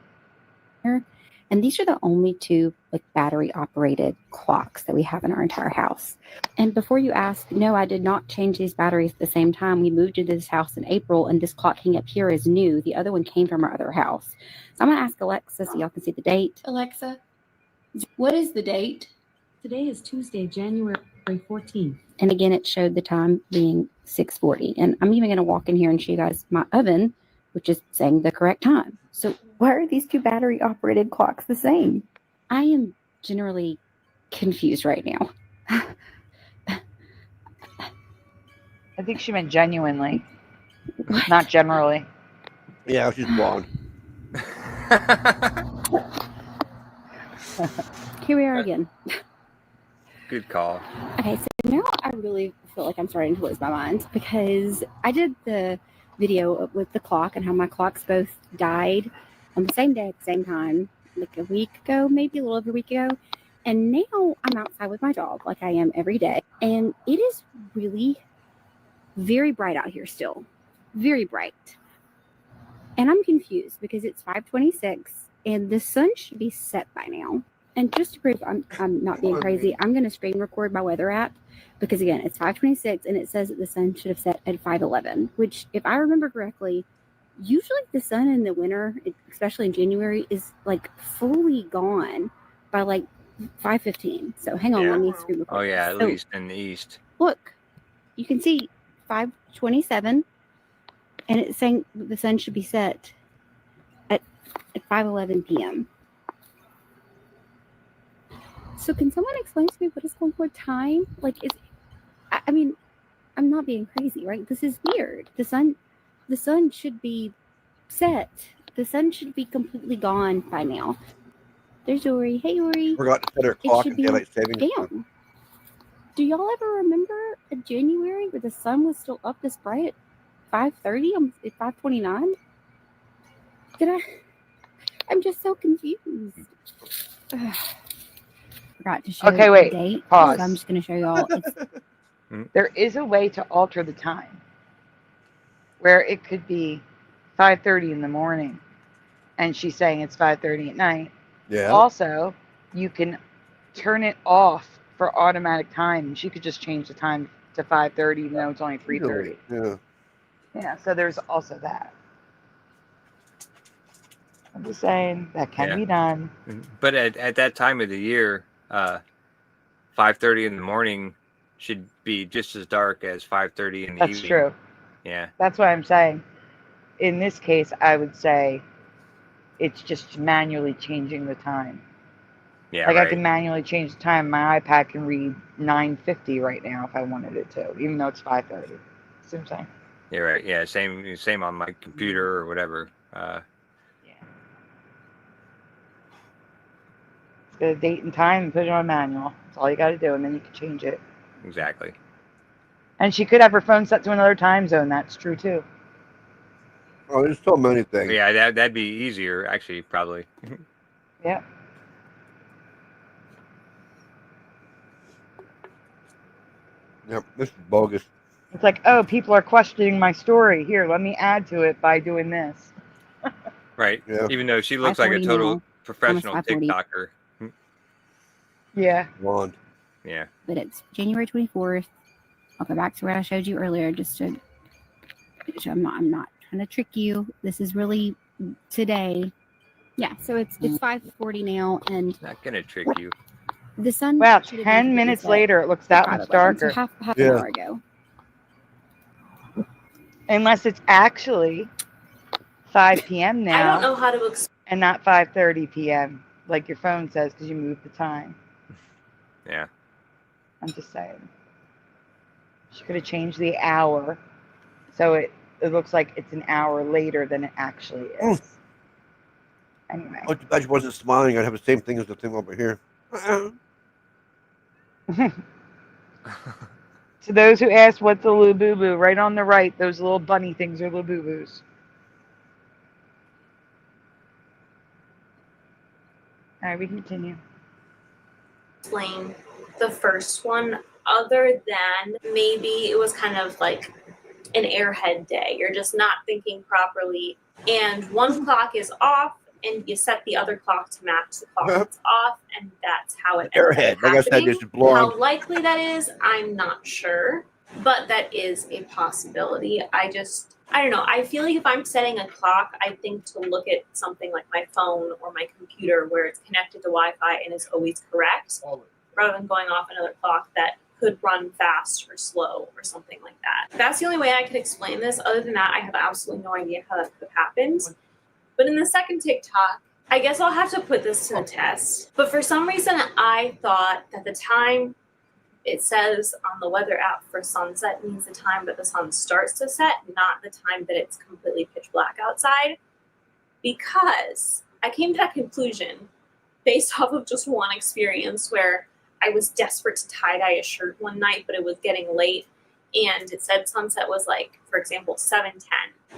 And these are the only 2 battery operated clocks that we have in our entire house. And before you ask, no, I did not change these batteries at the same time. We moved into this house in April, and this clock hanging up here is new. The other one came from our other house. So I'm going to ask Alexa so y'all can see the date. Alexa, what is the date? Today is Tuesday, January 14th. And again, it showed the time being 6:40. And I'm even going to walk in here and show you guys my oven, which is saying the correct time. So why are these 2 battery operated clocks the same? I am generally confused right now. I think she meant genuinely, not generally. Yeah, she's blonde. Here we are again. Good call. Okay, so now I really feel like I'm starting to lose my mind because I did the video with the clock and how my clocks both died on the same day at the same time, like a week ago, maybe a little over a week ago. And now I'm outside with my dog like I am every day. And it is really very bright out here still. Very bright. And I'm confused because it's 5:26 and the sun should be set by now. And just to prove I'm not being crazy, I'm going to screen record my weather app because, again, it's 5:26 and it says that the sun should have set at 5:11, which, if I remember correctly, usually the sun in the winter, especially in January, is like fully gone by like 5:15. So hang on, let me screen record. Oh, yeah, at So, least in the east. look, you can see 5:27 and it's saying the sun should be set at 5:11 p.m. So can someone explain to me what is going on time? Like, I mean, I'm not being crazy, right? This is weird. The sun should be set. The sun should be completely gone by now. There's Ori. Hey, Ori. Forgot to set our clock in daylight savings time. Damn. Do y'all ever remember a January where the sun was still up this bright at 5:30? At 5:29? I'm just so confused. Forgot to show Okay, the wait. date. Pause. So I'm just going to show y'all. There is a way to alter the time where it could be 5:30 in the morning and she's saying it's 5:30 at night. Yeah. Also, you can turn it off for automatic time and she could just change the time to 5:30 even though it's only 3:30. Yeah. Yeah, so there's also that. I'm just saying that can be done. But at that time of the year, 5:30 in the morning should be just as dark as 5:30 in the evening. That's true. Yeah. That's what I'm saying. In this case, I would say it's just manually changing the time. Yeah, like right. I can manually change the time. My iPad can read 9:50 right now if I wanted it to, even though it's 5:30. See what I'm saying? Yeah, right. Yeah, same on my computer or whatever. Just get a date and time and put it on manual. That's all you got to do, and then you can change it. Exactly. And she could have her phone set to another time zone. That's true too. Oh, there's so many things. Yeah, that'd be easier, actually, probably. Yeah. Yep, this is bogus. It's like, oh, people are questioning my story. Here, let me add to it by doing this. Right. Yeah. Even though she looks like a 5:40 total now. professional Almost 5:40. TikToker. Yeah. Blonde. Yeah. But it's January 24th. I'll go back to what I showed you earlier just to I'm not trying to trick you. This is really today. Yeah, so it's 5:40 now and Not gonna trick you. the sun Wow, should have been 10 minutes set later, it looks that at much 5:11, darker. So half an hour ago. Unless it's actually 5 p.m. now. I don't know how to explain. And not 5:30 p.m. like your phone says because you moved the time. Yeah. I'm just saying. She could have changed the hour so it looks like it's an hour later than it actually is. Anyway. Oh, too bad she wasn't smiling. I'd have the same thing as the thing over here. To those who asked what's a Labubu, right on the right, those little bunny things are Labubus. All right, we can continue. Explain the first one other than maybe it was kind of like an airhead day. You're just not thinking properly and one clock is off and you set the other clock to match the clock that's off and that's how it ended Airhead. up Like I said, happening. this is blonde. How likely that is, I'm not sure, but that is a possibility. I don't know. I feel like if I'm setting a clock, I think to look at something like my phone or my computer where it's connected to Wi-Fi and is always correct, rather than going off another clock that could run fast or slow or something like that. That's the only way I could explain this. Other than that, I have absolutely no idea how that could have happened. But in the second TikTok, I guess I'll have to put this to the test. But for some reason, I thought that the time it says on the weather app for sunset means the time that the sun starts to set, not the time that it's completely pitch black outside. Because I came to that conclusion based off of just one experience where I was desperate to tie-dye a shirt one night, but it was getting late. And it said sunset was like, for example, 7:10.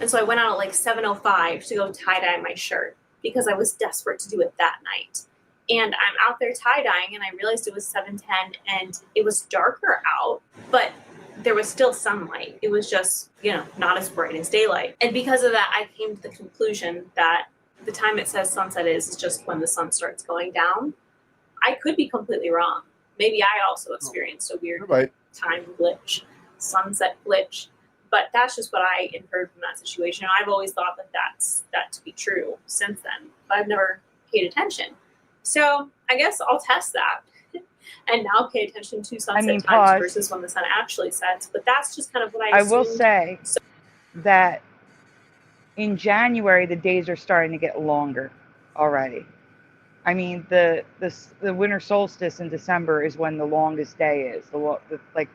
And so I went out at like 7:05 to go tie-dye my shirt because I was desperate to do it that night. and I'm out there tie-dyeing, and I realized it was 7:10 and it was darker out, but there was still sunlight. It was just, you know, not as bright as daylight. And because of that, I came to the conclusion that the time it says sunset is just when the sun starts going down. I could be completely wrong. Maybe I also experienced a weird time glitch, sunset glitch, but that's just what I inferred from that situation. I've always thought that that's to be true since then, but I've never paid attention. So I guess I'll test that and now pay attention to sunset times versus when the sun actually sets. But that's just kind of what I assumed. will say that in January, the days are starting to get longer already. I mean, the winter solstice in December is when the longest day is. Like,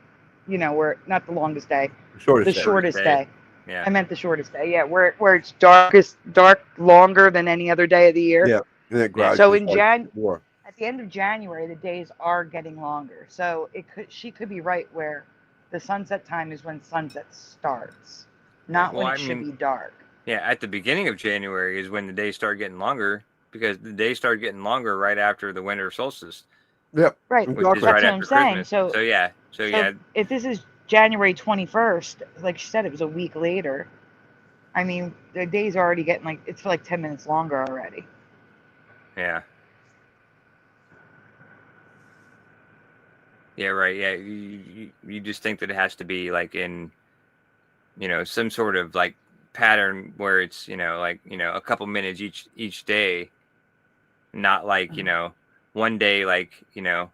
you know, where not the longest day, the shortest day. Yeah. I meant the shortest day. Yeah, where it's dark longer than any other day of the year. Yeah. And So in at the end of January, the days are getting longer. So she could be right where the sunset time is when sunset starts, not when it should be dark. Yeah, at the beginning of January is when the days start getting longer, because the days start getting longer right after the winter solstice. Yep. Right. Which That's is what right I'm after saying. Christmas. So yeah. If this is January 21st, like she said, it was a week later. I mean, the days are already getting it's like 10 minutes longer already. Yeah. Yeah, right. Yeah, you just think that it has to be like in, you know, some sort of like pattern where it's, you know, like, you know, a couple minutes each day, not like, you know, one day, like, you know,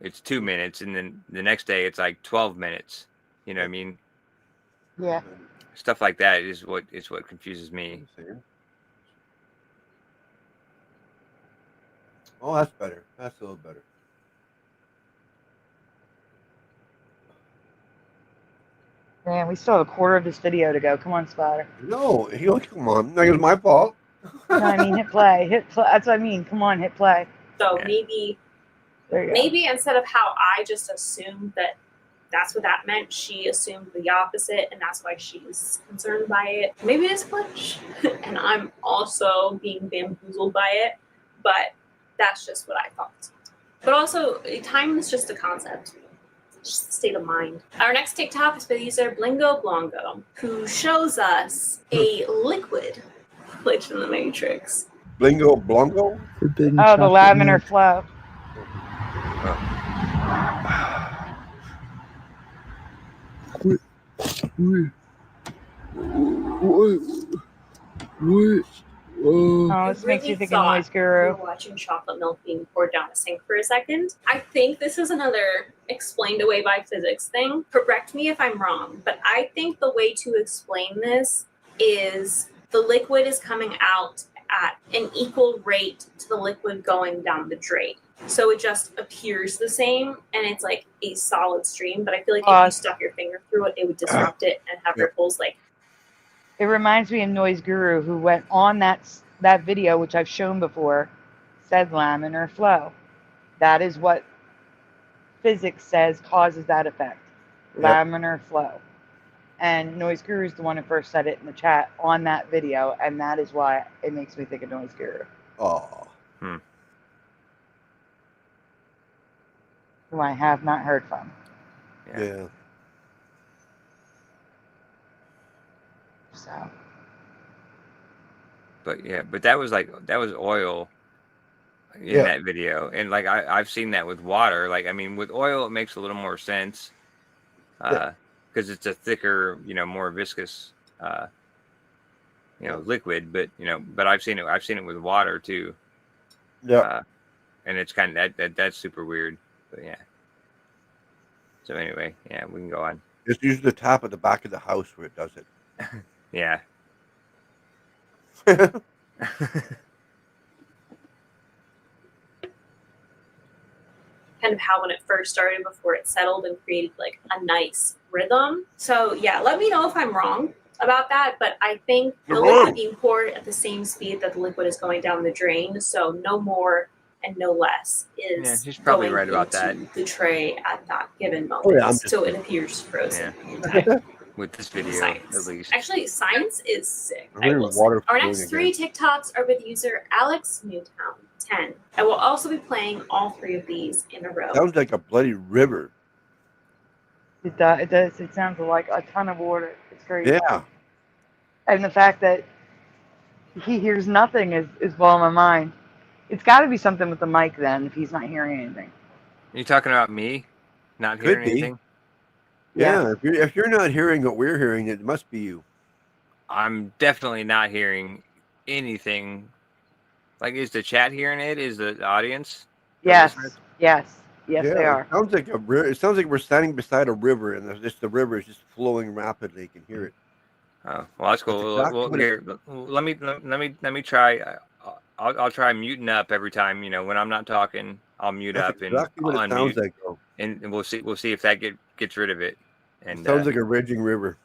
it's 2 minutes and then the next day it's like 12 minutes. You know what I mean? Yeah. Stuff like that is what confuses me. Oh, that's better. That's a little better. Man, we still have a quarter of this video to go. Come on, Spider. No, come on. That was my fault. No, I mean, hit play. Hit play. That's what I mean. Come on, hit play. So maybe instead of how I just assumed that that's what that meant, she assumed the opposite, and that's why she's concerned by it. Maybe it is glitch, and I'm also being bamboozled by it, but that's just what I thought. But also, time is just a concept. Just a state of mind. Our next TikTok is by the user Blingo Blongo, who shows us a liquid glitch in the Matrix. Blingo Blongo? Oh, the laminar flow. Oh, this makes you think of Noise Guru. We were watching chocolate milk being poured down a sink for a second. I think this is another explained away by physics thing. Correct me if I'm wrong, but I think the way to explain this is the liquid is coming out at an equal rate to the liquid going down the drain. So it just appears the same, and it's like a solid stream, but I feel like if you stuck your finger through it, it would disrupt it and have ripples like. It reminds me of Noise Guru, who went on that video, which I've shown before, said laminar flow. That is what physics says causes that effect. Laminar flow. And Noise Guru is the one who first said it in the chat on that video, and that is why it makes me think of Noise Guru. Oh. Who I have not heard from. Yeah. So. But that was oil in that video, and like I've seen that with water. Like, I mean, with oil it makes a little more sense because it's a thicker, you know, more viscous, you know, liquid. But I've seen it with water too. Yeah. And it's kind of that's super weird. But yeah. So anyway, yeah, we can go on. Just use the tap at the back of the house where it does it. Yeah. Kind of how when it first started before it settled and created like a nice rhythm. So yeah, let me know if I'm wrong about that, but I think the liquid being poured at the same speed that the liquid is going down the drain, so no more and no less is he's probably going right about into that. the tray at that given moment. Oh, yeah, So it appears frozen. Yeah. With this video, Science. at least. Actually, science is sick. I hear water Our flowing next three again. TikToks are with user Alex Newtown 10. I will also be playing all 3 of these in a row. Sounds like a bloody river. It does. It does. It sounds like a ton of water. It's crazy. Yeah. And the fact that he hears nothing is blowing my mind. It's got to be something with the mic then, if he's not hearing anything. Are you talking about me not Could hearing be. anything? Yeah. If you're not hearing what we're hearing, it must be you. I'm definitely not hearing anything. Like, is the chat hearing it? Is the audience? Yes. Yes. Yes, Yeah, they are. It sounds like it sounds like we're standing beside a river, and the river is just flowing rapidly. You can hear it. Oh, well, that's cool. That's exactly Well, what here, let me try. I'll try muting up every time. When I'm not talking, I'll mute That's up exactly and what I'll it sounds unmute, like, though. and we'll see if that gets rid of it. And It sounds like a raging river.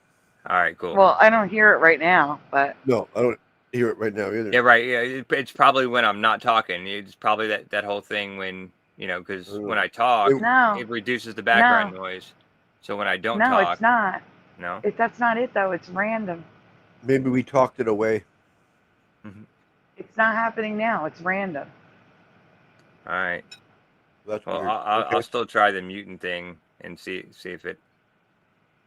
all right, cool. Well, I don't hear it right now, but No, I don't hear it right now either. Yeah, right. Yeah, it's probably when I'm not talking. It's probably that whole thing when because when I talk, No. it reduces the background noise. So when I don't no, talk, it's not. no. That's not it though. It's random. Maybe we talked it away. It's not happening now. It's random. All right. That's well, weird. I'll still try the mutant thing and see if it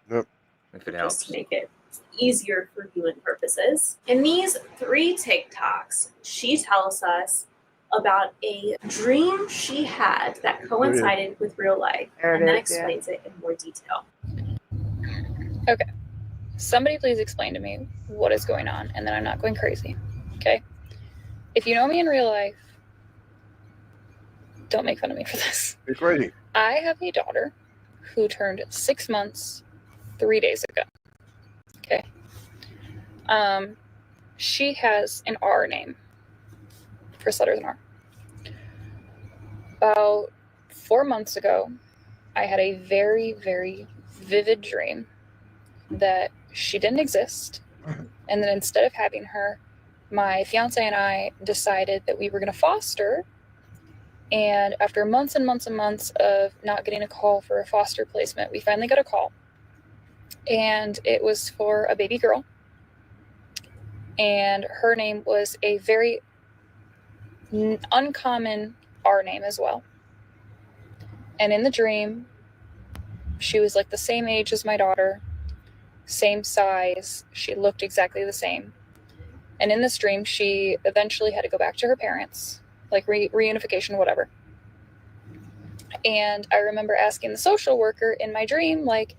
if it Just helps. to make it easier for viewing purposes. In these 3 TikToks, she tells us about a dream she had that coincided with real life, and then explains it in more detail. Okay. Somebody please explain to me what is going on, and then I'm not going crazy. Okay? If you know me in real life, don't make fun of me for this. You're crazy. I have a daughter who turned 6 months 3 days ago. Okay. She has an R name. First letter is an R. About 4 months ago, I had a very, very vivid dream that she didn't exist. And then instead of having her, my fiance and I decided that we were going to foster. And after months and months and months of not getting a call for a foster placement, we finally got a call. And it was for a baby girl. And her name was a very uncommon R name as well. And in the dream, she was like the same age as my daughter, same size. She looked exactly the same. And in this dream, she eventually had to go back to her parents, like reunification, whatever. And I remember asking the social worker in my dream, like,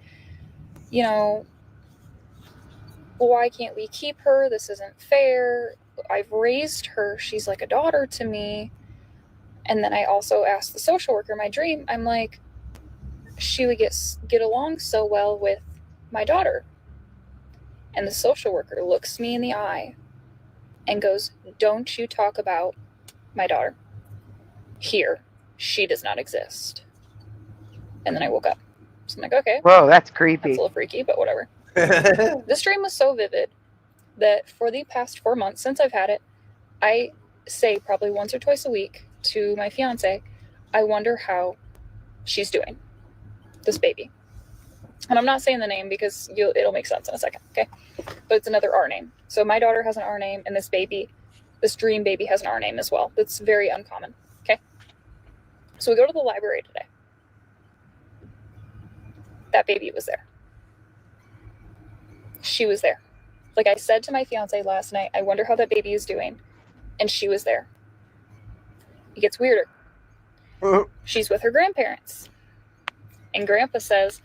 why can't we keep her? This isn't fair. I've raised her. She's like a daughter to me. And then I also asked the social worker in my dream, I'm like, she would get along so well with my daughter. And the social worker looks me in the eye and goes, don't you talk about my daughter. Here, she does not exist. And then I woke up. So I'm like, okay. Whoa, that's creepy. That's a little freaky, but whatever. This dream was so vivid that for the past 4 months since I've had it, I say probably once or twice a week to my fiance, I wonder how she's doing, this baby. And I'm not saying the name because it'll make sense in a second, okay? But it's another R name. So my daughter has an R name, and this dream baby has an R name as well. That's very uncommon, okay? So we go to the library today. That baby was there. She was there. Like I said to my fiance last night, I wonder how that baby is doing. And she was there. It gets weirder. She's with her grandparents. And Grandpa says,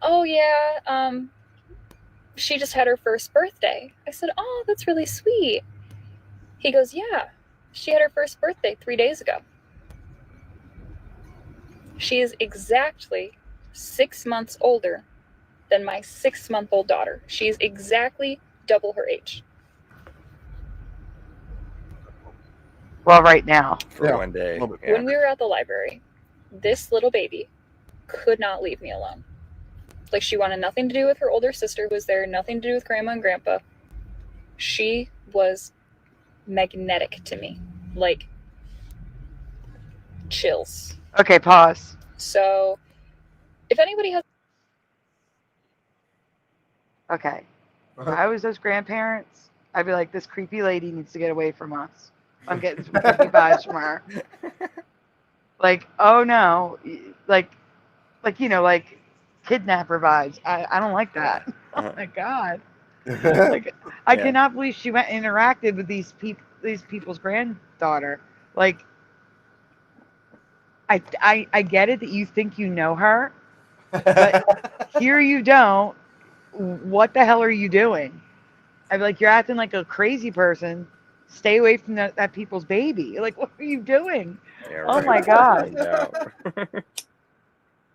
oh yeah, she just had her first birthday. I said, oh, that's really sweet. He goes, yeah, she had her first birthday 3 days ago. She is exactly 6 months older than my 6-month-old daughter. She's exactly double her age. Well, right now. For one day. When we were at the library, this little baby could not leave me alone. Like, she wanted nothing to do with her older sister who was there, nothing to do with Grandma and Grandpa. She was magnetic to me. Like, chills. Okay, pause. So, if anybody has... Okay. If I was those grandparents, I'd be like, this creepy lady needs to get away from us. I'm getting some creepy vibes from her. Like, oh no, like like kidnapper vibes. I don't like that. Oh my god. Like, I cannot believe she went and interacted with these people's granddaughter. Like, I get it that you think you know her, but here you don't. What the hell are you doing? I'm like, you're acting like a crazy person. Stay away from that people's baby. Like, what are you doing? Yeah, Oh right. my god. No.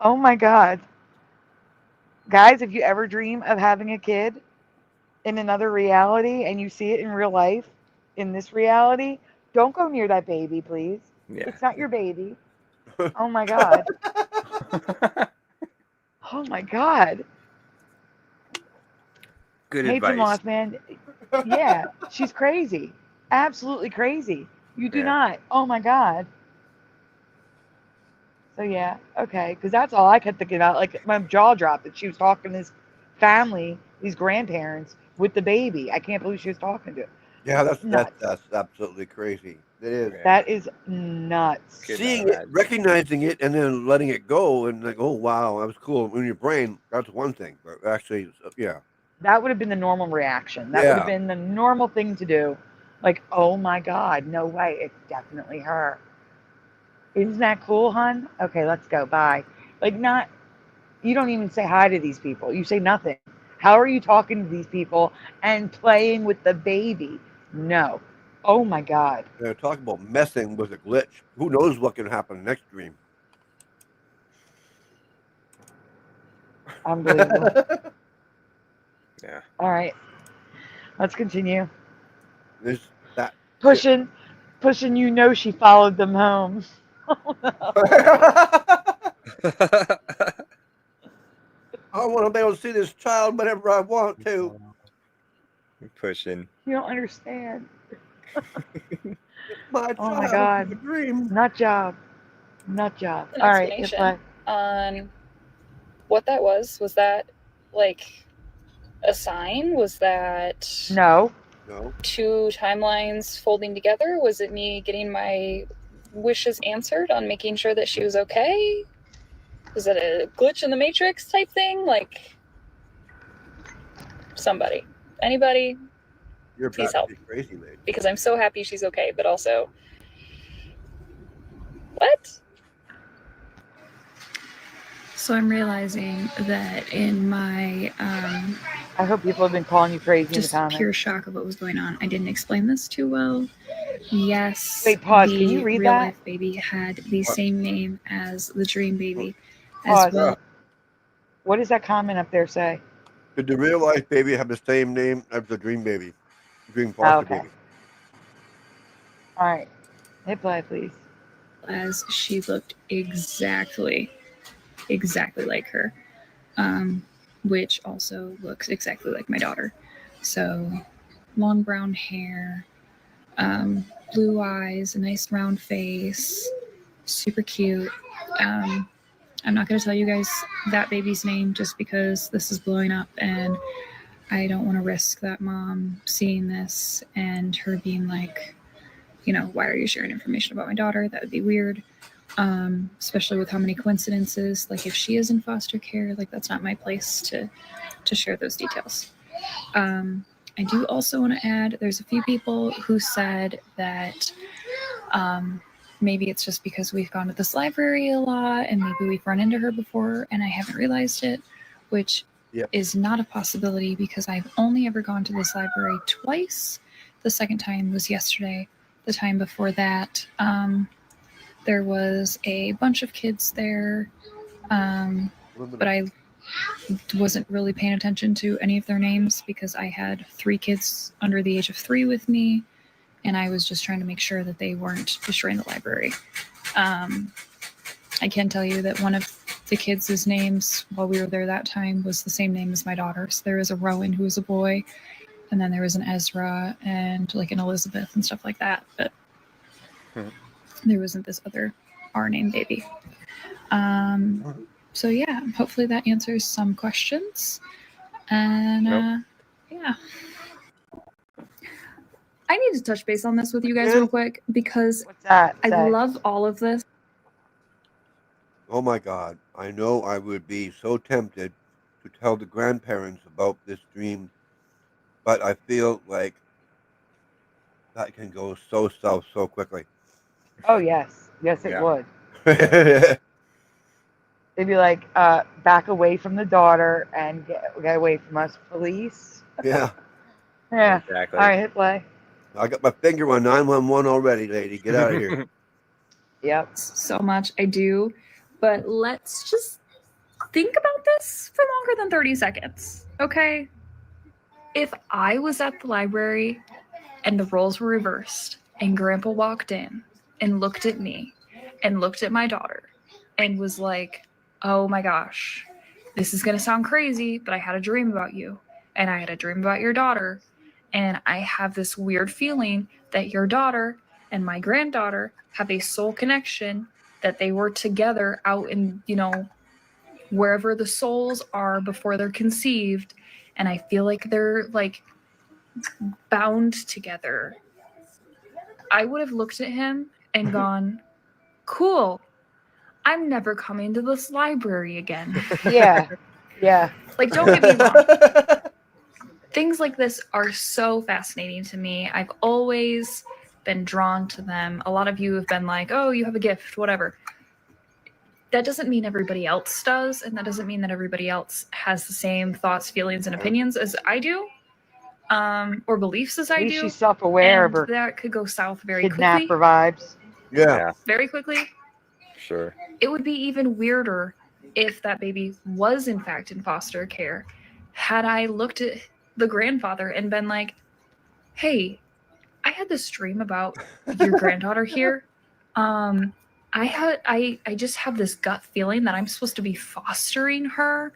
Oh my god. Guys, if you ever dream of having a kid in another reality and you see it in real life, in this reality, don't go near that baby, please. Yeah. It's not your baby. Oh my god. Oh my god. Good Hey, Tim advice. Mothman. Yeah, she's crazy. Absolutely crazy. You do Yeah. not. Oh my god. So yeah, okay, because that's all I kept thinking about. Like, my jaw dropped that she was talking to this family, these grandparents, with the baby. I can't believe she was talking to. Yeah, Nuts. that's absolutely crazy. It is. That is nuts. Seeing it, recognizing it, and then letting it go, and like, oh wow, that was cool. In your brain, that's one thing, but actually, yeah, That would have been the normal reaction. That would have Yeah. been the normal thing to do. Like, oh my god, no way, it's definitely her. Isn't that cool, hun? Okay, let's go. Bye. Like, you don't even say hi to these people. You say nothing. How are you talking to these people and playing with the baby? No. Oh my god. Talk about messing with a glitch. Who knows what can happen next dream? Unbelievable. Yeah. All right. Let's continue. There's that. Pushing, you know she followed them home. Oh, no. I want to be able to see this child whenever I want to. Pushing. You don't understand. My Oh my child, god. a dream. Nut job. Nut job. An All right. explanation on what that was. Was that like a sign? Was that No. No. two timelines folding together? Was it me getting my wishes answered on making sure that she was okay? Was it a glitch in the Matrix type thing? Like, somebody, anybody, You're please help. crazy, man. Because I'm so happy she's okay, but also, what? So I'm realizing that in my I hope people have been calling you crazy in the just comments. pure shock of what was going on, I didn't explain this too well. Yes, Wait, pause. the Can you read real that? life baby had the same name as the dream baby, Pause. as well. What does that comment up there say? Did the real life baby have the same name as the dream baby? Dream foster Okay. baby. All right. Hit play, please. As she looked exactly like her, which also looks exactly like my daughter. So long brown hair, blue eyes, a nice round face, super cute. I'm not going to tell you guys that baby's name just because this is blowing up and I don't want to risk that mom seeing this and her being like, you know, why are you sharing information about my daughter? That would be weird. Especially with how many coincidences, like if she is in foster care, like that's not my place to share those details. I do also want to add, there's a few people who said that maybe it's just because we've gone to this library a lot and maybe we've run into her before and I haven't realized it, which is not a possibility because I've only ever gone to this library twice. The second time was yesterday. The time before that, there was a bunch of kids there, but I wasn't really paying attention to any of their names because I had 3 kids under the age of 3 with me, and I was just trying to make sure that they weren't destroying the library. I can tell you that one of the kids' names while we were there that time was the same name as my daughter's. There was a Rowan who was a boy, and then there was an Ezra and like an Elizabeth and stuff like that, but there wasn't this other R-name baby. So yeah, hopefully that answers some questions. And yeah. I need to touch base on this with you guys real quick because that? I Say. love all of this. Oh my God. I know I would be so tempted to tell the grandparents about this dream, but I feel like that can go so south so quickly. Oh yes, yes it Yeah. would. They'd be like, back away from the daughter and get away from us, police. Yeah. Yeah. Exactly. All right, hit play. I got my finger on 911 already, lady. Get out of here. Yep. So much. I do. But let's just think about this for longer than 30 seconds. Okay? If I was at the library and the roles were reversed and Grandpa walked in and looked at me and looked at my daughter and was like, oh my gosh, this is going to sound crazy, but I had a dream about you and I had a dream about your daughter. And I have this weird feeling that your daughter and my granddaughter have a soul connection, that they were together out in, wherever the souls are before they're conceived. And I feel like they're like bound together. I would have looked at him and gone, cool. I'm never coming to this library again. Yeah. Yeah. Like, don't get me wrong. Things like this are so fascinating to me. I've always been drawn to them. A lot of you have been like, oh, you have a gift, whatever. That doesn't mean everybody else does, and that doesn't mean that everybody else has the same thoughts, feelings, and opinions as I do, or beliefs as I do. She's self-aware of And her that could go south very kidnapper quickly. vibes. Yeah. Very quickly. Sure. It would be even weirder if that baby was in fact in foster care. Had I looked at the grandfather and been like, hey, I had this dream about your granddaughter here. I just have this gut feeling that I'm supposed to be fostering her.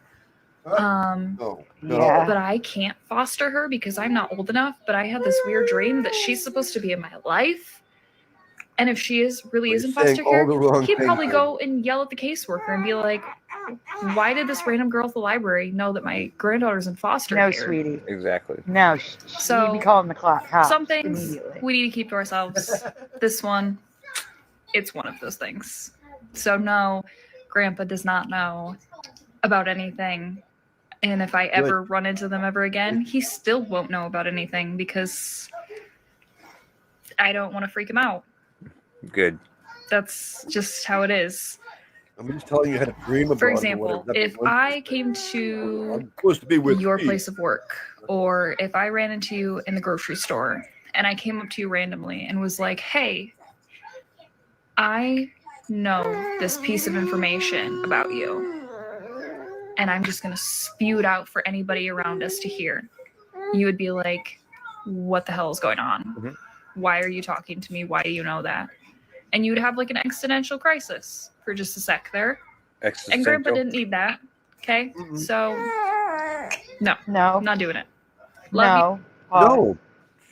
No. But I can't foster her because I'm not old enough. But I had this weird dream that she's supposed to be in my life. And if she really is in saying foster all care, the wrong he'd probably things. go and yell at the caseworker and be like, why did this random girl at the library know that my granddaughter's in foster No, care? sweetie. Exactly. No. So, you'd be calling the cops some things immediately. we need to keep to ourselves. This one, it's one of those things. So no, Grandpa does not know about anything. And if I ever run into them ever again, he still won't know about anything because I don't want to freak him out. Good. That's just how it is. I'm just telling you how to dream about For it or example, whatever. if I came to I'm supposed to be with your me. place of work, or if I ran into you in the grocery store and I came up to you randomly and was like, hey, I know this piece of information about you, and I'm just going to spew it out for anybody around us to hear, you would be like, what the hell is going on? Why are you talking to me? Why do you know that? And you would have like an existential crisis for just a sec there. And Grandpa didn't need that. Okay? So, no, not doing it. Love you. No.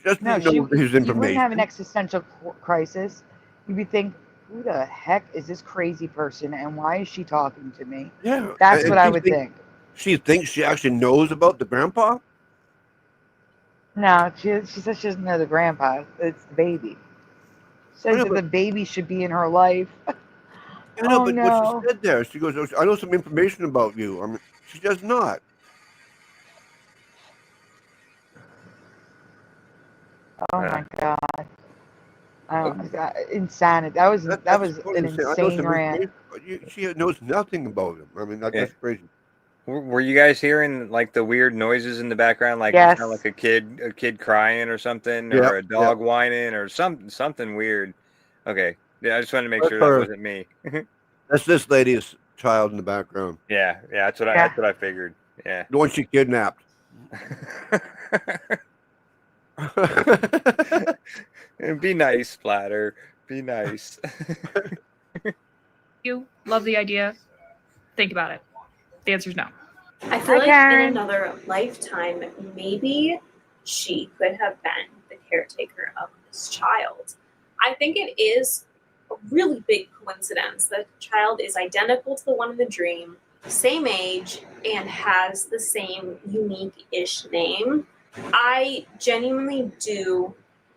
Just No, know his you wouldn't information. have an existential crisis. You would think, who the heck is this crazy person and why is she talking to me? Yeah. That's and what I she would think- think. She thinks she actually knows about the grandpa? No, she says she doesn't know the grandpa. It's the baby. Says Yeah, that but- the baby should be in her life. I know, Oh, but no. what she said there, she goes, I know some information about you. I mean, she does not. Oh my god. Oh my god. Insanity. That was That's an totally insane. I know insane some rant. information, but she knows nothing about him. I mean, that's Yeah. just crazy. Were you guys hearing like the weird noises in the background, like Yes. it sounded like a kid crying or something, Yep, or a dog whining, or something weird? Okay, yeah, I just wanted to make That's sure her. that wasn't me. That's this lady's child in the background. yeah, that's what Yeah. that's what I figured. Yeah. The one she kidnapped. Be nice, Splatter. Be nice. You love the idea. Think about it. The answer is no. I feel like Okay. in another lifetime, maybe she could have been the caretaker of this child. I think it is a really big coincidence that the child is identical to the one in the dream, same age, and has the same unique-ish name. I genuinely do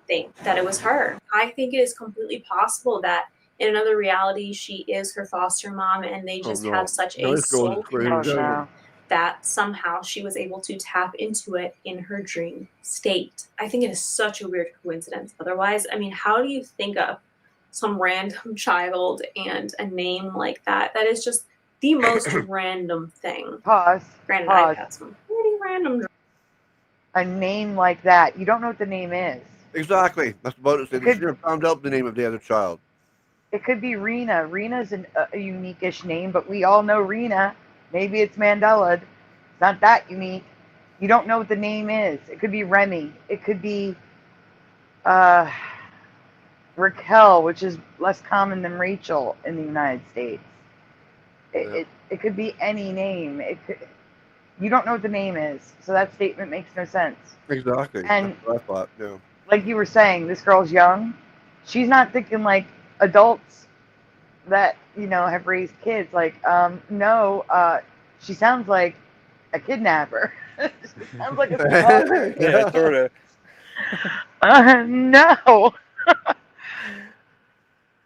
think that it was her. I think it is completely possible that in another reality, she is her foster mom and they just have such a soul connection that somehow she was able to tap into it in her dream state. I think it is such a weird coincidence. Otherwise, I mean, how do you think of some random child and a name like that? That is just the most random thing. Pause. Granted, Pause. I've had some pretty random. A name like that, you don't know what the name is. Exactly. That's about it. They should have found out the name of the other child. It could be Rena. Rena's a unique-ish name, but we all know Rena. Maybe it's Mandela. It's not that unique. You don't know what the name is. It could be Remy. It could be Raquel, which is less common than Rachel in the United States. It could be any name. You don't know what the name is, so that statement makes no sense. Exactly. And that's what I thought. Yeah. like you were saying, this girl's young. She's not thinking like adults that, you know, have raised kids. Like, no, she sounds like a kidnapper. She sounds like a stalker. Yeah, sort of. No.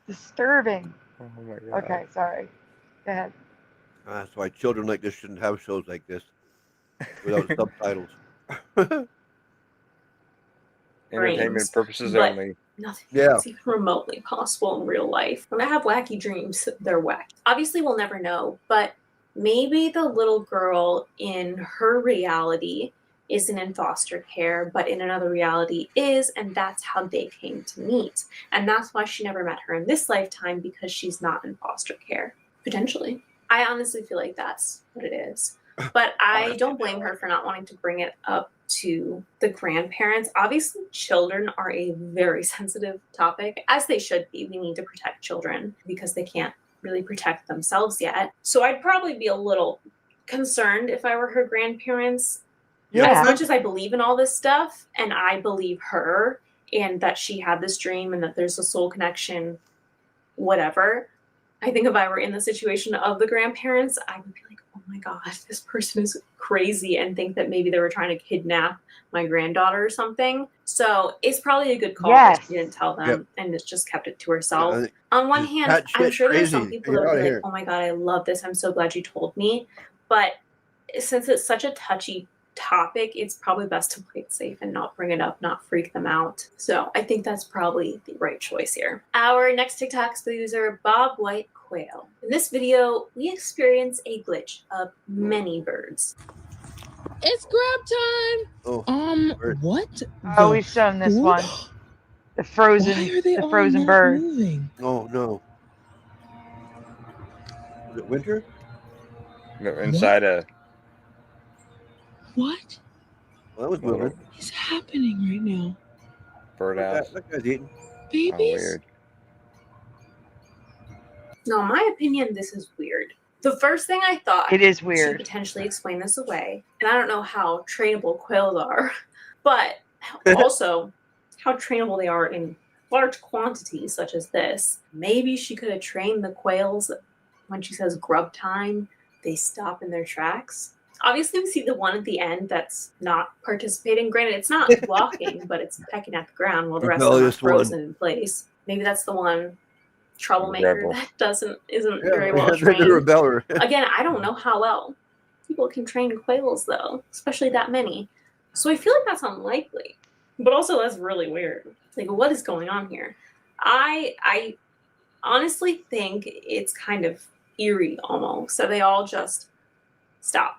Disturbing. Oh my God. Okay, sorry. Go ahead. That's why children like this shouldn't have shows like this without subtitles. Entertainment purposes but only. Nothing Yeah. is even remotely possible in real life. When I have wacky dreams, they're wacky. Obviously, we'll never know, but maybe the little girl in her reality isn't in foster care, but in another reality is, and that's how they came to meet. And that's why she never met her in this lifetime, because she's not in foster care. Potentially. I honestly feel like that's what it is. But I don't blame her for not wanting to bring it up to the grandparents. Obviously, children are a very sensitive topic, as they should be. We need to protect children because they can't really protect themselves yet. So I'd probably be a little concerned if I were her grandparents. Yeah. As much as I believe in all this stuff, and I believe her, and that she had this dream and that there's a soul connection, whatever, I think if I were in the situation of the grandparents, I would be like, oh my God, this person is crazy, and think that maybe they were trying to kidnap my granddaughter or something. So it's probably a good call that she didn't tell them and just kept it to herself. On one hand, I'm sure there's some people that would be like, oh my God, I love this. I'm so glad you told me. But since it's such a touchy topic, it's probably best to play it safe and not bring it up, not freak them out. So I think that's probably the right choice here. Our next TikTok is the user Bob White Quail. In this video, we experience a glitch of many birds. It's grab time. What? Oh, we've shown this one. The frozen bird. Moving? Oh no. Was it winter? No, inside a What Well, that was moving. is happening right now? birdhouse. That guy's eating. Babies? weird. Now, in my opinion, this is weird. The first thing I thought It is to weird. potentially explain this away, and I don't know how trainable quails are, but also how trainable they are in large quantities such as this. Maybe she could have trained the quails when she says grub time, they stop in their tracks. Obviously, we see the one at the end that's not participating. Granted, it's not walking, but it's pecking at the ground while the rest of them are Rebellious one. frozen in place. Maybe that's the one troublemaker Rebel. that isn't very well The trained. rebeller. Again, I don't know how well people can train quails, though, especially that many. So I feel like that's unlikely. But also, that's really weird. Like, what is going on here? I honestly think it's kind of eerie almost. So they all just stop.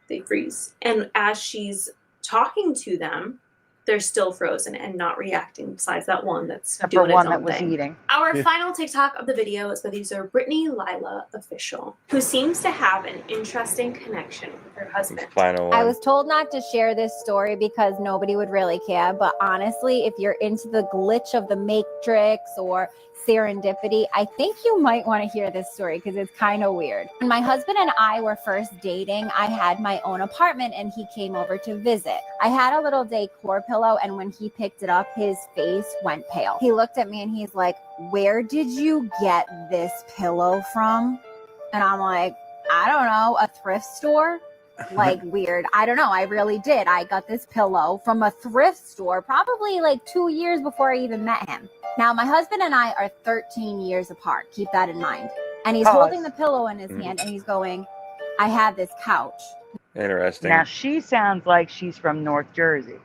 They freeze. And as she's talking to them, they're still frozen and not reacting, besides that one that's Except doing for one its that own was thing. eating. Our Yeah. final TikTok of the video is by the user Brittany Lila Official, who seems to have an interesting connection with her husband. Final I one. was told not to share this story because nobody would really care. But honestly, if you're into the glitch of the matrix or serendipity, I think you might want to hear this story because it's kind of weird. When my husband and I were first dating, I had my own apartment and he came over to visit. I had a little decor pillow, and when he picked it up, his face went pale. He looked at me and he's like, "Where did you get this pillow from?" And I'm like, "I don't know, a thrift store." like weird. I don't know. I really did. I got this pillow from a thrift store probably like 2 years before I even met him. Now, my husband and I are 13 years apart. Keep that in mind. And he's holding the pillow in his hand and he's going, I have this couch. Interesting. Now, she sounds like she's from North Jersey.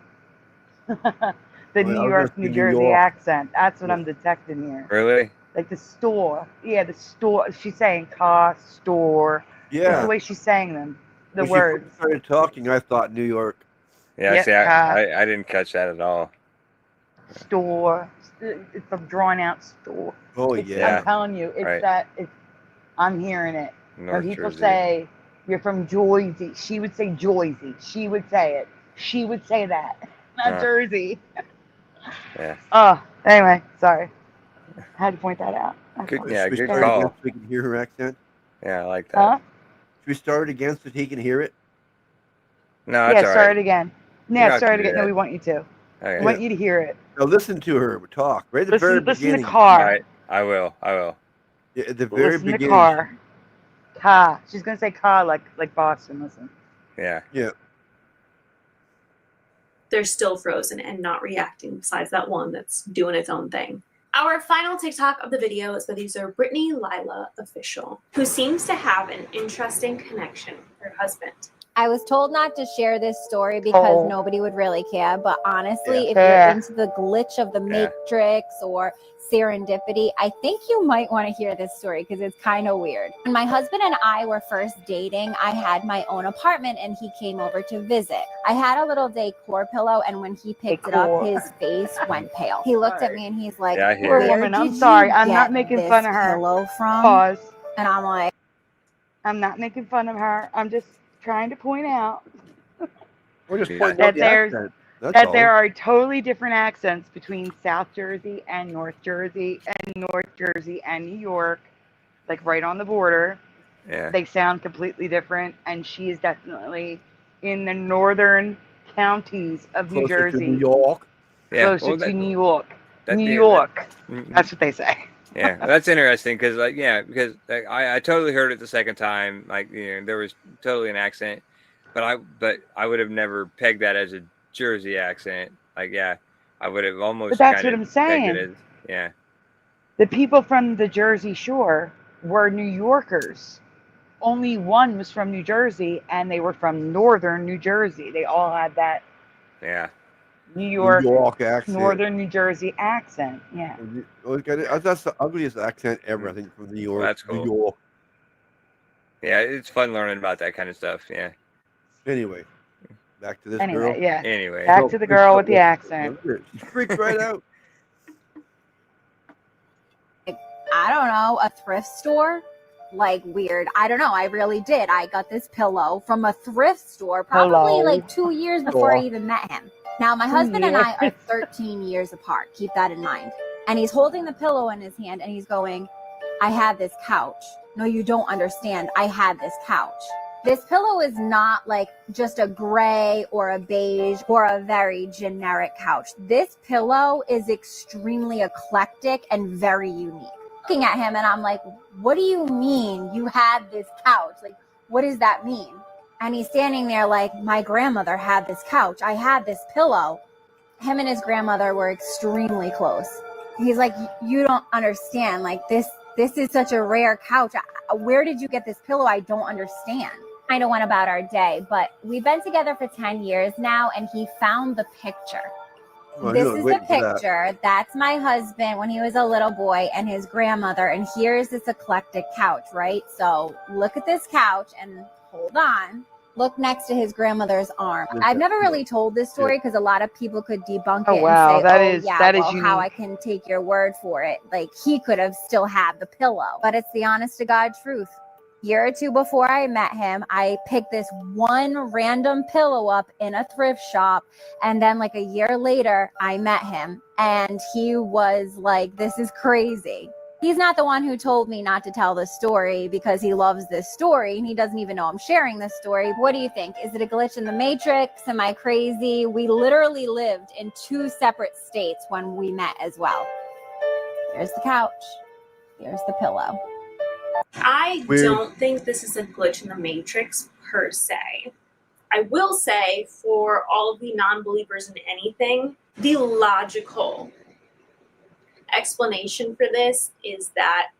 The New York, New Jersey accent. That's what I'm detecting here. Really? Like the store. Yeah, the store. She's saying car, store. Yeah. That's the way she's saying them. The When words. she started talking, I thought New York. Yeah, Yeah, see, I didn't catch that at all. Store. It's a drawn out store. Oh, I'm telling you, it's Right. that. I'm hearing it. North When people Jersey. say you're from Jersey, she would say Jersey. She would say it. She would say that. Not Jersey. Yeah. Oh, anyway, sorry. I had to point that out. Good, Should yeah, we good start call. again so we can hear her accent? Yeah, I like that. Huh? Should we start again so he can hear it? No, that's all start right. it again. You Yeah, don't start have it to do again. No, that. we want you to. Okay. We want you to hear it. Now listen to her talk right at the very Listen beginning. to car. All right, I will. Yeah, at the very Listen beginning. to car. Car. She's gonna say car like Boston. Listen. Yeah. Yeah. They're still frozen and not reacting, besides that one that's doing its own thing. Our final TikTok of the video is by the user Brittany Lila Official, who seems to have an interesting connection with her husband. I was told not to share this story because nobody would really care. But honestly, if Yeah. you're into the glitch of the matrix or serendipity, I think you might want to hear this story because it's kind of weird. When my husband and I were first dating, I had my own apartment and he came over to visit. I had a little decor pillow, and when he picked it up, his face went pale. He looked at me and he's like, Yeah, I hear "Where it. Woman, I'm did sorry. you I'm not get making this fun of her. pillow from?" Pause. And I'm like, I'm not making fun of her. I'm just trying to point out We're just Yeah. pointing that out the accent. That's that all. there are totally different accents between South Jersey and North Jersey and New York, like right on the border. Yeah. They sound completely different, and she is definitely in the northern counties of New Closer to Jersey. New York. Yeah. Closer well, to New York. that- New yeah, York. that- That's what they say. Yeah, that's interesting because, because I totally heard it the second time. Like, there was totally an accent, but I would have never pegged that as a Jersey accent. Like, yeah, I would have almost. But that's kinda what I'm saying. pegged it as, yeah. The people from the Jersey Shore were New Yorkers. Only one was from New Jersey, and they were from northern New Jersey. They all had that Yeah. New York accent. northern New Jersey accent. Yeah. That's the ugliest accent ever, I think, from New York. Well, that's cool. New York. Yeah, it's fun learning about that kind of stuff. Yeah. Anyway, back to this Anyway, girl. yeah. Anyway. Back to the girl with the accent. She freaked right out. I don't know, a thrift store? Like weird. I don't know. I really did. I got this pillow from a thrift store probably Hello. like 2 years before I Store. even met him. Now, my husband and I are 13 years apart. Keep that in mind. And he's holding the pillow in his hand and he's going, I had this couch. No, you don't understand. I had this couch. This pillow is not like just a gray or a beige or a very generic couch. This pillow is extremely eclectic and very unique. Looking at him and I'm like, what do you mean you had this couch? Like, what does that mean? And he's standing there like, my grandmother had this couch. I had this pillow. Him and his grandmother were extremely close. He's like, you don't understand. Like, this is such a rare couch. Where did you get this pillow? I don't understand. Kind of went about our day, but we've been together for 10 years now, and he found the picture. Well, This he was is the waiting for that. picture. That's my husband when he was a little boy and his grandmother. And here's this eclectic couch, right? So look at this couch and hold on. Look next to his grandmother's arm. I've never really told this story because a lot of people could debunk Oh, it wow. and say, That oh, is- yeah, that is well, how I unique. can take your word for it. Like, he could have still had the pillow. But it's the honest to God truth. Year or two before I met him, I picked this one random pillow up in a thrift shop. And then like a year later, I met him and he was like, this is crazy. He's not the one who told me not to tell this story because he loves this story and he doesn't even know I'm sharing this story. What do you think? Is it a glitch in the matrix? Am I crazy? We literally lived in 2 separate states when we met as well. Here's the couch. Here's the pillow. I Weird. don't think this is a glitch in the matrix per se. I will say, for all of the non-believers in anything, the logical explanation for this is that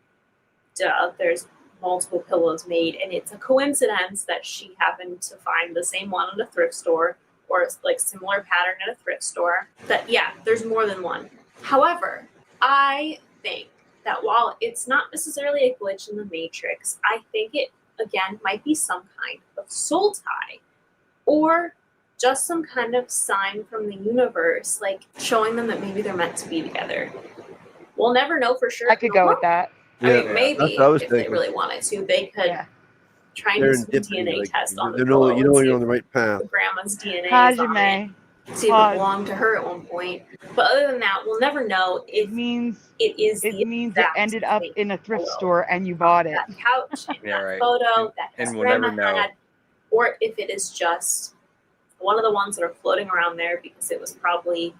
there's multiple pillows made, and it's a coincidence that she happened to find the same one at a thrift store, or like similar pattern at a thrift store. That, yeah, there's more than one. However, I think that while it's not necessarily a glitch in the matrix, I think it, again, might be some kind of soul tie, or just some kind of sign from the universe, like showing them that maybe they're meant to be together. We'll never know for sure. I could go with that. I mean, maybe if they really wanted to, they could try and do some DNA like, test on the you pillow know and you're on the right path. see if grandma's DNA is on it, see if it belonged to her at one point. But other than that, we'll never know if it means it ended up in a thrift store and you bought it. That couch in Yeah, that right. photo that his And we'll never grandma know. had, or if it is just one of the ones that are floating around there because it was probably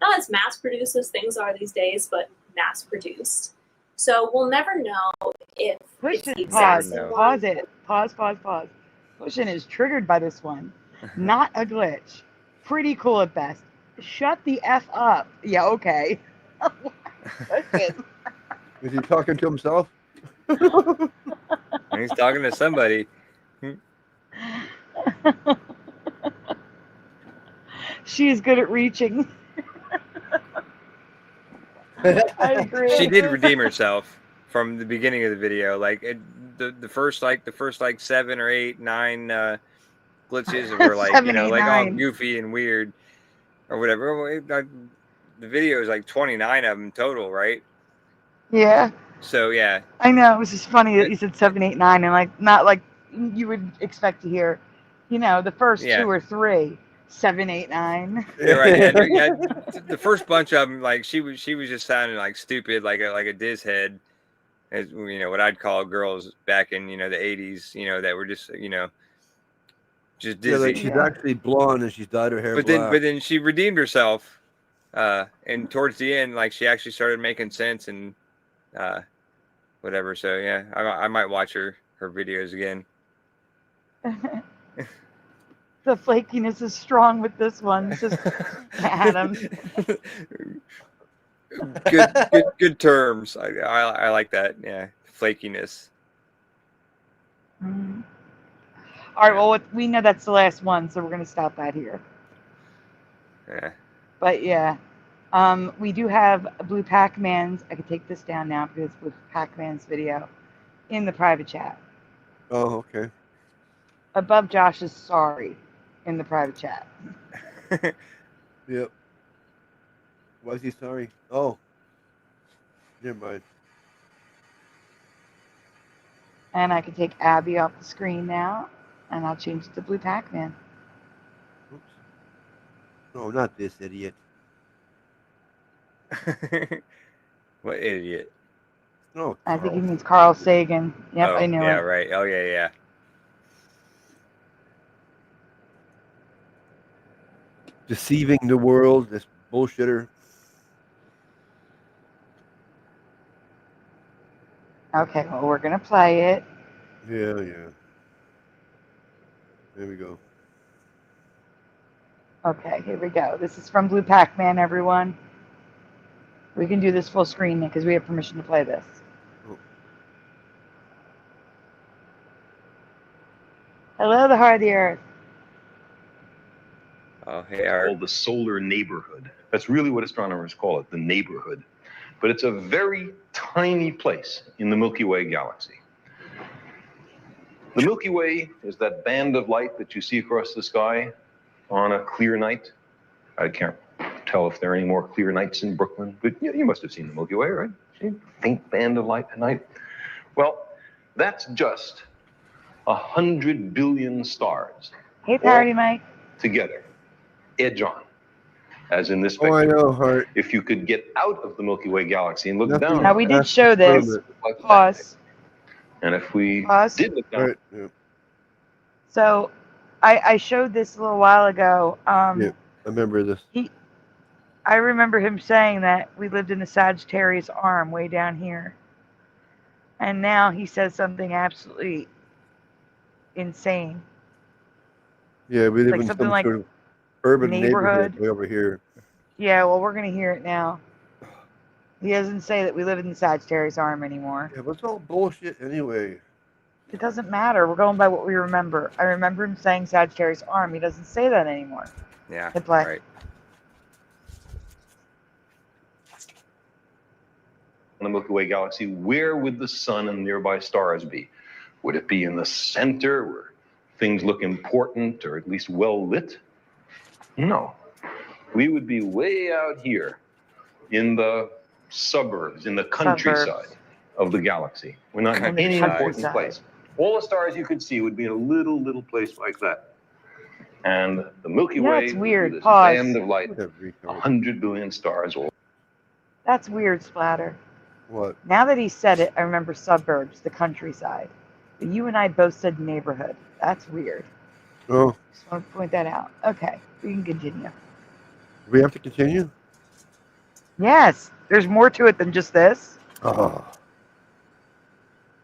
not as mass produced as things are these days, but mass produced. So we'll never know if it's the exact same one. Pause it. Pause. Pushin is triggered by this one. Not a glitch. Pretty cool at best. Shut the F up. Yeah, okay. Is he talking to himself? He's talking to somebody. She's good at reaching. I agree. She did redeem herself from the beginning of the video. Like the first 7 or 8, 9 glitches were like 7, 8, like all 9. goofy and weird or whatever. The video is like 29 of them total, right? Yeah. So yeah. I know. It was just funny that you said 7, 8, 9 and like not like you would expect to hear, the first 2 or 3. 7, 8, 9. Yeah, right. Yeah, the first bunch of them, like she was just sounding like stupid, like a diz head, as what I'd call girls back in the 80s, that were just just dizzy. Yeah, like she's actually blonde and she's dyed her hair black. But then she redeemed herself, and towards the end, like she actually started making sense and whatever. So yeah, I might watch her videos again. The flakiness is strong with this one. It's just Adam. Good terms. I like that. Yeah, flakiness. Mm. All right. Well, we know that's the last one, so we're gonna stop that here. Yeah. But yeah, we do have Blue Pac-Man's. I could take this down now because it's Blue Pac-Man's video in the private chat. Oh, okay. Above Josh's sorry in the private chat. Yep. Why is he sorry? Oh. Never mind. And I can take Abby off the screen now, and I'll change it to Blue Pac-Man. Oops. No, not this idiot. What idiot? No. I think he means Carl Sagan. Yep, I knew it. Yeah, right. Oh, yeah. Deceiving the world, this bullshitter. Okay, well, we're going to play it. Yeah. There we go. Okay, here we go. This is from Blue Pac-Man, everyone. We can do this full screen because we have permission to play this. Oh. Hello, the heart of the earth. Oh, hey, called the solar neighborhood. That's really what astronomers call it, the neighborhood. But it's a very tiny place in the Milky Way galaxy. The Milky Way is that band of light that you see across the sky on a clear night. I can't tell if there are any more clear nights in Brooklyn, but you must have seen the Milky Way, right? See? Faint band of light at night. Well, that's just 100 billion stars. Hey, Parody Mike. Together. Edge on, as in this picture. Oh, I know, Heart. If you could get out of the Milky Way galaxy and look down. Now, we did show this. Pause. And if we did look down. Right. So, I showed this a little while ago. Yeah, I remember this. I remember him saying that we lived in the Sagittarius arm way down here. And now he says something absolutely insane. Yeah, we live Like in something some like sort of urban neighborhood. neighborhood way over here. Yeah, well, we're going to hear it now. He doesn't say that we live in the Sagittarius arm anymore. Yeah, what's all bullshit anyway? It doesn't matter. We're going by what we remember. I remember him saying Sagittarius arm. He doesn't say that anymore. Yeah, Hit play. right. In the Milky Way galaxy, where would the sun and nearby stars be? Would it be in the center where things look important or at least well lit? No. We would be way out here in the suburbs, in the countryside of the galaxy. We're not in any important place. All the stars you could see would be in a little place like that. And the Milky Way That's weird. is this Pause. band of light, 100 billion stars. All. That's weird, Splatter. What? Now that he said it, I remember suburbs, the countryside. But you and I both said neighborhood. That's weird. Oh. Just want to point that out. Okay, we can continue. We have to continue? Yes, there's more to it than just this. Oh.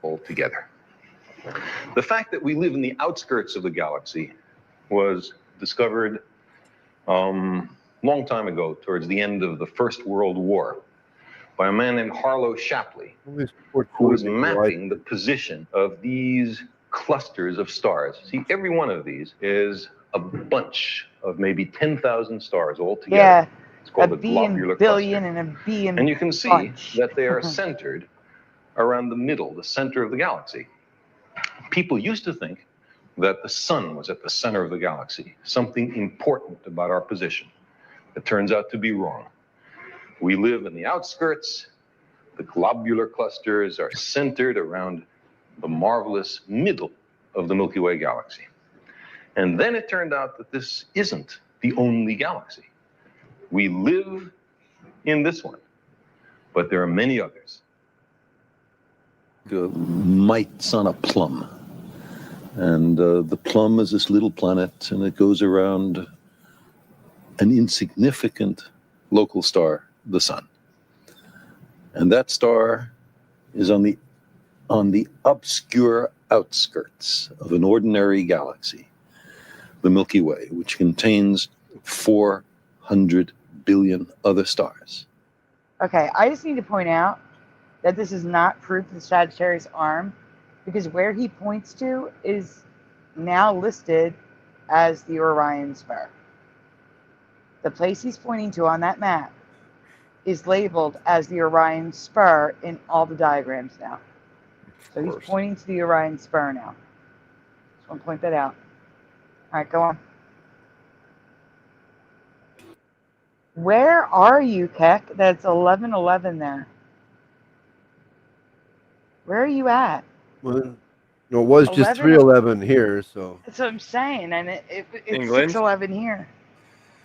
Altogether. The fact that we live in the outskirts of the galaxy was discovered long time ago, towards the end of the First World War, by a man named Harlow Shapley, who was mapping the position of these clusters of stars. See, every one of these is a bunch of maybe 10,000 stars all together. Yeah, it's called a a B globular in billion cluster. and a B in And you can see bunch. that they are centered around the middle, the center of the galaxy. People used to think that the sun was at the center of the galaxy, something important about our position. It turns out to be wrong. We live in the outskirts. The globular clusters are centered around the marvelous middle of the Milky Way galaxy. And then it turned out that this isn't the only galaxy. We live in this one, but there are many others. Mites on a plum. And the plum is this little planet, and it goes around an insignificant local star, the sun. And that star is on the obscure outskirts of an ordinary galaxy, the Milky Way, which contains 400 billion other stars. Okay, I just need to point out that this is not proof of the Sagittarius arm, because where he points to is now listed as the Orion Spur. The place he's pointing to on that map is labeled as the Orion Spur in all the diagrams now. So he's pointing to the Orion Spur now. Just want to point that out. All right, go on. Where are you, Keck? That's 11:11 there. Where are you at? Well, no, it was just 3:11 here, so. That's what I'm saying, and it's England? 6:11 here.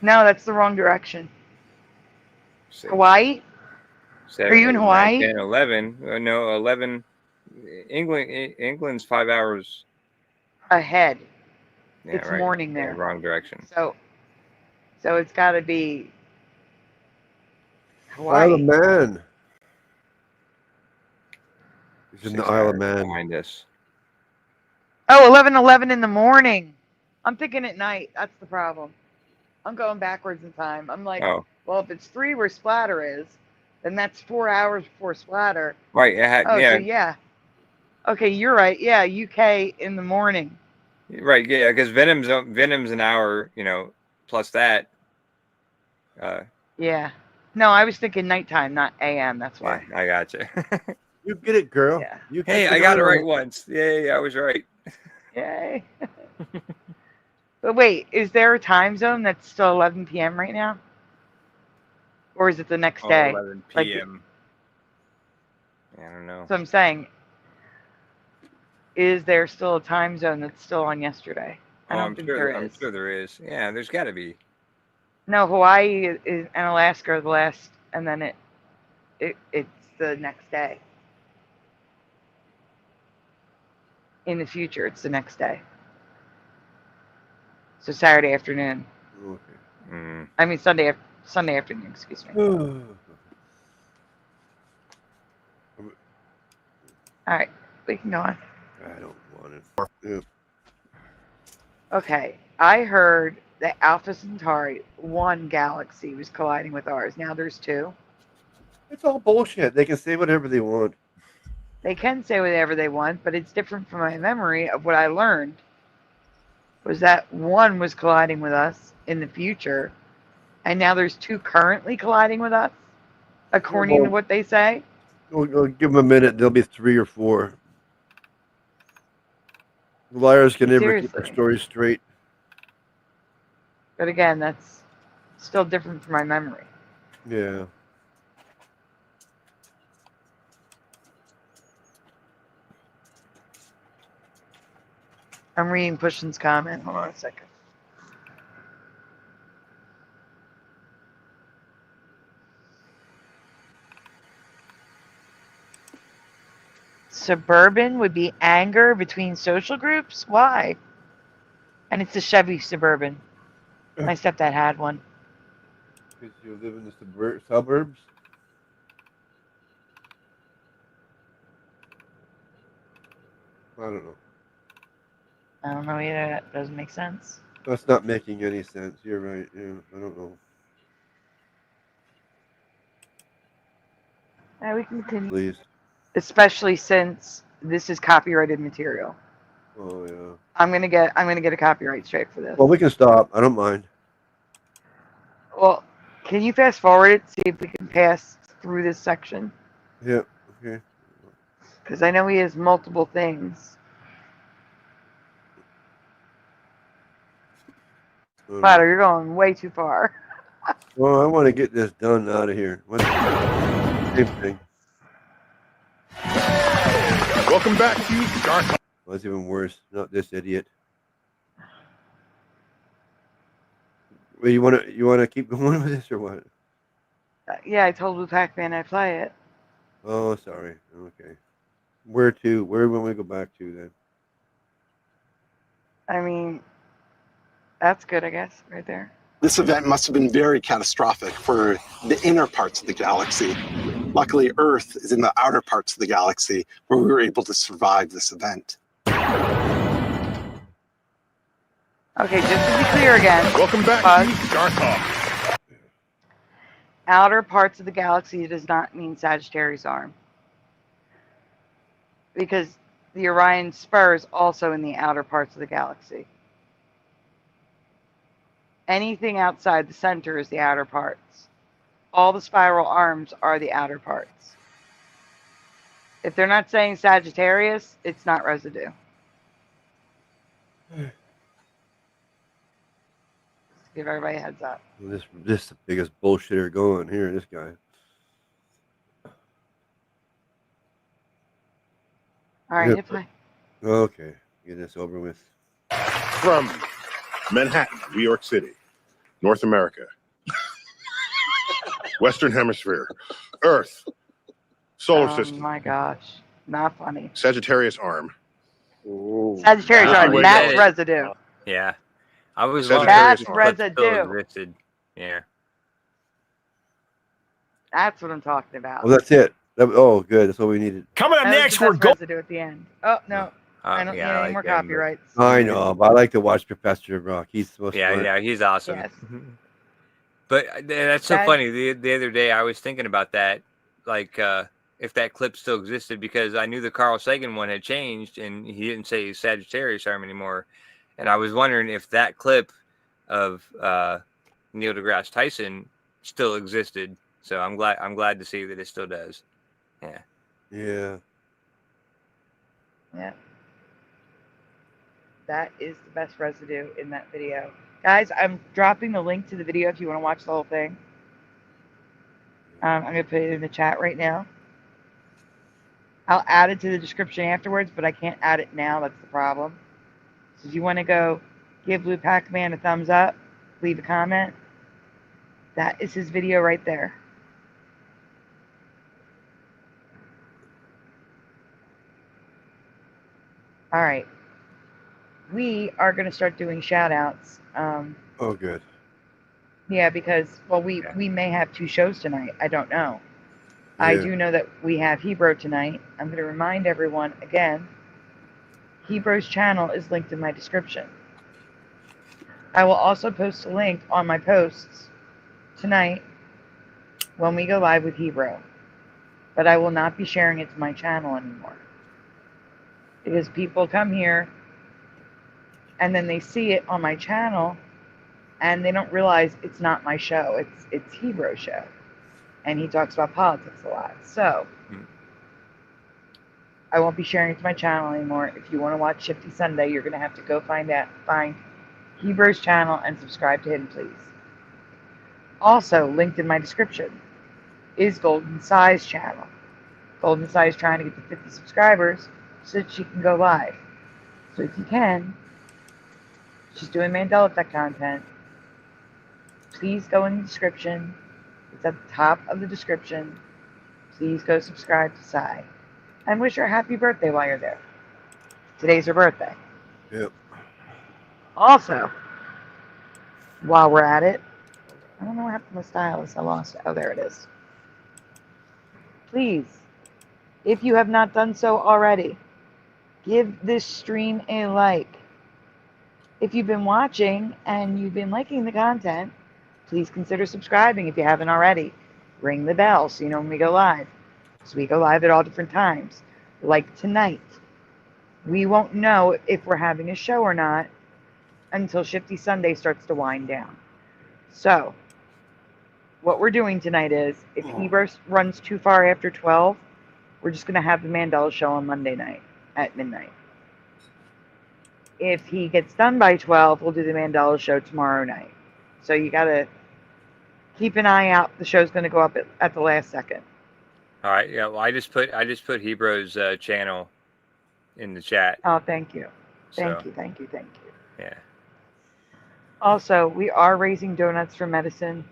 No, that's the wrong direction. Hawaii? Are you in Hawaii? 10, 11. No, 11. England's 5 hours Ahead. Yeah, It's right. morning Yeah, there. wrong direction. So it's got to be Isle Hawaii. of Man. He's in the 6 Isle of hours Man. behind us. Oh, 11:11 in the morning. I'm thinking at night. That's the problem. I'm going backwards in time. I'm like, Oh. well, if it's 3 where Splatter is, then that's 4 hours before Splatter. Right. Oh, Yeah. so yeah. Okay, you're right. Yeah, UK in the morning. Right. Yeah, because Venom's an hour. Plus that. Yeah. No, I was thinking nighttime, not AM. That's why. Yeah, I got you. You get it, girl. Yeah. You Hey, I got it right once. Yeah, I was right. Yay. But wait, is there a time zone that's still 11 p.m. right now? Or is it the next day? 11 Like, p.m. I don't know. so I'm saying, is there still a time zone that's still on yesterday? I don't think there is. I'm sure there is. Yeah, there's got to be. No, Hawaii is, and Alaska are the last, and then it's the next day. In the future, it's the next day. So Saturday afternoon. Okay. I mean Sunday afternoon. Excuse me. All right, we can go on. I don't want it. Yeah. Okay, I heard that Alpha Centauri, one galaxy, was colliding with ours. Now there's two. It's all bullshit. They can say whatever they want. They can say whatever they want, but it's different from my memory of what I learned. Was that one was colliding with us in the future, and now there's two currently colliding with us, according to what they say? We'll give them a minute. There'll be 3 or 4. Liars can never keep their stories straight. But again, that's still different from my memory. Yeah. I'm reading Pushkin's comment. Hold on a second. Suburban would be anger between social groups? Why? And it's a Chevy Suburban. My stepdad had one. Because you live in the suburbs? I don't know. I don't know either. That doesn't make sense. That's not making any sense. You're right. Yeah, I don't know. We can continue. Please. Especially since this is copyrighted material. Oh yeah. I'm gonna get a copyright strike for this. Well, we can stop. I don't mind. Well, can you fast forward it? See if we can pass through this section. Yeah. Okay. Because I know he has multiple things. Platter, you're going way too far. Well, I want to get this done out of here. Same thing. Welcome back to Dark. Well, that's even worse. Not this idiot. Well, you wanna keep going with this or what? Yeah, I told Blue Pac-Man I'd play it. Oh, sorry. Okay. Where to? Where will we go back to then? I mean, that's good, I guess, right there. This event must have been very catastrophic for the inner parts of the galaxy. Luckily, Earth is in the outer parts of the galaxy where we were able to survive this event. Okay, just to be clear again. Welcome back to Dark Hawk. Outer parts of the galaxy does not mean Sagittarius arm. Because the Orion Spur is also in the outer parts of the galaxy. Anything outside the center is the outer parts. All the spiral arms are the outer parts. If they're not saying Sagittarius, it's not residue. Give everybody a heads up. Well, this is the biggest bullshitter going here. This guy. All right, hit play. Okay, get this over with. From Manhattan, New York City, North America, Western Hemisphere, Earth, Solar System. Oh my gosh, not funny. Sagittarius arm. Ooh. Sagittarius arm, that's residue. Yeah. I was That's wondering if it still residue. existed. Yeah. That's what I'm talking about. Well, that's it. Oh, good. That's what we needed. Coming up That was next, the we're best going. residue at the end. Oh no, I don't need any more copyrights. I know, but I like to watch Professor Rock. He's supposed to. Yeah, he's awesome. Yes. But that's so funny. The other day I was thinking about that, like if that clip still existed, because I knew the Carl Sagan one had changed and he didn't say Sagittarius arm anymore, and I was wondering if that clip of Neil deGrasse Tyson still existed. So I'm glad to see that it still does. Yeah. Yeah. Yeah. That is the best residue in that video. Guys, I'm dropping the link to the video if you want to watch the whole thing. I'm going to put it in the chat right now. I'll add it to the description afterwards, but I can't add it now. That's the problem. So if you want to go give Blue Pac-Man a thumbs up, leave a comment. That is his video right there. All right. We are going to start doing shout outs. Oh, good. Yeah, because, well, we may have 2 shows tonight. I don't know. I Yeah. do know that we have Hebrew tonight. I'm going to remind everyone again, Hebrew's channel is linked in my description. I will also post a link on my posts tonight when we go live with Hebrew. But I will not be sharing it to my channel anymore. Because people come here and then they see it on my channel and they don't realize it's not my show. It's Hebrew show. And he talks about politics a lot. So I won't be sharing it to my channel anymore. If you want to watch Shifty Sunday, you're going to have to go find Hebrew's channel and subscribe to him, please. Also, linked in my description is Golden Sai's channel. Golden Sai is trying to get to 50 subscribers so that she can go live. So if you can, she's doing Mandela Effect content. Please go in the description. It's at the top of the description. Please go subscribe to Sai. And wish her a happy birthday while you're there. Today's her birthday. Yep. Also, while we're at it, I don't know what happened to my stylus. I lost it. Oh, there it is. Please, if you have not done so already, give this stream a like. If you've been watching and you've been liking the content, please consider subscribing if you haven't already. Ring the bell so you know when we go live. So we go live at all different times. Like tonight, we won't know if we're having a show or not until Shifty Sunday starts to wind down. So, what we're doing tonight is, if he runs too far after 12, we're just going to have the Mandela show on Monday night at midnight. If he gets done by 12, we'll do the Mandela show tomorrow night. So you got to keep an eye out. The show's going to go up at the last second. All right. Yeah. Well, I just put Hebrew's channel in the chat. Oh, thank you. So, Thank you. yeah. Also, we are raising donuts for medicine.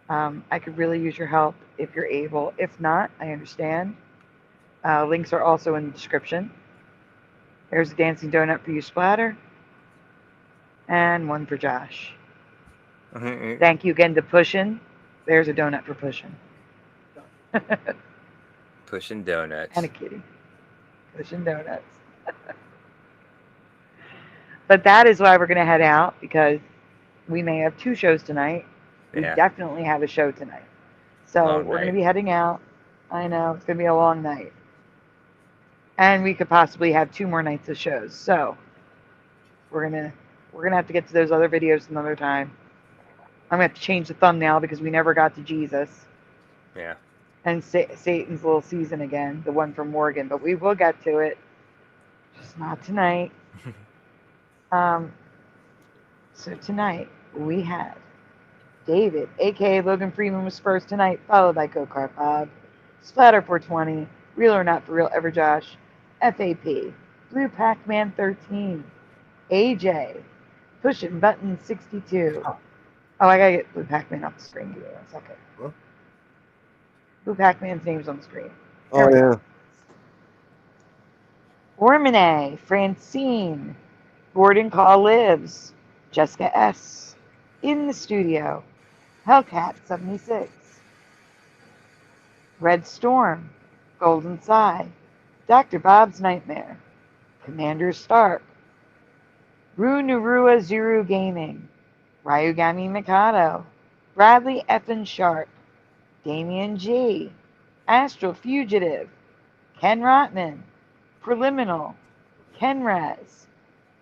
I could really use your help if you're able. If not, I understand. Links are also in the description. There's a dancing donut for you, Splatter. And one for Josh. Thank you again to Pushin'. There's a donut for Pushin'. Pushing donuts. And a kitty. Pushin' donuts. But that is why we're going to head out, because we may have 2 shows tonight. We definitely have a show tonight. So we're going to be heading out. I know, it's going to be a long night. And we could possibly have 2 more nights of shows. So we're gonna have to get to those other videos another time. I'm going to have to change the thumbnail because we never got to Jesus. Yeah. And Satan's little season again, the one from Morgan. But we will get to it. Just not tonight. So tonight we had David, aka Logan Freeman, was first tonight, followed by Go-Kart Bob, Splatter 420, Real or Not for Real Ever Josh, FAP, Blue Pac-Man 13, AJ, Pushing Button 62. Oh, I gotta get Blue Pac-Man off the screen. Give me 1 second. What? Blue Pac-Man's name's on the screen. Oh, yeah. Ormine, Francine, Gordon Call Lives, Jessica S. In the studio, Hellcat 76, Red Storm, Golden Sai, Dr. Bob's Nightmare, Commander Stark, Runarua Zuru Gaming, Ryugami Mikado, Bradley Effin Sharp, Damian G, Astral Fugitive, Ken Rotman, Preliminal, Ken Raz,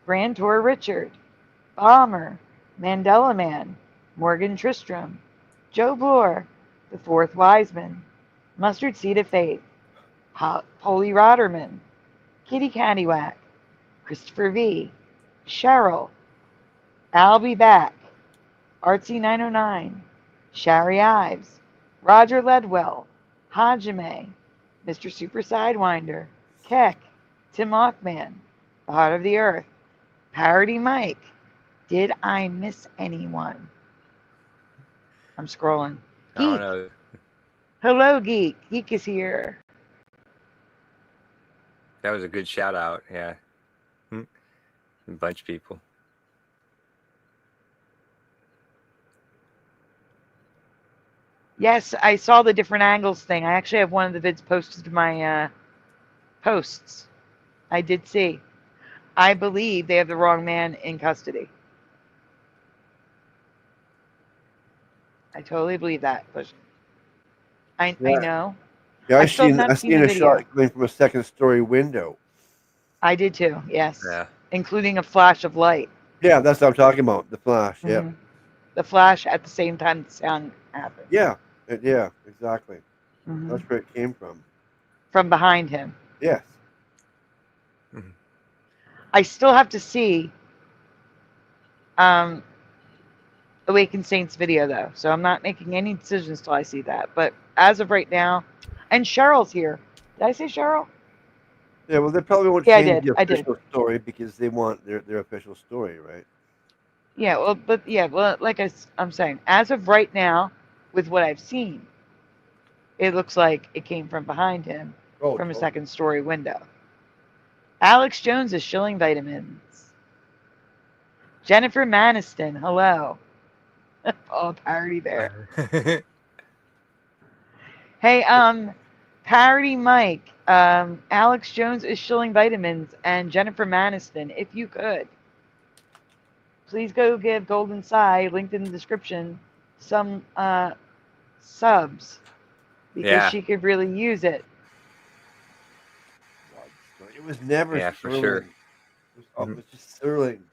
Grand Tour Richard, Bomber, Mandela Man, Morgan Tristram, Joe Bloor, The Fourth Wiseman, Mustard Seed of Faith, Polly Rotterman, Kitty Caddywhack, Christopher V, Cheryl, I'll Be Back, Artsy 909, Shari Ives, Roger Ledwell, Hajime, Mr. Super Sidewinder, Keck, Tim Mothman, The Heart of the Earth, Parody Mike. Did I miss anyone? I'm scrolling. I don't know. Hello, Geek. Geek is here. That was a good shout out. Yeah. A bunch of people. Yes, I saw the different angles thing. I actually have one of the vids posted to my posts. I did see. I believe they have the wrong man in custody. I totally believe that. But I Yeah. know. Yeah, I still have I not seen seen the a video. shot coming from a second-story window. I did too. Yes. Yeah. Including a flash of light. Yeah, that's what I'm talking about. The flash. Yeah. Mhm. The flash at the same time the sound happened. Yeah. Yeah. Exactly. Mhm. That's where it came from. From behind him. Yes. I still have to see Awakened Saints video though, so I'm not making any decisions till I see that. But as of right now, and Cheryl's here. Did I say Cheryl? Yeah. Well, they probably won't Yeah, I change did. the I did. official story because they want their official story, right? Yeah, well, but yeah, well, like I'm saying, as of right now, with what I've seen, it looks like it came from behind him from a second-story window. Alex Jones is shilling vitamins. Jennifer Maniston, hello. Oh, parody there. Hey, parody Mike. Alex Jones is shilling vitamins, and Jennifer Maniston, if you could, please go give Golden Sai, linked in the description, some subs because she could really use it. It was never Yeah, for Sterling. sure. It was just Sterling.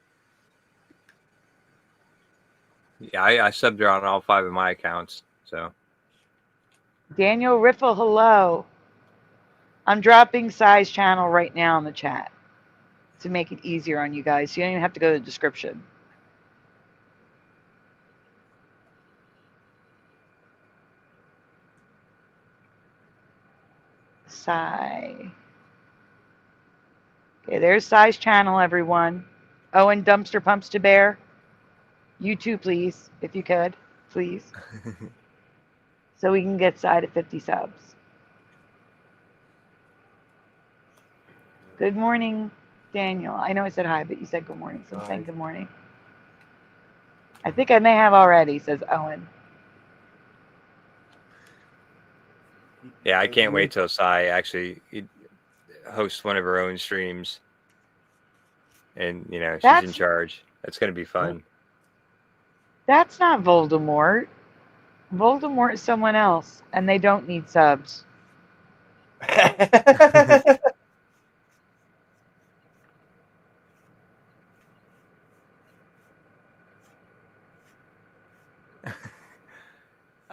Yeah, I subbed her on all 5 of my accounts. So Daniel Riffle, hello. I'm dropping Sai's channel right now in the chat to make it easier on you guys. You don't even have to go to the description. Sai. Okay, there's Sai's channel, everyone. Oh, and Dumpster Pumps to Bear. You too, please, if you could, please. So we can get Sai to 50 subs. Good morning, Daniel. I know I said hi, but you said good morning, so I'm saying good morning. I think I may have already, says Owen. yeah, I can't wait till Sai actually hosts one of her own streams, and she's in charge. That's gonna be fun. That's not Voldemort. Voldemort is someone else, and they don't need subs.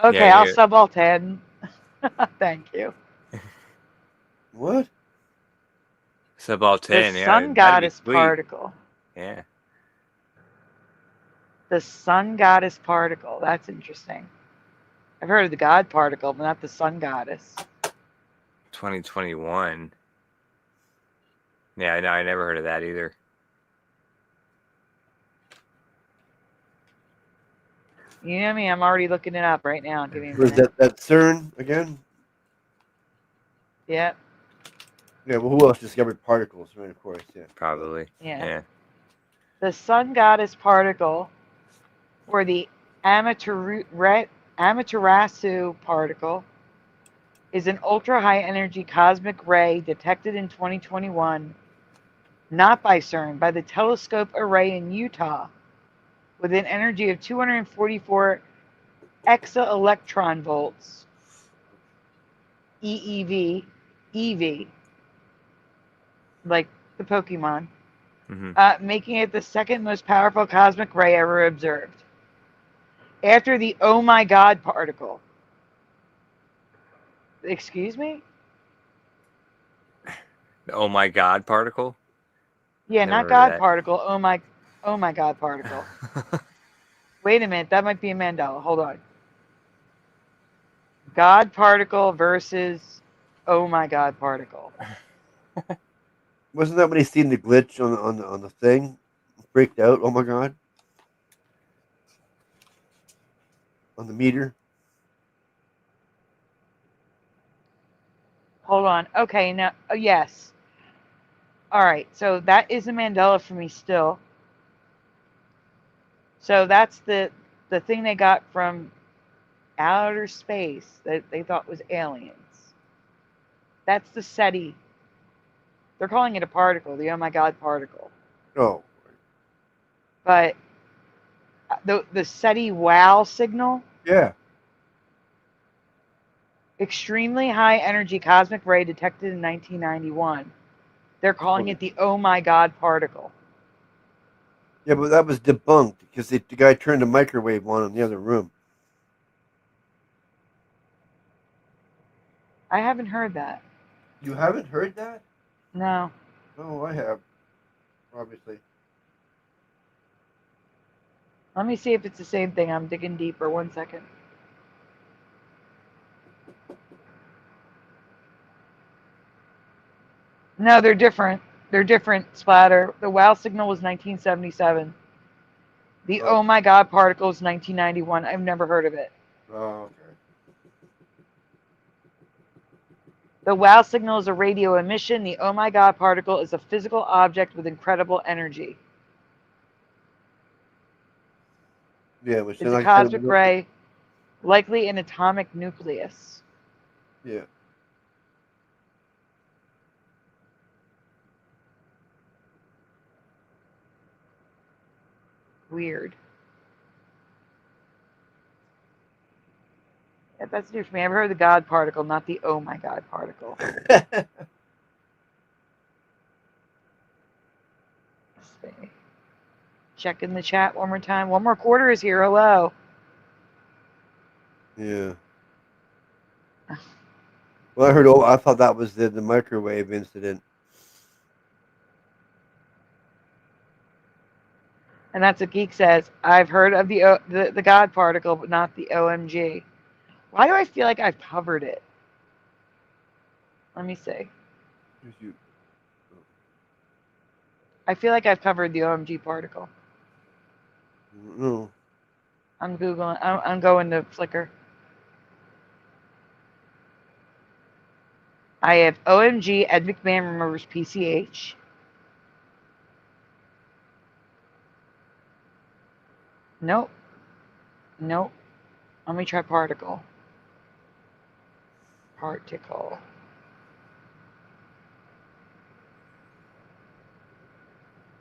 Okay, Yeah, I'll sub all 10. Thank you. What? Sub all 10. The Yeah, sun that'd be goddess sweet. particle. Yeah. The sun goddess particle. That's interesting. I've heard of the god particle, but not the sun goddess. 2021. Yeah, no, I never heard of that either. You know me, I'm already looking it up right now. Give me a Was minute. that CERN again? Yep. Yeah. Well, who else discovered particles? Right, of course. Yeah. Probably. Yeah. The sun goddess particle, or the Amaterasu particle, is an ultra-high energy cosmic ray detected in 2021, not by CERN, by the telescope array in Utah, with an energy of 244 exaelectron volts, EV, like the Pokemon, making it the second most powerful cosmic ray ever observed. After the oh my god particle. Excuse me? The oh my god particle? Yeah, Never not heard of god that. particle. Oh my god particle. Wait a minute, that might be a Mandela. Hold on. God particle versus oh my god particle. Wasn't that when he seen the glitch on the thing? Freaked out. Oh my god. On the meter. Hold on. Okay, now yes. All right, so that is a Mandela for me still. So that's the thing they got from outer space that they thought was aliens. That's the SETI. They're calling it a particle, the oh my god particle. Oh. But the SETI wow signal. Yeah. Extremely high energy cosmic ray detected in 1991. They're calling it the oh my god particle. Yeah, but that was debunked because the guy turned the microwave on in the other room. I haven't heard that. You haven't heard that? No. Oh, I have. Obviously. Let me see if it's the same thing. I'm digging deeper. 1 second. No, they're different. They're different, Splatter. The wow signal was 1977. The oh my god particle is 1991. I've never heard of it. Oh, okay. The wow signal is a radio emission. The oh my god particle is a physical object with incredible energy. Yeah, which It's a cosmic ray, likely an atomic nucleus. Yeah. Weird. Yeah, that's new for me. I've heard the God particle, not the oh my God particle. Let's see. Check in the chat one more time. One more quarter is here. Hello. Yeah. Well, I heard. Oh, I thought that was the microwave incident. And that's what Geek says. I've heard of the God particle, but not the OMG. Why do I feel like I've covered it? Let me see. I feel like I've covered the OMG particle. No. I'm Googling. I'm going to Flickr. I have OMG, Ed McMahon remembers PCH. Nope. Nope. Let me try particle. Particle.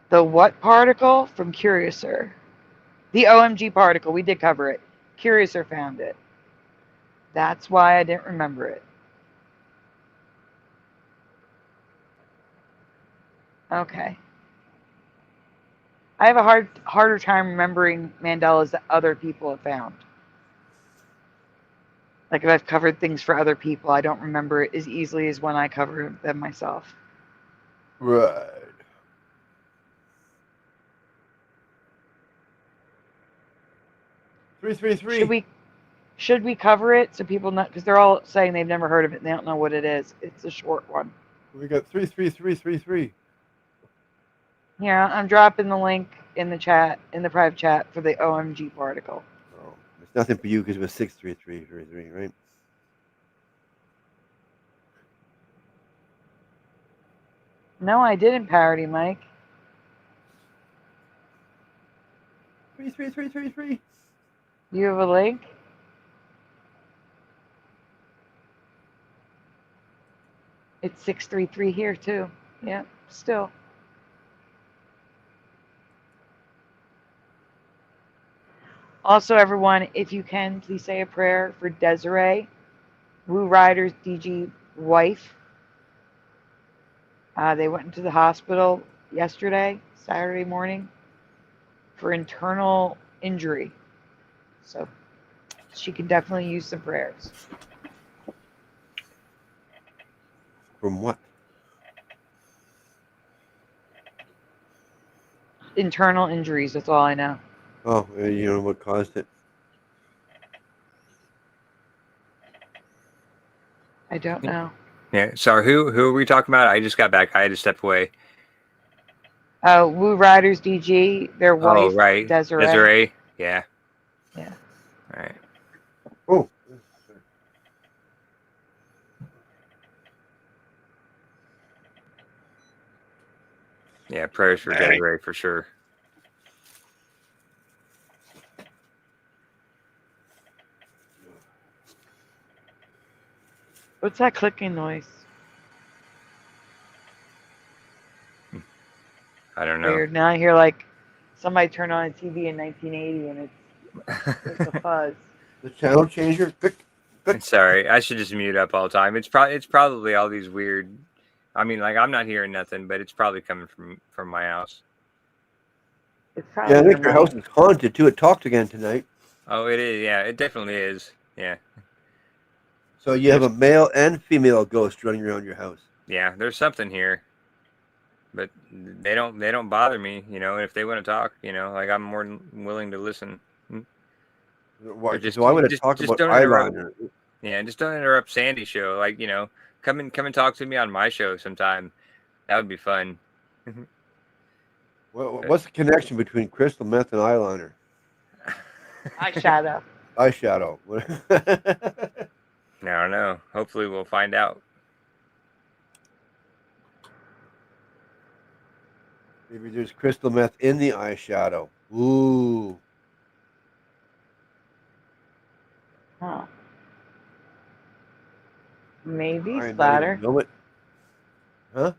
The what particle? From Curiouser. The OMG particle. We did cover it. Curiouser found it. That's why I didn't remember it. Okay. I have a harder time remembering Mandelas that other people have found. Like if I've covered things for other people, I don't remember it as easily as when I cover them myself. Right. Three. Should we cover it so people know? Because they're all saying they've never heard of it and they don't know what it is. It's a short one. We got 33333. Here, I'm dropping the link in the chat, in the private chat for the OMG particle. Oh, it's nothing for you because it was 63333, right? No, I didn't parody, Mike. 33333. You have a link? It's 633 here too. Yeah, still. Also, everyone, if you can, please say a prayer for Desiree, Woo Rider's DG wife. They went into the hospital yesterday, Saturday morning, for internal injury. So she can definitely use some prayers. From what? Internal injuries, that's all I know. Oh, you know what caused it? I don't know. Yeah, sorry, who are we talking about? I just got back. I had to step away. Woo Riders DG, their wife, Oh, right. Desiree. Yeah. Yeah. All right. Oh. Yeah, prayers for Desiree for sure. What's that clicking noise? I don't know. Weird. Now I hear like somebody turned on a TV in 1980 and it's a fuzz. The channel changer? Quick. Sorry, I should just mute up all the time. It's probably all these weird. I mean, like I'm not hearing nothing, but it's probably coming from my house. It's probably Yeah, I think your your house mic. is haunted too. It talked again tonight. Oh, it is. Yeah, it definitely is. Yeah. So you have a male and female ghost running around your house. Yeah, there's something here, but they don't bother me. You know, if they want to talk, you know, like I'm more than willing to listen. Why? Or just So I want to talk just about don't interrupt. eyeliner. Yeah, just don't interrupt Sandy's show. Like, you know, come and talk to me on my show sometime. That would be fun. What's the connection between crystal meth and eyeliner? Eyeshadow. I don't know. Hopefully we'll find out. Maybe there's crystal meth in the eyeshadow. Ooh. Huh. Maybe I not splatter. even know it. Huh?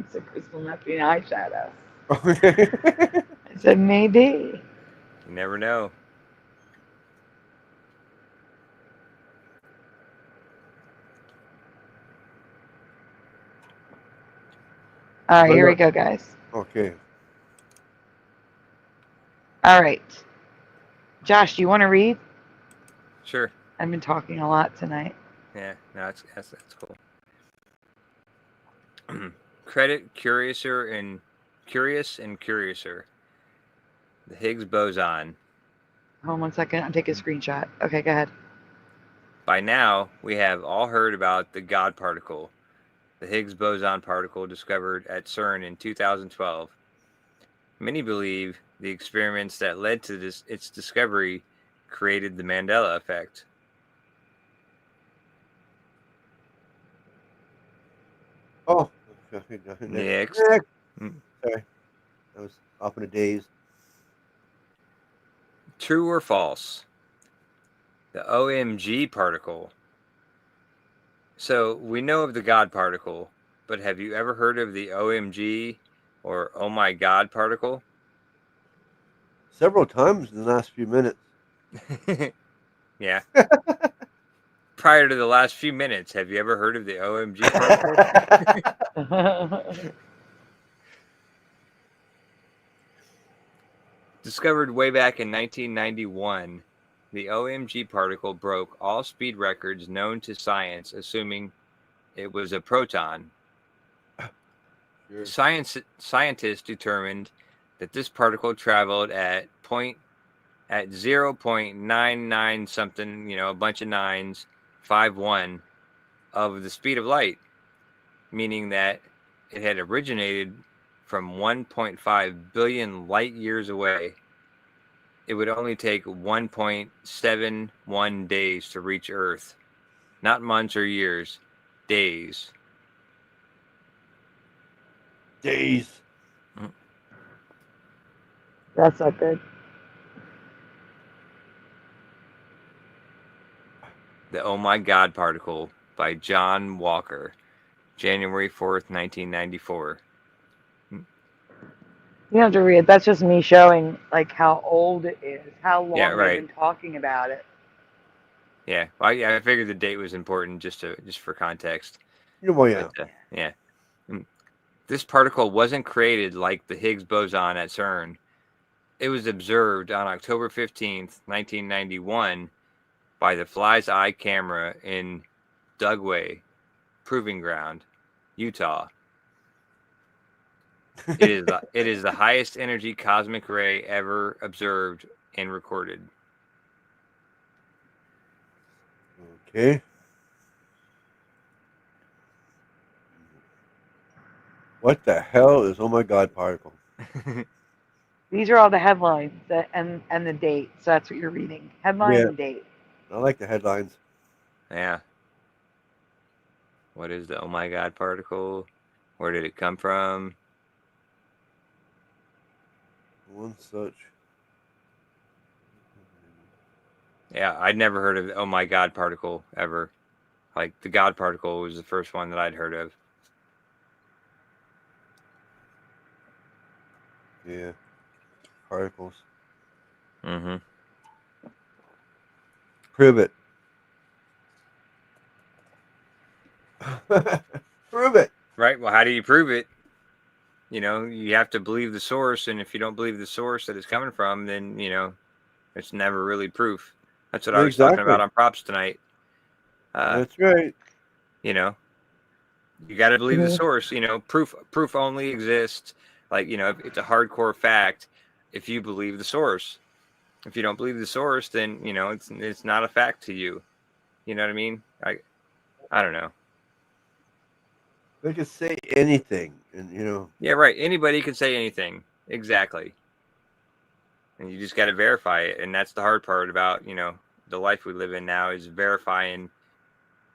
It's a crystal meth being eyeshadow. I said maybe. You never know. All right, here we go, guys. Okay. All right. Josh, do you want to read? Sure. I've been talking a lot tonight. Yeah, no, that's cool. Credit Curious and Curiouser. The Higgs boson. Hold on 1 second. I'll take a screenshot. Okay, go ahead. By now, we have all heard about the God particle, the Higgs boson particle discovered at CERN in 2012. Many believe the experiments that led to its discovery created the Mandela effect. Oh. Next. Sorry. I was off in a daze. True or false? The OMG particle. So we know of the God particle, but have you ever heard of the OMG or oh my God particle? Several times in the last few minutes. Yeah. Prior to the last few minutes, have you ever heard of the OMG particle? Discovered way back in 1991, the OMG particle broke all speed records known to science, assuming it was a proton. Sure. Scientists determined that this particle traveled at 0.99 something, you know, a bunch of nines, 51 of the speed of light, meaning that it had originated from 1.5 billion light years away. It would only take 1.71 days to reach Earth. Not months or years, days. Days. That's not good. The Oh My God Particle by John Walker, January 4th, 1994. You don't have to read it. That's just me showing like how old it is, how long Yeah, right. they've been talking about it. Yeah, well, I figured the date was important just for context. Well, yeah. But, yeah. This particle wasn't created like the Higgs boson at CERN. It was observed on October 15th, 1991 by the Fly's Eye camera in Dugway Proving Ground, Utah. It is the highest energy cosmic ray ever observed and recorded. Okay. What the hell is oh my God particle? These are all the headlines and the date. So that's what you're reading. Headline Yeah. and date. I like the headlines. Yeah. What is the oh my God particle? Where did it come from? One such. Yeah, I'd never heard of the oh my God particle ever. Like the God particle was the first one that I'd heard of. Yeah. Particles. Mm-hmm. Prove it. Prove it. Right. Well, how do you prove it? You know, you have to believe the source, and if you don't believe the source that it's coming from, then you know, it's never really proof. That's what I was talking about on props tonight. That's right. You know, you got to believe the source. You know, proof only exists. Like, you know, it's a hardcore fact if you believe the source. If you don't believe the source, then you know it's not a fact to you. You know what I mean? I don't know. They could say anything, and you know. Yeah, right. Anybody can say anything. Exactly. And you just got to verify it, and that's the hard part about, you know, the life we live in now, is verifying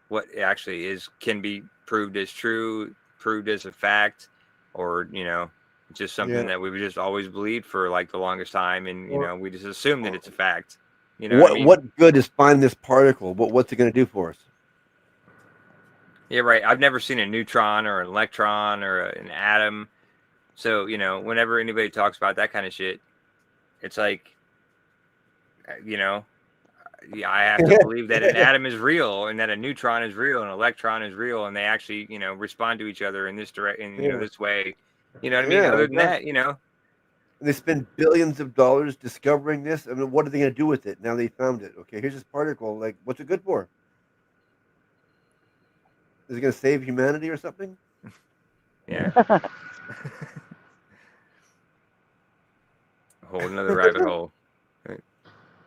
what actually can be proved as true, proved as a fact, or, you know, just something that we've just always believed for like the longest time, and you know, we just assume that it's a fact. You know what I mean? What good is finding this particle? What's it going to do for us? Yeah, right. I've never seen a neutron or an electron or an atom. So, you know, whenever anybody talks about that kind of shit, it's like, you know, I have to believe that an atom is real, and that a neutron is real, and an electron is real, and they actually, you know, respond to each other in this direction, you know, this way. You know what I mean? Other than that, you know. They spend billions of dollars discovering this. I mean, what are they going to do with it? Now they found it. Okay, here's this particle. Like, what's it good for? Is it going to save humanity or something? Yeah. A whole another rabbit hole. Right.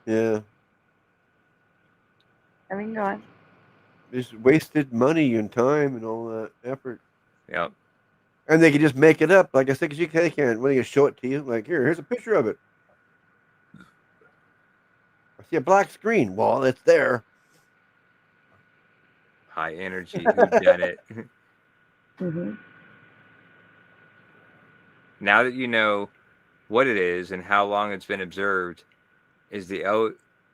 Yeah. I mean, go on. Just wasted money and time and all that effort. Yep. And they can just make it up, like I said, because they can't. When they show it to you, like, here's a picture of it. I see a black screen. Well, it's there. High energy. Who done it? Now that you know what it is and how long it's been observed, is the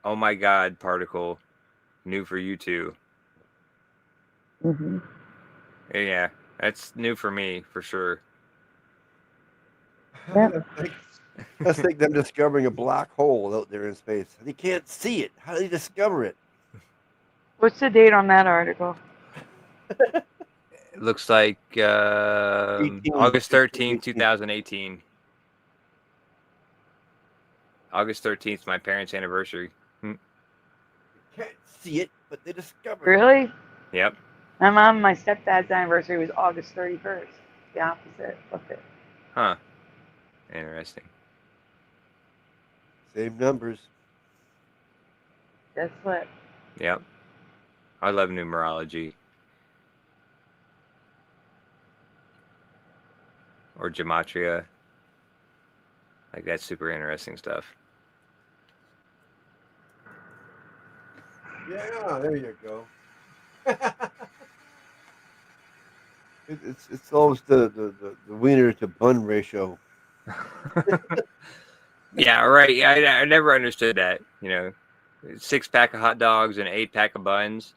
oh my God particle new for you too? Yeah, that's new for me for sure. That's like them discovering a black hole out there in space. They can't see it. How do they discover it? What's the date on that article? It looks like August 13th, 2018. August 13th, my parents' anniversary. Can't see it, but they discovered it. Really? Yep. My mom and my stepdad's anniversary was August 31st. The opposite. Look it. Huh. Interesting. Same numbers. Guess what? Yep. I love numerology. Or gematria. Like, that's super interesting stuff. Yeah, there you go. It's always the wiener to bun ratio. Yeah, right. Yeah, I never understood that. You know, 6-pack of hot dogs and 8-pack of buns.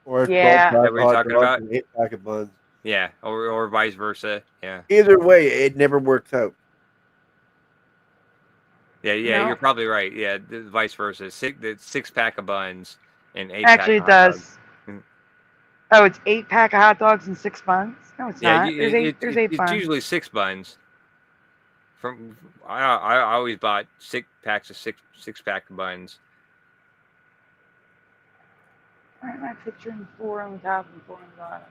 Or yeah, 12-pack what you're talking about? and 8-pack of buns. Yeah, or vice versa. Yeah. Either way, it never works out. Yeah, No. You're probably right. Yeah, vice versa. The 6-pack of buns and 8-pack. Actually, it does. Oh, it's 8-pack of hot dogs and 6 buns? No, it's not. There's eight buns. It's usually 6 buns. I always bought 6 packs of 6-pack of buns. Why am I picturing 4 on the top and 4 on the bottom?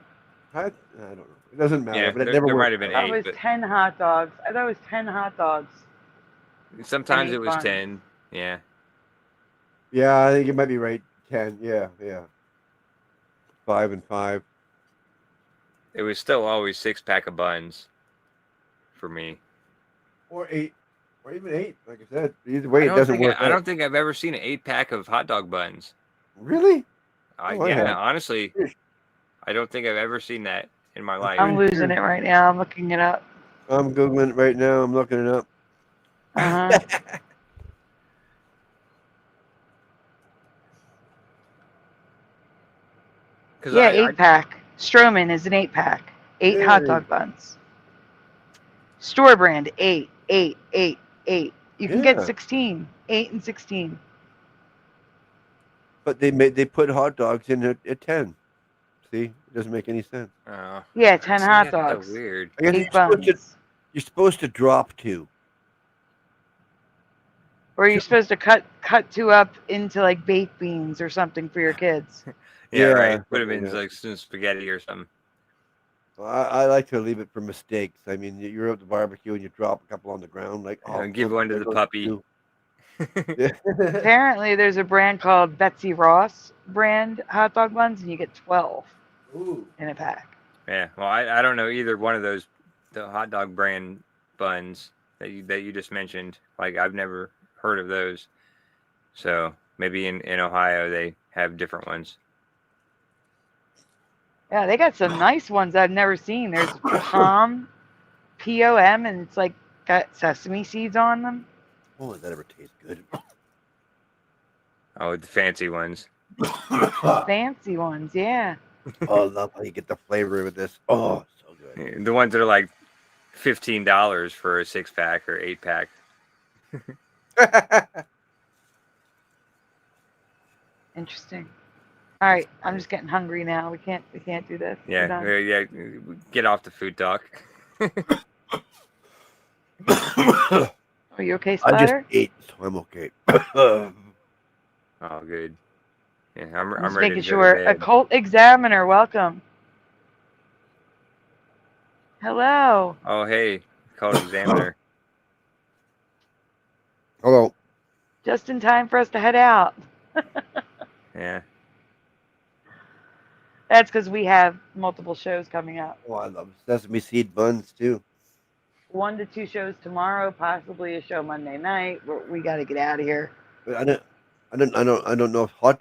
I don't know. It doesn't matter. Yeah, but it never there worked might have been out. 8. That was 10 hot dogs. I thought it was 10 hot dogs. Sometimes and it was 8 buns. 10. Yeah. Yeah, I think you might be right. 10. Yeah. 5 and 5. It was still always 6-pack of buns for me. Or 8. Or even 8. Like I said, either way, it doesn't work. I don't think I've ever seen an 8-pack of hot dog buns. Really? Yeah, honestly, I don't think I've ever seen that in my life. I'm losing it right now. I'm looking it up. I'm Googling it right now. I'm looking it up. Uh-huh. Yeah, 8-pack. Strohman is an 8-pack. 8 hot dog buns. Store brand, 8. You can get 16. 8 and 16. But they put hot dogs in at 10. See, it doesn't make any sense. Oh, Yeah, 10 see, hot that's so dogs. weird. I guess 8 buns. you're supposed to drop 2. Or you're supposed to cut 2 up into like baked beans or something for your kids. Yeah, right. Yeah, Put them in something like like some spaghetti or something. Well, I like to leave it for mistakes. I mean, you're at the barbecue and you drop a couple on the ground, like Give one to there the goes puppy. 2. Yeah. Apparently, there's a brand called Betsy Ross brand hot dog buns, and you get 12 in a pack. Yeah, well, I don't know either one of those, the hot dog brand buns that you just mentioned. Like, I've never heard of those. So maybe in Ohio they have different ones. Yeah, they got some nice ones I've never seen. There's POM, P-O-M, and it's like got sesame seeds on them. Oh, that ever tastes good. Oh, the fancy ones. Fancy ones, yeah. Oh, I love how you get the flavor with this. Oh, so good. The ones that are like $15 for a 6-pack or 8-pack. Interesting. All right, I'm just getting hungry now. We can't do this. We're done. Yeah. Get off the food talk. Are you okay, I just Splatter? ate, so I'm okay. Oh, good. Yeah, I'm just ready making to sure. go to bed. Occult Examiner, welcome. Hello. Oh, hey, Occult Examiner. Hello. Just in time for us to head out. Yeah. That's because we have multiple shows coming up. Oh, I love sesame seed buns too. 1 to 2 shows tomorrow, possibly a show Monday night. We got to get out of here. But I don't know if hot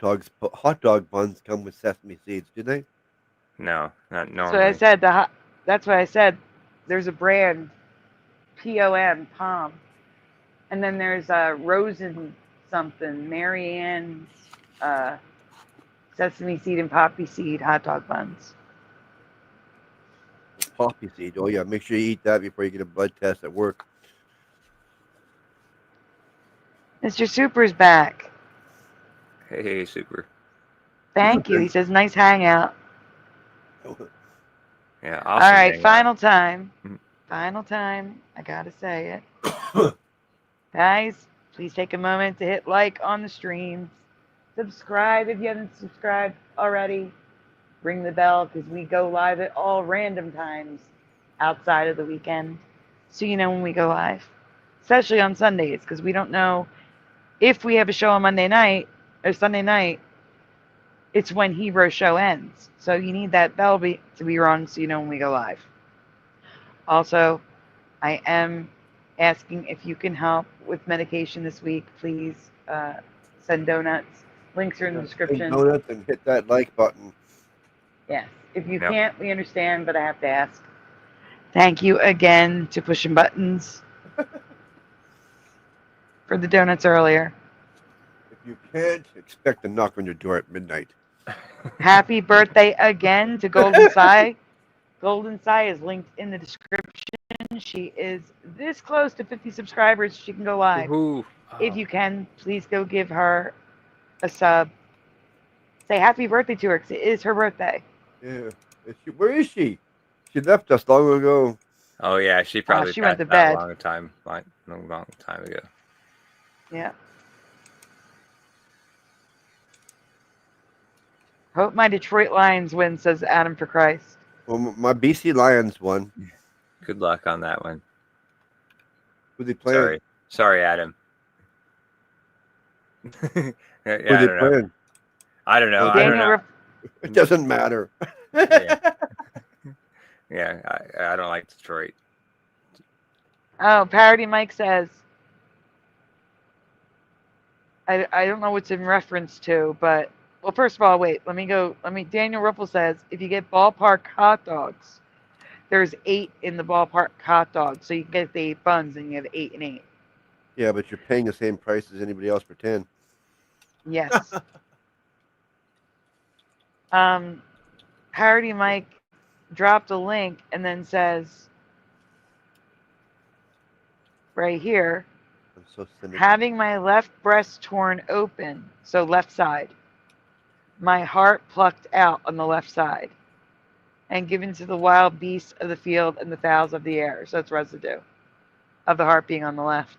dog buns come with sesame seeds, do they? No, not So normally. I said that's why I said there's a brand, POM, POM, and then there's Rosen something, Marianne's sesame seed and poppy seed hot dog buns. Poppy seed. Oh yeah, make sure you eat that before you get a blood test at work. Mr. Super's back. Hey, Super. Thank you. He says, nice hangout. Yeah, All awesome. right, hangout. final time. Final time. I got to say it. Guys, please take a moment to hit like on the stream. Subscribe if you haven't subscribed already. Ring the bell because we go live at all random times outside of the weekend. So you know when we go live. Especially on Sundays because we don't know if we have a show on Monday night or Sunday night. It's when Hero's show ends. So you need that bell to be rung so you know when we go live. Also, I am asking if you can help with medication this week. Please send donuts. Links are in the description. Donuts and hit that like button. Yes. If you can't, we understand, but I have to ask. Thank you again to Pushing Buttons for the donuts earlier. If you can't, expect a knock on your door at midnight. Happy birthday again to Golden Sai. Golden Sai is linked in the description. She is this close to 50 subscribers. She can go live. Woohoo. If you can, please go give her a sub. Say happy birthday to her because it is her birthday. Yeah. Where is she? She left us long ago. Oh yeah, she probably she went to passed out bed. a long time ago. Yeah. Hope my Detroit Lions win, says Adam for Christ. Well, my BC Lions won. Good luck on that one. Who they playing? Sorry, Adam. Yeah, Who they playing? I don't know. It doesn't matter. Yeah, I don't like Detroit. Oh, Parody Mike says, I don't know what's in reference to, but, well, first of all, wait, Daniel Ruffle says, if you get ballpark hot dogs, there's 8 in the ballpark hot dogs, so you can get the 8 buns and you have 8 and 8. Yeah, but you're paying the same price as anybody else for 10. Yes. Parody Mike dropped a link and then says, right here, I'm so cynical. having my left breast torn open, so left side, my heart plucked out on the left side and given to the wild beasts of the field and the fowls of the air. So it's residue of the heart being on the left.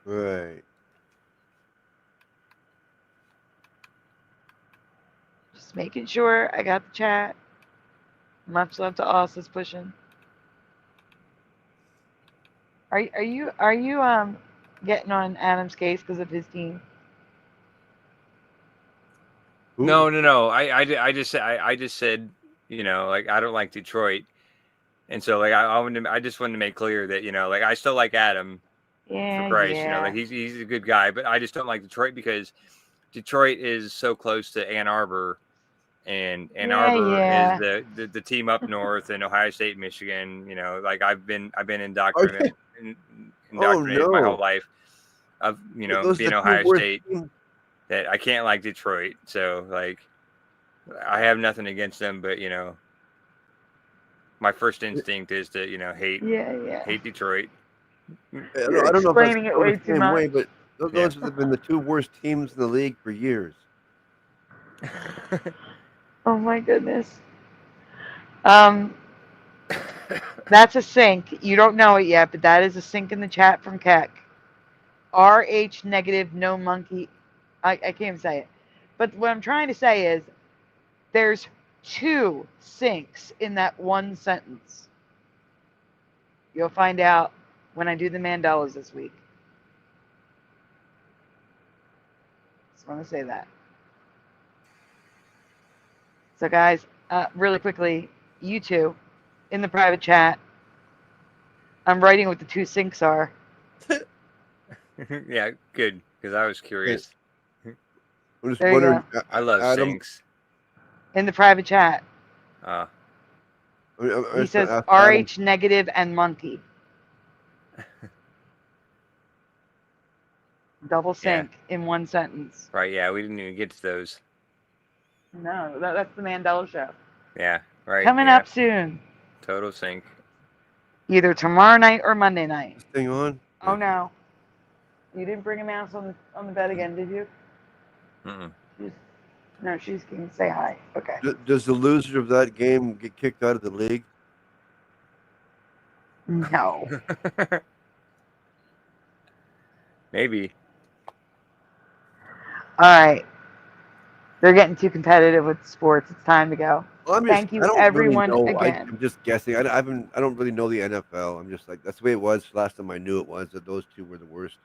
Right. Just making sure I got the chat. Much love to all says pushing. Are you getting on Adam's case because of his team? No. I just said, you know, like I don't like Detroit, and so like I just wanted to make clear that, you know, like I still like Adam, Yeah, for Christ, you know, yeah. like he's a good guy, but I just don't like Detroit because Detroit is so close to Ann Arbor, and Ann Arbor yeah. is the team up north in Ohio State, Michigan. You know, like I've been indoctrinated my whole life of, you know, Those are being the two Ohio worst State, teams. that I can't like Detroit. So like I have nothing against them, but you know, my first instinct is to, you know, hate Detroit. I don't know if I explaining it feel way the too same way, much. but those have been the two worst teams in the league for years. Oh my goodness. That's a sync. You don't know it yet, but that is a sync in the chat from Keck. RH negative no monkey. I can't even say it. But what I'm trying to say is there's 2 syncs in that one sentence. You'll find out when I do the Mandelas this week. Just want to say that. So guys, really quickly, you two in the private chat, I'm writing what the 2 syncs are. Yeah, good, because I was curious. I'm just There you wondering. go. I love Adam, sinks. In the private chat. He says RH negative and monkey. Double sync in one sentence. Right, yeah, we didn't even get to those. No, that's the Mandela show. Yeah, right. Coming yeah. up soon. Total sync. Either tomorrow night or Monday night. Thing on? Oh no. You didn't bring a mouse on the bed again, did you? No, she's going to say hi. Okay. Does the loser of that game get kicked out of the league? No. Maybe. All right. They're getting too competitive with sports. It's time to go. Thank you, everyone, again. I'm just guessing. I don't really know the NFL. I'm just like, that's the way it was last time I knew it was, that those 2 were the worst.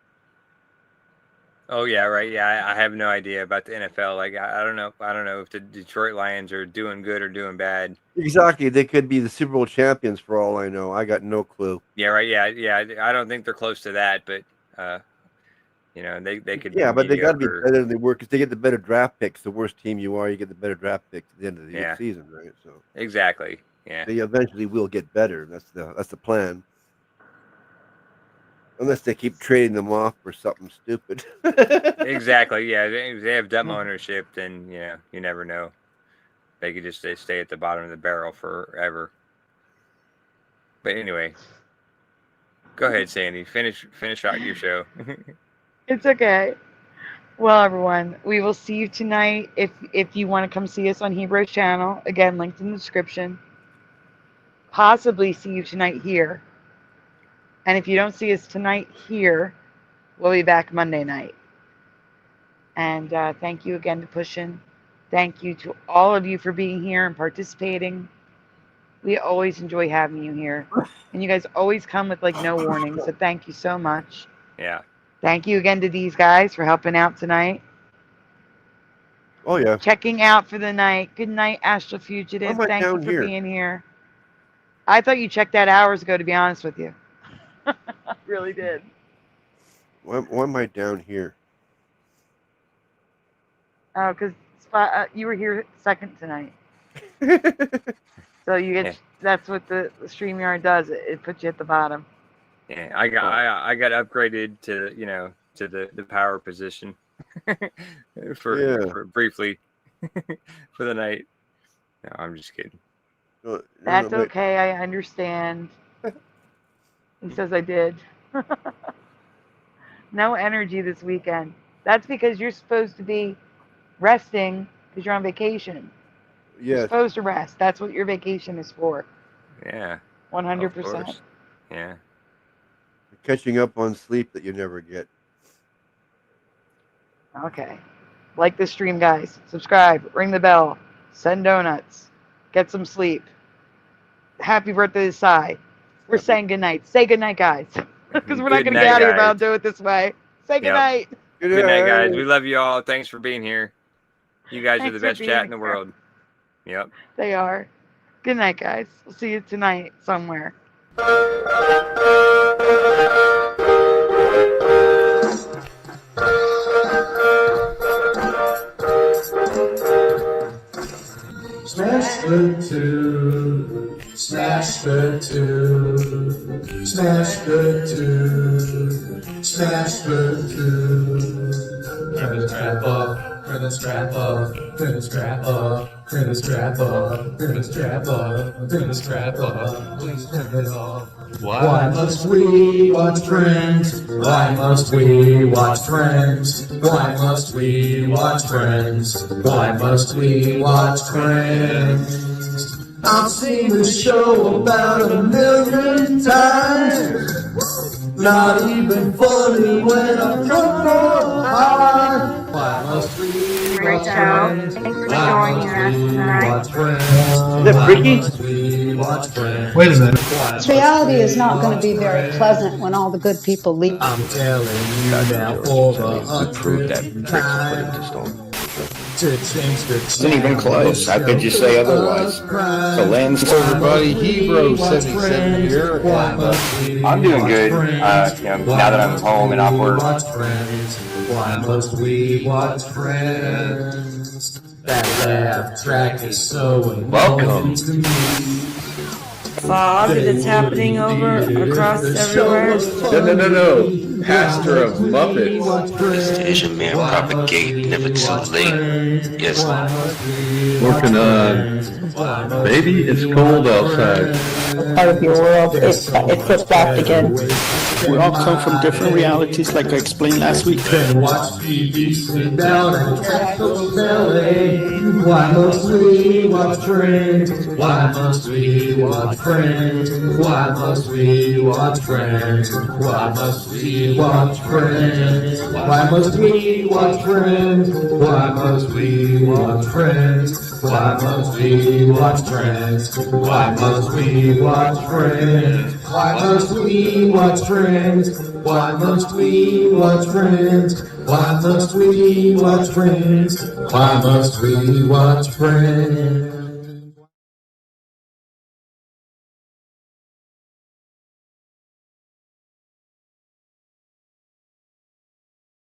Oh yeah, right. Yeah, I have no idea about the NFL. Like I don't know. I don't know if the Detroit Lions are doing good or doing bad. Exactly. They could be the Super Bowl champions for all I know. I got no clue. Yeah, right. Yeah. I don't think they're close to that, but you know, they could. Yeah, be but they got to be mediocre. better than they were because they get the better draft picks. The worse team you are, you get the better draft picks at the end of the season, right? So exactly. Yeah. They eventually will get better. That's the plan. Unless they keep trading them off for something stupid. Exactly. Yeah. They have dumb ownership, then you never know. They could just stay at the bottom of the barrel forever. But anyway, go ahead, Sandy. Finish out your show. It's okay. Well, everyone, we will see you tonight. If you want to come see us on Hero's channel, again, linked in the description. Possibly see you tonight here. And if you don't see us tonight here, we'll be back Monday night. And thank you again to Pushin'. Thank you to all of you for being here and participating. We always enjoy having you here. And you guys always come with like no warning. So thank you so much. Yeah. Thank you again to these guys for helping out tonight. Oh, yeah. Checking out for the night. Good night, Astral Fugitive. Why am I Thank you down for here? being here. I thought you checked that hours ago, to be honest with you. I really did. Why am I down here? Oh, because you were here second tonight. So you get that's what the StreamYard does. It puts you at the bottom. Yeah, I got upgraded to the power position for briefly for the night. No, I'm just kidding. That's okay. I understand. He says I did. No energy this weekend. That's because you're supposed to be resting because you're on vacation. You're Yes. supposed to rest. That's what your vacation is for. Yeah. 100%. Yeah. Catching up on sleep that you never get. Okay. Like this stream, guys. Subscribe. Ring the bell. Send donuts. Get some sleep. Happy birthday to Sai. We're saying goodnight. Say goodnight, guys. Because we're not going to get out of here if I don't do it this way. Say goodnight. Good night, guys. We love you all. Thanks for being here. You guys are the Thanks best for chat being in the here. world. Yep. They are. Good night, guys. We'll see you tonight somewhere. Smash the two, smash the two, smash the two, smash the two. Turn the strap up, turn the strap up, turn the strap up, turn the strap up, turn the strap up, turn the strap up. Please turn it off. Why must we watch Friends? Why must we watch Friends? Why must we watch Friends? Why must we watch Friends? I've seen this show about 1,000,000 times. Not even funny when I'm drunk or high. Why must we watch Friends? Thanks for Why joining must us we tonight. watch Friends? Is that freaky? Why must we watch Friends? Wait a minute. This reality is not going to be very pleasant when all the good people leave. I'm telling you now for the 100th time to change the Isn't even close. How could you say otherwise? The land's everybody. Hebrew 77 here. I'm doing good. Now that I'm home and off work. Why must we watch Friends? That laugh track is so annoying to me. Fog that's happening over across everywhere. No. Pastor of Muppets. This Asian man propagate never too late. Yes. Working on Baby, It's Cold Outside. Part of your world, it flip-flopped again. We all come from different realities, like I explained last week. Then watch TV, sit down and catch those belly. Why must we watch Friends? Why must we watch Friends? Why must we watch Friends? Why must we watch Friends? Why must we watch Friends? Why must we watch Friends? Why must we watch Friends? Why must we watch Friends? Why must we watch Friends? Why must we watch Friends? Why must we watch Friends? Why must we watch Friends?